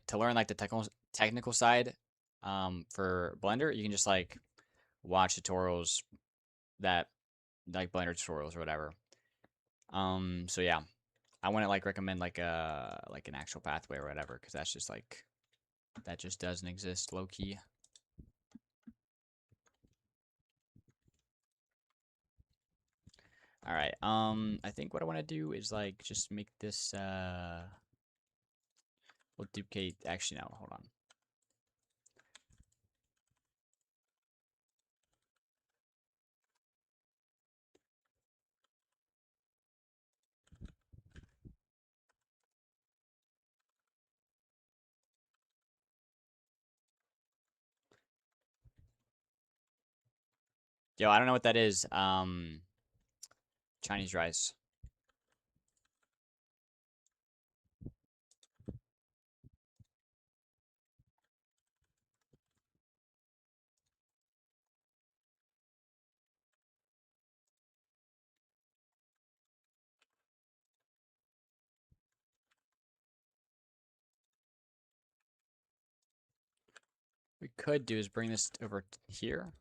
S1: to learn like the technical side, for Blender, you can just like watch tutorials that like Blender tutorials or whatever. So yeah, I wouldn't like recommend like an actual pathway or whatever, because that's just like that just doesn't exist low key. All right. I think what I want to do is like just make this we'll duplicate. Actually, no, hold on. Yo, I don't know what that is. Chinese rice. What we could do is bring this over here.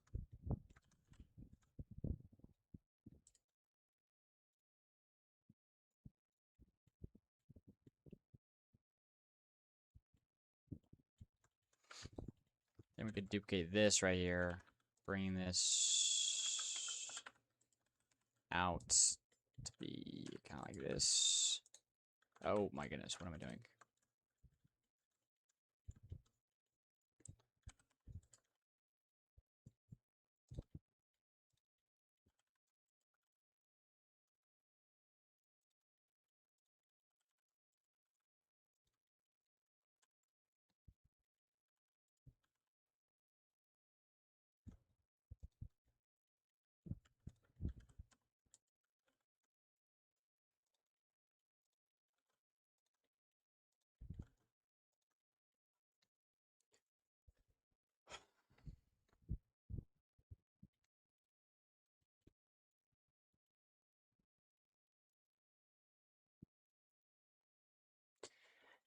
S1: Then we could duplicate this right here. Bring this out to be kind of like this. Oh my goodness, what am I doing?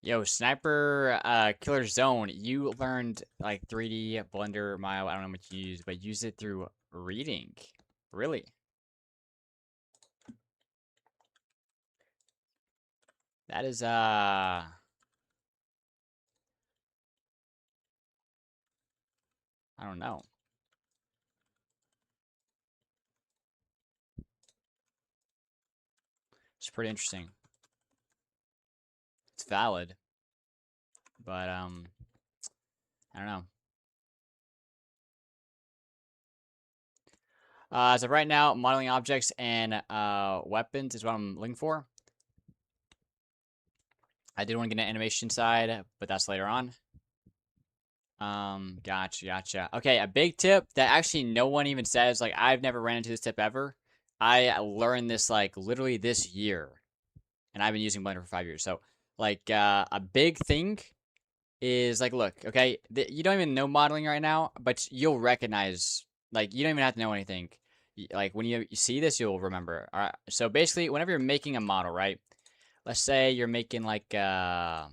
S1: Yo, Sniper Killer Zone, you learned like 3D Blender Mile, I don't know what you use, but use it through reading. Really? That is I don't know. It's pretty interesting. it's valid. But I don't know. As of right now, modeling objects and weapons is what I'm looking for. I did want to get an animation side, but that's later on. Gotcha. Okay, a big tip that actually no one even says, like, I've never ran into this tip ever. I learned this, like, literally this year. And I've been using Blender for 5 years. So, like, a big thing is, like, look, okay? You don't even know modeling right now, but you'll recognize, like, you don't even have to know anything. Like, when you see this, you'll remember. All right, so basically, whenever you're making a model, right? Let's say you're making, like, I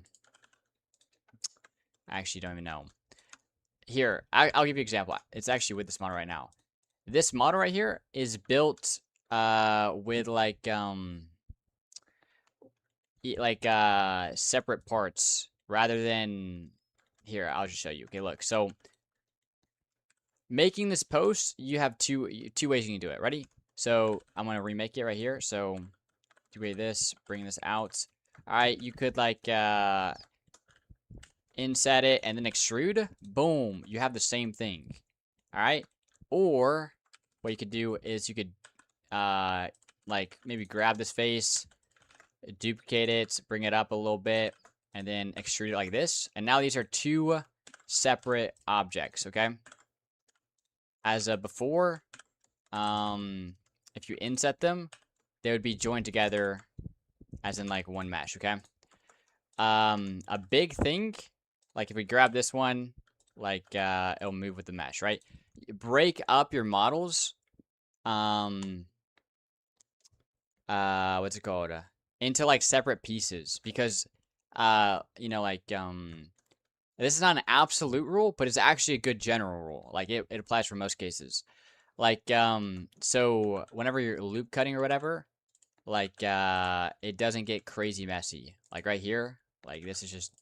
S1: actually don't even know. Here, I'll give you an example. It's actually with this model right now. This model right here is built with like separate parts rather than here. I'll just show you. Okay, look. So making this post, you have two ways you can do it. Ready? So I'm gonna remake it right here. So do this, bring this out. All right, you could like inset it and then extrude. Boom, you have the same thing. All right, or what you could do is you could like maybe grab this face, duplicate it, bring it up a little bit, and then extrude it like this. And now these are two separate objects, okay? As of before, if you inset them, they would be joined together as in like one mesh, okay? A big thing, like if we grab this one, like it'll move with the mesh, right? Break up your models, what's it called? Into like separate pieces because, you know, like, this is not an absolute rule, but it's actually a good general rule. Like it applies for most cases. Like, so whenever you're loop cutting or whatever, like, it doesn't get crazy messy. Like right here, like this is just,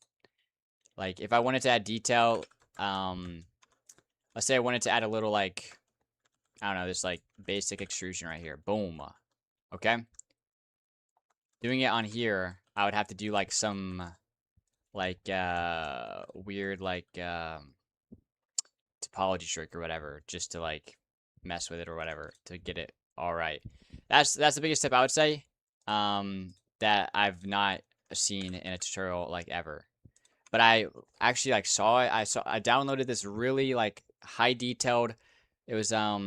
S1: like if I wanted to add detail, let's say I wanted to add a little like, I don't know, this like basic extrusion right here. Boom. Okay. Doing it on here, I would have to do like some like weird like topology trick or whatever just to like mess with it or whatever to get it all right. That's the biggest tip I would say that I've not seen in a tutorial like ever. But I actually like saw it. I downloaded this really like high detailed, it was a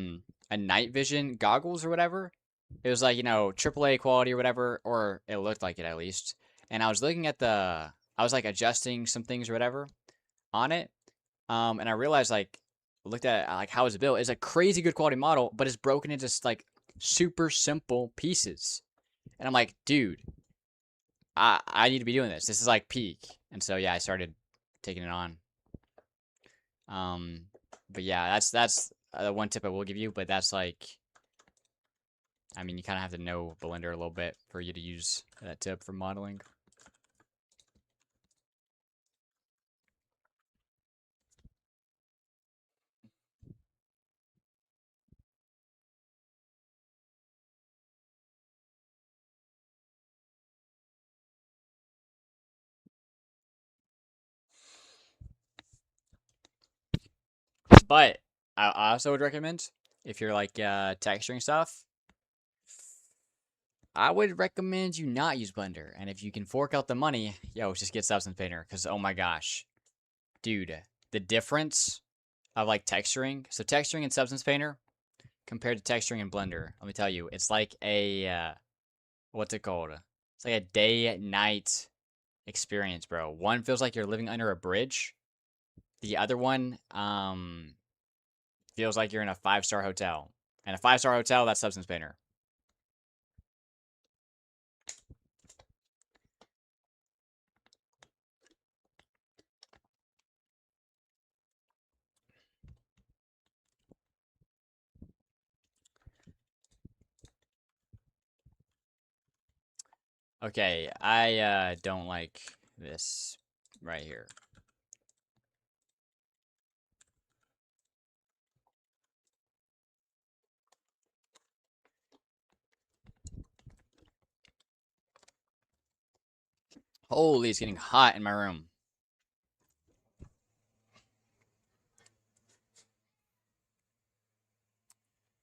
S1: night vision goggles or whatever. It was like, you know, AAA quality or whatever, or it looked like it at least. And I was looking at I was like adjusting some things or whatever on it. And I realized like, looked at like how it's built. It's a crazy good quality model, but it's broken into like super simple pieces. And I'm like, dude, I need to be doing this. This is like peak. And so yeah, I started taking it on. But yeah, that's the one tip I will give you. But that's like, I mean, you kind of have to know Blender a little bit for you to use that tip for modeling. But I also would recommend, if you're like texturing stuff, I would recommend you not use Blender. And if you can fork out the money, yo, just get Substance Painter. Because, oh my gosh. Dude, the difference of like texturing. So texturing in Substance Painter compared to texturing in Blender, let me tell you, it's like a, what's it called? It's like a day-night experience, bro. One feels like you're living under a bridge. The other one, feels like you're in a 5-star hotel. And a 5-star hotel, that's Substance Painter. Okay, I don't like this right here. Holy, it's getting hot in my room.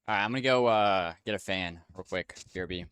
S1: Alright, I'm gonna go get a fan real quick. BRB.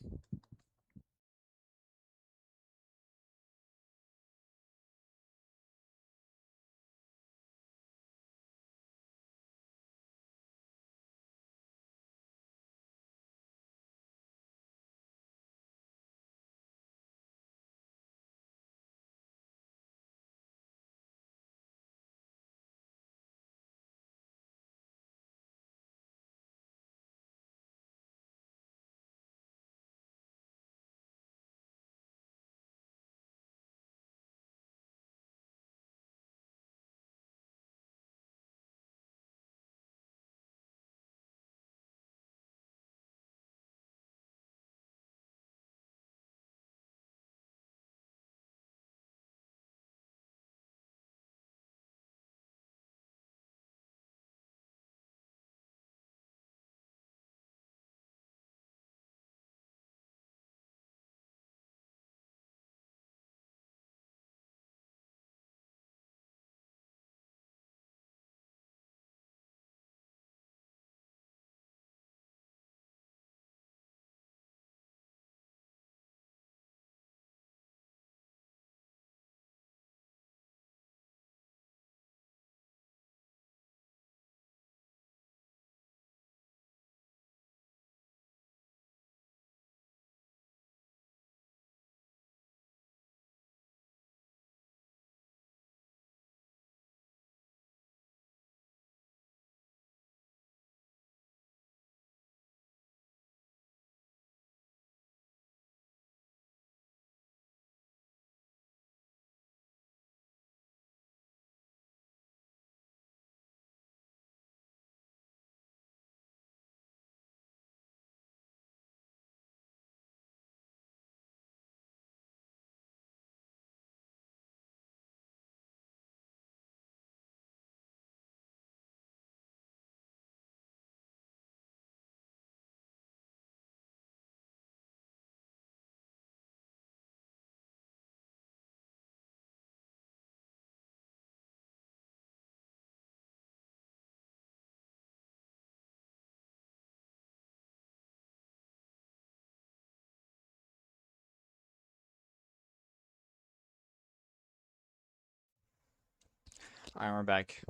S1: Alright, we're back.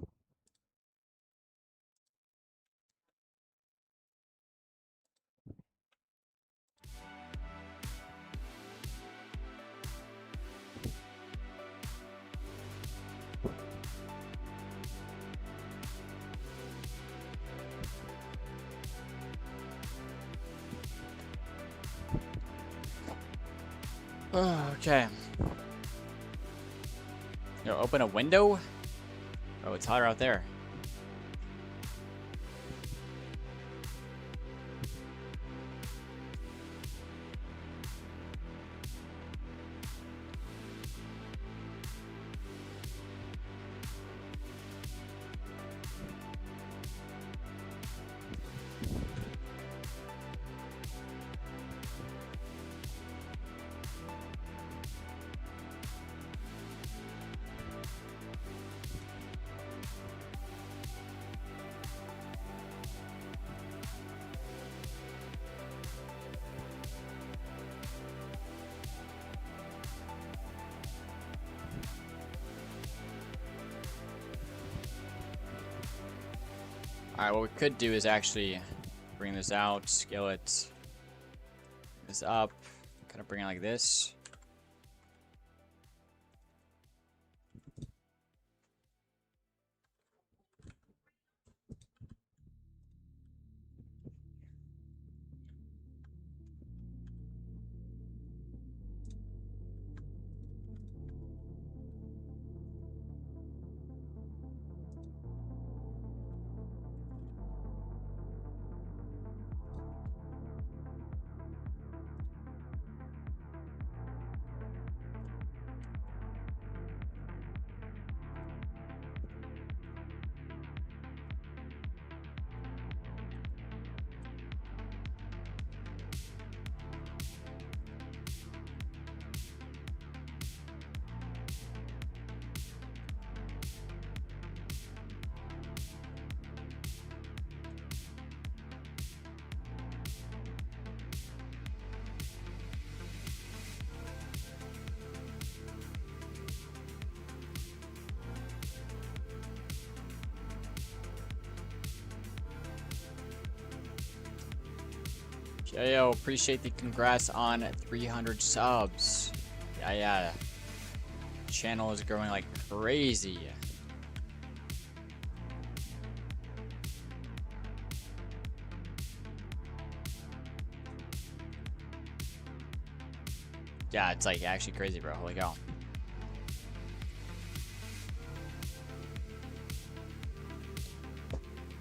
S1: Okay. Yo, open a window? Oh, it's hotter out there. Alright, what we could do is actually bring this out, scale it, this up, kind of bring it like this. Yo, appreciate the congrats on 300 subs. Yeah. Channel is growing like crazy. Yeah, it's like actually crazy, bro. Holy cow.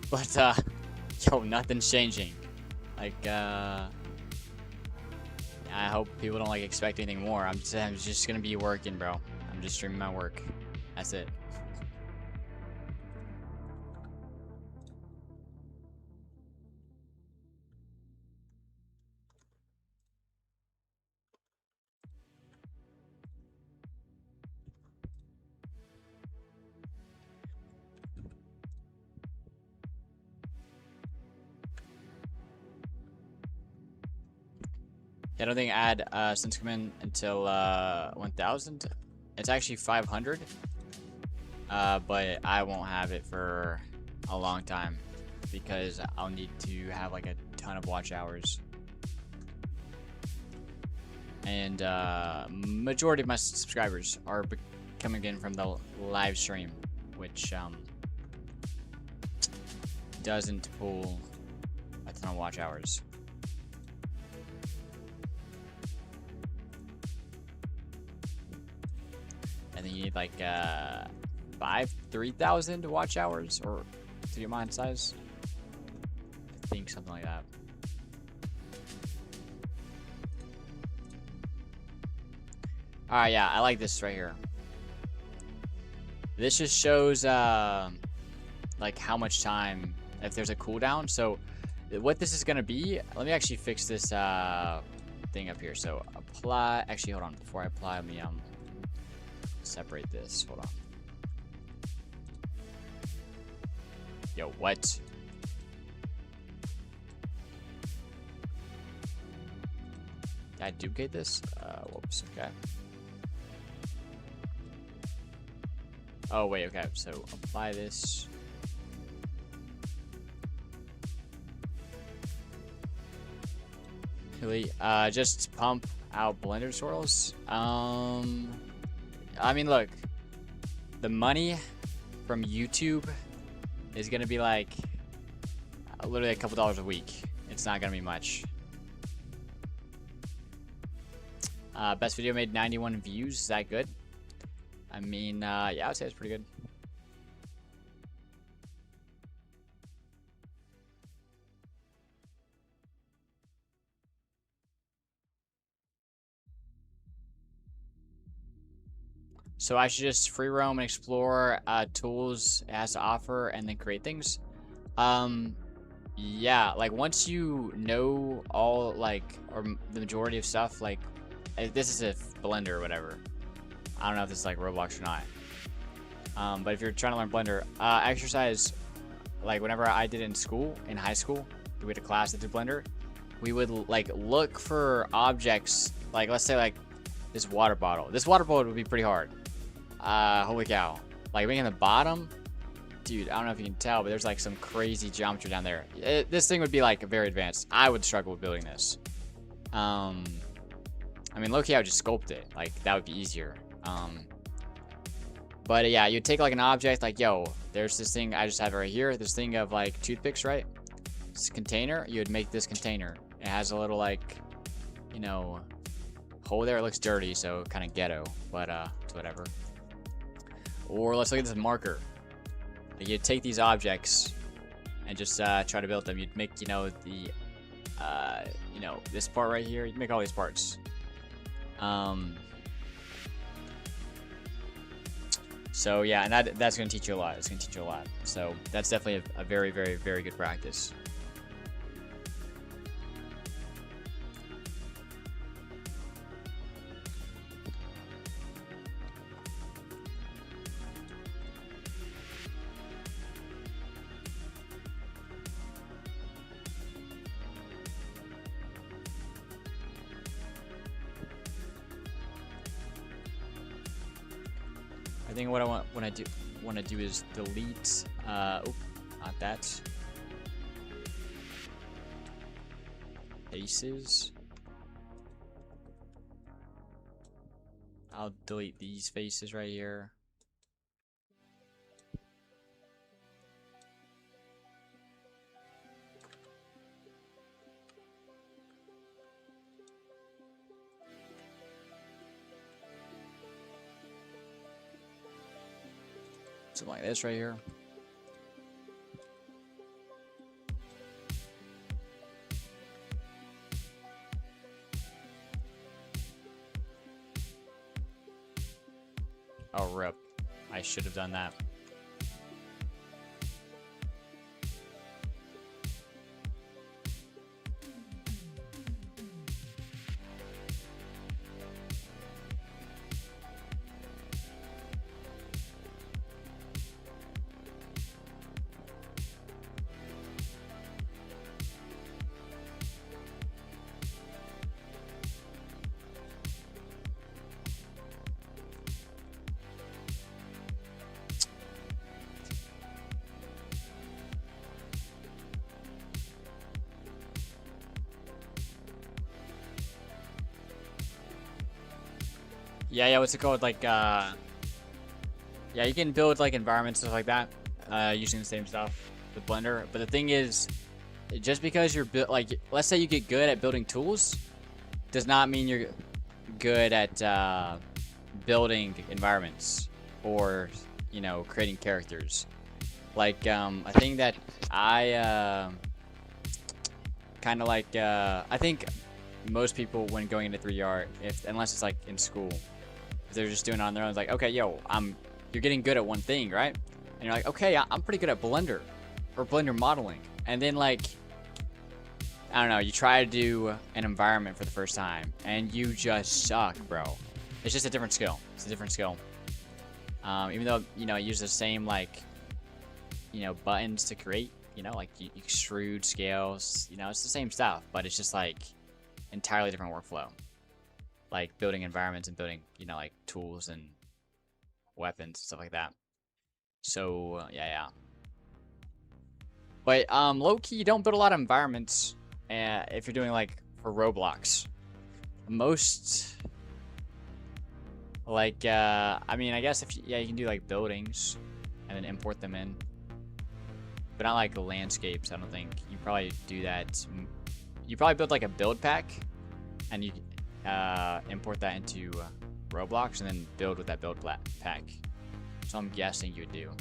S1: But yo, nothing's changing. Like I hope people don't like expect anything more. I'm just gonna be working, bro. I'm just streaming my work. That's it. I don't think ad since come in until 1000. It's actually 500. But I won't have it for a long time because I'll need to have like a ton of watch hours. And majority of my subscribers are coming in from the live stream, which doesn't pull a ton of watch hours. And then you need like 3,000 watch hours or to get monetized. I think something like that. Alright, yeah, I like this right here. This just shows like how much time, if there's a cooldown. So what this is gonna be, let me actually fix this thing up here. So apply, actually hold on, before I apply, let me separate this. Hold on. Yo, what? Did I duplicate this? Whoops, okay. Oh, wait, okay. So apply this. Really, just pump out Blender tutorials. I mean, look, the money from YouTube is gonna be like literally a couple dollars a week. It's not gonna be much. Best video made 91 views. Is that good? I mean, yeah, I'd say it's pretty good. So I should just free roam and explore tools it has to offer and then create things. Yeah, like once you know all like or the majority of stuff, like this is a Blender or whatever. I don't know if this is like Roblox or not. But if you're trying to learn Blender, exercise, like whenever I did in school, in high school, we had a class that did Blender. We would like look for objects, like let's say like this water bottle. This water bottle would be pretty hard. Holy cow. Like being in the bottom, dude, I don't know if you can tell, but there's like some crazy geometry down there. This thing would be like very advanced. I would struggle with building this. I mean, low-key, I would just sculpt it. Like, that would be easier. But yeah, you'd take like an object, like, yo, there's this thing I just have right here. This thing of like toothpicks, right? This container, you would make this container. It has a little like, you know, hole there. It looks dirty, so kind of ghetto, but it's whatever. Or let's look at this marker. You'd take these objects and just try to build them. You'd make, you know, the, you know, this part right here. You'd make all these parts. So yeah, and that's going to teach you a lot. It's going to teach you a lot. So that's definitely a very, very, very good practice. I think what I want to do is delete. Oh, not that. faces. I'll delete these faces right here. Something like this right here. Oh, rip. I should have done that. Yeah, what's it called? Like, yeah, you can build like environments and stuff like that, using the same stuff with Blender. But the thing is, just because you're like, let's say you get good at building tools, does not mean you're good at building environments or, you know, creating characters. Like, I think that I kind of like, I think most people when going into 3D art, unless it's like in school, if they're just doing it on their own, it's like, okay, yo, you're getting good at one thing, right? And you're like, okay, I'm pretty good at Blender or Blender modeling. And then like, I don't know, you try to do an environment for the first time and you just suck, bro. It's just a different skill. It's a different skill. Even though, you know, I use the same like, you know, buttons to create, you know, like you extrude, scales, you know, it's the same stuff, but it's just like entirely different workflow. Like building environments and building, you know, like tools and weapons, stuff like that. So, yeah. But, low-key, you don't build a lot of environments if you're doing, like, for Roblox. Most, like, I mean, I guess if, you can do, like, buildings and then import them in. But not, like, landscapes, I don't think. You probably do that. You probably build, like, a build pack and you import that into Roblox and then build with that build pack. So I'm guessing you would do.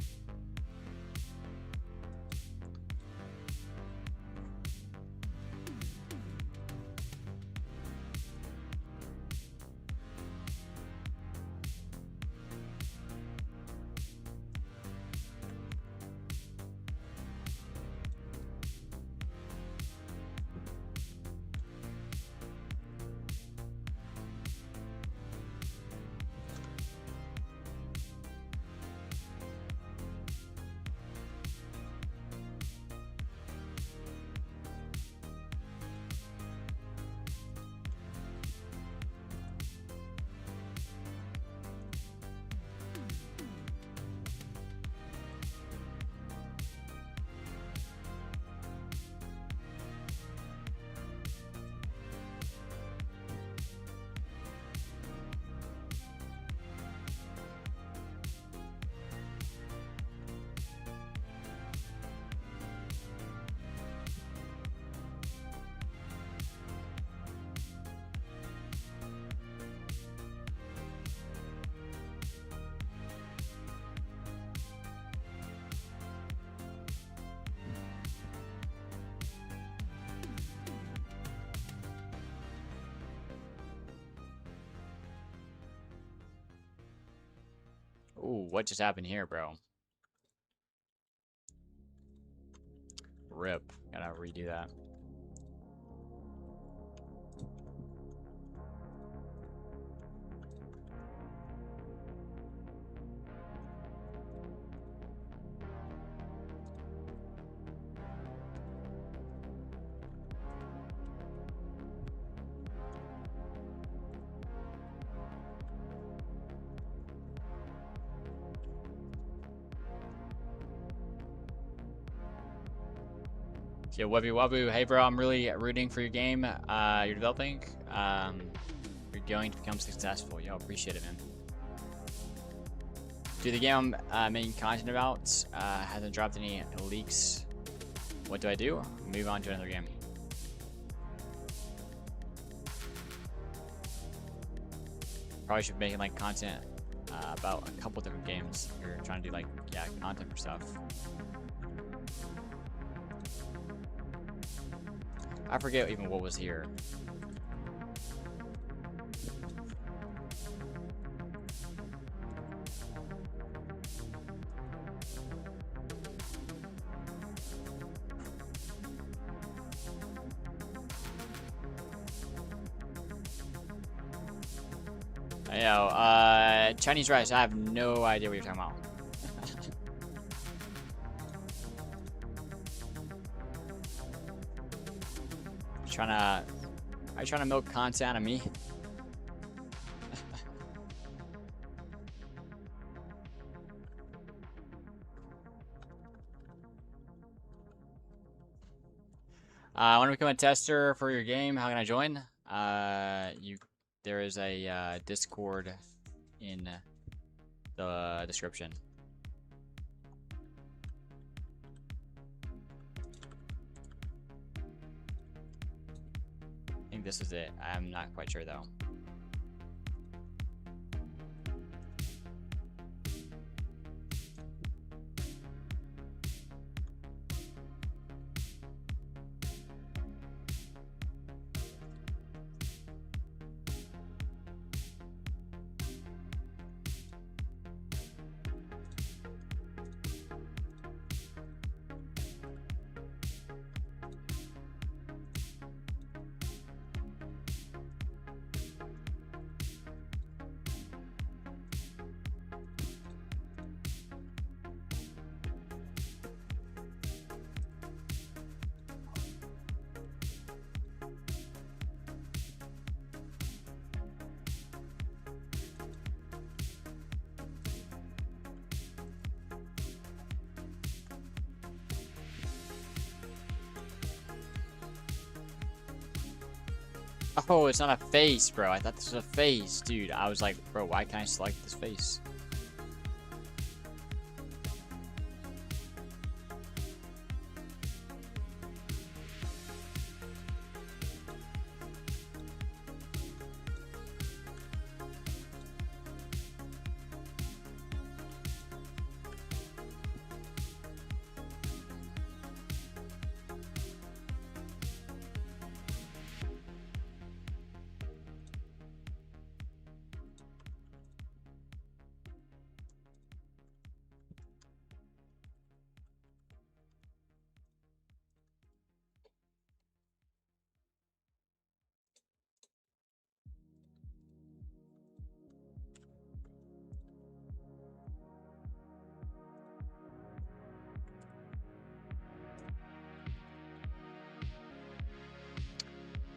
S1: Ooh, what just happened here, bro? Rip. Gotta redo that. Yo, Webby Waboo. Hey, bro, I'm really rooting for your game. You're developing. You're going to become successful. Yo, appreciate it, man. Dude, the game I'm making content about hasn't dropped any leaks. What do I do? Move on to another game. Probably should be making like content about a couple different games. You're trying to do like, yeah, content for stuff. I forget even what was here. Yo, Chinese rice. I have no idea what you're talking about. Are you trying to milk content out of me? I want to become a tester for your game. How can I join? There is a Discord in the description. I think this is it. I'm not quite sure though. Oh, it's not a face, bro. I thought this was a face, dude. I was like, bro, why can't I select this face?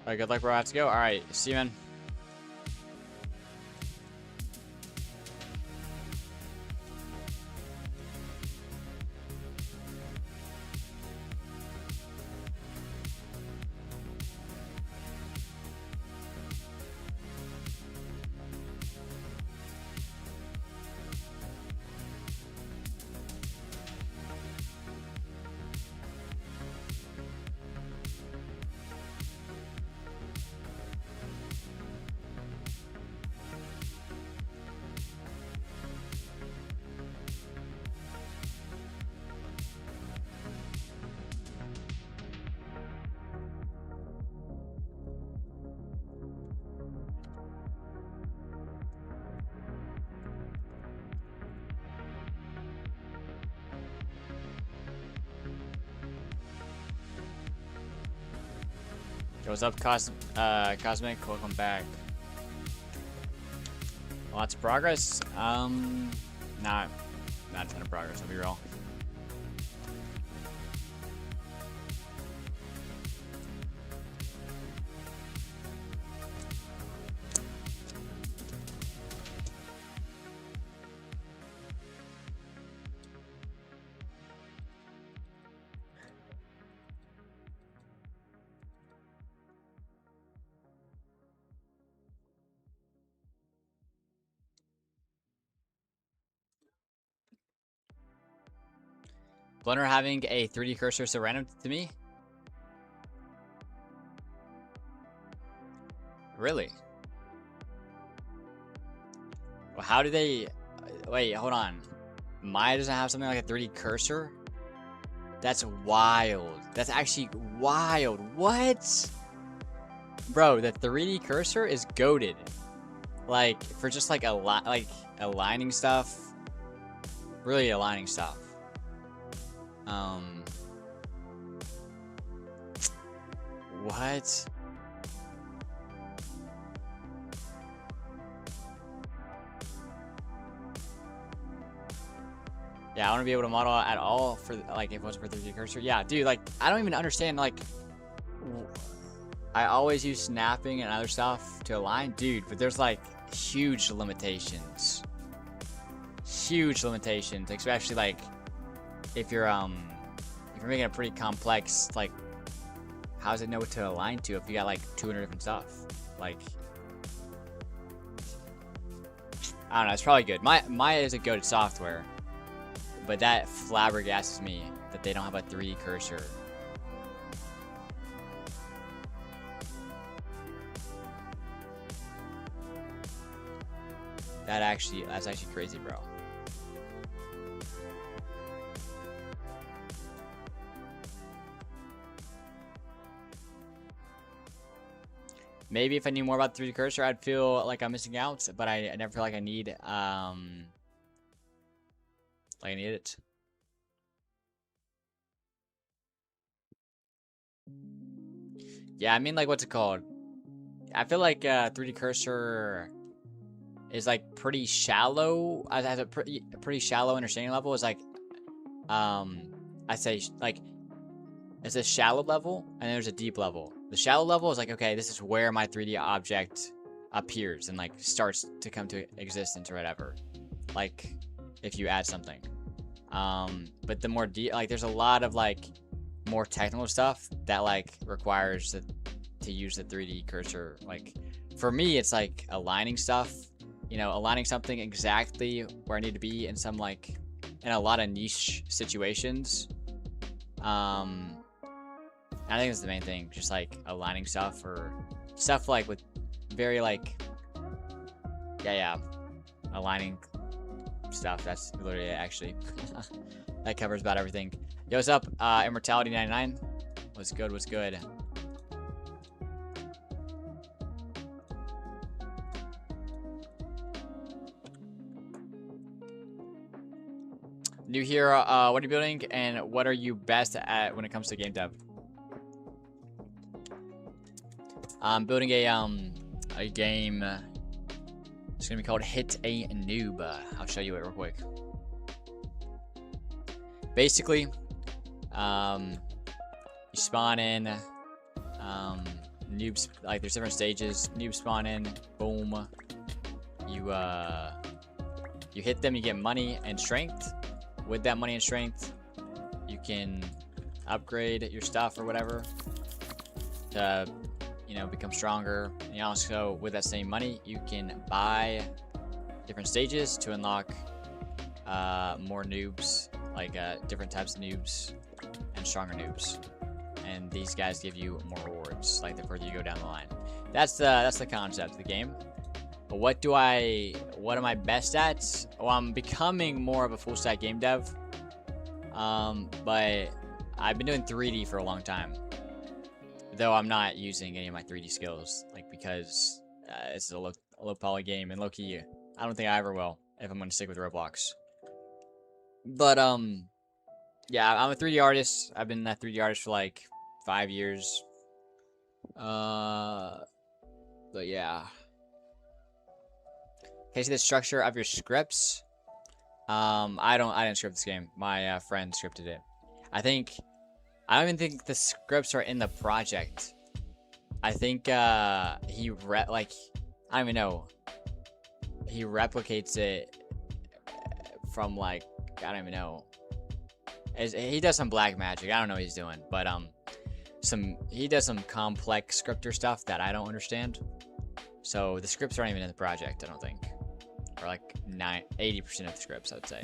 S1: All right, good luck, bro. I have to go. All right, see you, man. Yo, what's up, Cosmic? Welcome back. Lots of progress. Not a ton of progress. I'll be real. Blender having a 3D cursor so random to me? Really? Well, how do they... Wait, hold on. Maya doesn't have something like a 3D cursor? That's wild. That's actually wild. What? Bro, the 3D cursor is goated. Like, for just like aligning stuff. Really aligning stuff. What? Yeah, I want to be able to model at all for like if it wasn't for 3D cursor. Yeah, dude, like I don't even understand. Like, I always use snapping and other stuff to align, dude. But there's like huge limitations. Huge limitations, especially like if you're making a pretty complex, like, how does it know what to align to if you got like 200 different stuff? Like, I don't know. It's probably good. Maya is a good software. But that flabbergasts me that they don't have a 3D cursor. That's actually crazy, bro. Maybe if I knew more about the 3D cursor, I'd feel like I'm missing out, but I never feel like I need like I need it. Yeah, I mean, like, what's it called? I feel like 3D cursor is like pretty shallow. Has a pretty shallow understanding level. Is like, I say like, it's a shallow level and there's a deep level. The shallow level is like, okay, this is where my 3D object appears and like starts to come to existence or whatever. Like, if you add something. But the more deep, like, there's a lot of like more technical stuff that like requires to use the 3D cursor. Like, for me, it's like aligning stuff, you know, aligning something exactly where I need to be in some like in a lot of niche situations. I think that's the main thing, just like aligning stuff or stuff like with very like aligning stuff. That's literally it, actually. That covers about everything. Yo, what's up? Immortality 99. What's good? What's good? New here. What are you building, and what are you best at when it comes to game dev? I'm building a game. It's gonna be called Hit a Noob. I'll show you it real quick. Basically, you spawn in, noobs, like there's different stages. Noobs spawn in, boom. You hit them, you get money and strength. With that money and strength, you can upgrade your stuff or whatever to, you know, become stronger. And you also, with that same money, you can buy different stages to unlock more noobs, like different types of noobs and stronger noobs. And these guys give you more rewards, like the further you go down the line. That's the concept of the game. But what am I best at? Well, I'm becoming more of a full stack game dev. But I've been doing 3D for a long time. Though I'm not using any of my 3D skills, like, because it's a low poly game, and low key, I don't think I ever will if I'm gonna stick with Roblox. But yeah, I'm a 3D artist. I've been a 3D artist for like 5 years. But yeah. Can you see the structure of your scripts? I didn't script this game. My friend scripted it. I don't even think the scripts are in the project. I think I don't even know. He replicates it from like, I don't even know. He does some black magic. I don't know what he's doing, but he does some complex scripter stuff that I don't understand. So the scripts aren't even in the project, I don't think. Or like 80% of the scripts, I'd say.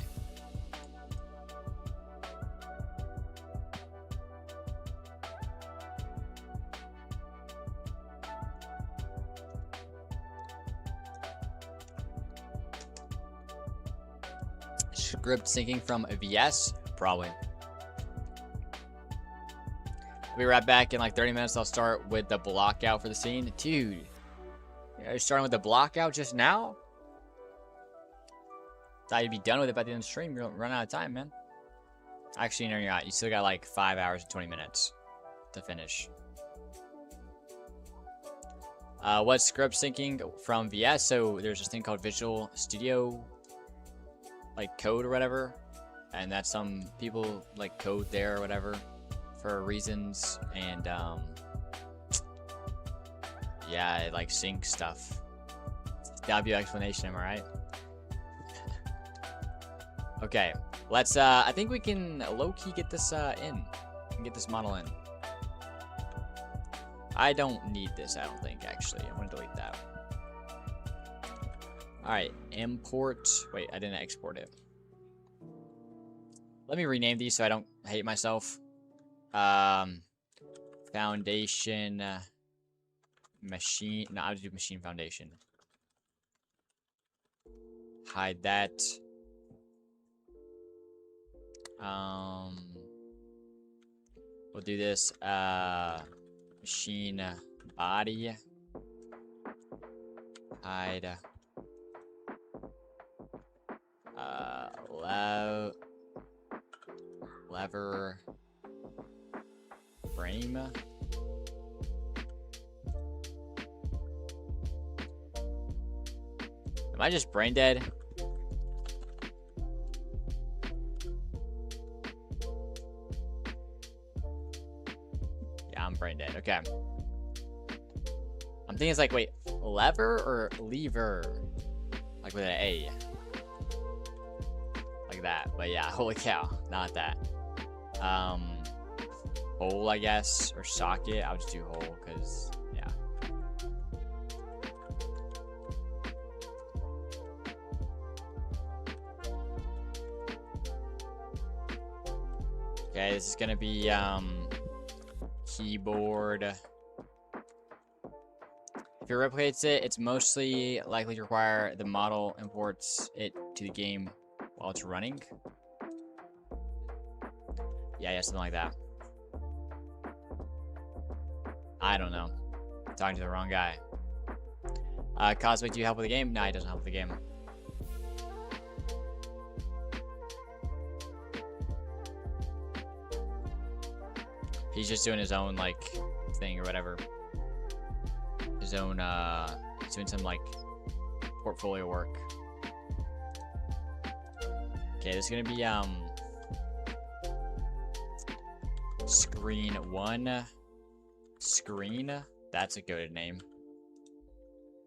S1: Script syncing from VS? Probably. We'll be right back in like 30 minutes. I'll start with the block out for the scene. Dude, you're starting with the block out just now? Thought you'd be done with it by the end of the stream. You're running out of time, man. Actually, no, you're not. You still got like 5 hours and 20 minutes to finish. What's script syncing from VS? So there's this thing called Visual Studio, like code or whatever, and that's some people like code there or whatever for reasons, and yeah, it like syncs stuff. That'd be your explanation, am I right? Okay, let's I think we can low-key get this in. We can get this model in. I don't need this, I don't think, actually. I'm gonna delete that. Alright, import. Wait, I didn't export it. Let me rename these so I don't hate myself. Foundation machine. No, I'll do machine foundation. Hide that. We'll do this. Machine body. Hide. Lever. Frame. Am I just brain dead? Yeah, I'm brain dead. Okay. I'm thinking it's like, wait, lever or lever? Like with an A. Like that. But yeah, holy cow. Not that. Hole, I guess, or socket. I'll just do hole, because, yeah. Okay, this is gonna be, keyboard. If it replicates it, it's mostly likely to require the model imports it to the game while it's running. Yeah, something like that. I don't know. Talking to the wrong guy. Cosmic, do you help with the game? No, he doesn't help with the game. He's just doing his own, like, thing or whatever. His own, he's doing some, like, portfolio work. Okay, this is gonna be, screen 1. Screen. That's a good name.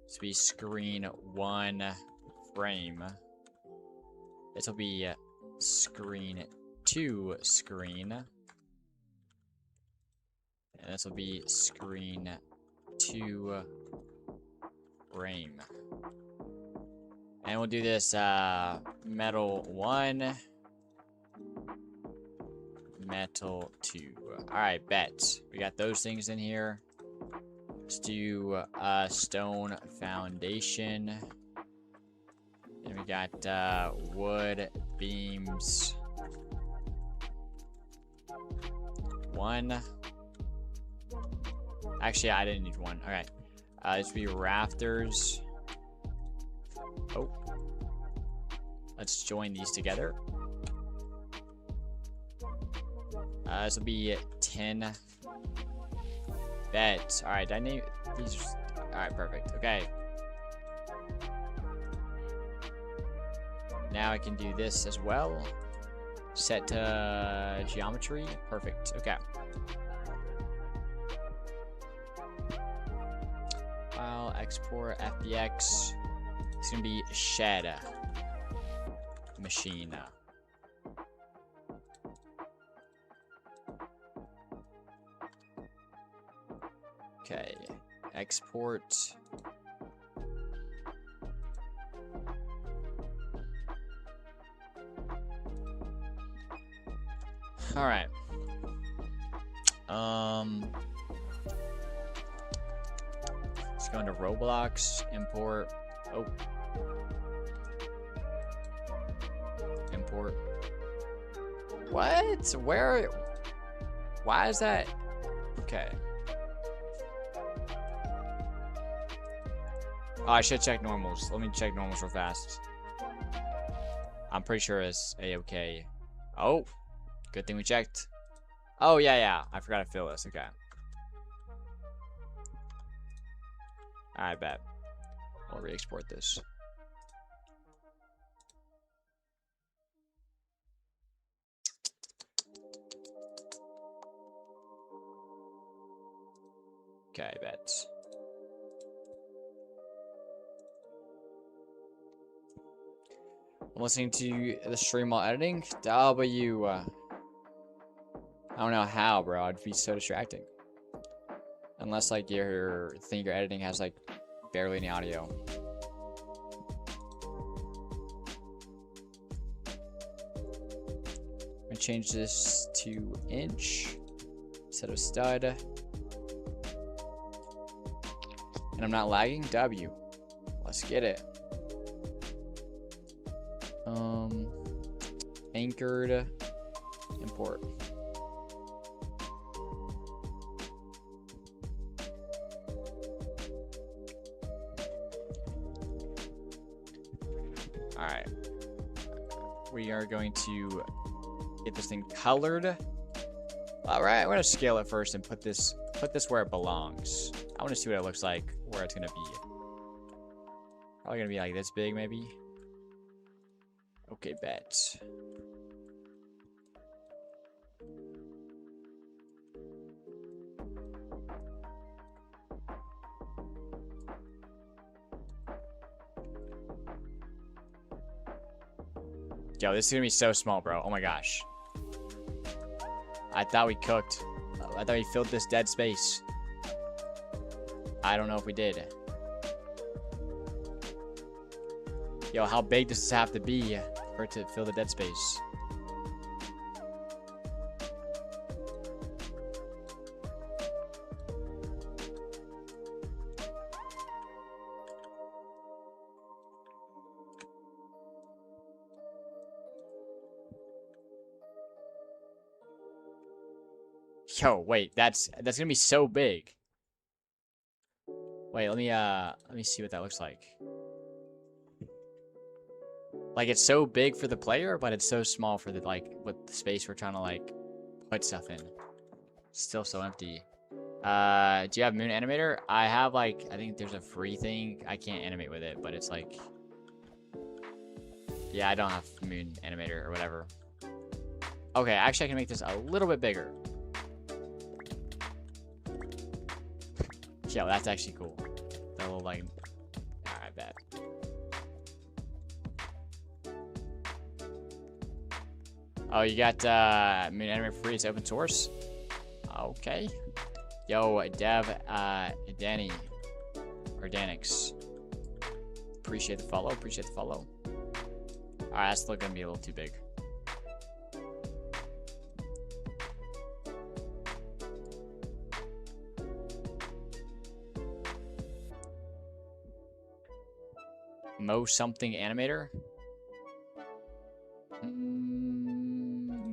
S1: This will be screen 1 frame. This will be screen 2 screen. And this will be screen 2 frame. And we'll do this metal 1. Metal 2. Alright, bet. We got those things in here. Let's do stone foundation. And we got wood beams 1. Actually, I didn't need 1. Alright. This will be rafters. Oh. Let's join these together. This will be 10. Bet. Alright, I need these. Alright, perfect. Okay. Now I can do this as well. Set to geometry. Perfect. Okay. File, export, FBX. It's gonna be shed machine. Okay, export. All right. Let's go into Roblox, import. Oh. Import. What? Where? Why is that? Okay. Oh, I should check normals. Let me check normals real fast. I'm pretty sure it's a-okay. Oh, good thing we checked. Oh, yeah. I forgot to fill this. Okay. I bet. I'll re-export this. Okay, I bet. I'm listening to the stream while editing. W. I don't know how, bro. It'd be so distracting. Unless, like, your thing you're editing has, like, barely any audio. I'm gonna change this to inch instead of stud. And I'm not lagging. W. Let's get it. Anchored import. All right. We are going to get this thing colored. All right, I'm gonna scale it first and put this where it belongs. I want to see what it looks like, where it's gonna be. Probably gonna be like this big, maybe. Okay, bet. Yo, this is gonna be so small, bro. Oh my gosh. I thought we cooked. I thought we filled this dead space. I don't know if we did. Yo, how big does this have to be for it to fill the dead space? Yo, wait, that's gonna be so big. Wait, let me see what that looks like. Like, it's so big for the player, but it's so small for the, like, what the space we're trying to, like, put stuff in. Still so empty. Do you have Moon Animator? I have, like, I think there's a free thing. I can't animate with it, but it's like, yeah, I don't have Moon Animator or whatever. Okay, actually I can make this a little bit bigger. Yo, that's actually cool. That little, like, alright, bet. Oh, you got Moon Animator free. It's open source. Okay. Yo, Dev, Danny or Danix. Appreciate the follow. Appreciate the follow. All right, that's still gonna be a little too big. Mo something animator.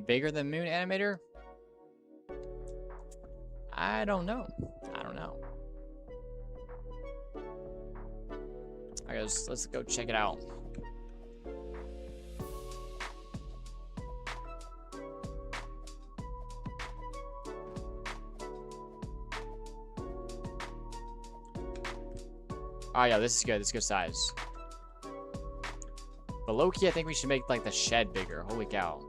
S1: Bigger than Moon Animator? I don't know. I don't know. Alright, let's go check it out. Oh yeah, this is good. This is good size. But low-key, I think we should make like the shed bigger. Holy cow.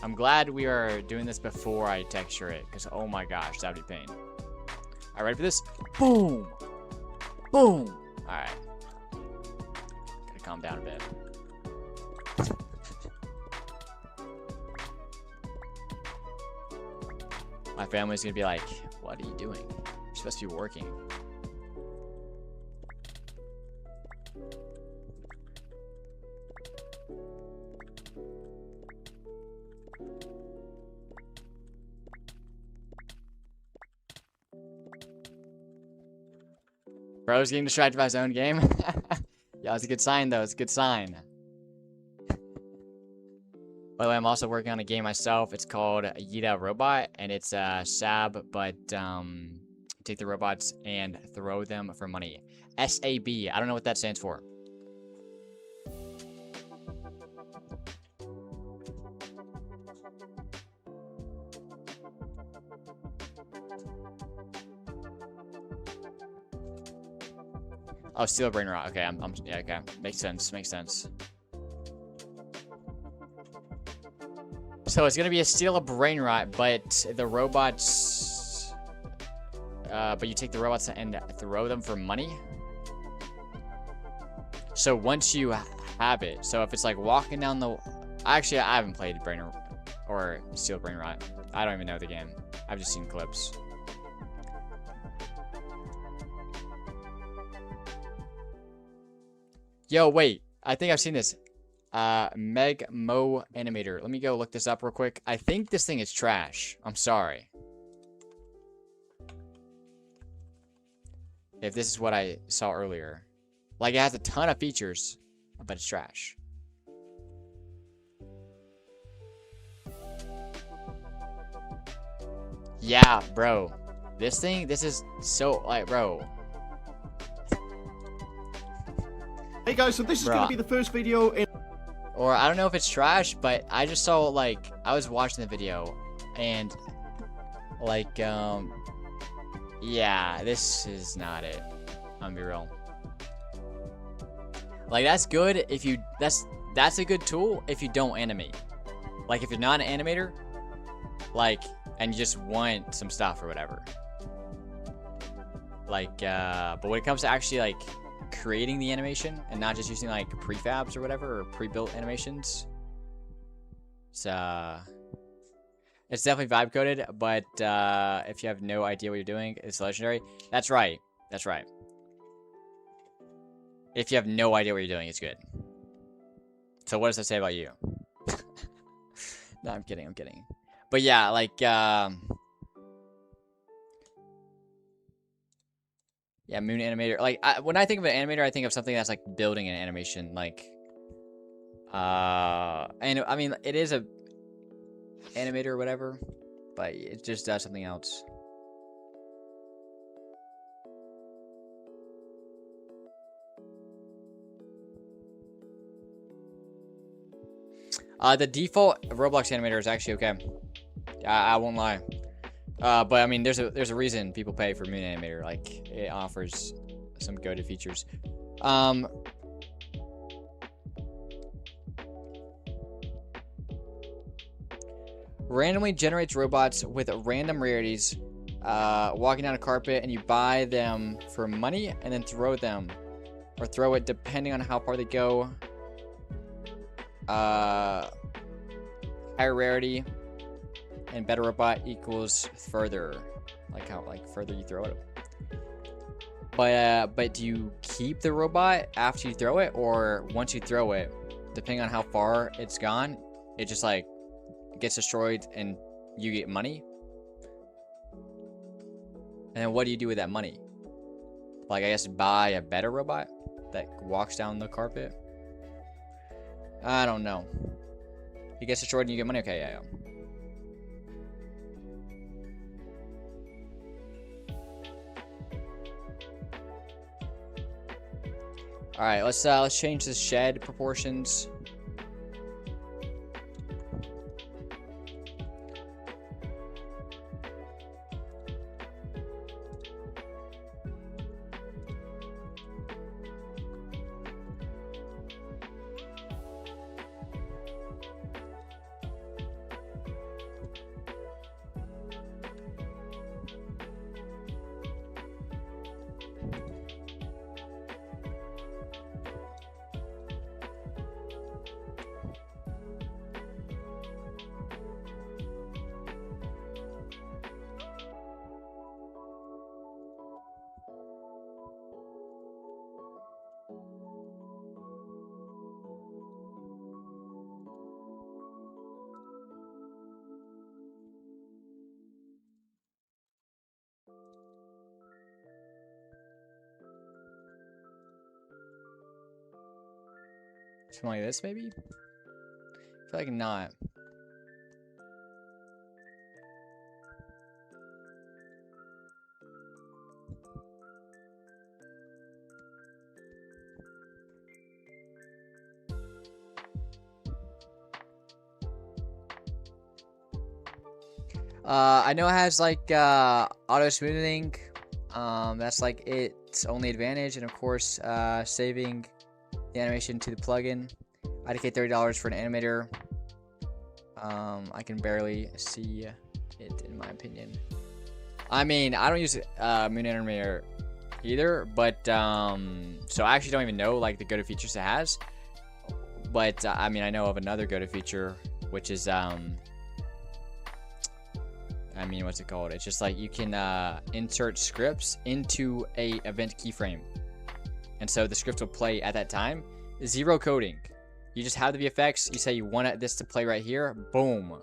S1: I'm glad we are doing this before I texture it, because oh my gosh, that would be pain. Alright, ready for this? Boom! Boom! Alright. Gotta calm down a bit. My family's gonna be like, what are you doing? You're supposed to be working. Bro's getting distracted by his own game. Yeah, it's a good sign, though. It's a good sign. By the way, I'm also working on a game myself. It's called Yida Robot, and it's SAB, but take the robots and throw them for money. SAB. I don't know what that stands for. Oh, steal a brain rot. Okay, yeah, okay. Makes sense. Makes sense. So it's gonna be a steal a brain rot, but the robots, but you take the robots and throw them for money. So once you have it, so if it's like walking down the, actually I haven't played brain or steal a brain rot. I don't even know the game. I've just seen clips. Yo, wait. I think I've seen this. Meg Mo Animator. Let me go look this up real quick. I think this thing is trash. I'm sorry. If this is what I saw earlier. Like, it has a ton of features, but it's trash. Yeah, bro. This is so, like, bro.
S6: Hey guys, so this is going to be the first video in...
S1: Or I don't know if it's trash, but I just saw, like, I was watching the video, and, like, yeah, this is not it. I'm gonna be real. Like, that's good if you, that's a good tool if you don't animate. Like, if you're not an animator, like, and you just want some stuff or whatever. Like, but when it comes to actually, like, creating the animation and not just using like prefabs or whatever or pre-built animations, it's definitely vibe coded, but if you have no idea what you're doing, it's legendary. That's right. That's right. If you have no idea what you're doing, it's good. So what does that say about you? No, I'm kidding. I'm kidding. But yeah, like yeah, Moon Animator. Like, when I think of an animator, I think of something that's like building an animation. Like, and I mean, it is a animator or whatever, but it just does something else. The default Roblox animator is actually okay. I won't lie. But I mean, there's a reason people pay for Moon Animator. Like, it offers some goated features. Randomly generates robots with random rarities, walking down a carpet, and you buy them for money and then throw them, or throw it depending on how far they go. Higher rarity and better robot equals further, like how further you throw it. But do you keep the robot after you throw it, or once you throw it, depending on how far it's gone, it just like gets destroyed and you get money? And then what do you do with that money? Like, I guess buy a better robot that walks down the carpet? I don't know. It gets destroyed and you get money? Okay, yeah. All right, let's change the shed proportions. Something like this, maybe? I feel like not. I know it has like auto smoothing. That's like its only advantage, and of course, saving the animation to the plugin. I'd pay $30 for an animator. I can barely see it in my opinion. I mean, I don't use Moon Animator either, but so I actually don't even know like the go-to features it has. But I mean, I know of another go-to feature, which is I mean, what's it called? It's just like you can insert scripts into a event keyframe, and so the script will play at that time. Zero coding. You just have the VFX. You say you want this to play right here. Boom,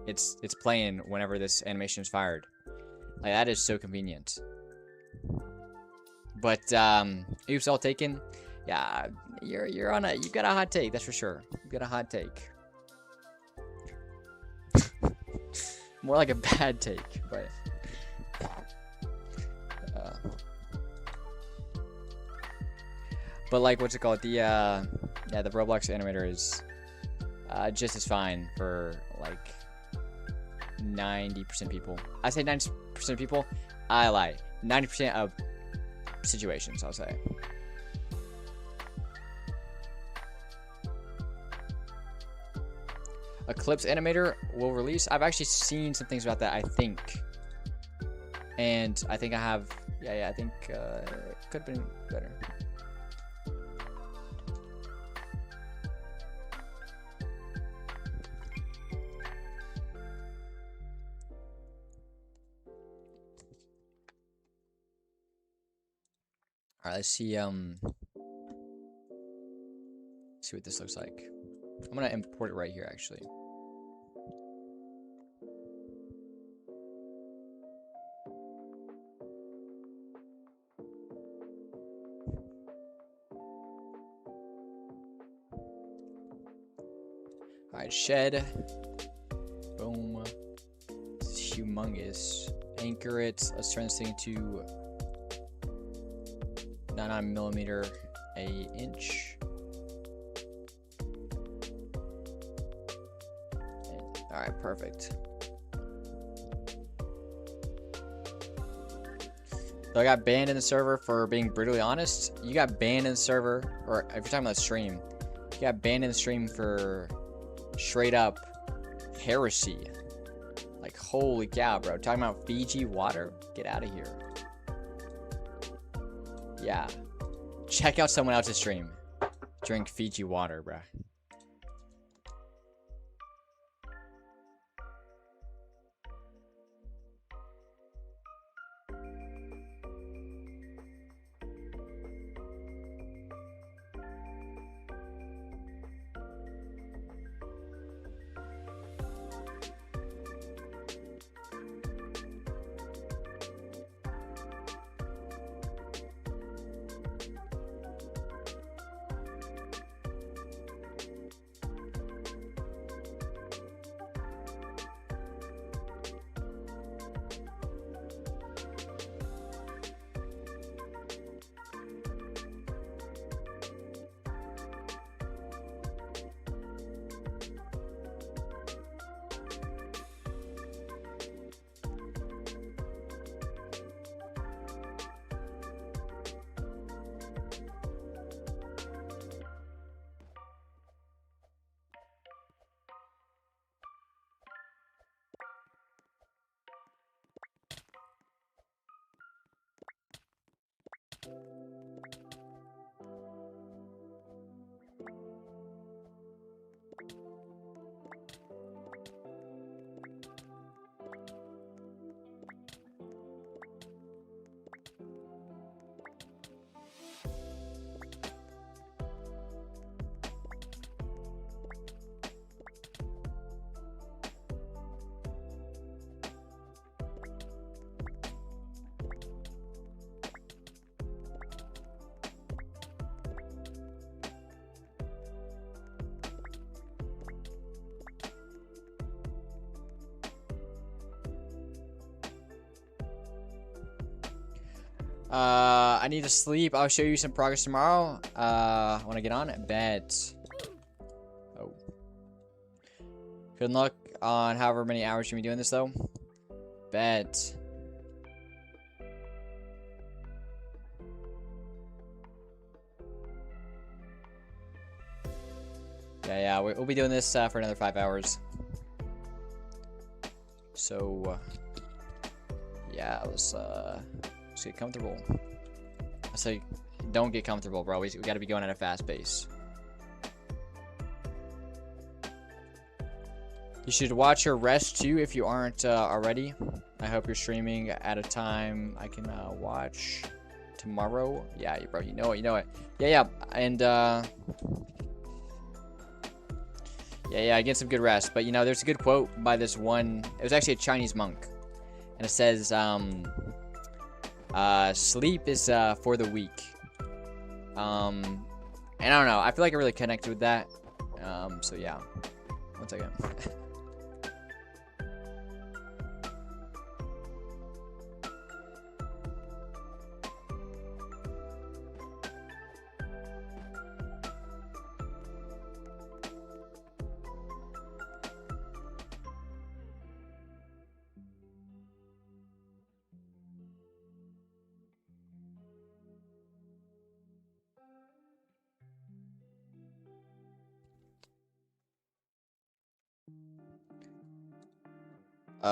S1: it's playing whenever this animation is fired. Like, that is so convenient. But oops, all taken. Yeah, you're on a, you got a hot take, that's for sure. You got a hot take. More like a bad take, but like, what's it called? The yeah, the Roblox animator is just as fine for like 90% people. I say 90% of people. I lie. 90% of situations, I'll say. Eclipse animator will release. I've actually seen some things about that, I think. And I think I have, yeah, I think it could have been better. All right, let's see what this looks like. I'm gonna import it right here, actually. All right, shed. Boom. It's humongous. Anchor it. Let's turn this thing to 9mm a inch. All right, perfect. So I got banned in the server for being brutally honest. You got banned in the server, or if you're talking about the stream, you got banned in the stream for straight up heresy. Like, holy cow, bro. Talking about Fiji water? Get out of here. Yeah. Check out someone else's stream. Drink Fiji water, bro. I need to sleep. I'll show you some progress tomorrow. I want to get on bed. Oh. Good luck on however many hours you're doing this, though. bet. Yeah, we'll be doing this for another 5 hours. So, yeah, let's get comfortable. I say, don't get comfortable, bro. We gotta be going at a fast pace. You should watch your rest too if you aren't already. I hope you're streaming at a time I can watch tomorrow. Yeah, bro, you know it. Yeah, and yeah, get some good rest. But there's a good quote by this one. It was actually a Chinese monk, and it says, "Sleep is for the weak." And I don't know. I feel like I really connected with that. So yeah. One second.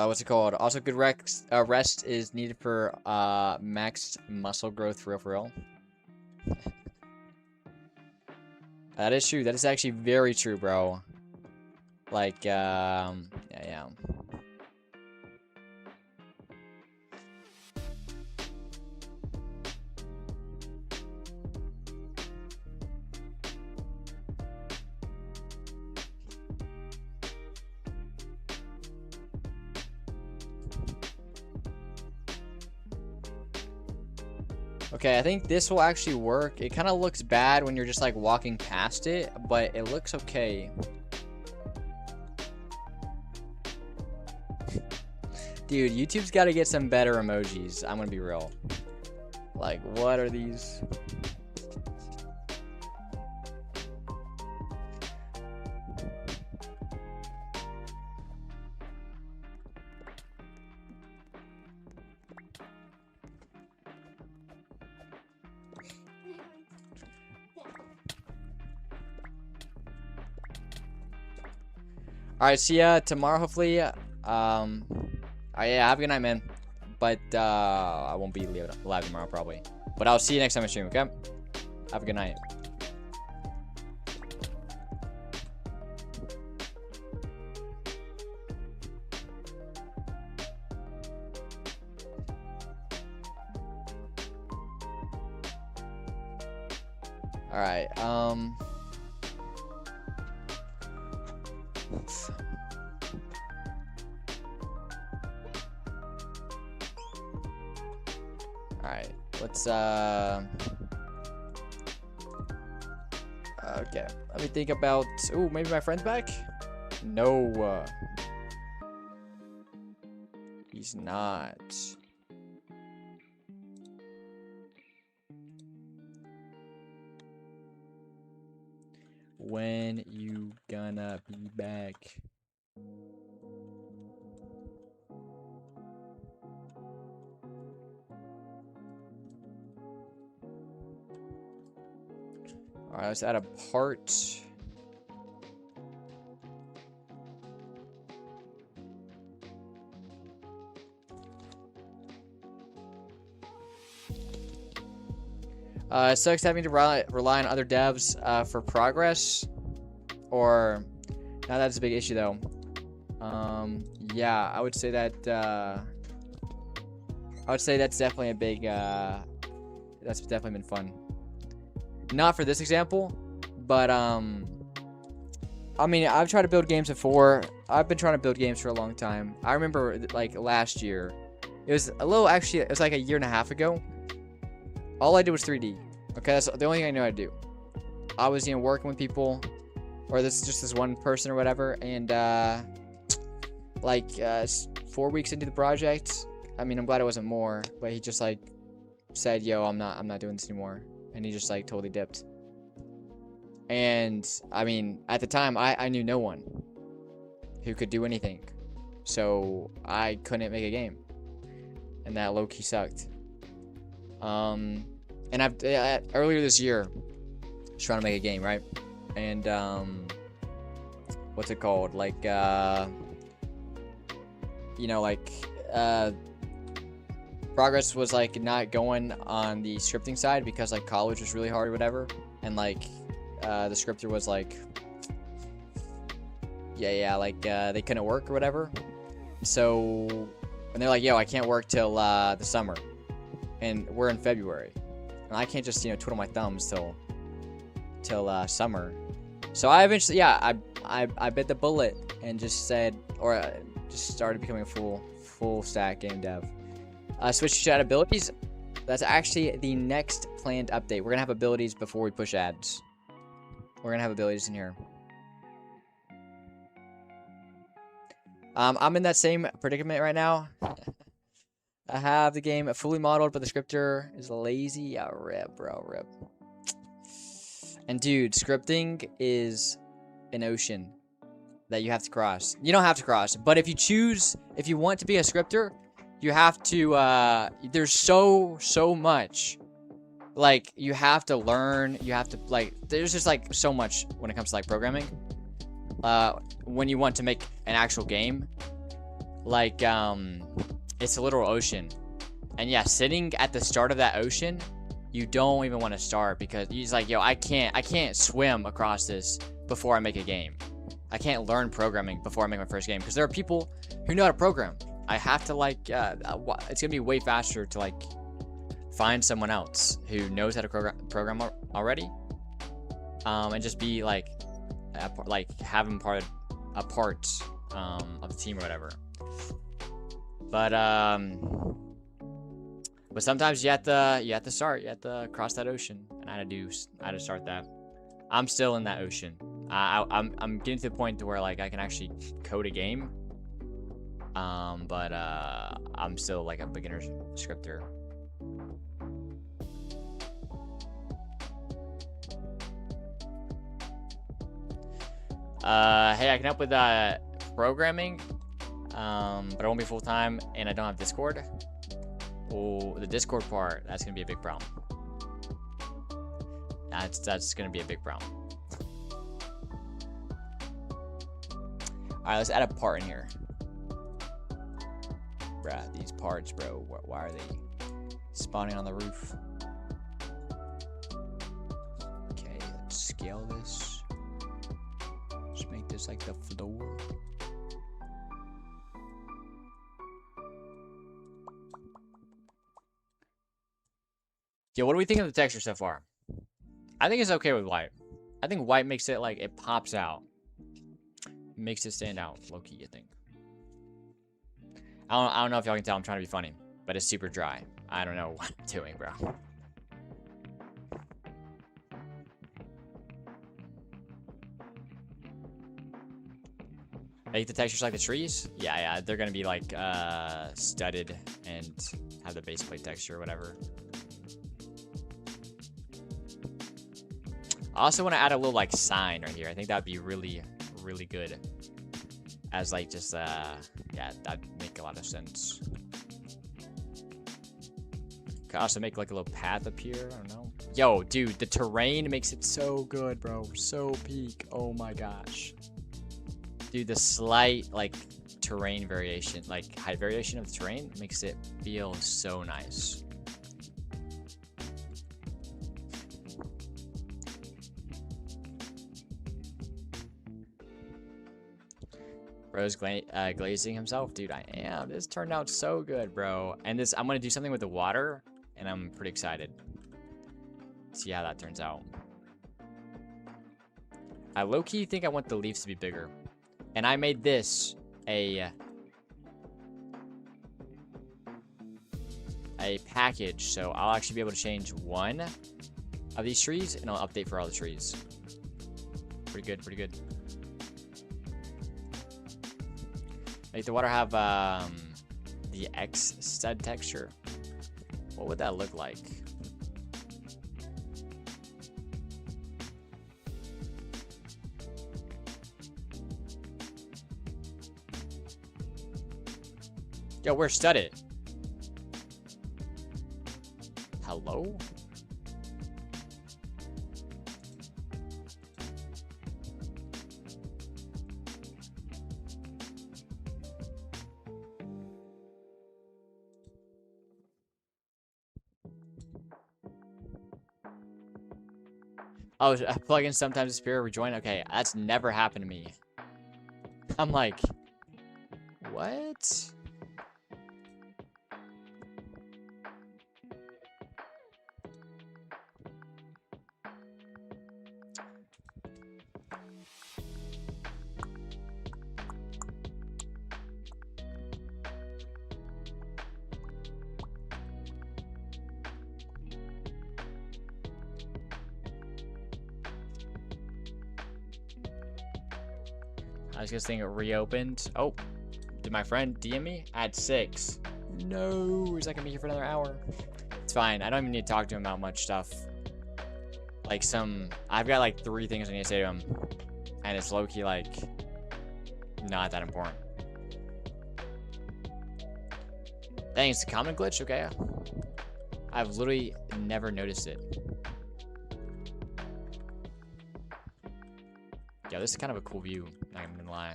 S1: What's it called? Also, good rest is needed for max muscle growth for real. That is true. That is actually very true, bro. Like, yeah. Okay, I think this will actually work. It kind of looks bad when you're just like walking past it, but it looks okay. Dude, YouTube's got to get some better emojis. I'm gonna be real. Like, what are these? Alright, see ya tomorrow, hopefully. Yeah, have a good night, man. But, I won't be live tomorrow, probably. But I'll see you next time I stream, okay? Have a good night. Alright, Alright, let's, okay, let me think about, ooh, maybe my friend's back? No, he's not. When you gonna be back? Alright, let's add a part. It sucks having to rely on other devs for progress. Or, now that's a big issue though. Yeah, I would say that, that's definitely a big, that's definitely been fun. Not for this example, but, I mean, I've tried to build games before. I've been trying to build games for a long time. I remember, like, last year. It was it was like a year and a half ago. All I did was 3D. Okay, that's the only thing I knew how to do. I was, working with people, or this one person or whatever, and, 4 weeks into the project, I mean, I'm glad it wasn't more, but he just, like, said, yo, I'm not doing this anymore. And he just, like, totally dipped. And, I mean, at the time, I knew no one who could do anything. So, I couldn't make a game. and that low-key sucked. And I've earlier this year, I was trying to make a game, right? And what's it called? Like you know, like progress was like not going on the scripting side because like college was really hard or whatever, and like the scripter was like they couldn't work or whatever. So and they're like, yo, I can't work till the summer, and we're in February, and I can't just, you know, twiddle my thumbs till summer. So I eventually, yeah, I bit the bullet and just said, or just started becoming a full stack game dev. Switch to add abilities. That's actually the next planned update. We're gonna have abilities before we push ads. We're gonna have abilities in here. I'm in that same predicament right now. I have the game fully modeled, but the scripter is lazy. Yeah, rip, bro, rip. And dude, scripting is an ocean that you have to cross. You don't have to cross, but if you want to be a scripter, you have to, there's so much. Like, you have to learn, you have to, like, there's just, like, so much when it comes to, like, programming. When you want to make an actual game, like, it's a literal ocean. And yeah, sitting at the start of that ocean, you don't even want to start because he's like, yo, I can't swim across this before I make a game. I can't learn programming before I make my first game because there are people who know how to program. I have to, like, it's gonna be way faster to, like, find someone else who knows how to program already, and just be like have them a part of the team or whatever. But sometimes you have to cross that ocean, and I had to start that. I'm still in that ocean. I'm getting to the point to where, like, I can actually code a game. But I'm still like a beginner scripter. Hey, I can help with programming, but I won't be full time, and I don't have Discord. Oh, the Discord part, that's gonna be a big problem. That's gonna be a big problem. All right, let's add a part in here. Bruh, these parts, bro, why are they spawning on the roof? Okay, let's scale this. Let's make this like the floor. Yo, what do we think of the texture so far? I think it's okay with white. I think white makes it, like, it pops out. Makes it stand out, low-key, I think. I don't know if y'all can tell I'm trying to be funny, but it's super dry. I don't know what I'm doing, bro. Make the textures like the trees? Yeah, they're gonna be like studded and have the base plate texture or whatever. I also want to add a little, like, sign right here. I think that'd be really, really good. As, like, just, yeah, that'd make a lot of sense. Could also make, like, a little path up here. I don't know. Yo, dude, the terrain makes it so good, bro. So peak. Oh, my gosh. Dude, the slight, like, terrain variation, like, height variation of the terrain makes it feel so nice. Bro's glazing himself. Dude, I am. This turned out so good, bro. And this, I'm going to do something with the water, and I'm pretty excited. See how that turns out. I low-key think I want the leaves to be bigger. And I made this a package, so I'll actually be able to change one of these trees, and I'll update for all the trees. Pretty good, pretty good. Make the water have the X stud texture. What would that look like? Yo, we're studded. Hello? Oh, plug in sometimes disappear, rejoin. Okay, that's never happened to me. I'm like, what? I was just thinking it reopened. Oh, did my friend DM me? At 6. No, he's not gonna be here for another hour. It's fine. I don't even need to talk to him about much stuff. Like I've got like 3 things I need to say to him. And it's low-key like, not that important. Dang, it's a common glitch? Okay. I've literally never noticed it. Yo, this is kind of a cool view, not even gonna lie.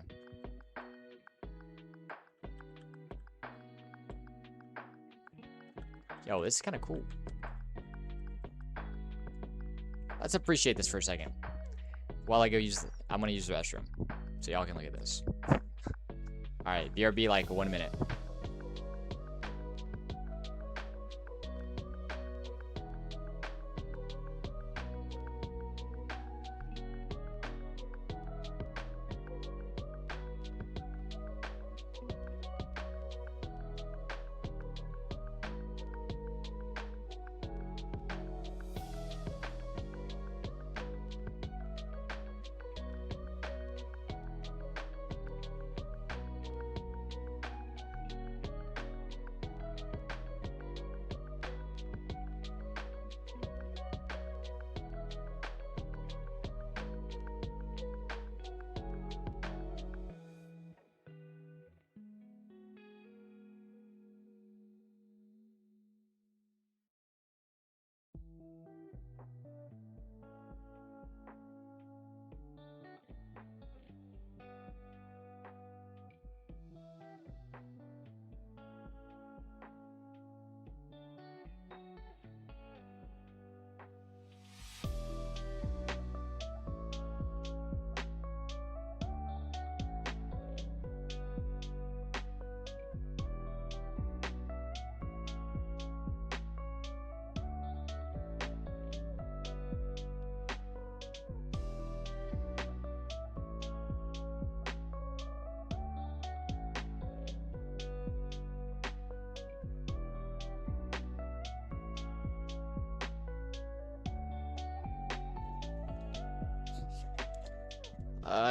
S1: Yo, this is kind of cool. Let's appreciate this for a second. While I go I'm gonna use the restroom. So y'all can look at this. Alright, BRB like 1 minute.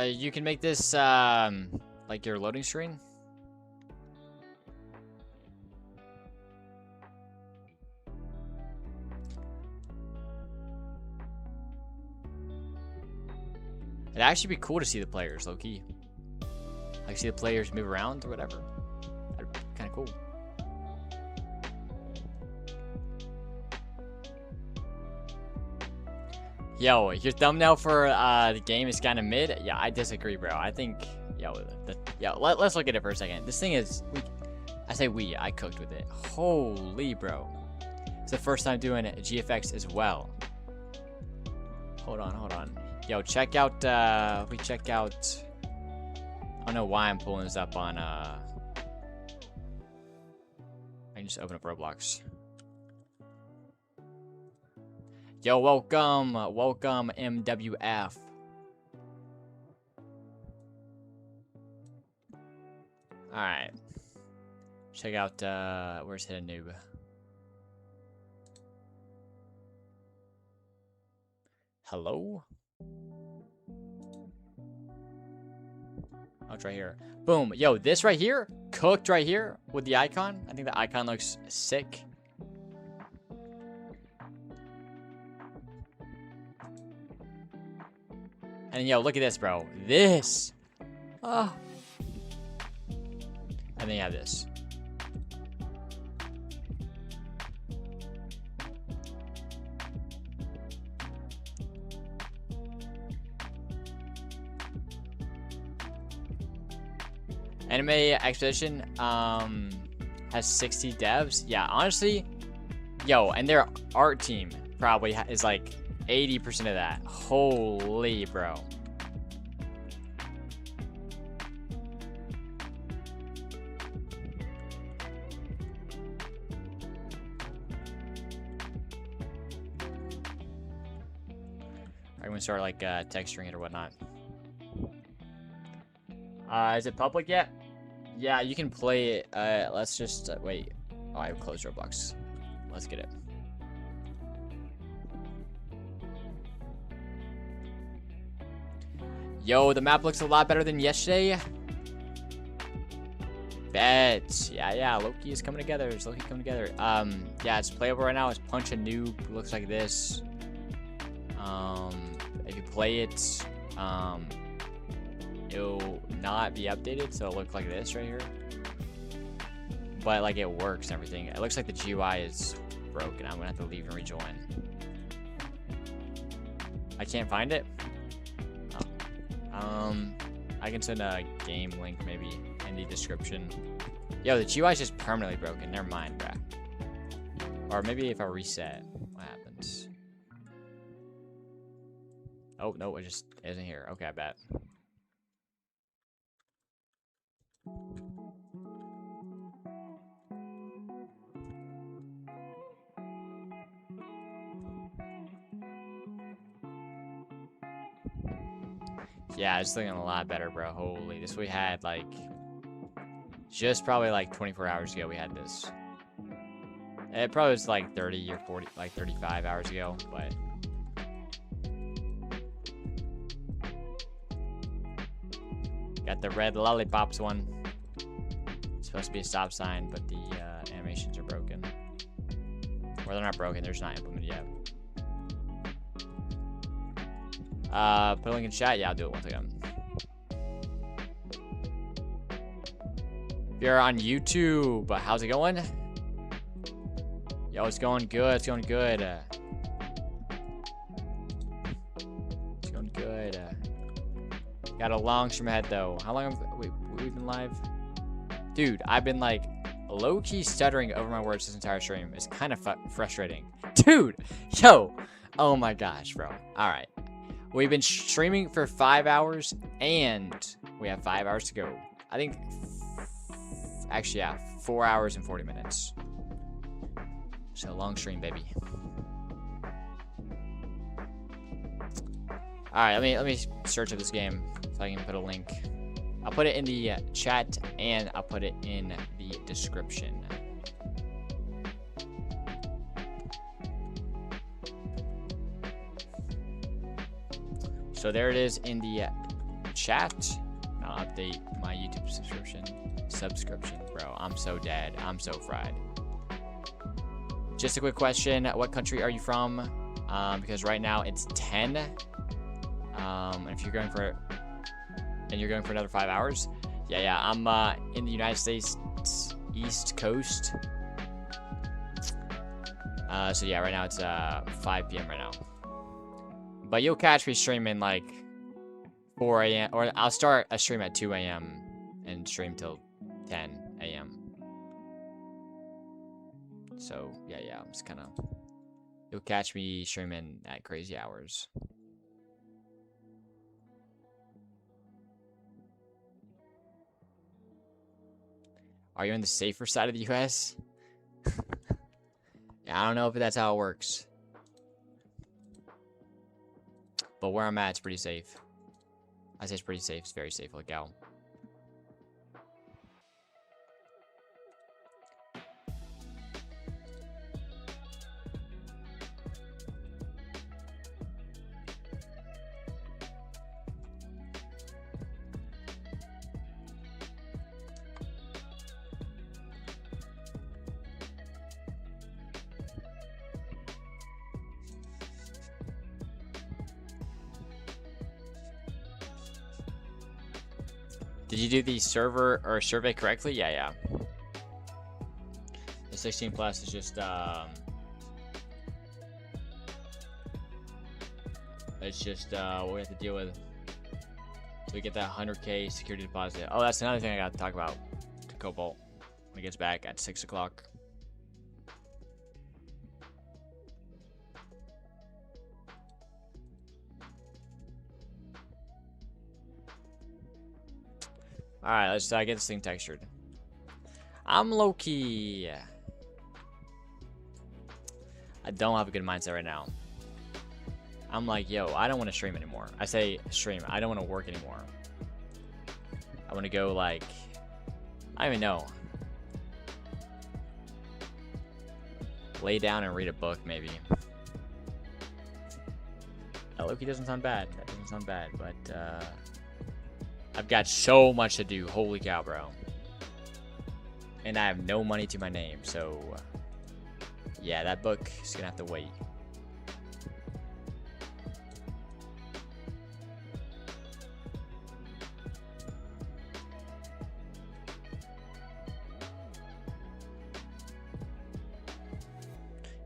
S1: You can make this, like your loading screen. It'd actually be cool to see the players, low-key. Like, see the players move around or whatever. That'd be kind of cool. Yo, your thumbnail for the game is kind of mid. Yeah, I disagree, bro. I think, let's look at it for a second. This thing is, I cooked with it. Holy, bro. It's the first time doing GFX as well. Hold on. Yo, check out, I don't know why I'm pulling this up on, I can just open up Roblox. Yo, welcome MWF. Alright. Check out, where's Hidden Noob? Hello? Oh, it's right here. Boom. Yo, this right here, cooked right here with the icon. I think the icon looks sick. And yo, look at this, bro. This. Oh. And then you have this. Anime Expedition has 60 devs. Yeah, honestly, yo, and their art team probably is like 80% of that. Holy bro. I'm gonna start like texturing it or whatnot. Is it public yet? Yeah, you can play it. Let's just wait. Oh, I closed Roblox. Let's get it. Yo, the map looks a lot better than yesterday. Bet. Yeah, Loki is coming together. Is Loki coming together? Yeah, it's playable right now. It's Punch a Noob. It looks like this. If you play it, it'll not be updated, so it'll look like this right here. But like it works and everything. It looks like the GUI is broken. I'm gonna have to leave and rejoin. I can't find it. Oh. I can send a game link maybe in the description. Yo, the GUI is just permanently broken. Never mind, bruh. Or maybe if I reset, what happens? Oh no, it just isn't here. Okay, I bet. Yeah, it's looking a lot better, bro. Holy, this we had like just probably like 24 hours ago. We had this. It probably was like 30 or 40, like 35 hours ago, but. Got the red lollipops one. It's supposed to be a stop sign, but the animations are broken. Or they're not broken, they're just not implemented yet. Put a link in chat. Yeah, I'll do it once again. If you're on YouTube, how's it going? Yo, it's going good. It's going good. It's going good. Got a long stream ahead though. How long have we been live? Dude, I've been like low-key stuttering over my words this entire stream. It's kind of frustrating. Dude, yo. Oh my gosh, bro. All right. We've been streaming for 5 hours and we have 5 hours to go. I think, actually, yeah, 4 hours and 40 minutes. So long stream, baby. All right, let me search up this game so I can put a link. I'll put it in the chat and I'll put it in the description. So there it is in the chat. I'll update my YouTube subscription, bro. I'm so dead. I'm so fried. Just a quick question: what country are you from? Because right now it's 10. If you're going for another 5 hours, yeah. I'm in the United States East Coast. So yeah, right now it's 5 p.m. right now. But you'll catch me streaming like 4 a.m. or I'll start a stream at 2 a.m. and stream till 10 a.m. So yeah, I'm just kind of. You'll catch me streaming at crazy hours. Are you on the safer side of the U.S.? Yeah, I don't know if that's how it works. But where I'm at, it's pretty safe. I say it's pretty safe. It's very safe. Look out. Did you do the server or survey correctly? Yeah. The 16 plus is just it's just what we have to deal with. So we get that 100K security deposit. Oh, that's another thing I got to talk about to Cobalt when he gets back at 6 o'clock. Alright, let's get this thing textured. I'm low-key. I don't have a good mindset right now. I'm like, yo, I don't want to stream anymore. I say stream. I don't want to work anymore. I want to go like, I don't even know. Lay down and read a book, maybe. Loki doesn't sound bad. That doesn't sound bad, but I've got so much to do. Holy cow, bro. And I have no money to my name, so yeah, that book is gonna have to wait.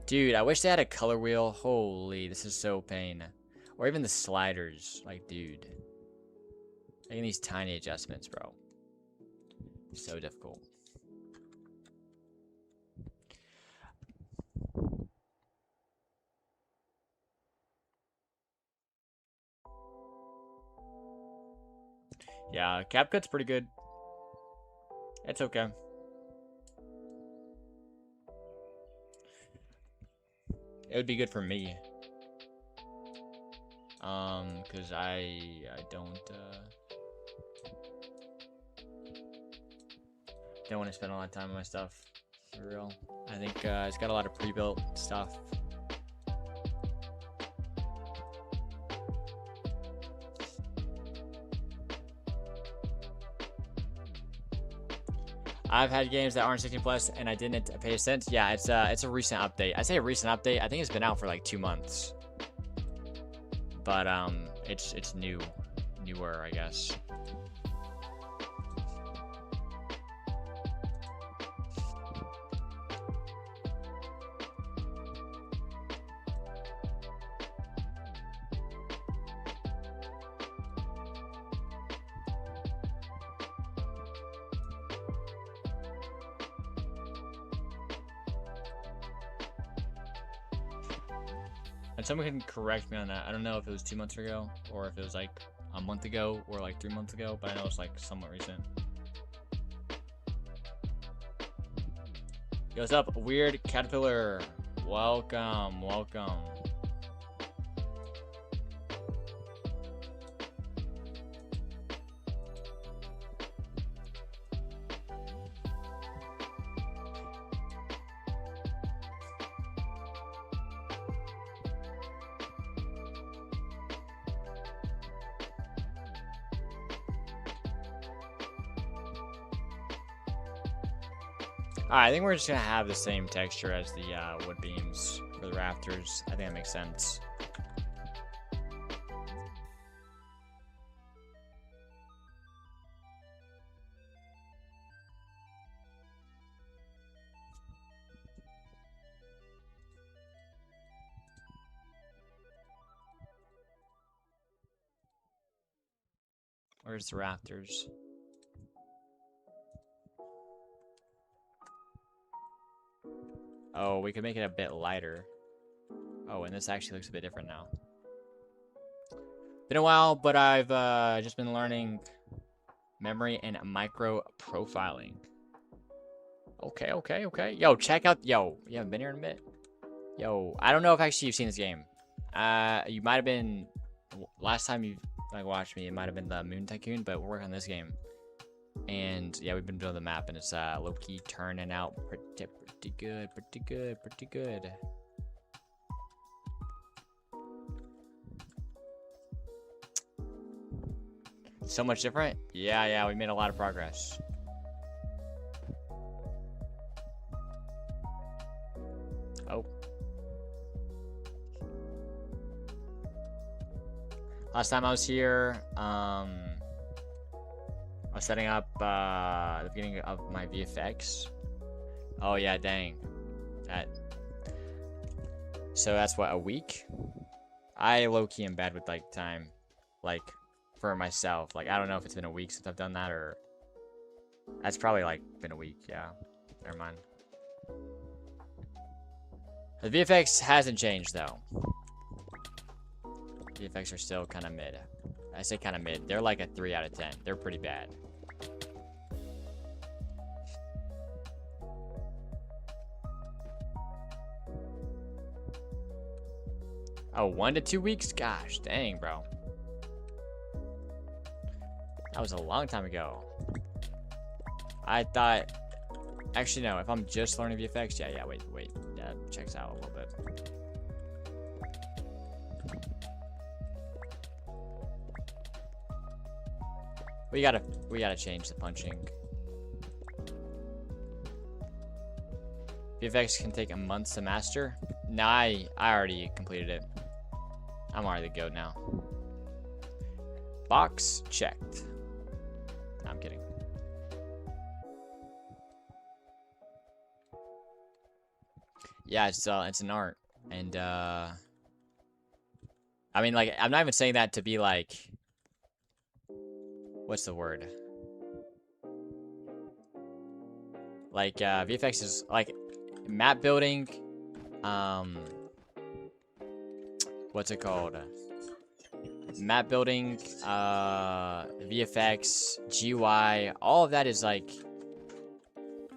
S1: Dude, I wish they had a color wheel. Holy, this is so pain. Or even the sliders. Like, dude. Making these tiny adjustments, bro. So difficult. Yeah, CapCut's pretty good. It's okay. It would be good for me. Cause I don't want to spend a lot of time on my stuff. For real. I think it's got a lot of pre-built stuff. I've had games that aren't 16 plus and I didn't pay a cent. Yeah, it's a recent update. I say a recent update. I think it's been out for like 2 months. But it's newer, I guess. And someone can correct me on that. I don't know if it was 2 months ago or if it was like a month ago or like 3 months ago, but I know it's like somewhat recent. Yo, what's up, Weird Caterpillar? Welcome, welcome. Alright, I think we're just gonna have the same texture as the wood beams for the rafters. I think that makes sense. Where's the rafters? Oh, we could make it a bit lighter. Oh, and this actually looks a bit different now. Been a while, but I've just been learning memory and micro profiling. Okay, okay, okay. Yo, check out. Yo, you haven't been here in a bit. Yo, I don't know if actually you've seen this game. You might have been last time you like watched me. It might have been the Moon Tycoon, but we're working on this game. And yeah, we've been building the map, and it's low-key turning out pretty good, pretty good, pretty good. So much different? Yeah, we made a lot of progress. Oh. Last time I was here, I was setting up the beginning of my VFX. Oh yeah, dang. That. So that's what, a week? I low-key am bad with like time. Like, for myself. Like, I don't know if it's been a week since I've done that, or that's probably like been a week. Yeah, never mind. The VFX hasn't changed though. VFX are still kind of mid. I say kind of mid. They're like a 3 out of 10. They're pretty bad. Oh, 1 to 2 weeks? Gosh, dang, bro. That was a long time ago. I thought... Actually, no. If I'm just learning VFX... Yeah, wait. Yeah, checks out a little bit. We gotta change the punching. VFX can take a month to master. Nah, I already completed it. I'm already the GOAT now. Box checked. No, I'm kidding. Yeah, it's an art, and I mean, like, I'm not even saying that to be like, what's the word? Like, VFX is like map building. What's it called? Map building, VFX, GUI, all of that is like,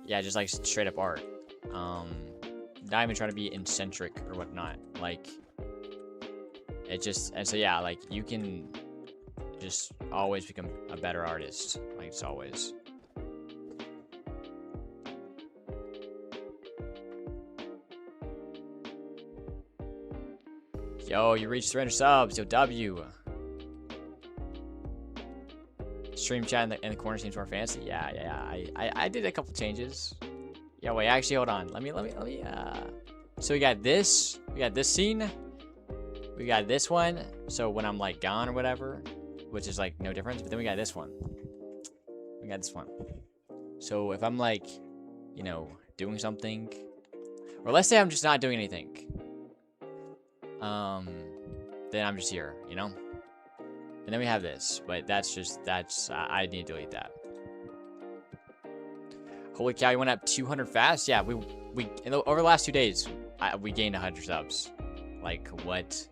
S1: yeah, just like straight up art. Not even trying to be eccentric or whatnot. Like, it just, and so yeah, like, you can just always become a better artist. Like, it's always. Yo, you reached 300 subs. Yo, W. Stream chat in the corner seems more fancy. Yeah. I did a couple changes. Yeah, wait, actually, hold on. Let me, so we got this scene. We got this one. So when I'm, like, gone or whatever, which is, like, no difference. But then we got this one. So if I'm, like, you know, doing something, or let's say I'm just not doing anything. Then I'm just here, you know? And then we have this, but I need to delete that. Holy cow, you went up 200 fast? Yeah, over the last 2 days, we gained 100 subs. Like, what?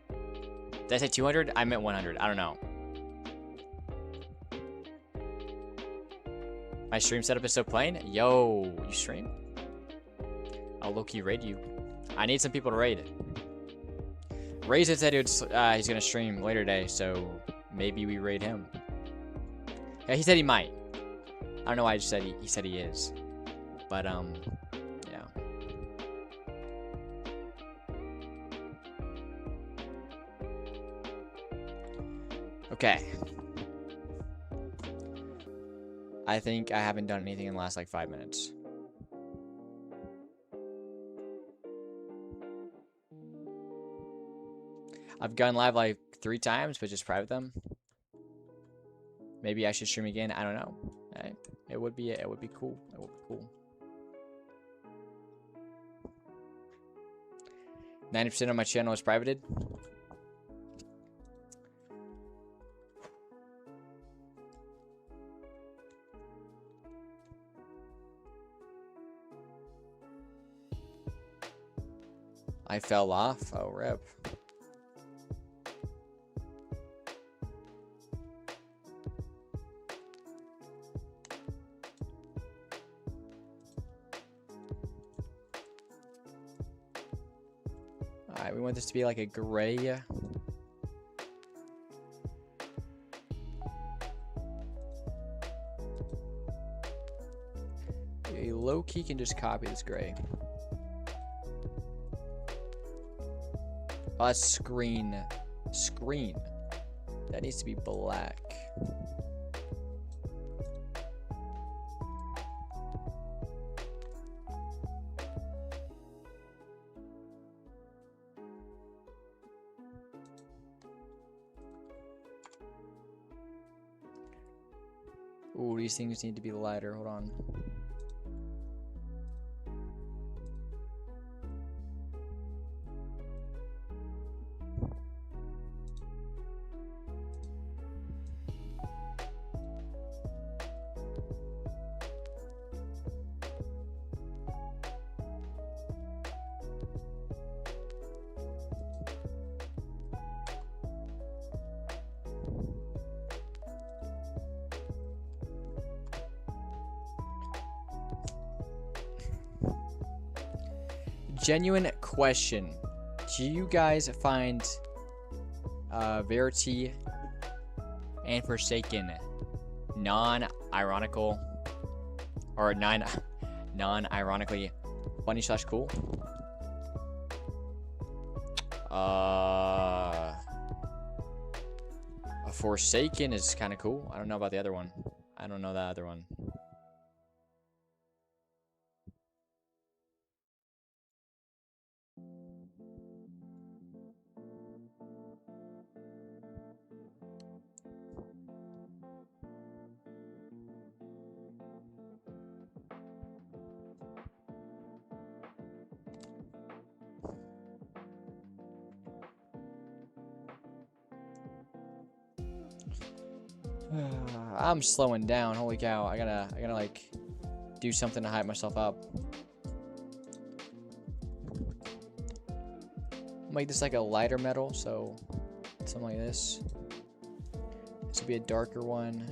S1: Did I say 200? I meant 100. I don't know. My stream setup is so plain. Yo, you stream? I'll low-key raid you. I need some people to raid. Raisin said he's gonna stream later today, so maybe we raid him. Yeah, he said he might. I don't know why I just said he said he is. But, yeah. Okay. I think I haven't done anything in the last, like, 5 minutes. I've gone live, like, 3 times, but just private them. Maybe I should stream again. I don't know. It would be cool. It would be cool. 90% of my channel is privated. I fell off. Oh, rip. Alright, we want this to be like a gray. A low-key can just copy this gray. Oh, that's screen. Screen. That needs to be black. Ooh, these things need to be lighter. Hold on. genuine question. Do you guys find Verity and Forsaken non-ironical or non-ironically funny / cool? Forsaken is kind of cool. I don't know about the other one. I don't know that other one. I'm slowing down. Holy cow. I gotta like do something to hype myself up. Make this like a lighter metal, so something like this. This will be a darker one.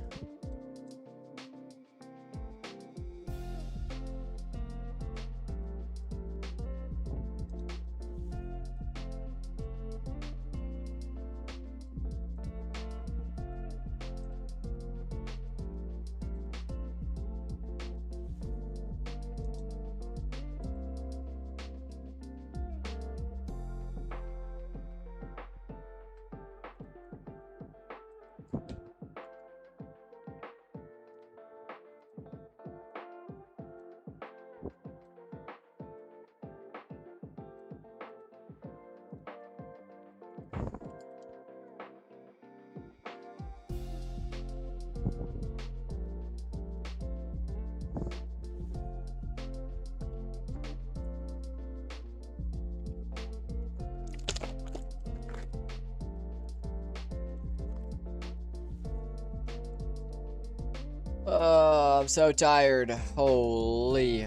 S1: I'm so tired. Holy.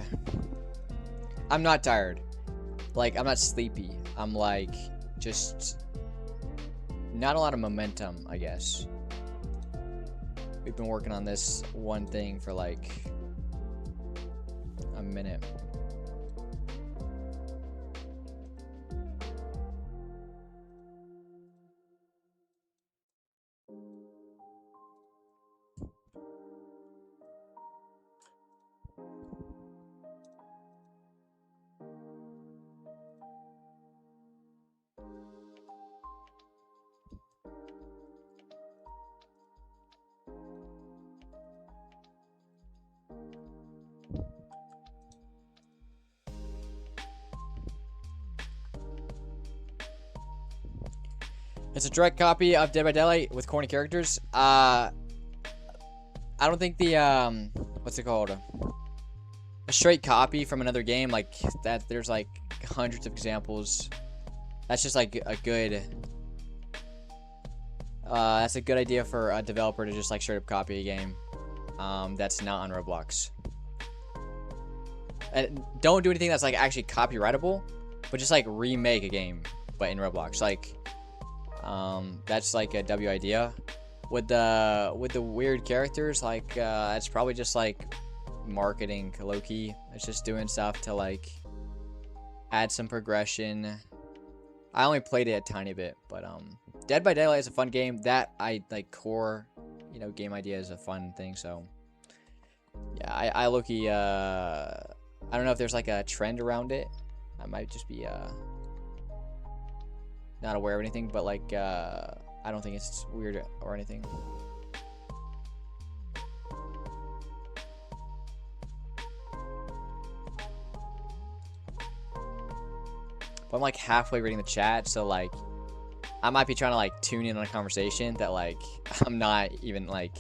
S1: I'm not tired. Like, I'm not sleepy. I'm like, just not a lot of momentum, I guess. We've been working on this one thing for like a minute. It's a direct copy of Dead by Daylight with corny characters. I don't think the what's it called? A straight copy from another game like that. There's like hundreds of examples. That's just like a good. That's a good idea for a developer to just like straight up copy a game. That's not on Roblox. And don't do anything that's like actually copyrightable, but just like remake a game, but in Roblox. Like. That's like a W idea. With the weird characters, like it's probably just like marketing low-key. It's just doing stuff to like add some progression. I only played it a tiny bit, but Dead by Daylight is a fun game. That I like core, you know, game idea is a fun thing. So yeah, I low-key I don't know if there's like a trend around it. I might just be not aware of anything, but like I don't think it's weird or anything. But I'm like halfway reading the chat, so like I might be trying to like tune in on a conversation that like I'm not even like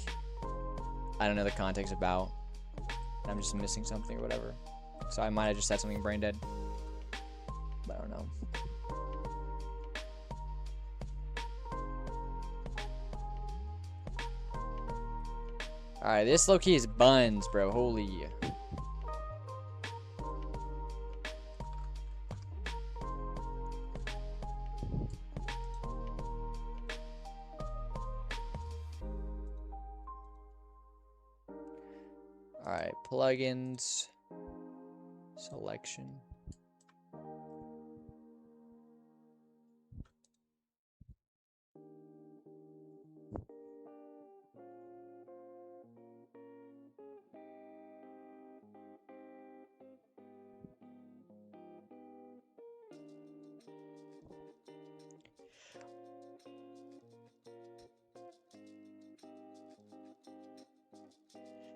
S1: I don't know the context about. I'm just missing something or whatever. So I might have just said something brain dead. But I don't know. Alright, this low-key is buns, bro. Holy. Alright, plugins. Selection.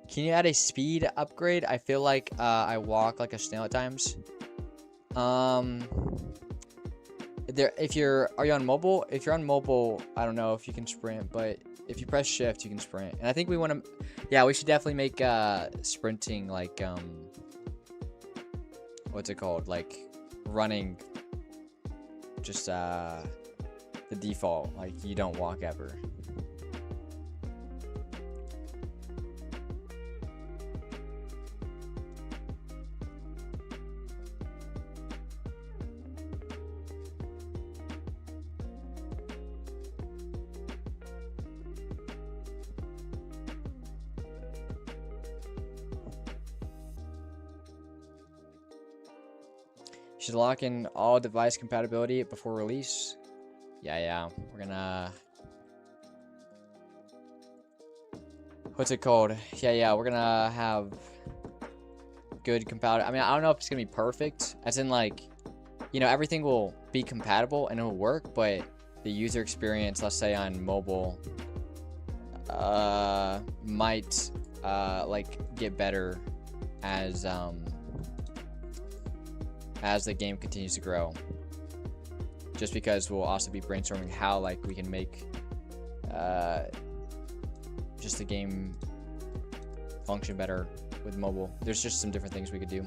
S1: Can you add a speed upgrade? I feel like I walk like a snail at times. Are you on mobile? If you're on mobile, I don't know if you can sprint, but if you press shift, you can sprint. And I think we want to, yeah, we should definitely make sprinting like what's it called? Like running just the default, like you don't walk ever. Should lock in all device compatibility before release. Yeah. We're gonna. What's it called? Yeah. We're gonna have good compatibility. I mean, I don't know if it's gonna be perfect. As in, like, you know, everything will be compatible and it'll work, but the user experience, let's say on mobile, might like get better as the game continues to grow, just because we'll also be brainstorming how like we can make just the game function better with mobile. There's just some different things we could do.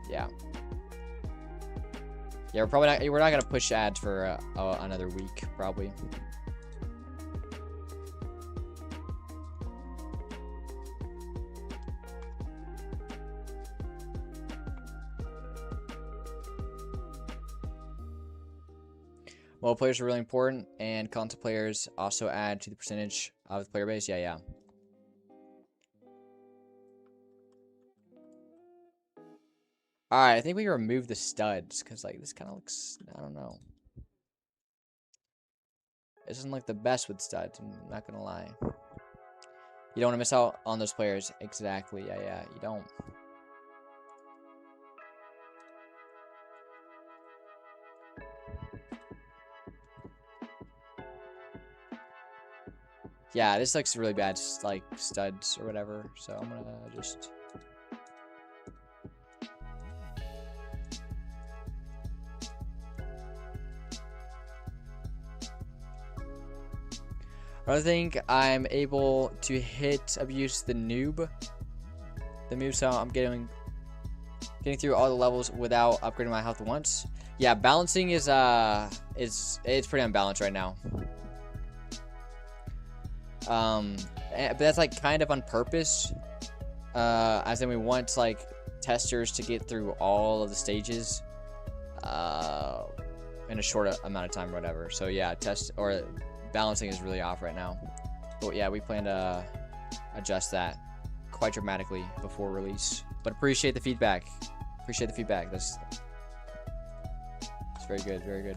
S1: Yeah, we're not gonna push ads for another week probably. Mobile players are really important, and console players also add to the percentage of the player base. Yeah. Alright, I think we can remove the studs, because, like, this kind of looks, I don't know. It doesn't look the best with studs, I'm not gonna lie. You don't want to miss out on those players. Exactly, yeah, you don't. Yeah, this looks really bad, like studs or whatever. So I'm gonna just. I don't think I'm able to hit abuse the noob. So I'm getting through all the levels without upgrading my health once. Yeah, balancing is it's pretty unbalanced right now. But that's like kind of on purpose, as in we want like testers to get through all of the stages in a short amount of time or whatever. So yeah, balancing is really off right now, but yeah, we plan to adjust that quite dramatically before release. But appreciate the feedback. That's very good.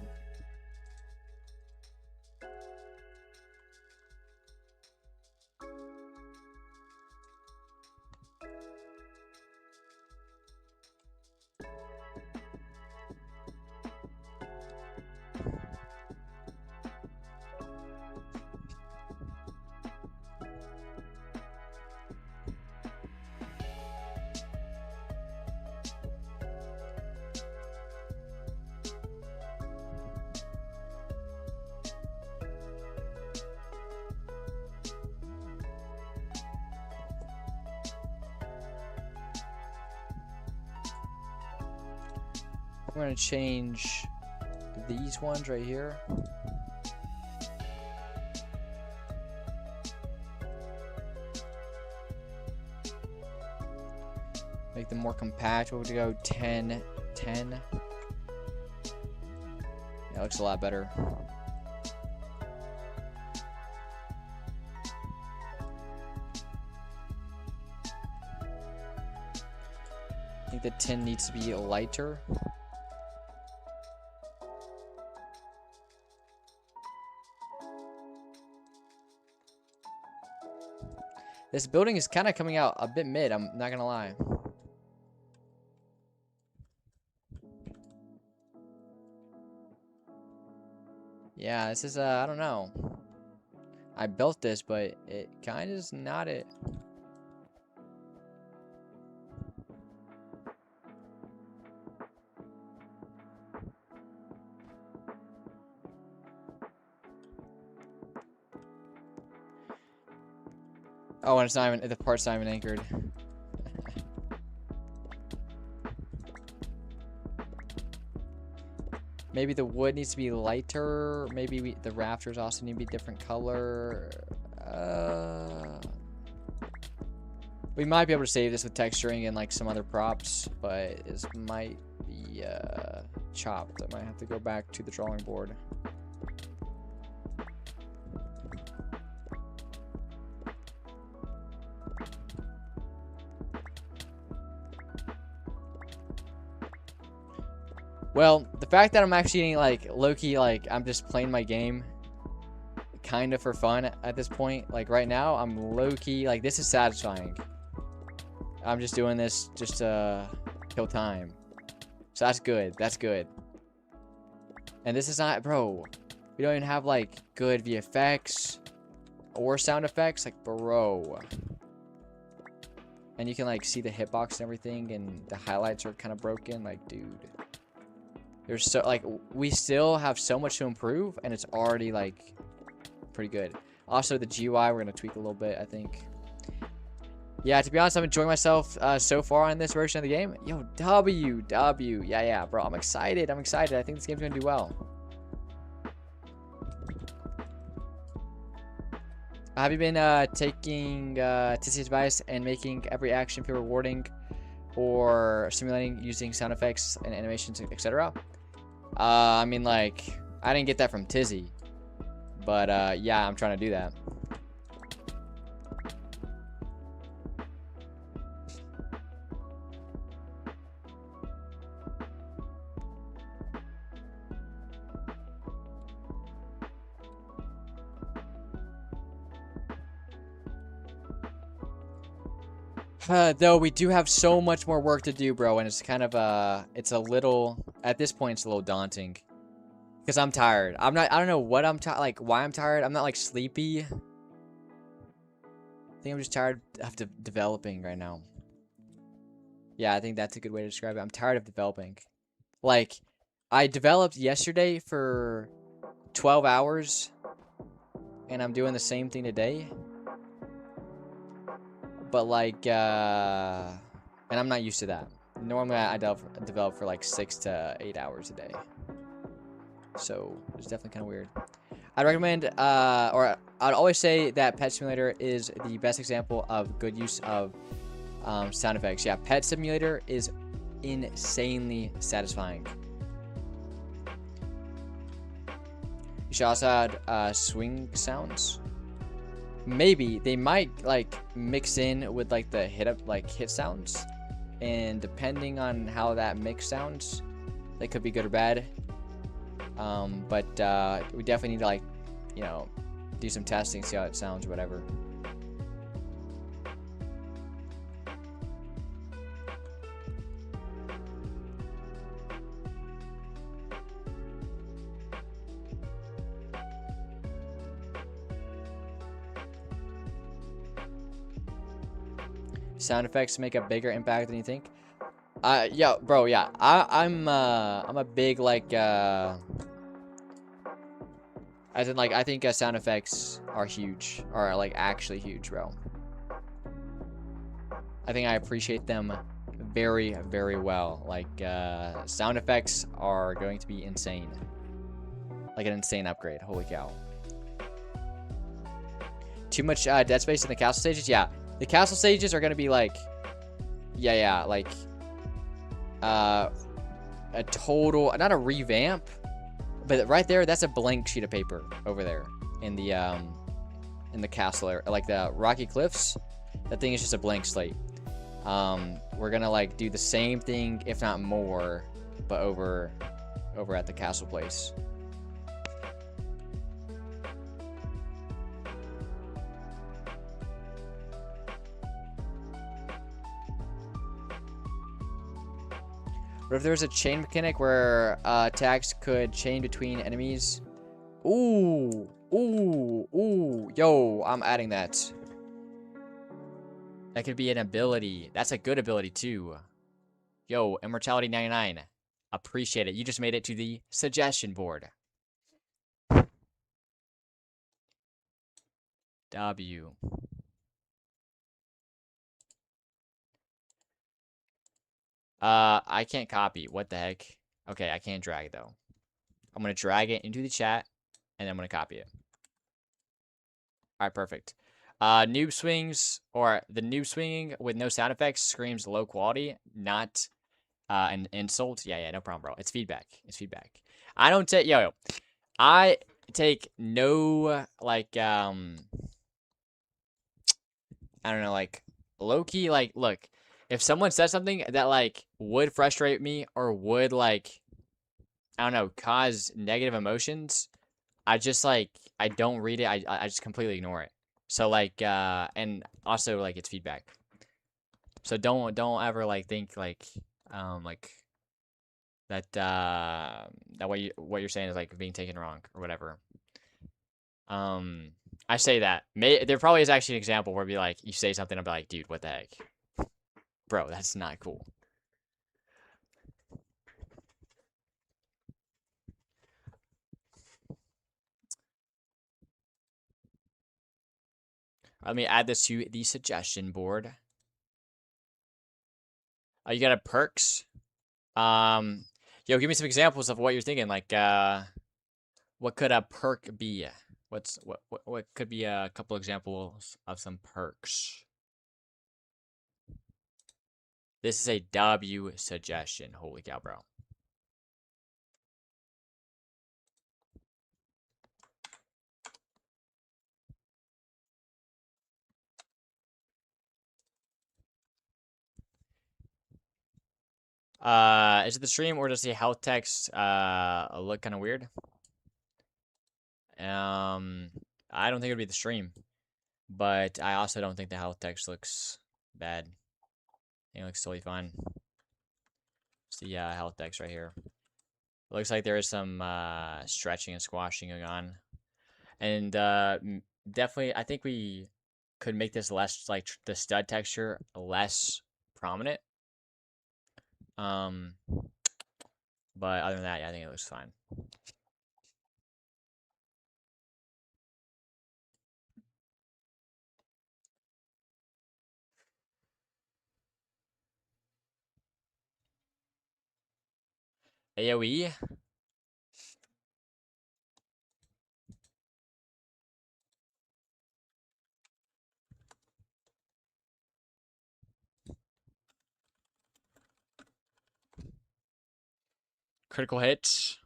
S1: I'm gonna change these ones right here. Make them more compact. We're gonna go 10, 10. Yeah, looks a lot better. I think the 10 needs to be lighter. This building is kind of coming out a bit mid, I'm not gonna lie. Yeah, this is, I don't know. I built this, but it kind of is not it. Oh, and it's not even, the part's not even anchored. Maybe the wood needs to be lighter. Maybe the rafters also need to be different color. We might be able to save this with texturing and like some other props, but this might be chopped. I might have to go back to the drawing board. Well, the fact that I'm actually getting, like, low-key, like, I'm just playing my game kind of for fun at this point. Like, right now, I'm low-key, like, this is satisfying. I'm just doing this just to kill time. So that's good. That's good. And this is not, bro, we don't even have, like, good VFX or sound effects. Like, bro. And you can, like, see the hitbox and everything, and the highlights are kind of broken. Like, dude. There's so, like, we still have so much to improve, and it's already, like, pretty good. Also, the GUI, we're going to tweak a little bit, I think. Yeah, to be honest, I'm enjoying myself so far on this version of the game. Yo, W. Yeah, bro, I'm excited. I think this game's going to do well. Have you been taking Tissy's advice and making every action feel rewarding, or simulating using sound effects and animations, etc.? I mean, like, I didn't get that from Tizzy, but yeah, I'm trying to do that. Though we do have so much more work to do, bro, and it's kind of it's a little, at this point, it's a little daunting, because I'm tired. I don't know what I'm tired, like, why I'm tired. I'm not, like, sleepy. I think I'm just tired of developing right now. Yeah, I think that's a good way to describe it. I'm tired of developing. Like, I developed yesterday for 12 hours, and I'm doing the same thing today. But, like, and I'm not used to that. Normally, I develop for, like, 6 to 8 hours a day. So, it's definitely kind of weird. I'd recommend, or I'd always say that Pet Simulator is the best example of good use of sound effects. Yeah, Pet Simulator is insanely satisfying. You should also add swing sounds. Maybe they might, like, mix in with, like, the hit sounds, and depending on how that mix sounds, they could be good or bad. But we definitely need to, like, you know, do some testing, see how it sounds or whatever. Sound effects make a bigger impact than you think. Yeah, bro, yeah. I'm a big, like, as in, like, I think sound effects are huge, or, like, actually huge, bro. I think I appreciate them very, very well. Like, sound effects are going to be insane. Like, an insane upgrade. Holy cow. Too much dead space in the castle stages? Yeah. The castle stages are going to be, like, yeah, like, a total, not a revamp, but right there, that's a blank sheet of paper over there in the castle area, like the rocky cliffs. That thing is just a blank slate. We're gonna, like, do the same thing, if not more, but over at the castle place. What if there was a chain mechanic where attacks could chain between enemies? Ooh, Ooh, yo, I'm adding that. That could be an ability. That's a good ability too. Yo, Immortality 99. Appreciate it. You just made it to the suggestion board. W. I can't copy. What the heck? Okay, I can't drag though. I'm gonna drag it into the chat, and then I'm gonna copy it. All right, perfect. Noob swings, or the noob swinging with no sound effects screams low quality, not an insult. Yeah, no problem, bro. It's feedback. It's feedback. I don't take, yo, I take no, like, I don't know, like, low-key, like, look, if someone says something that, like, would frustrate me or would, like, I don't know, cause negative emotions, I just, like, I don't read it. I just completely ignore it. So, like, and also, like, it's feedback. So don't ever, like, think, like that, that what you're saying is, like, being taken wrong or whatever. I say that. There probably is actually an example where it'd be like, you say something, I'll be like, dude, what the heck? Bro, that's not cool. Let me add this to the suggestion board. You got a perks. Yo, give me some examples of what you're thinking. Like, what could a perk be? What could be a couple examples of some perks? This is a W suggestion. Holy cow, bro. Is it the stream or does the health text look kind of weird? I don't think it would be the stream, but I also don't think the health text looks bad. I think it looks totally fine. It's the health text right here. It looks like there is some stretching and squashing going on, and definitely I think we could make this less, like, the stud texture less prominent. But other than that, yeah, I think it looks fine. AoE. Critical hits.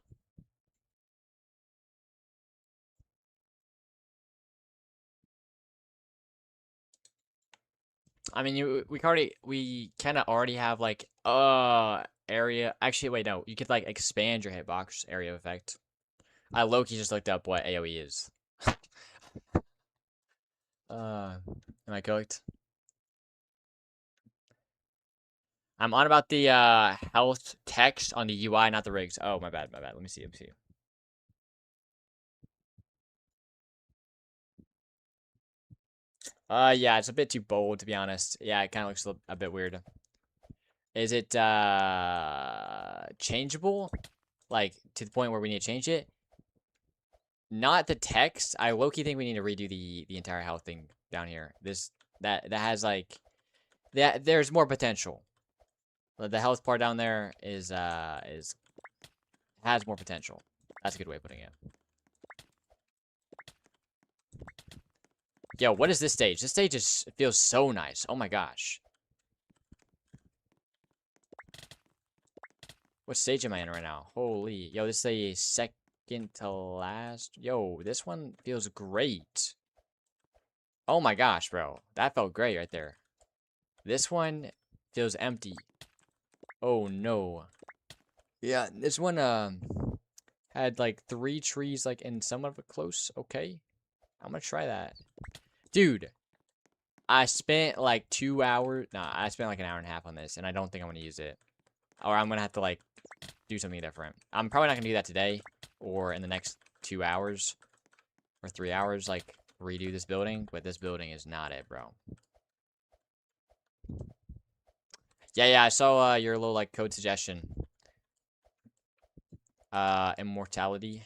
S1: I mean, we kind of already have, like, area. Actually, wait, no, you could, like, expand your hitbox area effect. I low-key just looked up what AoE is. Am I cooked? I'm on about the health text on the UI, not the rigs. Oh, my bad. Let me see. Yeah, it's a bit too bold, to be honest. Yeah, it kind of looks a bit weird. Is it changeable? Like, to the point where we need to change it? Not the text. I low-key think we need to redo the entire health thing down here. That has, like, there's more potential. The health part down there has more potential. That's a good way of putting it. Yo, what is this stage? This stage feels so nice. Oh my gosh. What stage am I in right now? Holy. Yo, this is a second to last. Yo, this one feels great. Oh my gosh, bro. That felt great right there. This one feels empty. Oh no. Yeah, this one had like 3 trees, like, in somewhat of a close. Okay. I'm gonna try that. Dude, I spent like 2 hours. Nah, I spent like an hour and a half on this, and I don't think I'm gonna use it. Or I'm gonna have to, like, do something different. I'm probably not gonna do that today or in the next 2 hours. or 3 hours, like, redo this building, but this building is not it, bro. Yeah, I saw your little, like, code suggestion. Immortality.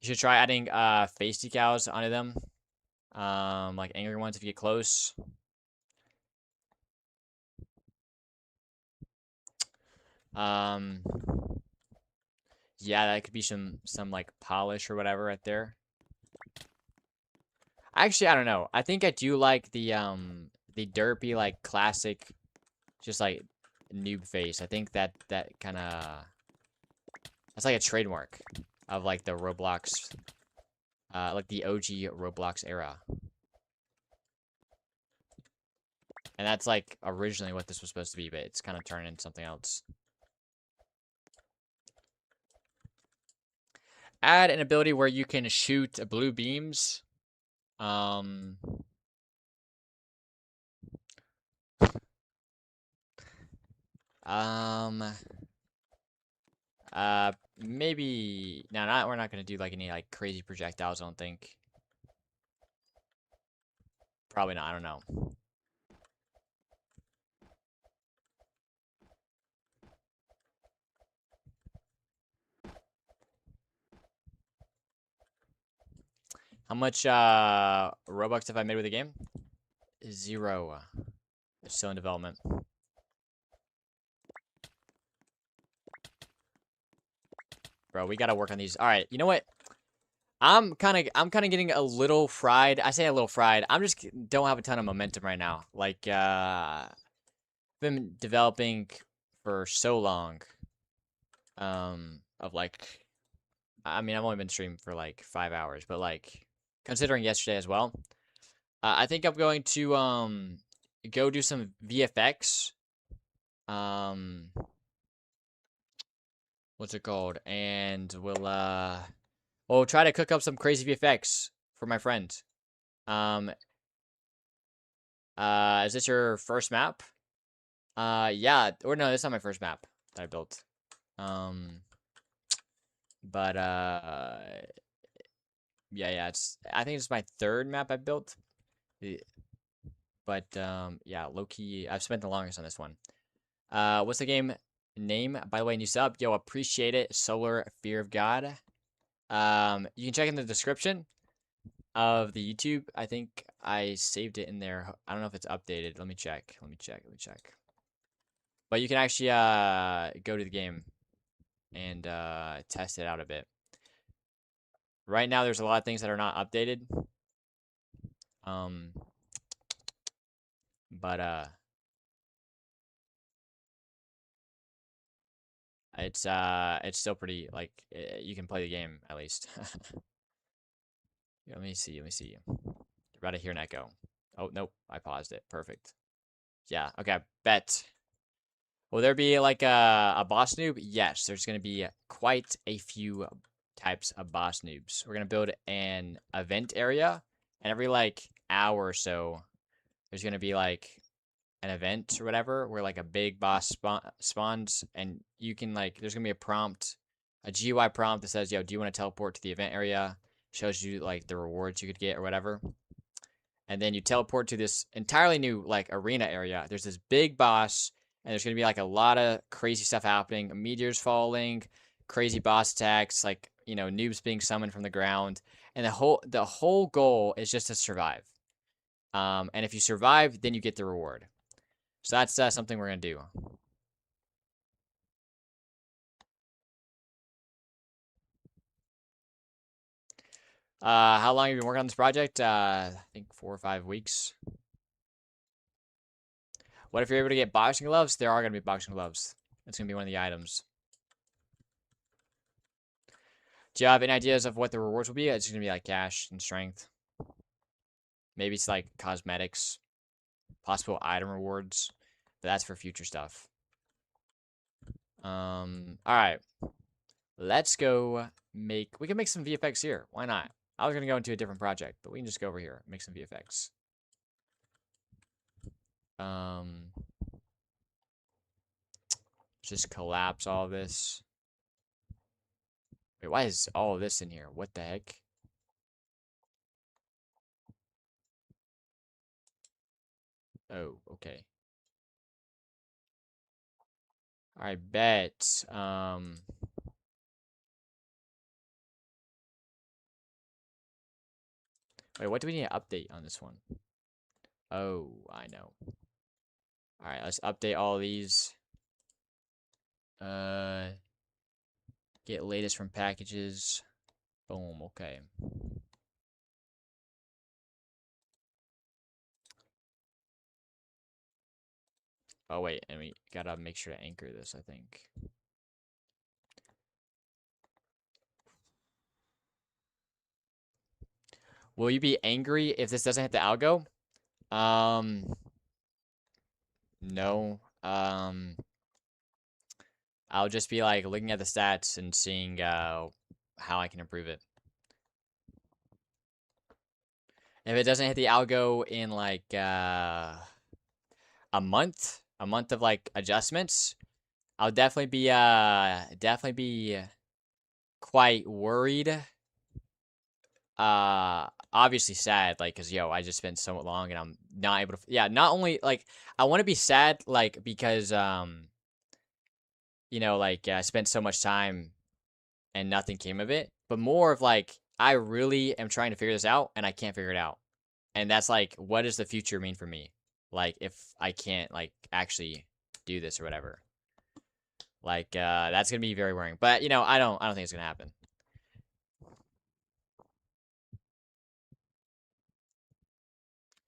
S1: You should try adding face decals onto them. Like angry ones if you get close. Yeah, that could be some like polish or whatever right there. Actually, I don't know. I think I do like the derpy, like, classic, just like noob face. I think that kind of, that's like a trademark of like the Roblox, like the OG Roblox era. And that's like originally what this was supposed to be, but it's kind of turned into something else. Add an ability where you can shoot blue beams. Maybe no, we're not gonna do like any like crazy projectiles, I don't think. Probably not, I don't know. How much Robux have I made with the game? 0. It's still in development. Bro, we gotta work on these. All right, you know what? I'm kind of getting a little fried. I say a little fried. I'm just don't have a ton of momentum right now. Like, been developing for so long. Of like, I mean, I've only been streaming for like 5 hours, but like, considering yesterday as well, I think I'm going to go do some VFX. What's it called? And we'll try to cook up some crazy VFX for my friend. Is this your first map? Yeah, or no, that's not my first map that I built. But yeah, I think it's my 3rd map I built. But yeah, low key, I've spent the longest on this one. What's the game name? By the way, new sub, yo, appreciate it. Solar Fear of God. You can check in the description of the YouTube. I think I saved it in there. I don't know if it's updated. Let me check. But you can actually go to the game and test it out a bit. Right now, there's a lot of things that are not updated. But it's still pretty, like, you can play the game at least. Let me see. Right here, an echo. Oh, nope, I paused it. Perfect. Yeah, okay, bet. Will there be like a boss noob? Yes, there's going to be quite a few types of boss noobs. We're going to build an event area, and every like hour or so, there's going to be like an event or whatever where like a big boss spawns, and you can like, there's going to be a prompt, a GUI prompt that says, yo, do you want to teleport to the event area? Shows you like the rewards you could get or whatever. And then you teleport to this entirely new like arena area. There's this big boss, and there's gonna be like a lot of crazy stuff happening. Meteors falling, crazy boss attacks, like, you know, noobs being summoned from the ground. And the whole goal is just to survive. And if you survive, then you get the reward. So that's something we're gonna do. How long have you been working on this project? I think 4 or 5 weeks. What if you're able to get boxing gloves? There are going to be boxing gloves. It's going to be one of the items. Do you have any ideas of what the rewards will be? It's going to be like cash and strength. Maybe it's like cosmetics. Possible item rewards. But that's for future stuff. Alright. Let's go make... We can make some VFX here. Why not? I was going to go into a different project, but we can just go over here. Make some VFX. just collapse all this. Wait, why is all this in here? What the heck? Oh, okay. I bet. Wait, what do we need to update on this one? Oh, I know. All right, let's update all these. Get latest from packages. Boom, okay. Oh, wait, and we gotta make sure to anchor this, I think. Will you be angry if this doesn't hit the algo? No. I'll just be like looking at the stats and seeing how I can improve it. If it doesn't hit the algo in like a month of like adjustments, I'll definitely be quite worried. Obviously sad, like, cause yo, I just spent so long and I'm not able to. Yeah, not only like I want to be sad, like because you know, like I spent so much time and nothing came of it, but more of like I really am trying to figure this out and I can't figure it out, and that's like, what does the future mean for me? Like if I can't like actually do this or whatever. Like that's gonna be very worrying. But you know, I don't think it's gonna happen.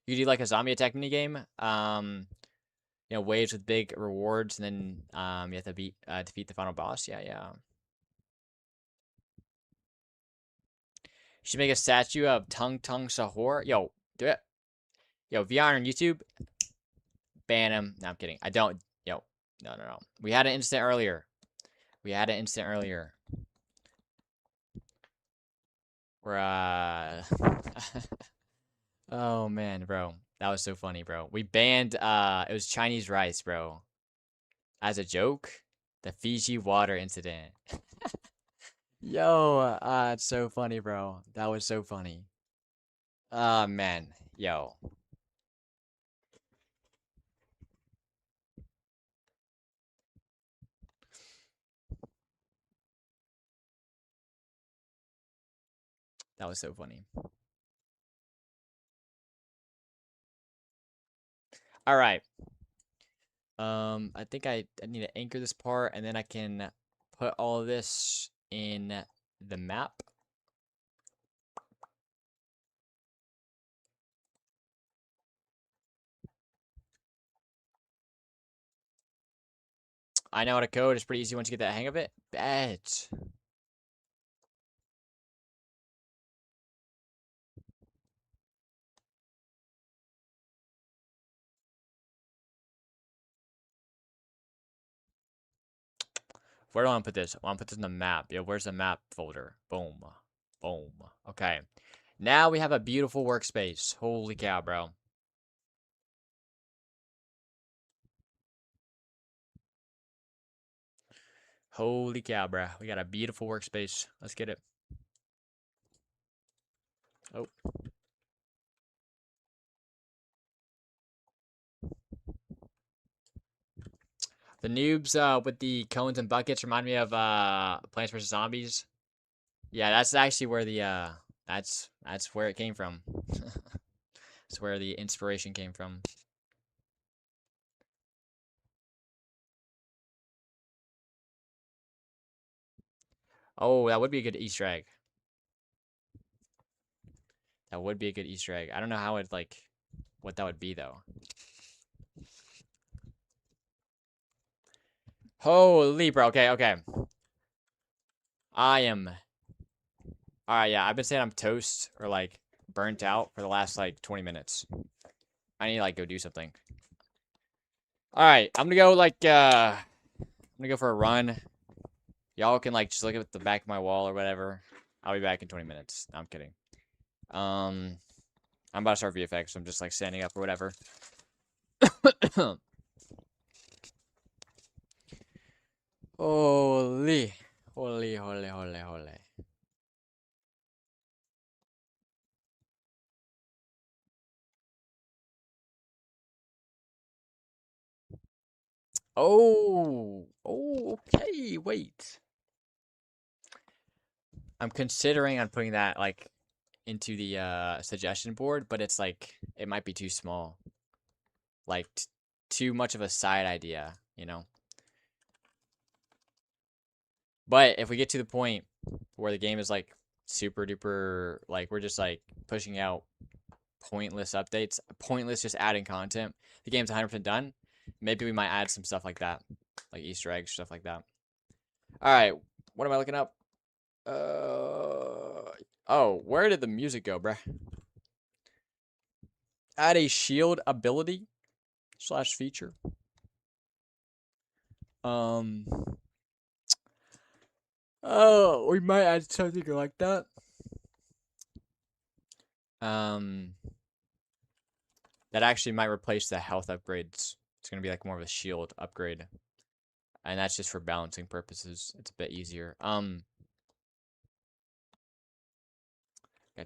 S1: You do like a zombie attack mini game. You know, waves with big rewards, and then you have to defeat the final boss. Yeah, yeah. You should make a statue of Tung Tung Sahur. Yo, do it. Yo, VR on YouTube. Ban him. No, I'm kidding. I don't. Yo, no. We had an incident earlier. Where oh man, bro. That was so funny, bro. We banned it was Chinese rice, bro. As a joke, the Fiji water incident. Yo, it's so funny, bro. That was so funny. Man. Yo. That was so funny. All right. I think I need to anchor this part, and then I can put all of this in the map. I know how to code. It's pretty easy once you get the hang of it. Bet. Where do I want to put this? I want to put this in the map. Yeah, where's the map folder? Boom. Boom. Okay. Now we have a beautiful workspace. Holy cow, bro. Holy cow, bro. We got a beautiful workspace. Let's get it. Oh. The noobs with the cones and buckets remind me of Plants vs. Zombies. Yeah, that's actually where the that's where it came from. That's where the inspiration came from. Oh, that would be a good Easter egg. That would be a good Easter egg. I don't know how it like what that would be though. Holy bro, okay. I am alright, yeah, I've been saying I'm toast or like burnt out for the last like 20 minutes. I need to like go do something. Alright, I'm gonna go like I'm gonna go for a run. Y'all can like just look at the back of my wall or whatever. I'll be back in 20 minutes. No, I'm kidding. I'm about to start VFX, so I'm just like standing up or whatever. Holy. Holy, holy, holy, holy. Oh. Oh, okay, wait. I'm considering on putting that, like, into the suggestion board, but it's like, it might be too small. Like, too much of a side idea, you know? But if we get to the point where the game is like super duper, like we're just like pushing out pointless updates, pointless just adding content, the game's 100% done, maybe we might add some stuff like that, like Easter eggs, stuff like that. All right, what am I looking up? Oh, where did the music go, bruh? Add a shield ability / feature. Oh, we might add something like that. That actually might replace the health upgrades. It's gonna be like more of a shield upgrade, and that's just for balancing purposes. It's a bit easier. Gotta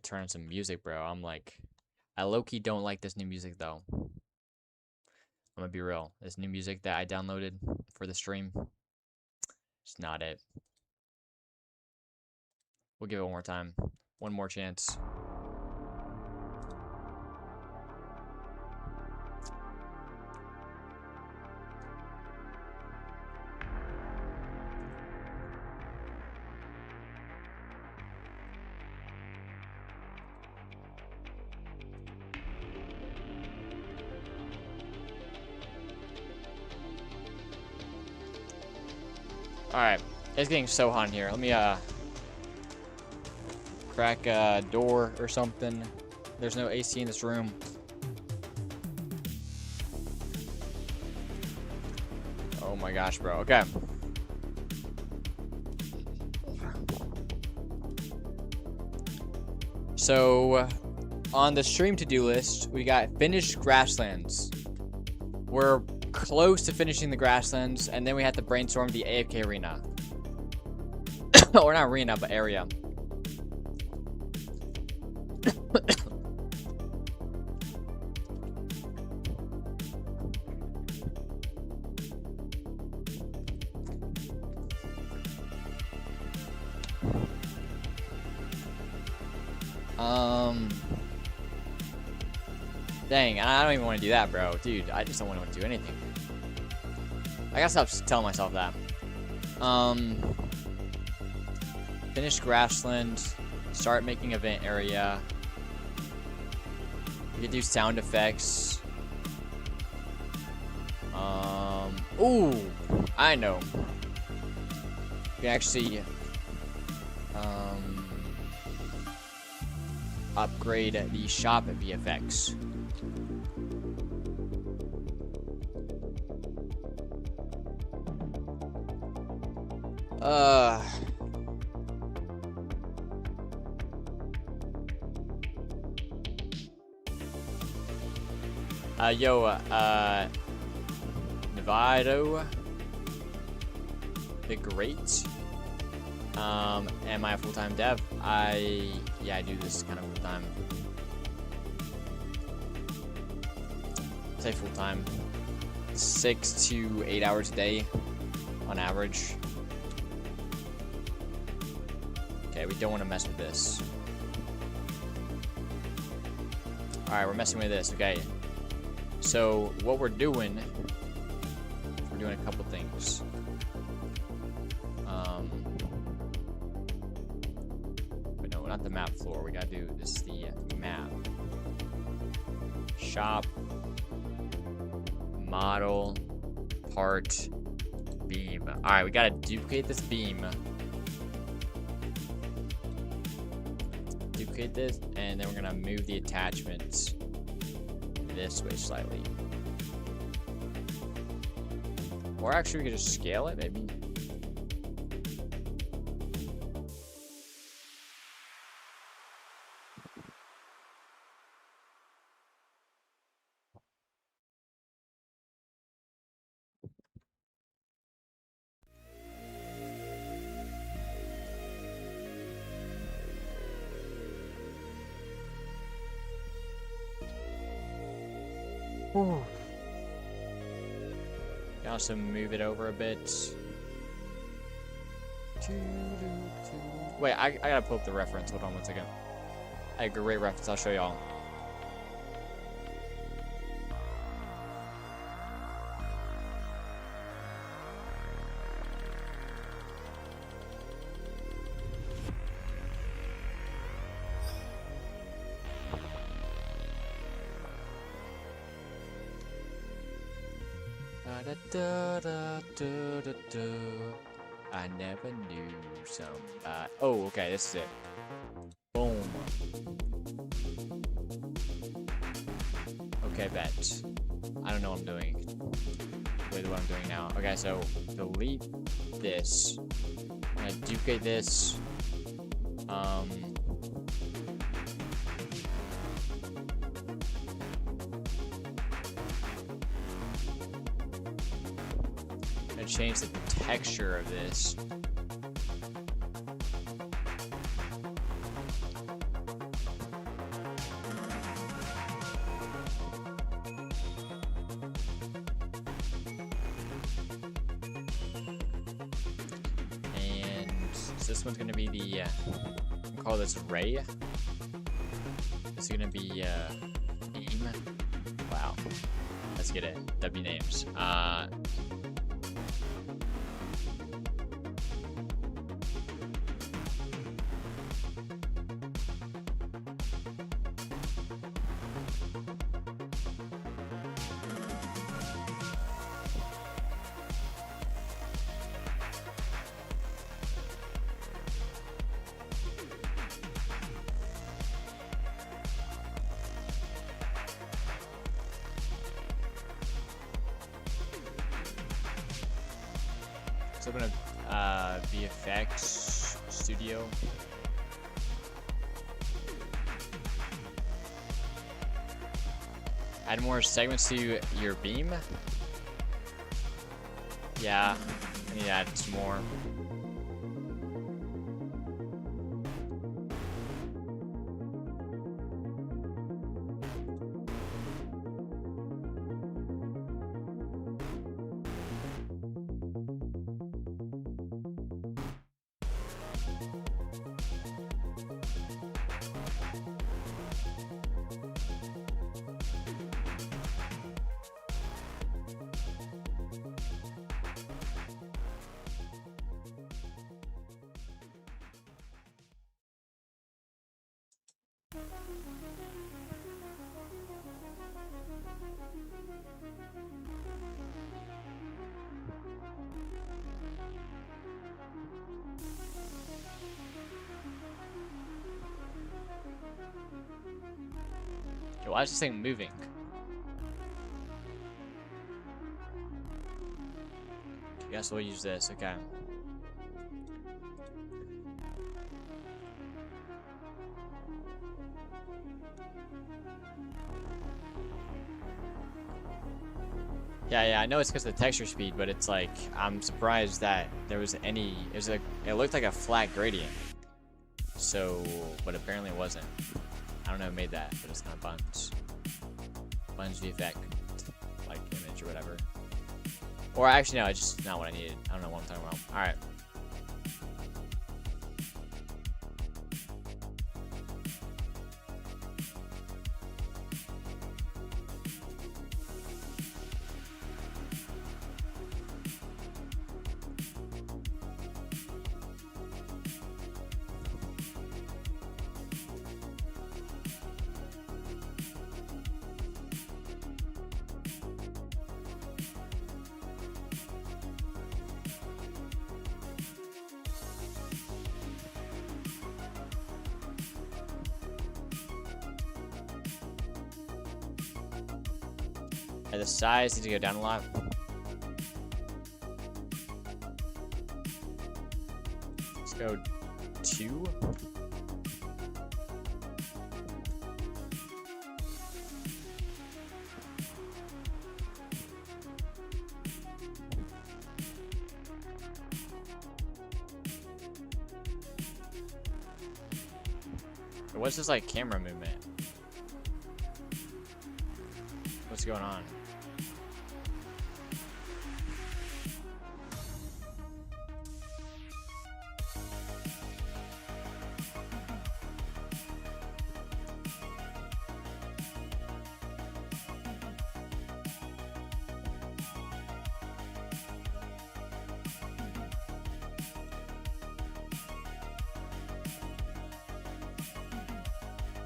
S1: turn on some music, bro. I'm like, I low-key don't like this new music though. I'm gonna be real. This new music that I downloaded for the stream, it's not it. We'll give it one more time, one more chance. Alright, it's getting so hot in here. Let me crack a door or something. There's no AC in this room. Oh my gosh, bro. Okay. So, on the stream to-do list, we got finished grasslands. We're close to finishing the grasslands, and then we have to brainstorm the AFK arena. Or not arena, but area. Dang, I don't even want to do that, bro. Dude, I just don't want to do anything. I gotta stop telling myself that. Finish grassland. Start making event area. We could do sound effects. Ooh, I know. We can actually upgrade the shop VFX. Nevado the Great. Am I a full-time dev? Yeah, I do this kind of full-time. Say full-time. 6 to 8 hours a day on average. Okay, we don't want to mess with this. Alright, we're messing with this. Okay. So, what we're doing a couple things. But no, not the map floor. We gotta do this is the map. Shop. Model. Part. Beam. Alright, we gotta duplicate this beam. Duplicate this, and then we're gonna move the attachments this way slightly. Or actually, we could just scale it, maybe. Ooh. Can also move it over a bit. Wait, I gotta pull up the reference. Hold on one second. I have a great reference. I'll show y'all. I never knew somebody. Oh, okay, this is it. Boom. Okay, bet. I don't know what I'm doing. With what I'm doing now. Okay, so delete this. I'm gonna duplicate this. Change the texture of this. And so this one's gonna be the I'll call this ray. This is gonna be beam. Wow. Let's get it. W names. So I'm gonna VFX Studio. Add more segments to your beam. Yeah, I need to add some more. Yo, why is this thing moving? I guess we'll use this, okay. Yeah, I know it's because of the texture speed, but it's like, I'm surprised that there was any, it looked like a flat gradient. So, but apparently it wasn't. I don't know who made that, but it's kind of buns. Buns VFX, like image or whatever. Or actually, no, it's just not what I needed. I don't know what I'm talking about. Alright. The size needs to go down a lot. Let's go 2. What's this like camera movement? What's going on?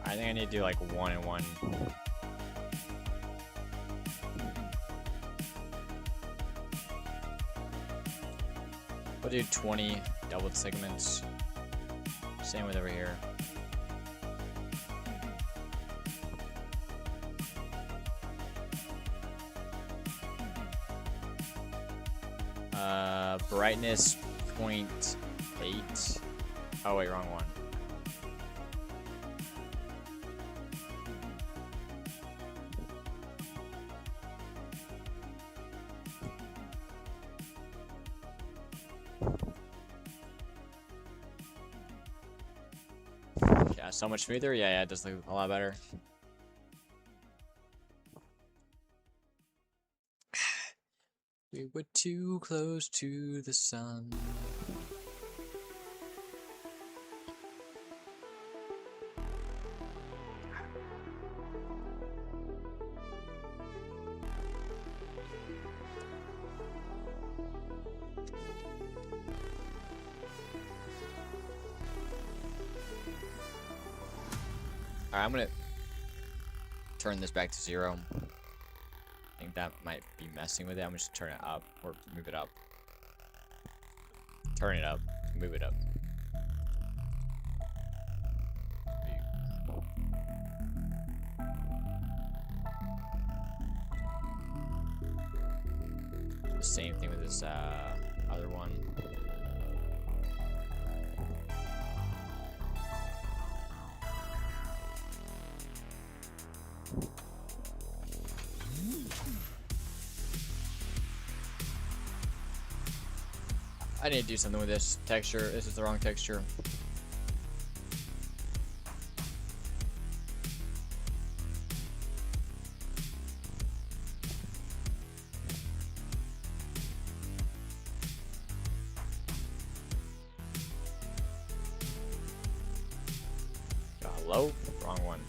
S1: I think I need to do like 1 and 1. We'll do 20 doubled segments. Same with over here. Brightness 0.8. Oh wait, wrong one. Yeah, so much smoother. Yeah, it does look a lot better. We were too close to the sun. Alright, I'm gonna turn this back to 0. I think that might be messing with it. I'm just turn it up or move it up. Turn it up, move it up. The same thing with this other one. I need to do something with this texture. This is the wrong texture. Hello? Wrong one.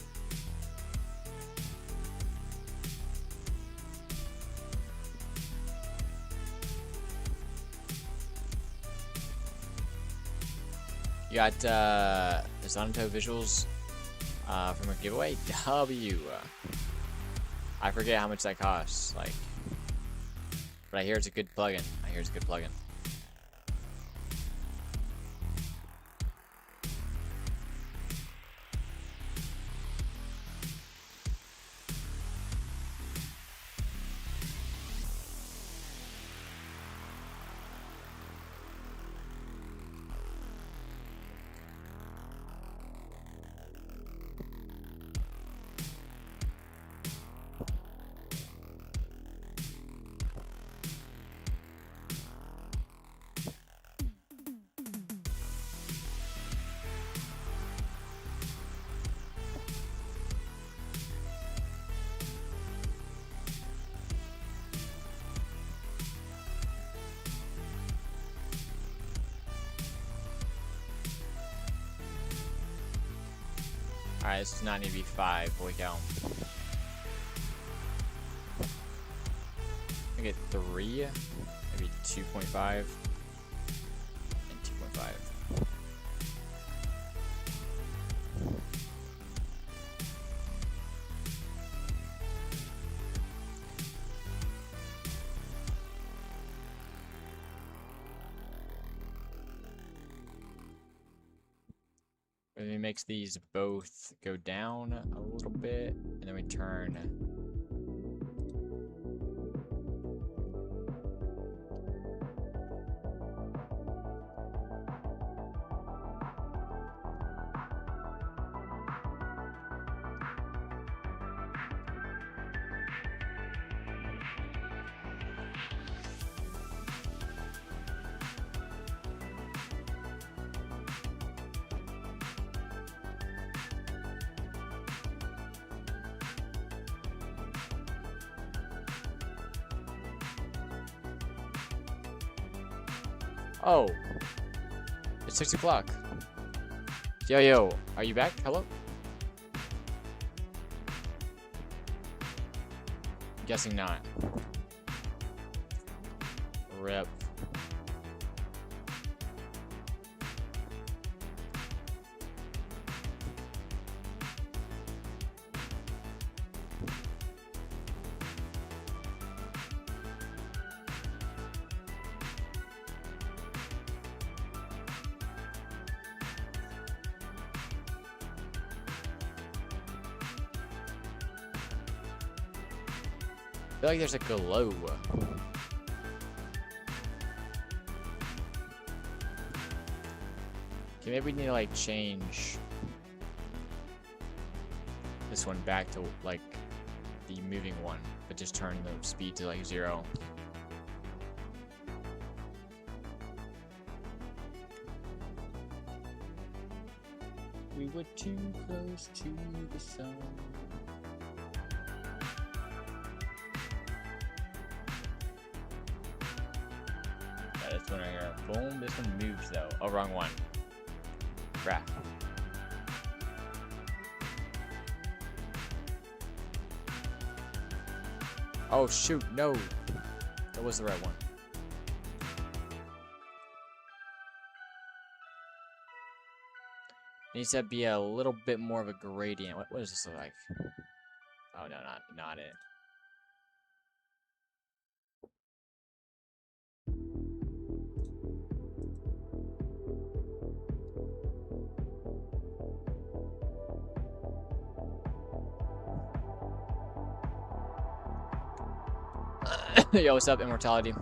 S1: You got Zonto visuals from a giveaway. W. I forget how much that costs. Like, but I hear it's a good plugin. I hear it's a good plugin. Alright, this does not need to be 5. Holy cow. I get 3, maybe 2.5, and 2.5. It makes these both go down a little bit, and then we turn. Oh. It's 6 o'clock. Yo, are you back? Hello? Guessing not. Rip. I feel like there's a glow. Okay, maybe we need to like change this one back to like the moving one, but just turn the speed to like 0. We were too close to the sun. Yeah, this one right here. Boom, this one moves though. Oh, wrong one. Crap. Oh shoot, no. That was the right one. Needs to be a little bit more of a gradient. What does this look like? Oh no, not it. Yo, what's up, Immortality?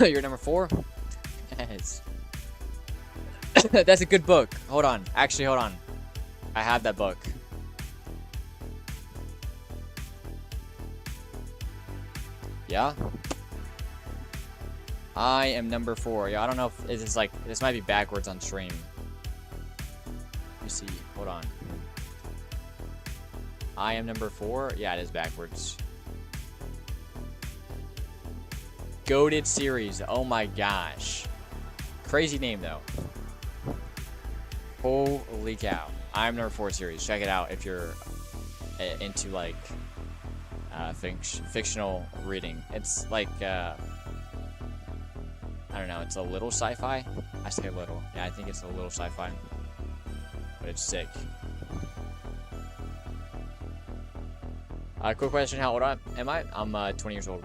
S1: You're number 4? Yes. That's a good book. Hold on. Actually, hold on. I have that book. Yeah? I am number 4. Yeah, I don't know if this is like, this might be backwards on stream. Let me see. Hold on. I am number 4? Yeah, it is backwards. Goated series. Oh my gosh. Crazy name though. Holy cow. I'm number 4 series. Check it out if you're into like fictional reading. It's like I don't know, it's a little sci-fi. I say a little. Yeah, I think it's a little sci-fi. But it's sick. Quick question, how old am I? I'm 20 years old.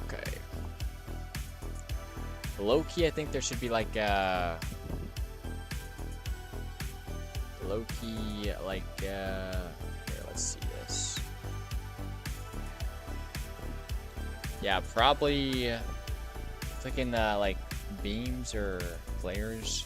S1: Okay. Low-key, I think there should be like low-key, like here, let's see this. Yeah, probably clicking like beams or flares.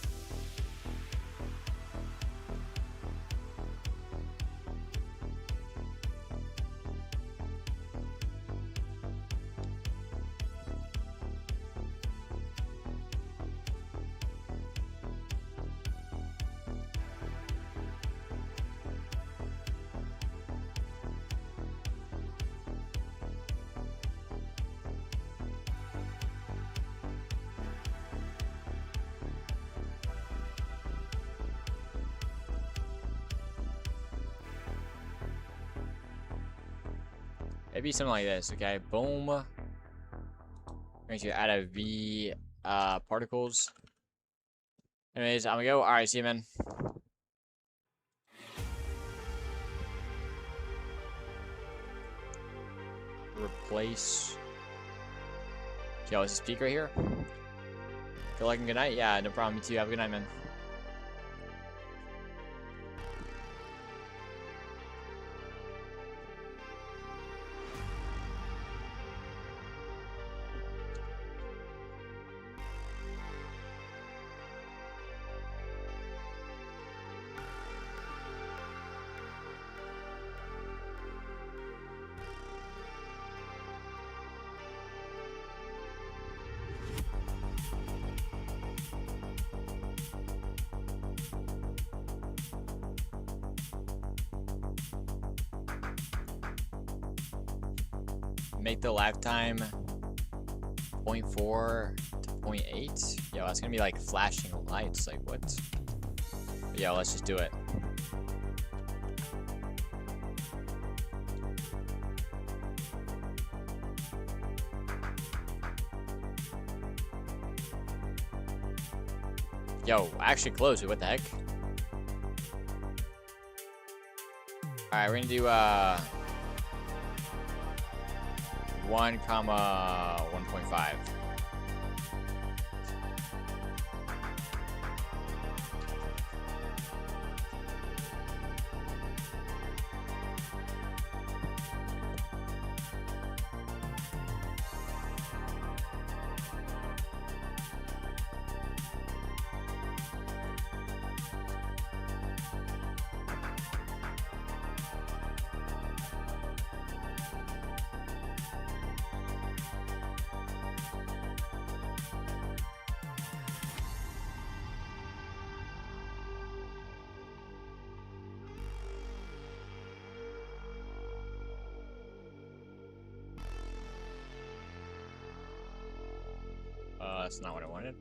S1: Maybe something like this, okay? Boom. I'm going to add a V particles. Anyways, I'm gonna go. Alright, see you, man. Replace. Yo, is this peak right here? Good luck and good night. Yeah, no problem. You too. Have a good night, man. Make the lifetime 0.4 to 0.8. Yo, that's gonna be like flashing lights. Like what? But yo, let's just do it. Yo, I actually closed it. What the heck? All right, we're gonna do 1, 1.5. That's not what I wanted.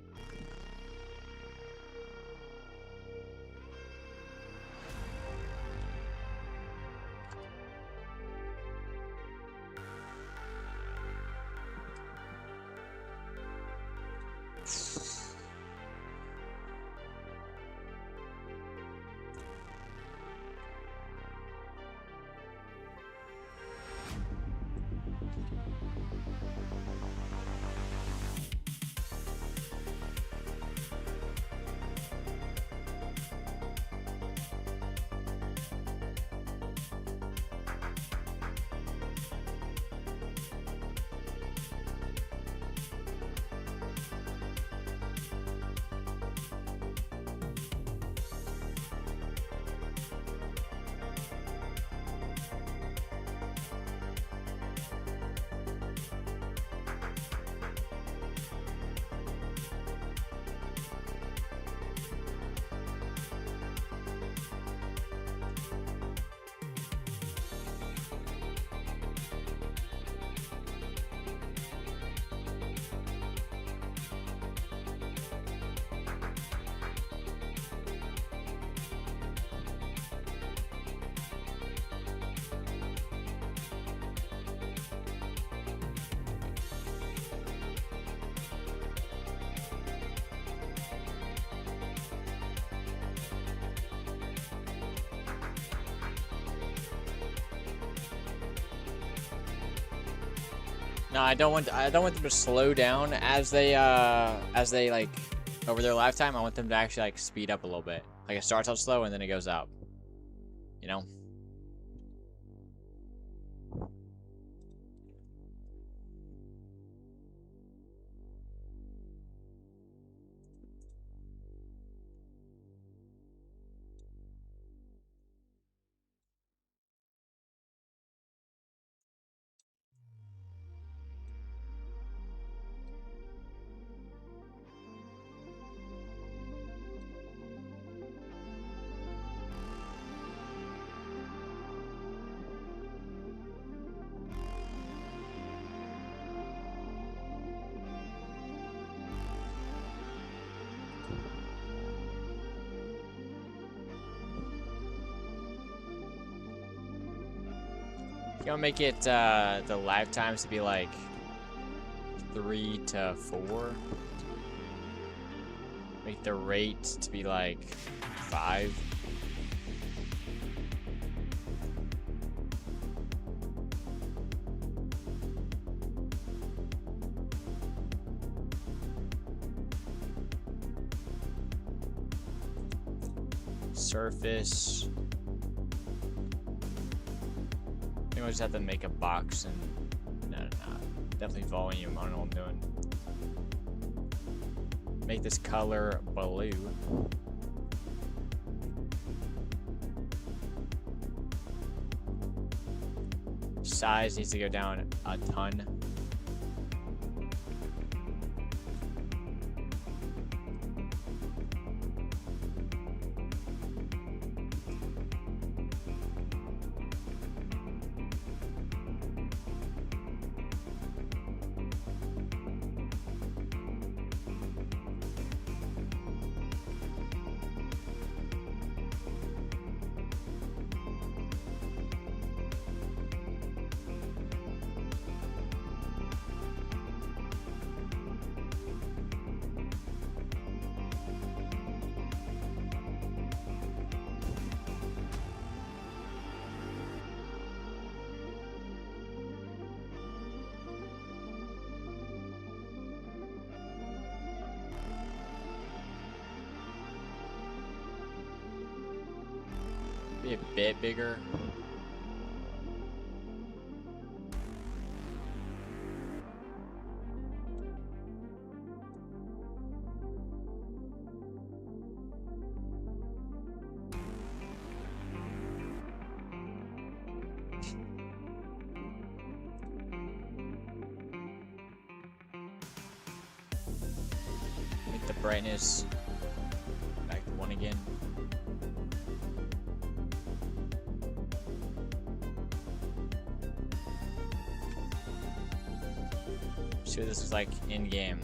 S1: No, I don't want them to slow down as they like over their lifetime. I want them to actually like speed up a little bit. Like it starts out slow and then it goes up. You know? You know, make it the lifetimes to be like 3 to 4. Make the rate to be like 5. Surface. I think we'll just have to make a box and no. Definitely volume. I don't know what I'm doing. Make this color blue. Size needs to go down a ton. Be a bit bigger. Make the brightness back to 1 again. See what this looks like in game.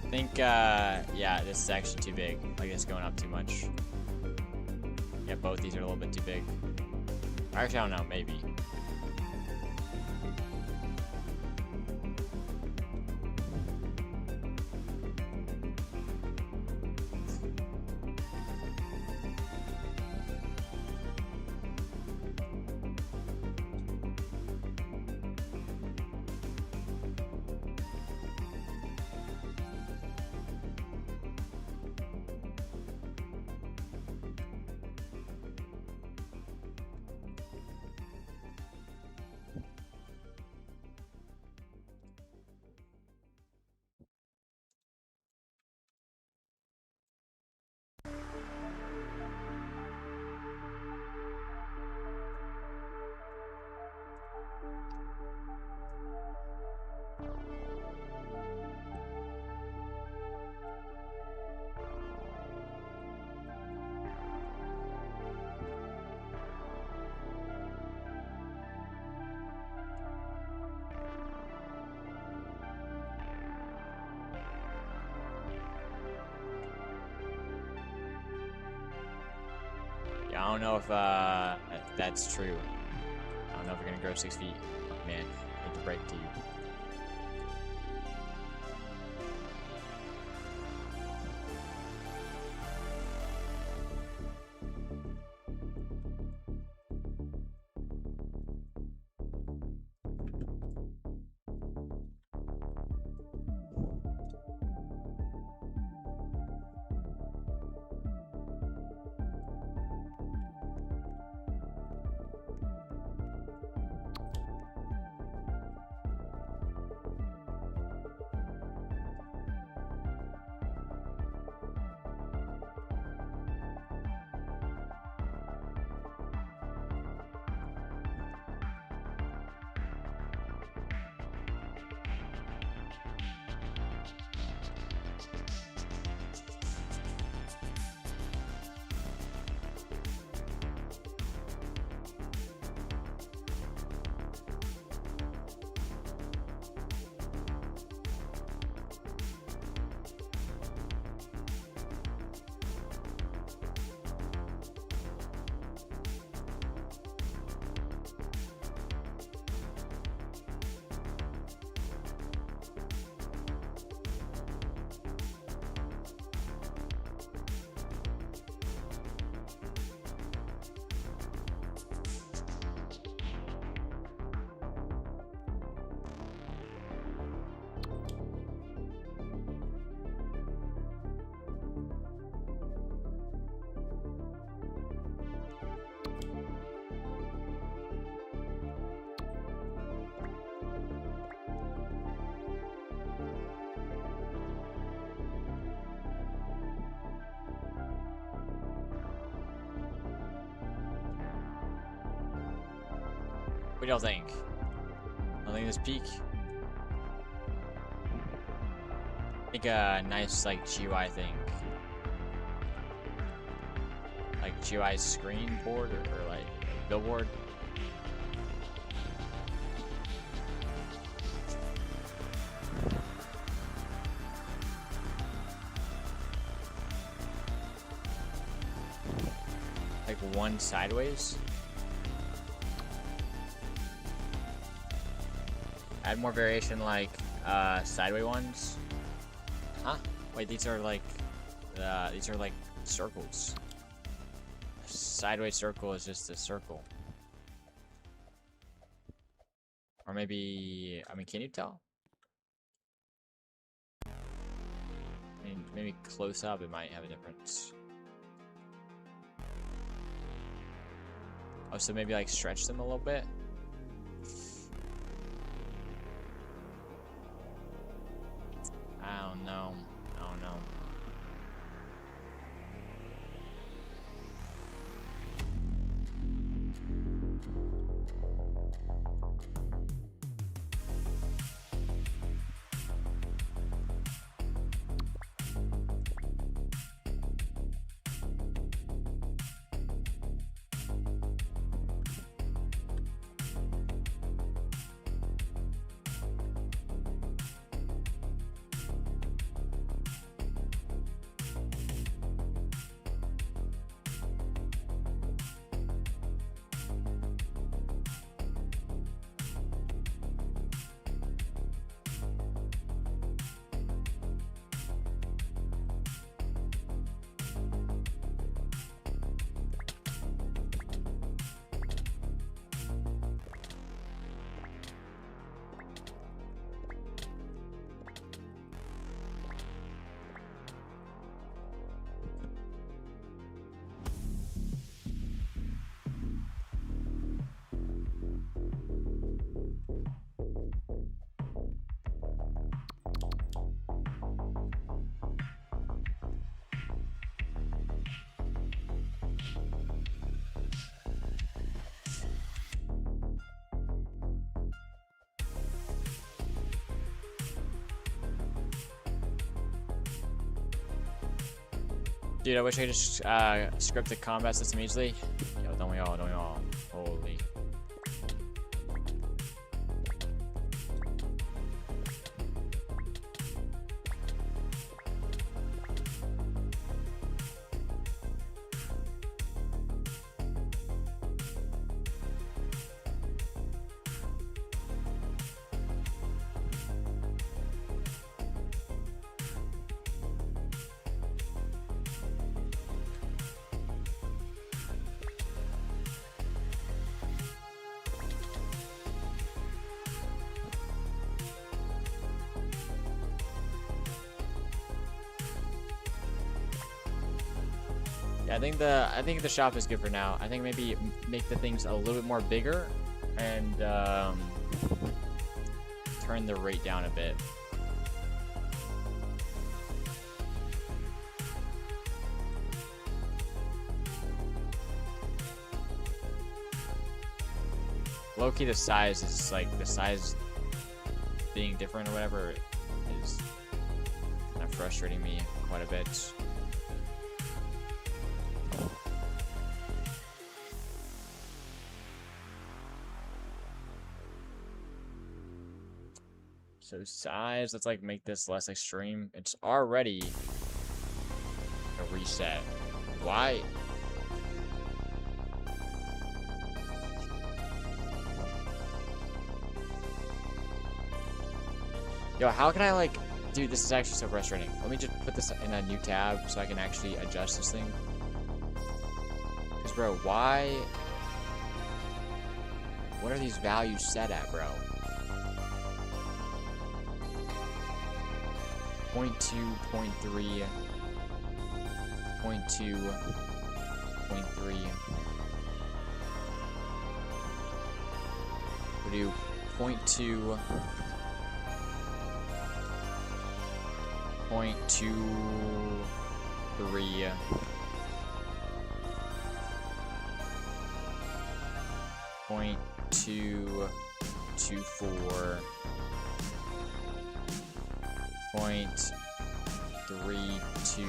S1: I think, yeah, this is actually too big. Like, it's going up too much. Yeah, both these are a little bit too big. Actually, I don't know, maybe. I don't know if that's true. I don't know if we're gonna grow 6 feet. Man, I hate to break to you. What do y'all think? I think this peak. Make a nice like GUI thing. Like GUI screen board or like billboard. Like one sideways. Add more variation like sideways ones. Huh? Wait, these are like circles. Sideways circle is just a circle. Or maybe, I mean, can you tell? I mean, maybe close up it might have a difference. Oh, so maybe like stretch them a little bit. I don't know. Dude, I wish I could just script the combat system easily. Yo, don't we all? Holy. Yeah, I think the shop is good for now. I think maybe make the things a little bit more bigger and turn the rate down a bit. Low-key, the size is like the size being different or whatever is kind of frustrating me quite a bit. So size, let's like make this less extreme. It's already a reset. Why? Yo, how can I like, dude, this is actually so frustrating. Let me just put this in a new tab so I can actually adjust this thing. Cause bro, why? What are these values set at, bro? 0.2, 0.3, 0.2, 0.3. We'll do 0.2, 0.23. 0.224. 0.32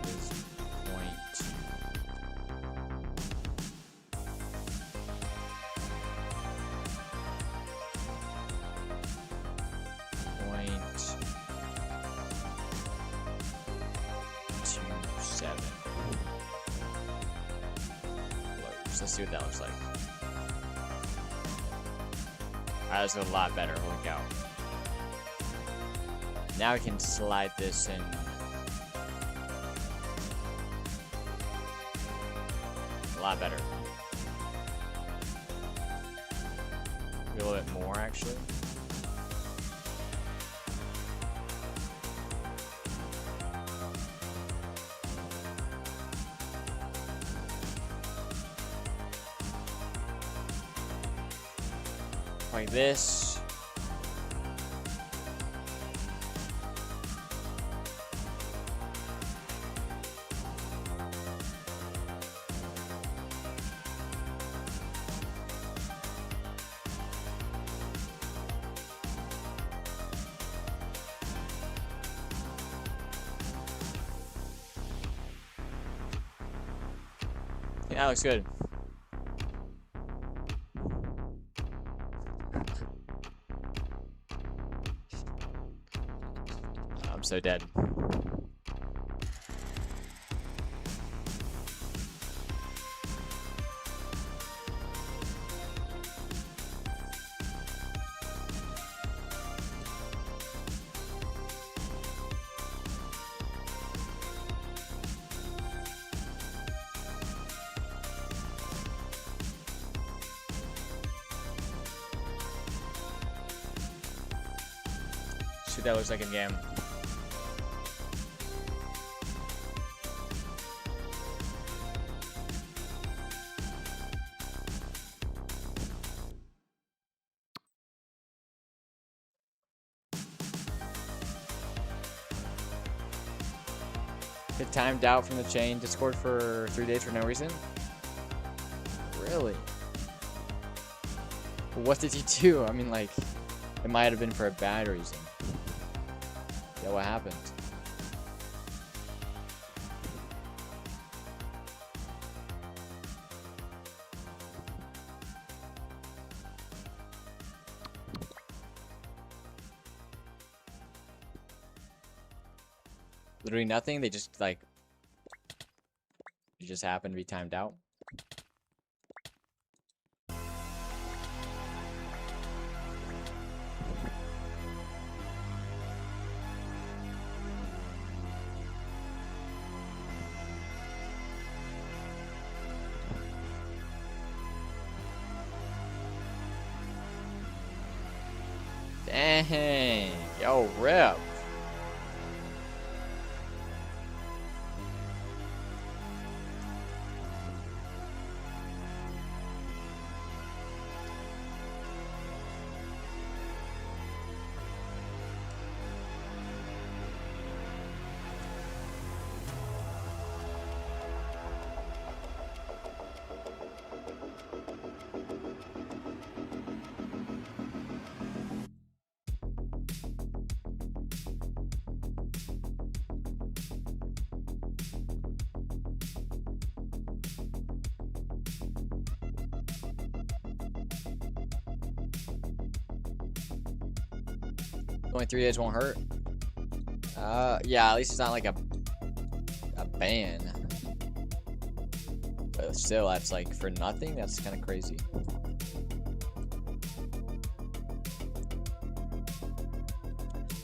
S1: is point. Point 27. Loads. Let's see what that looks like. Alright, that's a lot better. Holy cow. Now we can slide this in. A lot better. Maybe a little bit more, actually. Like this. Yeah, that looks good. I'm so dead. See what that looks like in game. Get timed out from the chain Discord for 3 days for no reason? Really? What did you do? I mean, like, it might have been for a bad reason. Yeah, what happened? Literally nothing. They just like it just happened to be timed out. Dang. Yo, rip. Only 3 days won't hurt. Yeah, at least it's not like a ban. But still, that's like for nothing. That's kind of crazy.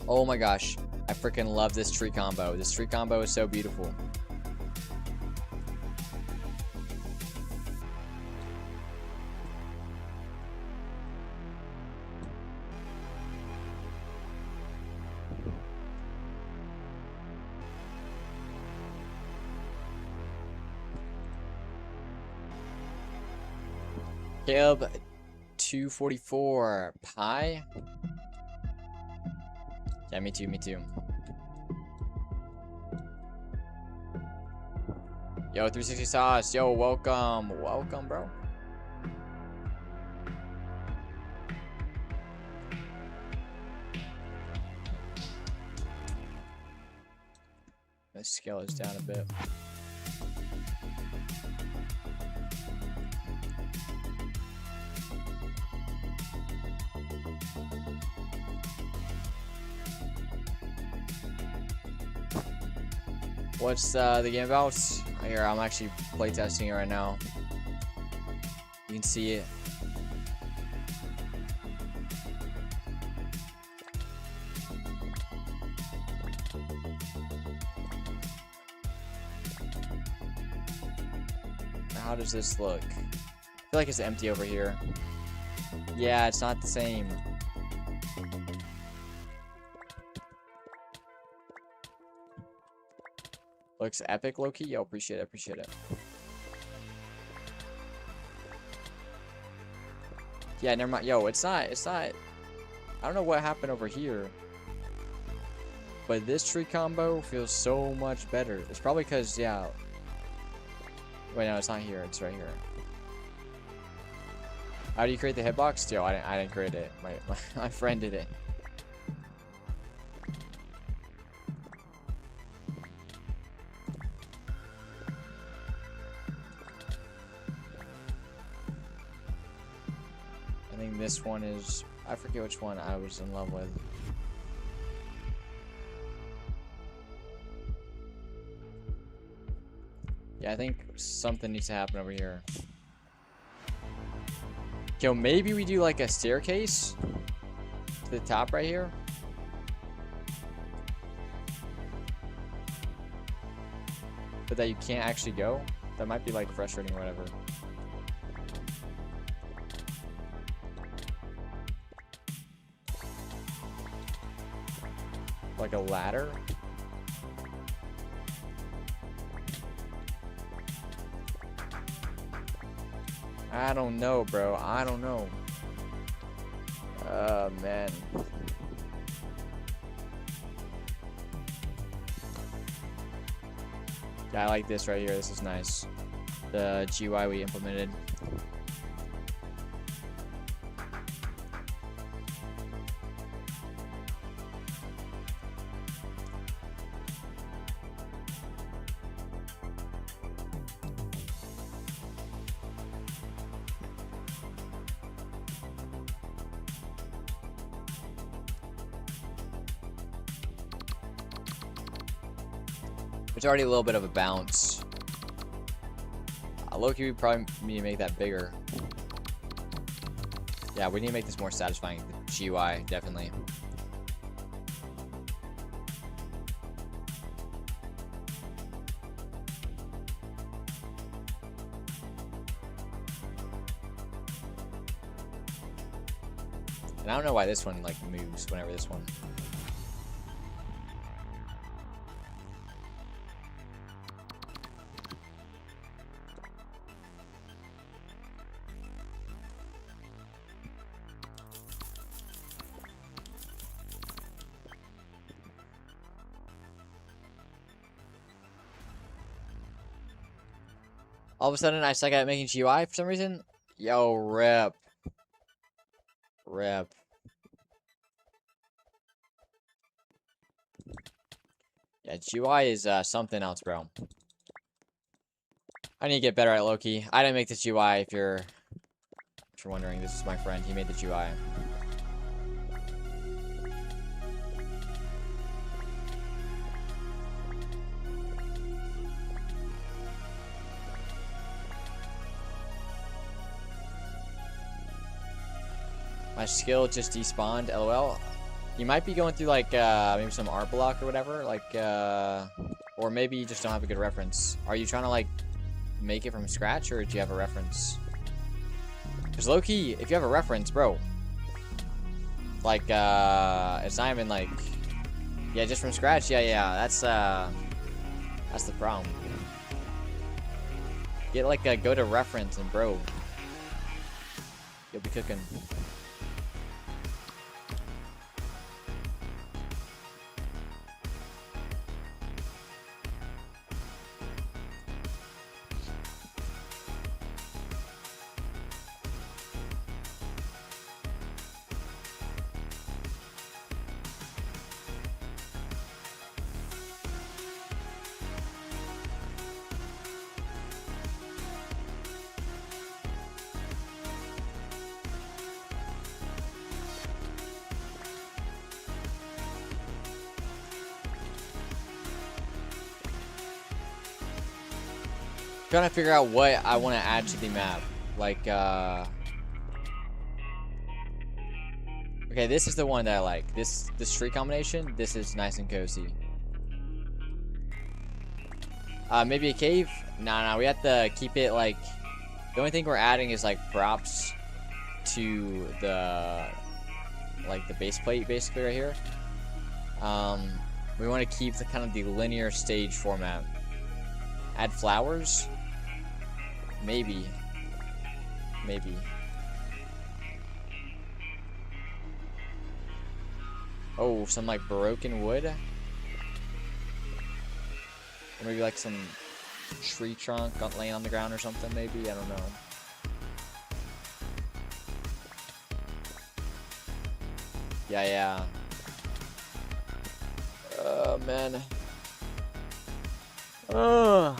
S1: Oh my gosh, I freaking love this tree combo. This tree combo is so beautiful. Caleb 244 pie. Yeah, me too, me too. Yo, 360 sauce. Yo, welcome. Welcome, bro. Let's scale this down a bit. What's the game about? Here, I'm actually playtesting it right now. You can see it. How does this look? I feel like it's empty over here. Yeah, it's not the same. Looks epic, low-key. Yo, appreciate it, appreciate it. Yeah, never mind. Yo, it's not. I don't know what happened over here. But this tree combo feels so much better. It's probably because, yeah. Wait, no, it's not here. It's right here. How do you create the hitbox? Yo, I didn't create it. My friend did it. I think this one is... I forget which one I was in love with. Yeah, I think something needs to happen over here. Yo, maybe we do like a staircase to the top right here. But that you can't actually go. That might be like frustrating or whatever. Like a ladder. I don't know, bro. I don't know. Man. Yeah, I like this right here. This is nice. The GUI we implemented. There's already a little bit of a bounce. Low-key, we probably need to make that bigger. Yeah, we need to make this more satisfying. The GUI, definitely. And I don't know why this one like moves whenever this one. All of a sudden, I suck at making GUI for some reason. Yo, rip. Rip. Yeah, GUI is something else, bro. I need to get better at Loki. I didn't make this GUI. If you're wondering, this is my friend. He made the GUI. My skill just despawned, lol. You might be going through like maybe some art block or whatever, like or maybe you just don't have a good reference. Are you trying to like make it from scratch, or do you have a reference? Because low-key, if you have a reference, bro, like it's not even like, yeah, just from scratch. Yeah, that's the problem. Get like a go to reference and bro, you'll be cooking. trying to figure out what I want to add to the map. Like, okay, this is the one that I like. This tree combination, this is nice and cozy. Maybe a cave? Nah, we have to keep it like, the only thing we're adding is like props to the, like the base plate basically right here. We want to keep the kind of the linear stage format. Add flowers? Maybe. Oh, some like broken wood? Or maybe like some tree trunk laying on the ground or something, maybe? I don't know. Yeah. Oh, man. Ugh.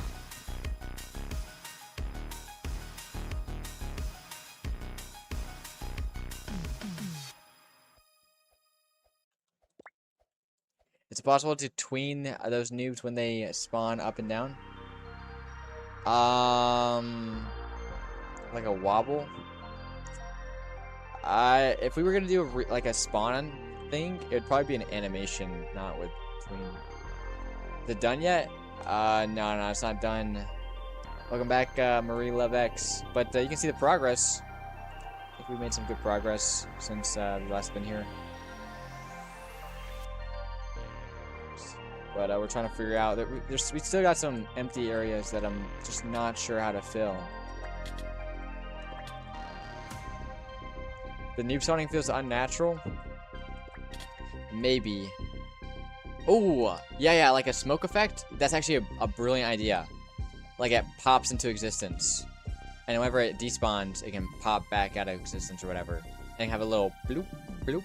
S1: It's possible to tween those noobs when they spawn up and down. Like a wobble. If we were gonna do like a spawn thing, it'd probably be an animation, not with tween. Is it done yet? No, it's not done. Welcome back, Marie Love X. But you can see the progress. I think we made some good progress since we last been here. But we're trying to figure out that we still got some empty areas that I'm just not sure how to fill. The noob spawning feels unnatural. Maybe. Oh, yeah, like a smoke effect. That's actually a brilliant idea. Like it pops into existence, and whenever it despawns, it can pop back out of existence or whatever, and have a little bloop, bloop,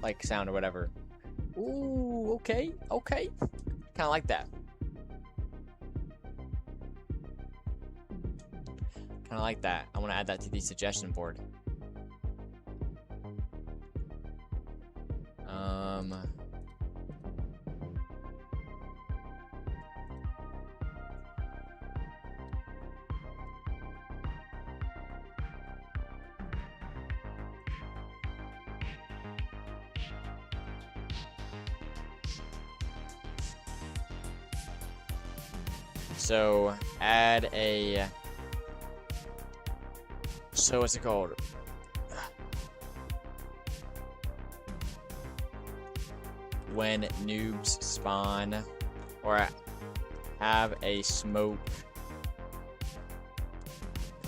S1: like sound or whatever. Ooh, okay. Kind of like that. I want to add that to the suggestion board. So add a, so what's it called? When noobs spawn, or have a smoke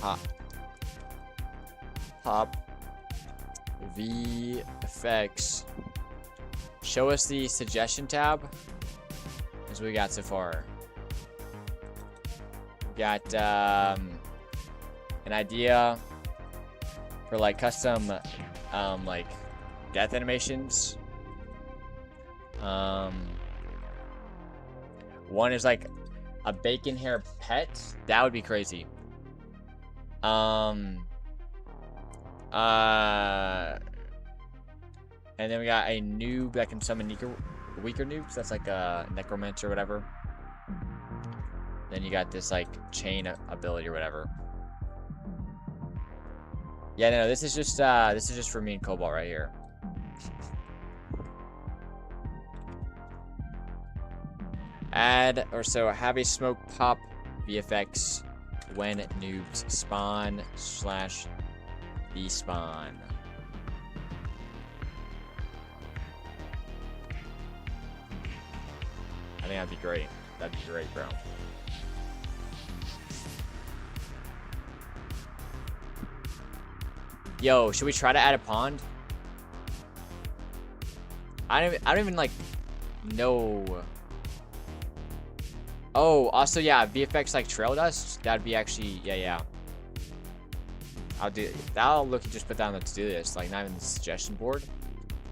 S1: pop VFX. Show us the suggestion tab. As we got so far. Got an idea for like custom like death animations. One is like a bacon hair pet. That would be crazy. And then we got a noob that can summon weaker noobs. That's like a necromancer or whatever. Then you got this like chain ability or whatever. Yeah, no, this is just for me and Cobalt right here. Add or so have a smoke pop VFX when noobs spawn / despawn. I think that'd be great. That'd be great, bro. Yo, should we try to add a pond? I don't even like know. Oh, also yeah, VFX like trail dust. That'd be actually yeah. I'll look and just put down the to-do list, like not even the suggestion board.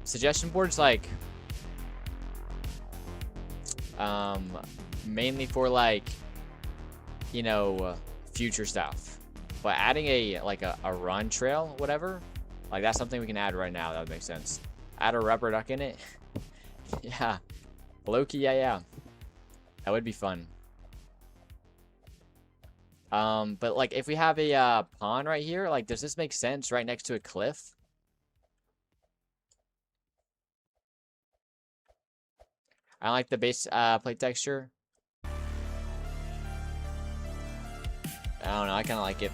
S1: Suggestion board's like mainly for like, you know, future stuff. But adding a run trail, whatever, like that's something we can add right now. That would make sense. Add a rubber duck in it. Yeah. Loki, yeah. That would be fun. But like if we have a pond right here, like does this make sense right next to a cliff? I like the base plate texture. I don't know, I kind of like it.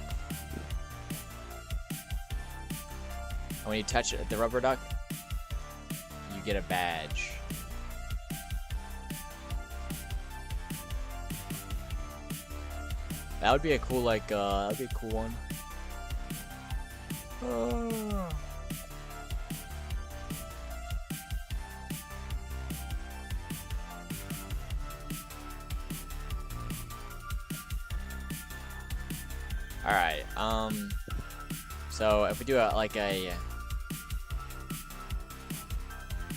S1: And when you touch the rubber duck, you get a badge. That would be a cool, like, that'd be a cool one. Alright, so if we do like a...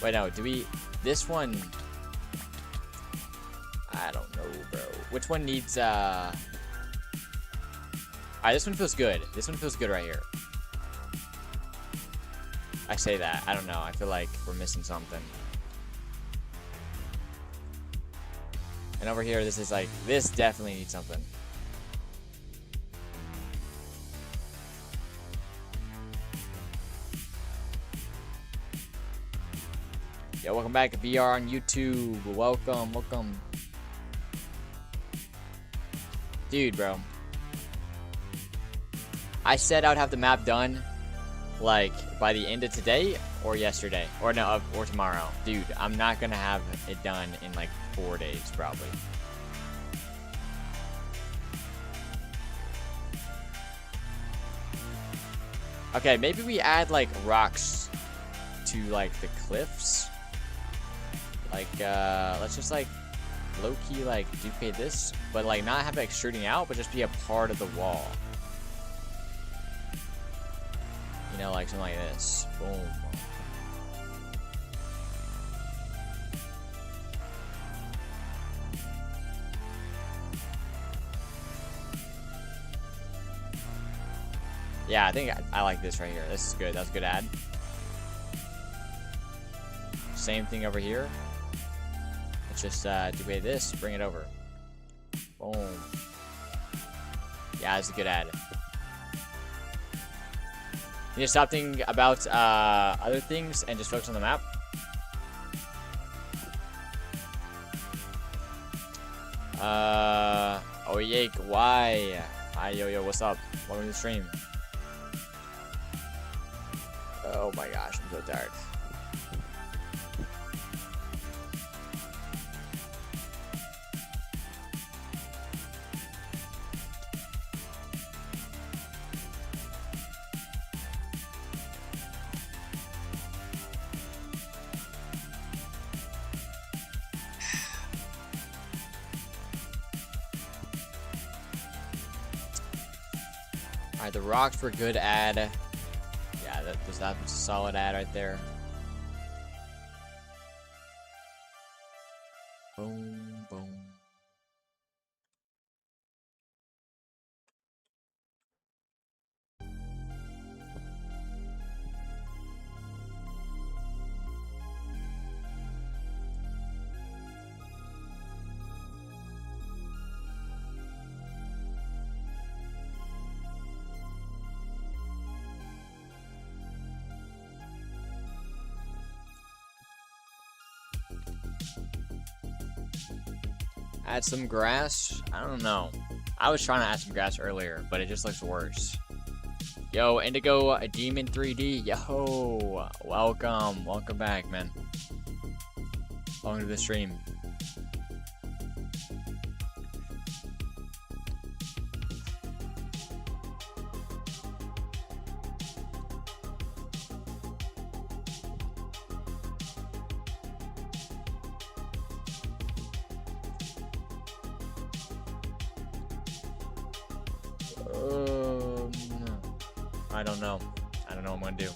S1: Wait, no, do we... This one... I don't know, bro. Which one needs, Alright, this one feels good. This one feels good right here. I say that. I don't know. I feel like we're missing something. And over here, this is like... This definitely needs something. Yo, welcome back to VR on YouTube. Welcome, welcome. Dude, bro. I said I would have the map done, like, by the end of today or yesterday. Or no, or tomorrow. Dude, I'm not gonna have it done in, like, 4 days, probably. Okay, maybe we add, like, rocks to, like, the cliffs. Like, let's just, like, low-key, like, duplicate this, but, like, not have it extruding out, but just be a part of the wall. You know, like, something like this. Boom. Yeah, I think I like this right here. This is good. That's a good ad. Same thing over here. Let's just duplicate this, bring it over. Boom. Yeah, that's a good ad. You need to stop thinking about other things and just focus on the map. Oh yake, why? Hi, yo, what's up? Welcome to the stream. Oh my gosh, I'm so tired. Alright, the rocks were good ad. Yeah, that's a solid ad right there. Boom, boom. Add some grass? I don't know. I was trying to add some grass earlier, but it just looks worse. Yo, Indigo Demon 3D. Yo, welcome. Welcome back, man. Welcome to the stream. I don't know. I don't know what I'm gonna do.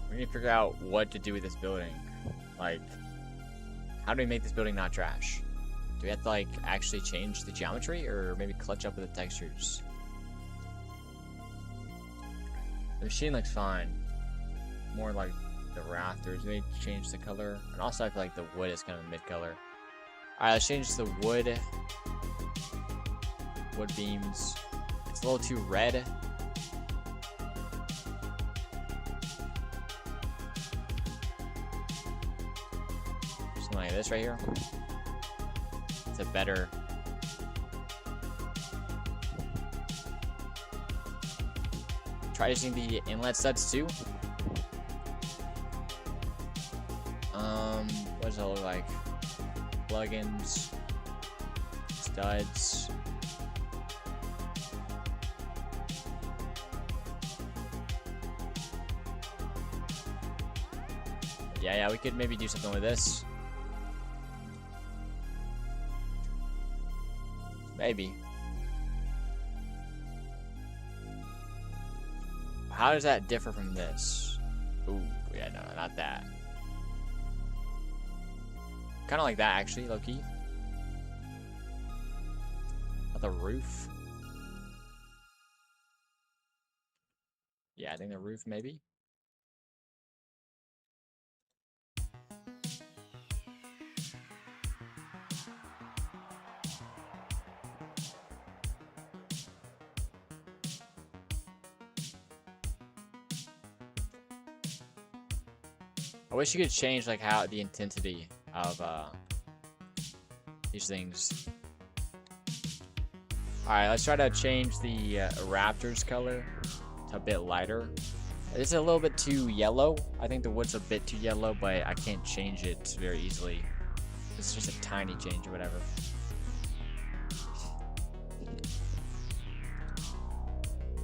S1: We need to figure out what to do with this building. Like, how do we make this building not trash? Do we have to like actually change the geometry or maybe clutch up with the textures? The machine looks fine. More like the rafters. Maybe change the color. And also I feel like the wood is kind of mid-color. Alright, let's change the wood. Wood beams. It's a little too red. Something like this right here. It's a better. Try using the inlet studs too. What does it look like? Plugins, studs. Yeah, we could maybe do something with this. Maybe. How does that differ from this? Ooh, yeah, no, not that. Kind of like that, actually, low-key. The roof. Yeah, I think the roof, maybe. I wish you could change like how the intensity of these things. Alright, let's try to change the Raptors color to a bit lighter. It's a little bit too yellow. I think the wood's a bit too yellow, but I can't change it very easily. It's just a tiny change or whatever.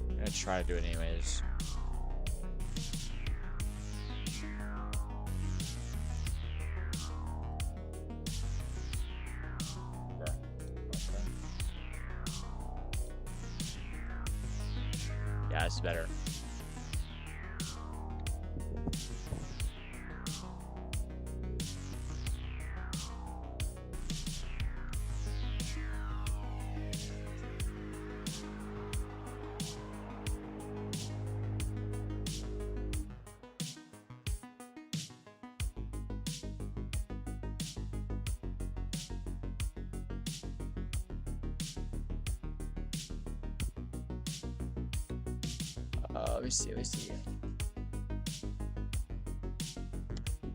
S1: I'm gonna try to do it anyways. Yeah, it's better. Let me see. Let's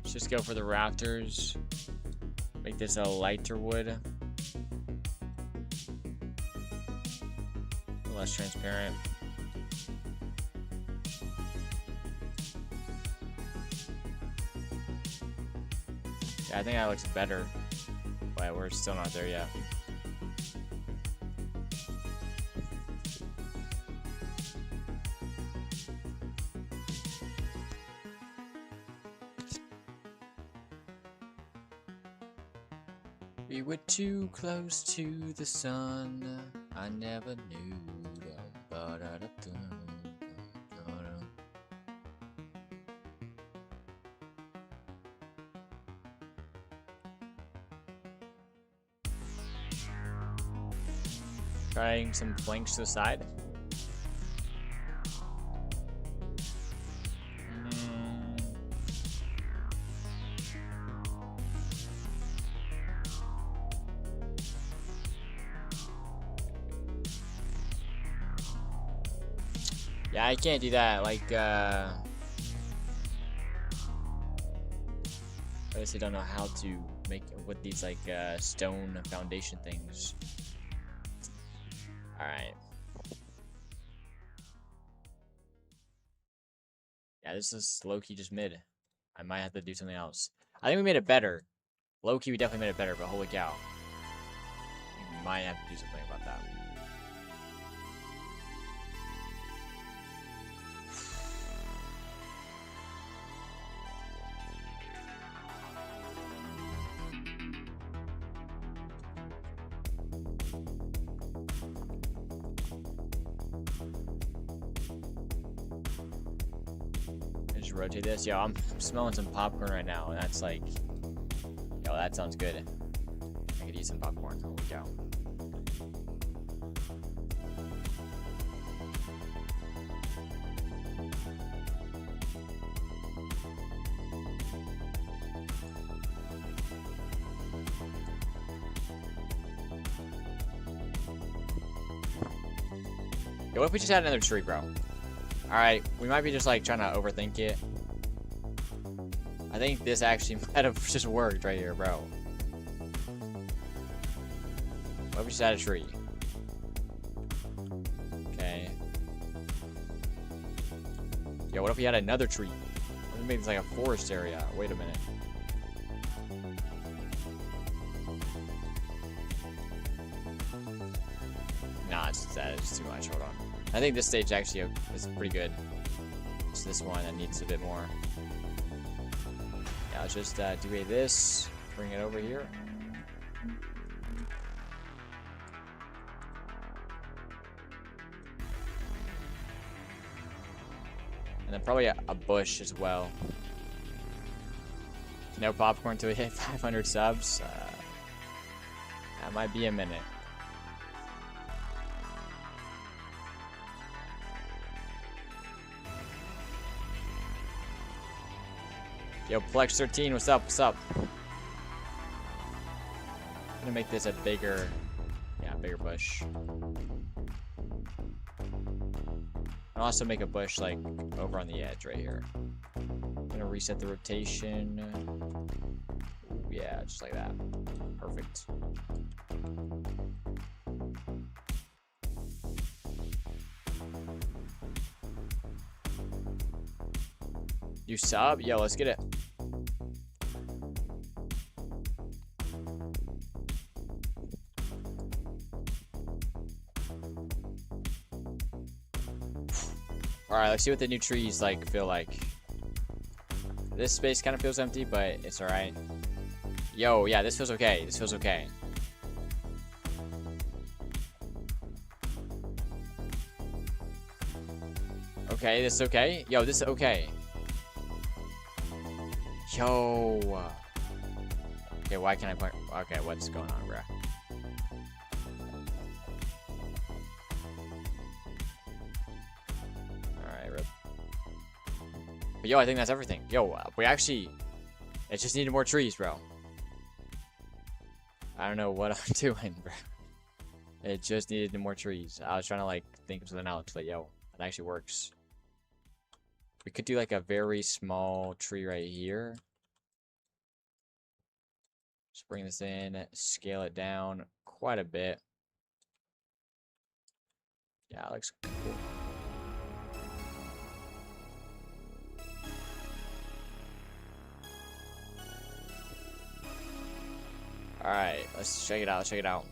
S1: just go for the rafters. Make this a lighter wood. A little less transparent. Yeah, I think that looks better. But we're still not there yet. We were too close to the sun. I never knew. Trying some flanks to the side. Yeah, I can't do that. Like, I honestly don't know how to make with these like stone foundation things. All right. Yeah, this is low-key just mid. I might have to do something else. I think we made it better. Low-key, we definitely made it better, but holy cow. We might have to do something about that. Just rotate this. Yo, I'm smelling some popcorn right now, and that's like, yo, that sounds good. I could eat some popcorn. There we go. Yo, what if we just had another tree, bro? Alright, we might be just like trying to overthink it. I think this actually might have just worked right here, bro. What if we just had a tree? Okay. Yo, what if we had another tree? What if we made this like a forest area? Wait a minute. Nah, that is too much. Hold on. I think this stage actually is pretty good. It's this one that needs a bit more. Yeah, let's just do this. Bring it over here. And then probably a bush as well. No popcorn till we hit 500 subs. That might be a minute. Yo, Plex13, what's up? What's up? I'm gonna make this a bigger, bigger bush. I'll also make a bush like over on the edge right here. I'm gonna reset the rotation. Ooh, yeah, just like that. Perfect. You sub? Yo, let's get it. Alright, let's see what the new trees like feel like. This space kind of feels empty, but it's alright. Yo, yeah, this feels okay. This feels okay. Okay, this is okay. Yo, this is okay. Yo. Okay, why can't I point? Okay, what's going on, bruh? Alright, rip. But yo, I think that's everything. Yo, we actually... It just needed more trees, bro. I don't know what I'm doing, bro. It just needed more trees. I was trying to, like, think of something else, but yo, it actually works. We could do, like, a very small tree right here. Just bring this in, scale it down quite a bit. Yeah, it looks cool. Alright, let's check it out, let's check it out.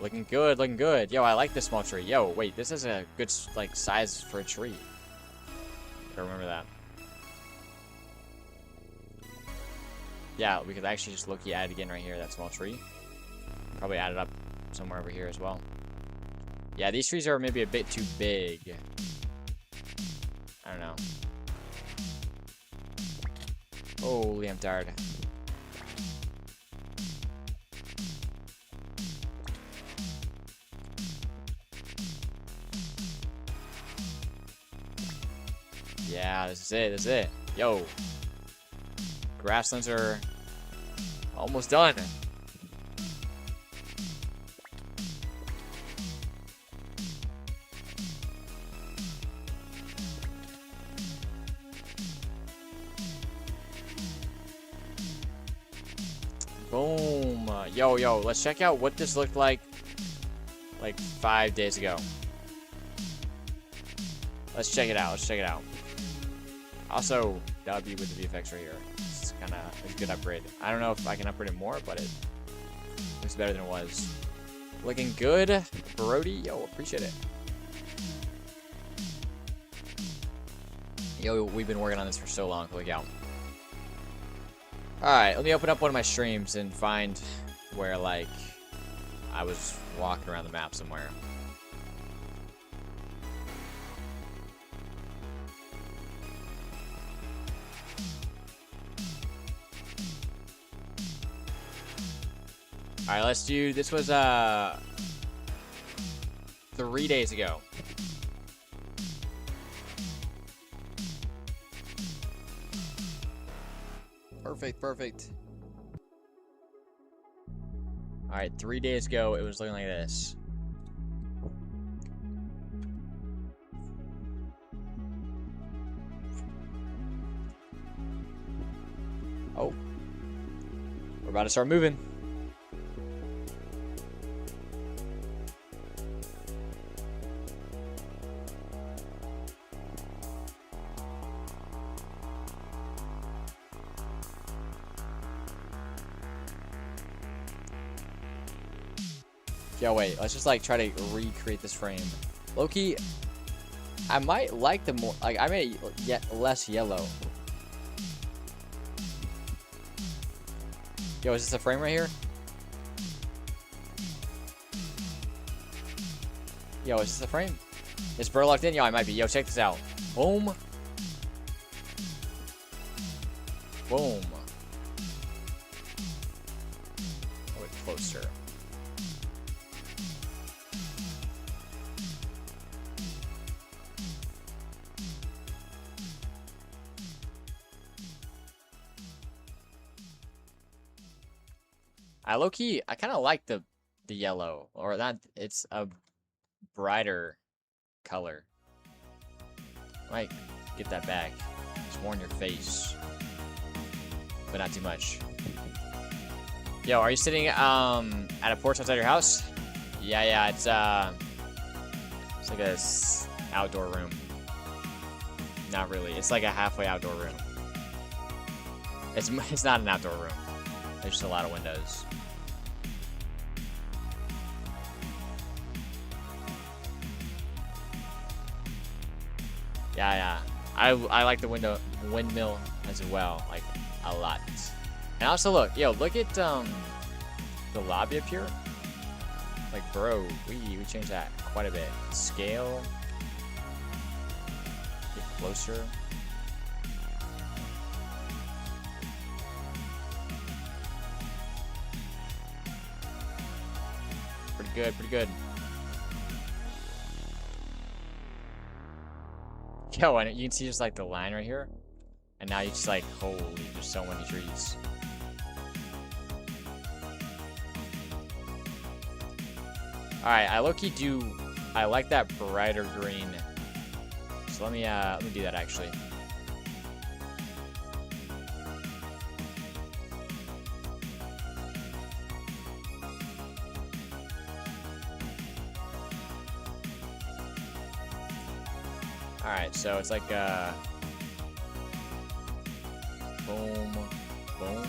S1: Looking good, looking good. Yo, I like this small tree. Yo, wait, this is a good, like, size for a tree. I remember that. Yeah, we could actually just look-y add it again right here, that small tree. Probably add it up somewhere over here as well. Yeah, these trees are maybe a bit too big. I don't know. Holy, I'm tired. Yeah, this is it, this is it. Yo. Grasslands are almost done. Boom. Yo, let's check out what this looked like 5 days ago. Let's check it out, let's check it out. Also, W with the VFX right here. It's kind of a good upgrade. I don't know if I can upgrade it more, but it looks better than it was. Looking good, Brody. Yo, appreciate it. Yo, we've been working on this for so long. Look out. Alright, let me open up one of my streams and find where, like, I was walking around the map somewhere. All right, let's do. This was 3 days ago. Perfect, perfect. All right, 3 days ago, it was looking like this. Oh, we're about to start moving. Yo, wait, let's just like try to recreate this frame. Loki, I might like the more, like I made it yet less yellow. Yo, is this a frame right here? Yo, is this a frame? Is Burr locked in? Yo, I might be. Yo, check this out. Boom. Boom. A bit closer. I kind of like the yellow, or that it's a brighter color. Might get that back. It's more in your face, but not too much. Yo, are you sitting at a porch outside your house? Yeah, it's like a outdoor room. Not really. It's like a halfway outdoor room. It's not an outdoor room. There's just a lot of windows. Yeah. I like the windmill as well, like a lot. And also look at the lobby up here. Like, bro, we changed that quite a bit. Scale. Get closer. Pretty good. Yo, and you can see just like the line right here. And now you just like, holy, there's so many trees. Alright, I like that brighter green. So let me do that actually. Alright, so it's like boom, boom.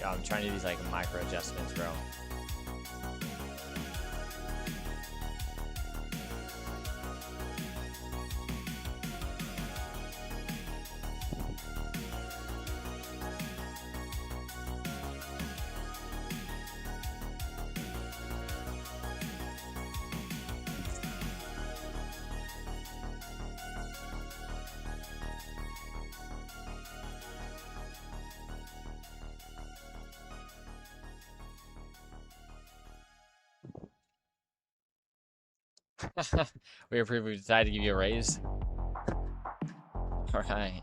S1: Yo, I'm trying to do these like micro adjustments, bro. We decided to give you a raise. All right.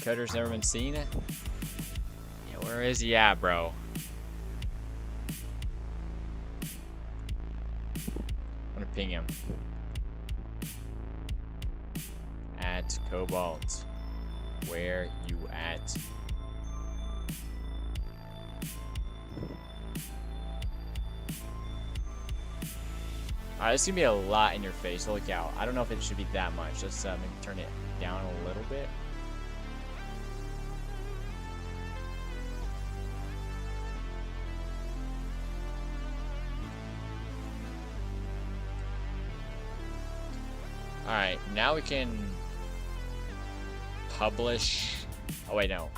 S1: Coder's never been seen. Yeah, where is he at, bro? I'm gonna ping him. At Cobalt. Where you at? Alright, this is gonna be a lot in your face. Look out. I don't know if it should be that much. Let's maybe turn it down a little bit. Alright, now we can publish. Oh, wait, no.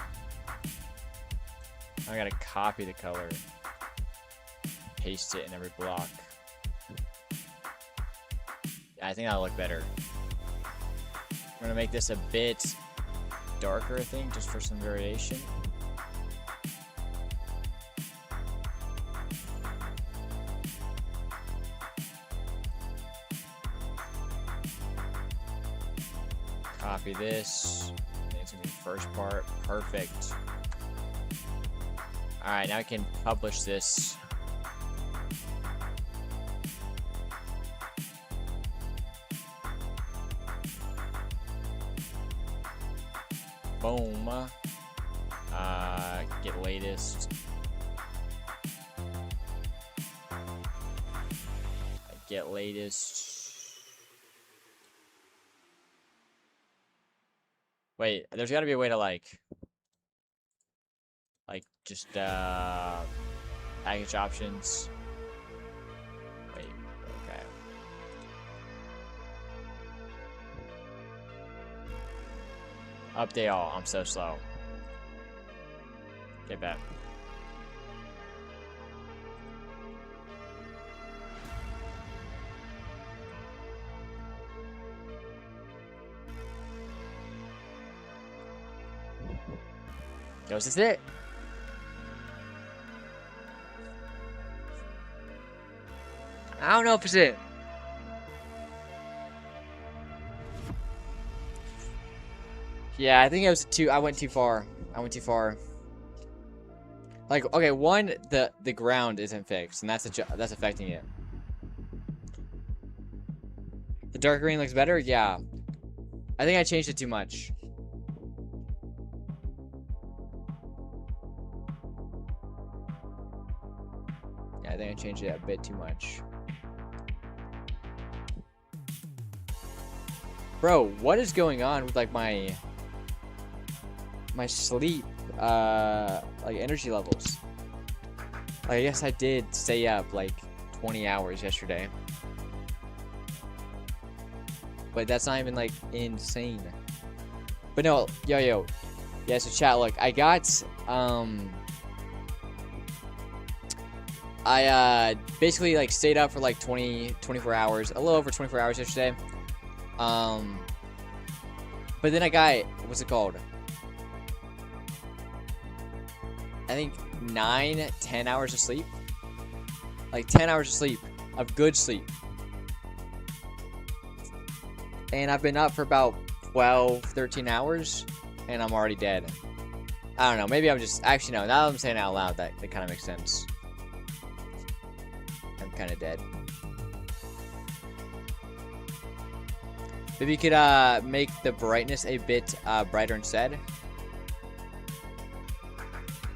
S1: I gotta copy the color, paste it in every block. I think that'll look better. I'm gonna make this a bit darker, I think, just for some variation. Copy this. I think it's gonna be the first part. Perfect. Alright, now I can publish this. Boom. Get latest. Get latest. Wait, there's gotta be a way to like just package options. Wait, okay. Update all. I'm so slow. Get back. Yo, is this it? I don't know if it's it. Yeah, I think it was I went too far. I went too far. Like, okay, one, the ground isn't fixed, and that's affecting it. The dark green looks better? Yeah. I think I changed it too much. Yeah, I think I changed it a bit too much. Bro, what is going on with like my sleep like energy levels? Like, I guess I did stay up like 20 hours yesterday, but that's not even like insane. But no, yo, yeah, so chat, look, I got I basically like stayed up for like 24 hours, a little over 24 hours yesterday. But then I got, what's it called? I think 9-10 hours of sleep. Like 10 hours of sleep, of good sleep. And I've been up for about 12-13 hours, and I'm already dead. I don't know, maybe I'm just, actually no, now that I'm saying it out loud, that kind of makes sense. I'm kind of dead. Maybe you could make the brightness a bit brighter instead.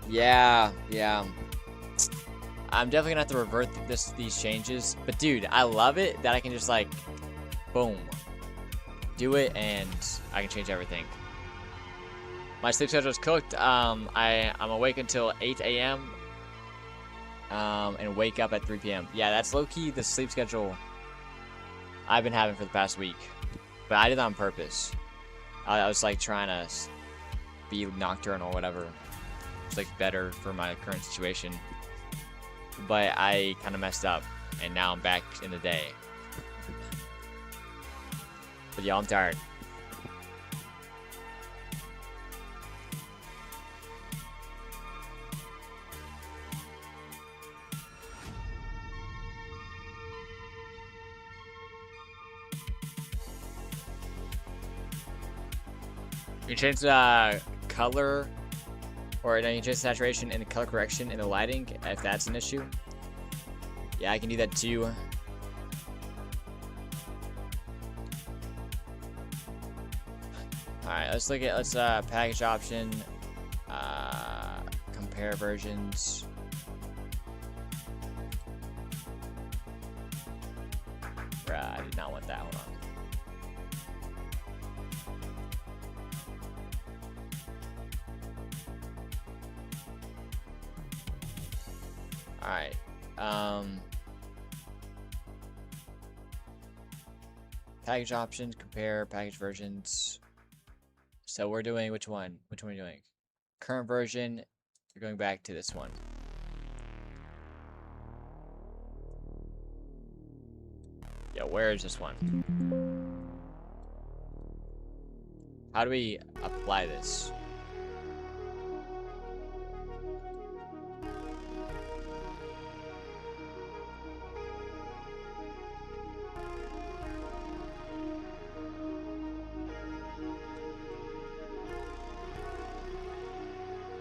S1: Yeah. I'm definitely gonna have to revert these changes. But dude, I love it that I can just like, boom, do it, and I can change everything. My sleep schedule is cooked. I'm awake until 8 a.m. And wake up at 3 p.m. Yeah, that's low-key the sleep schedule I've been having for the past week. But I did that on purpose. I was like trying to be nocturnal or whatever. It's like better for my current situation. But I kind of messed up, and now I'm back in the day. But yeah, I'm tired. You change the color, or no, you can change the saturation and the color correction in the lighting if that's an issue. Yeah, I can do that too. Alright, let's package option, compare versions. Bruh, I did not want that, hold on. Alright, package options, compare package versions. So we're doing which one? Which one are we doing? Current version. We're going back to this one. Yo, where is this one? How do we apply this?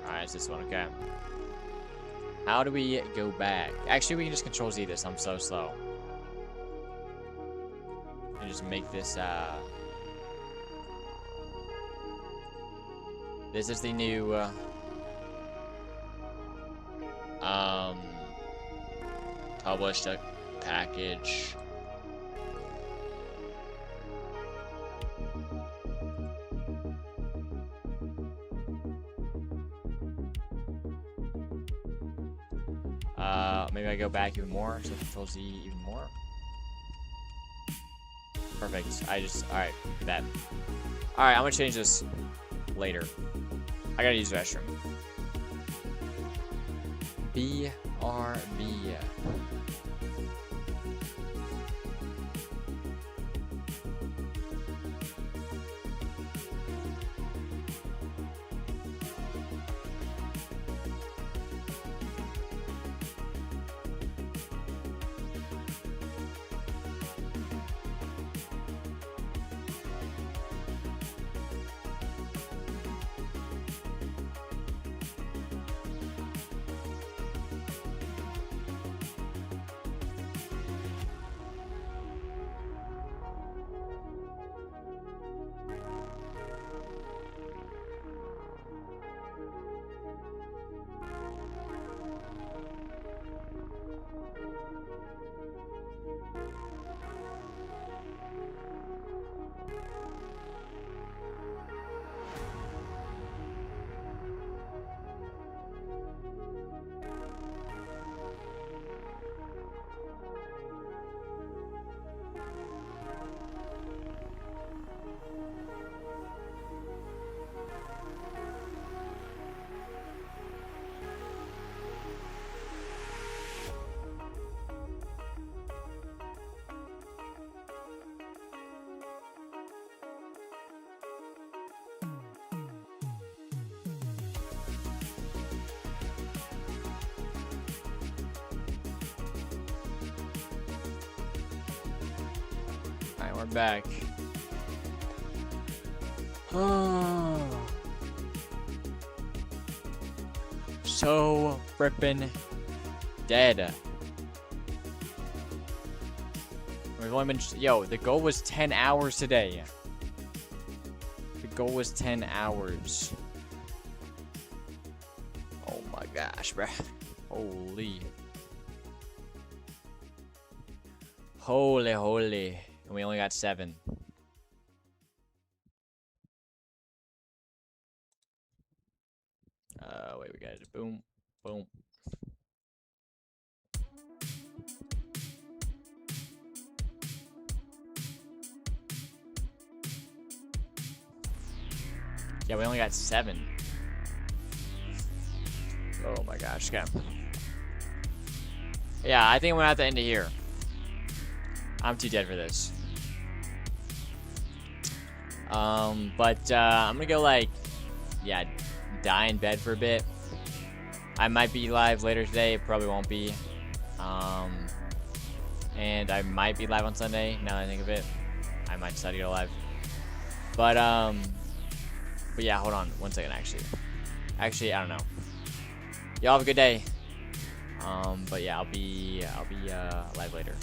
S1: Alright, it's this one, okay. How do we go back? Actually, we can just Control Z this. I'm so slow. And just make this, this is the new, published a package. Maybe I go back even more, so Control Z even more. Perfect. Alright, that. Alright, I'm gonna change this later. I gotta use the restroom. BRB. Alright, we're back. Oh. So frippin' dead. We've only been, yo, the goal was 10 hours today. The goal was 10 hours. Oh my gosh, bruh. Holy. Holy. And we only got 7. Wait, we got it. Boom. Boom. Yeah, we only got 7. Oh my gosh, okay. Yeah, I think I'm gonna have to end it here. I'm too dead for this. I'm gonna go like, yeah, die in bed for a bit. I might be live later today, probably won't be. And I might be live on Sunday, now that I think of it. I might decide to go live. But, But yeah, hold on 1 second. Actually, I don't know. Y'all have a good day. But yeah, I'll be live later.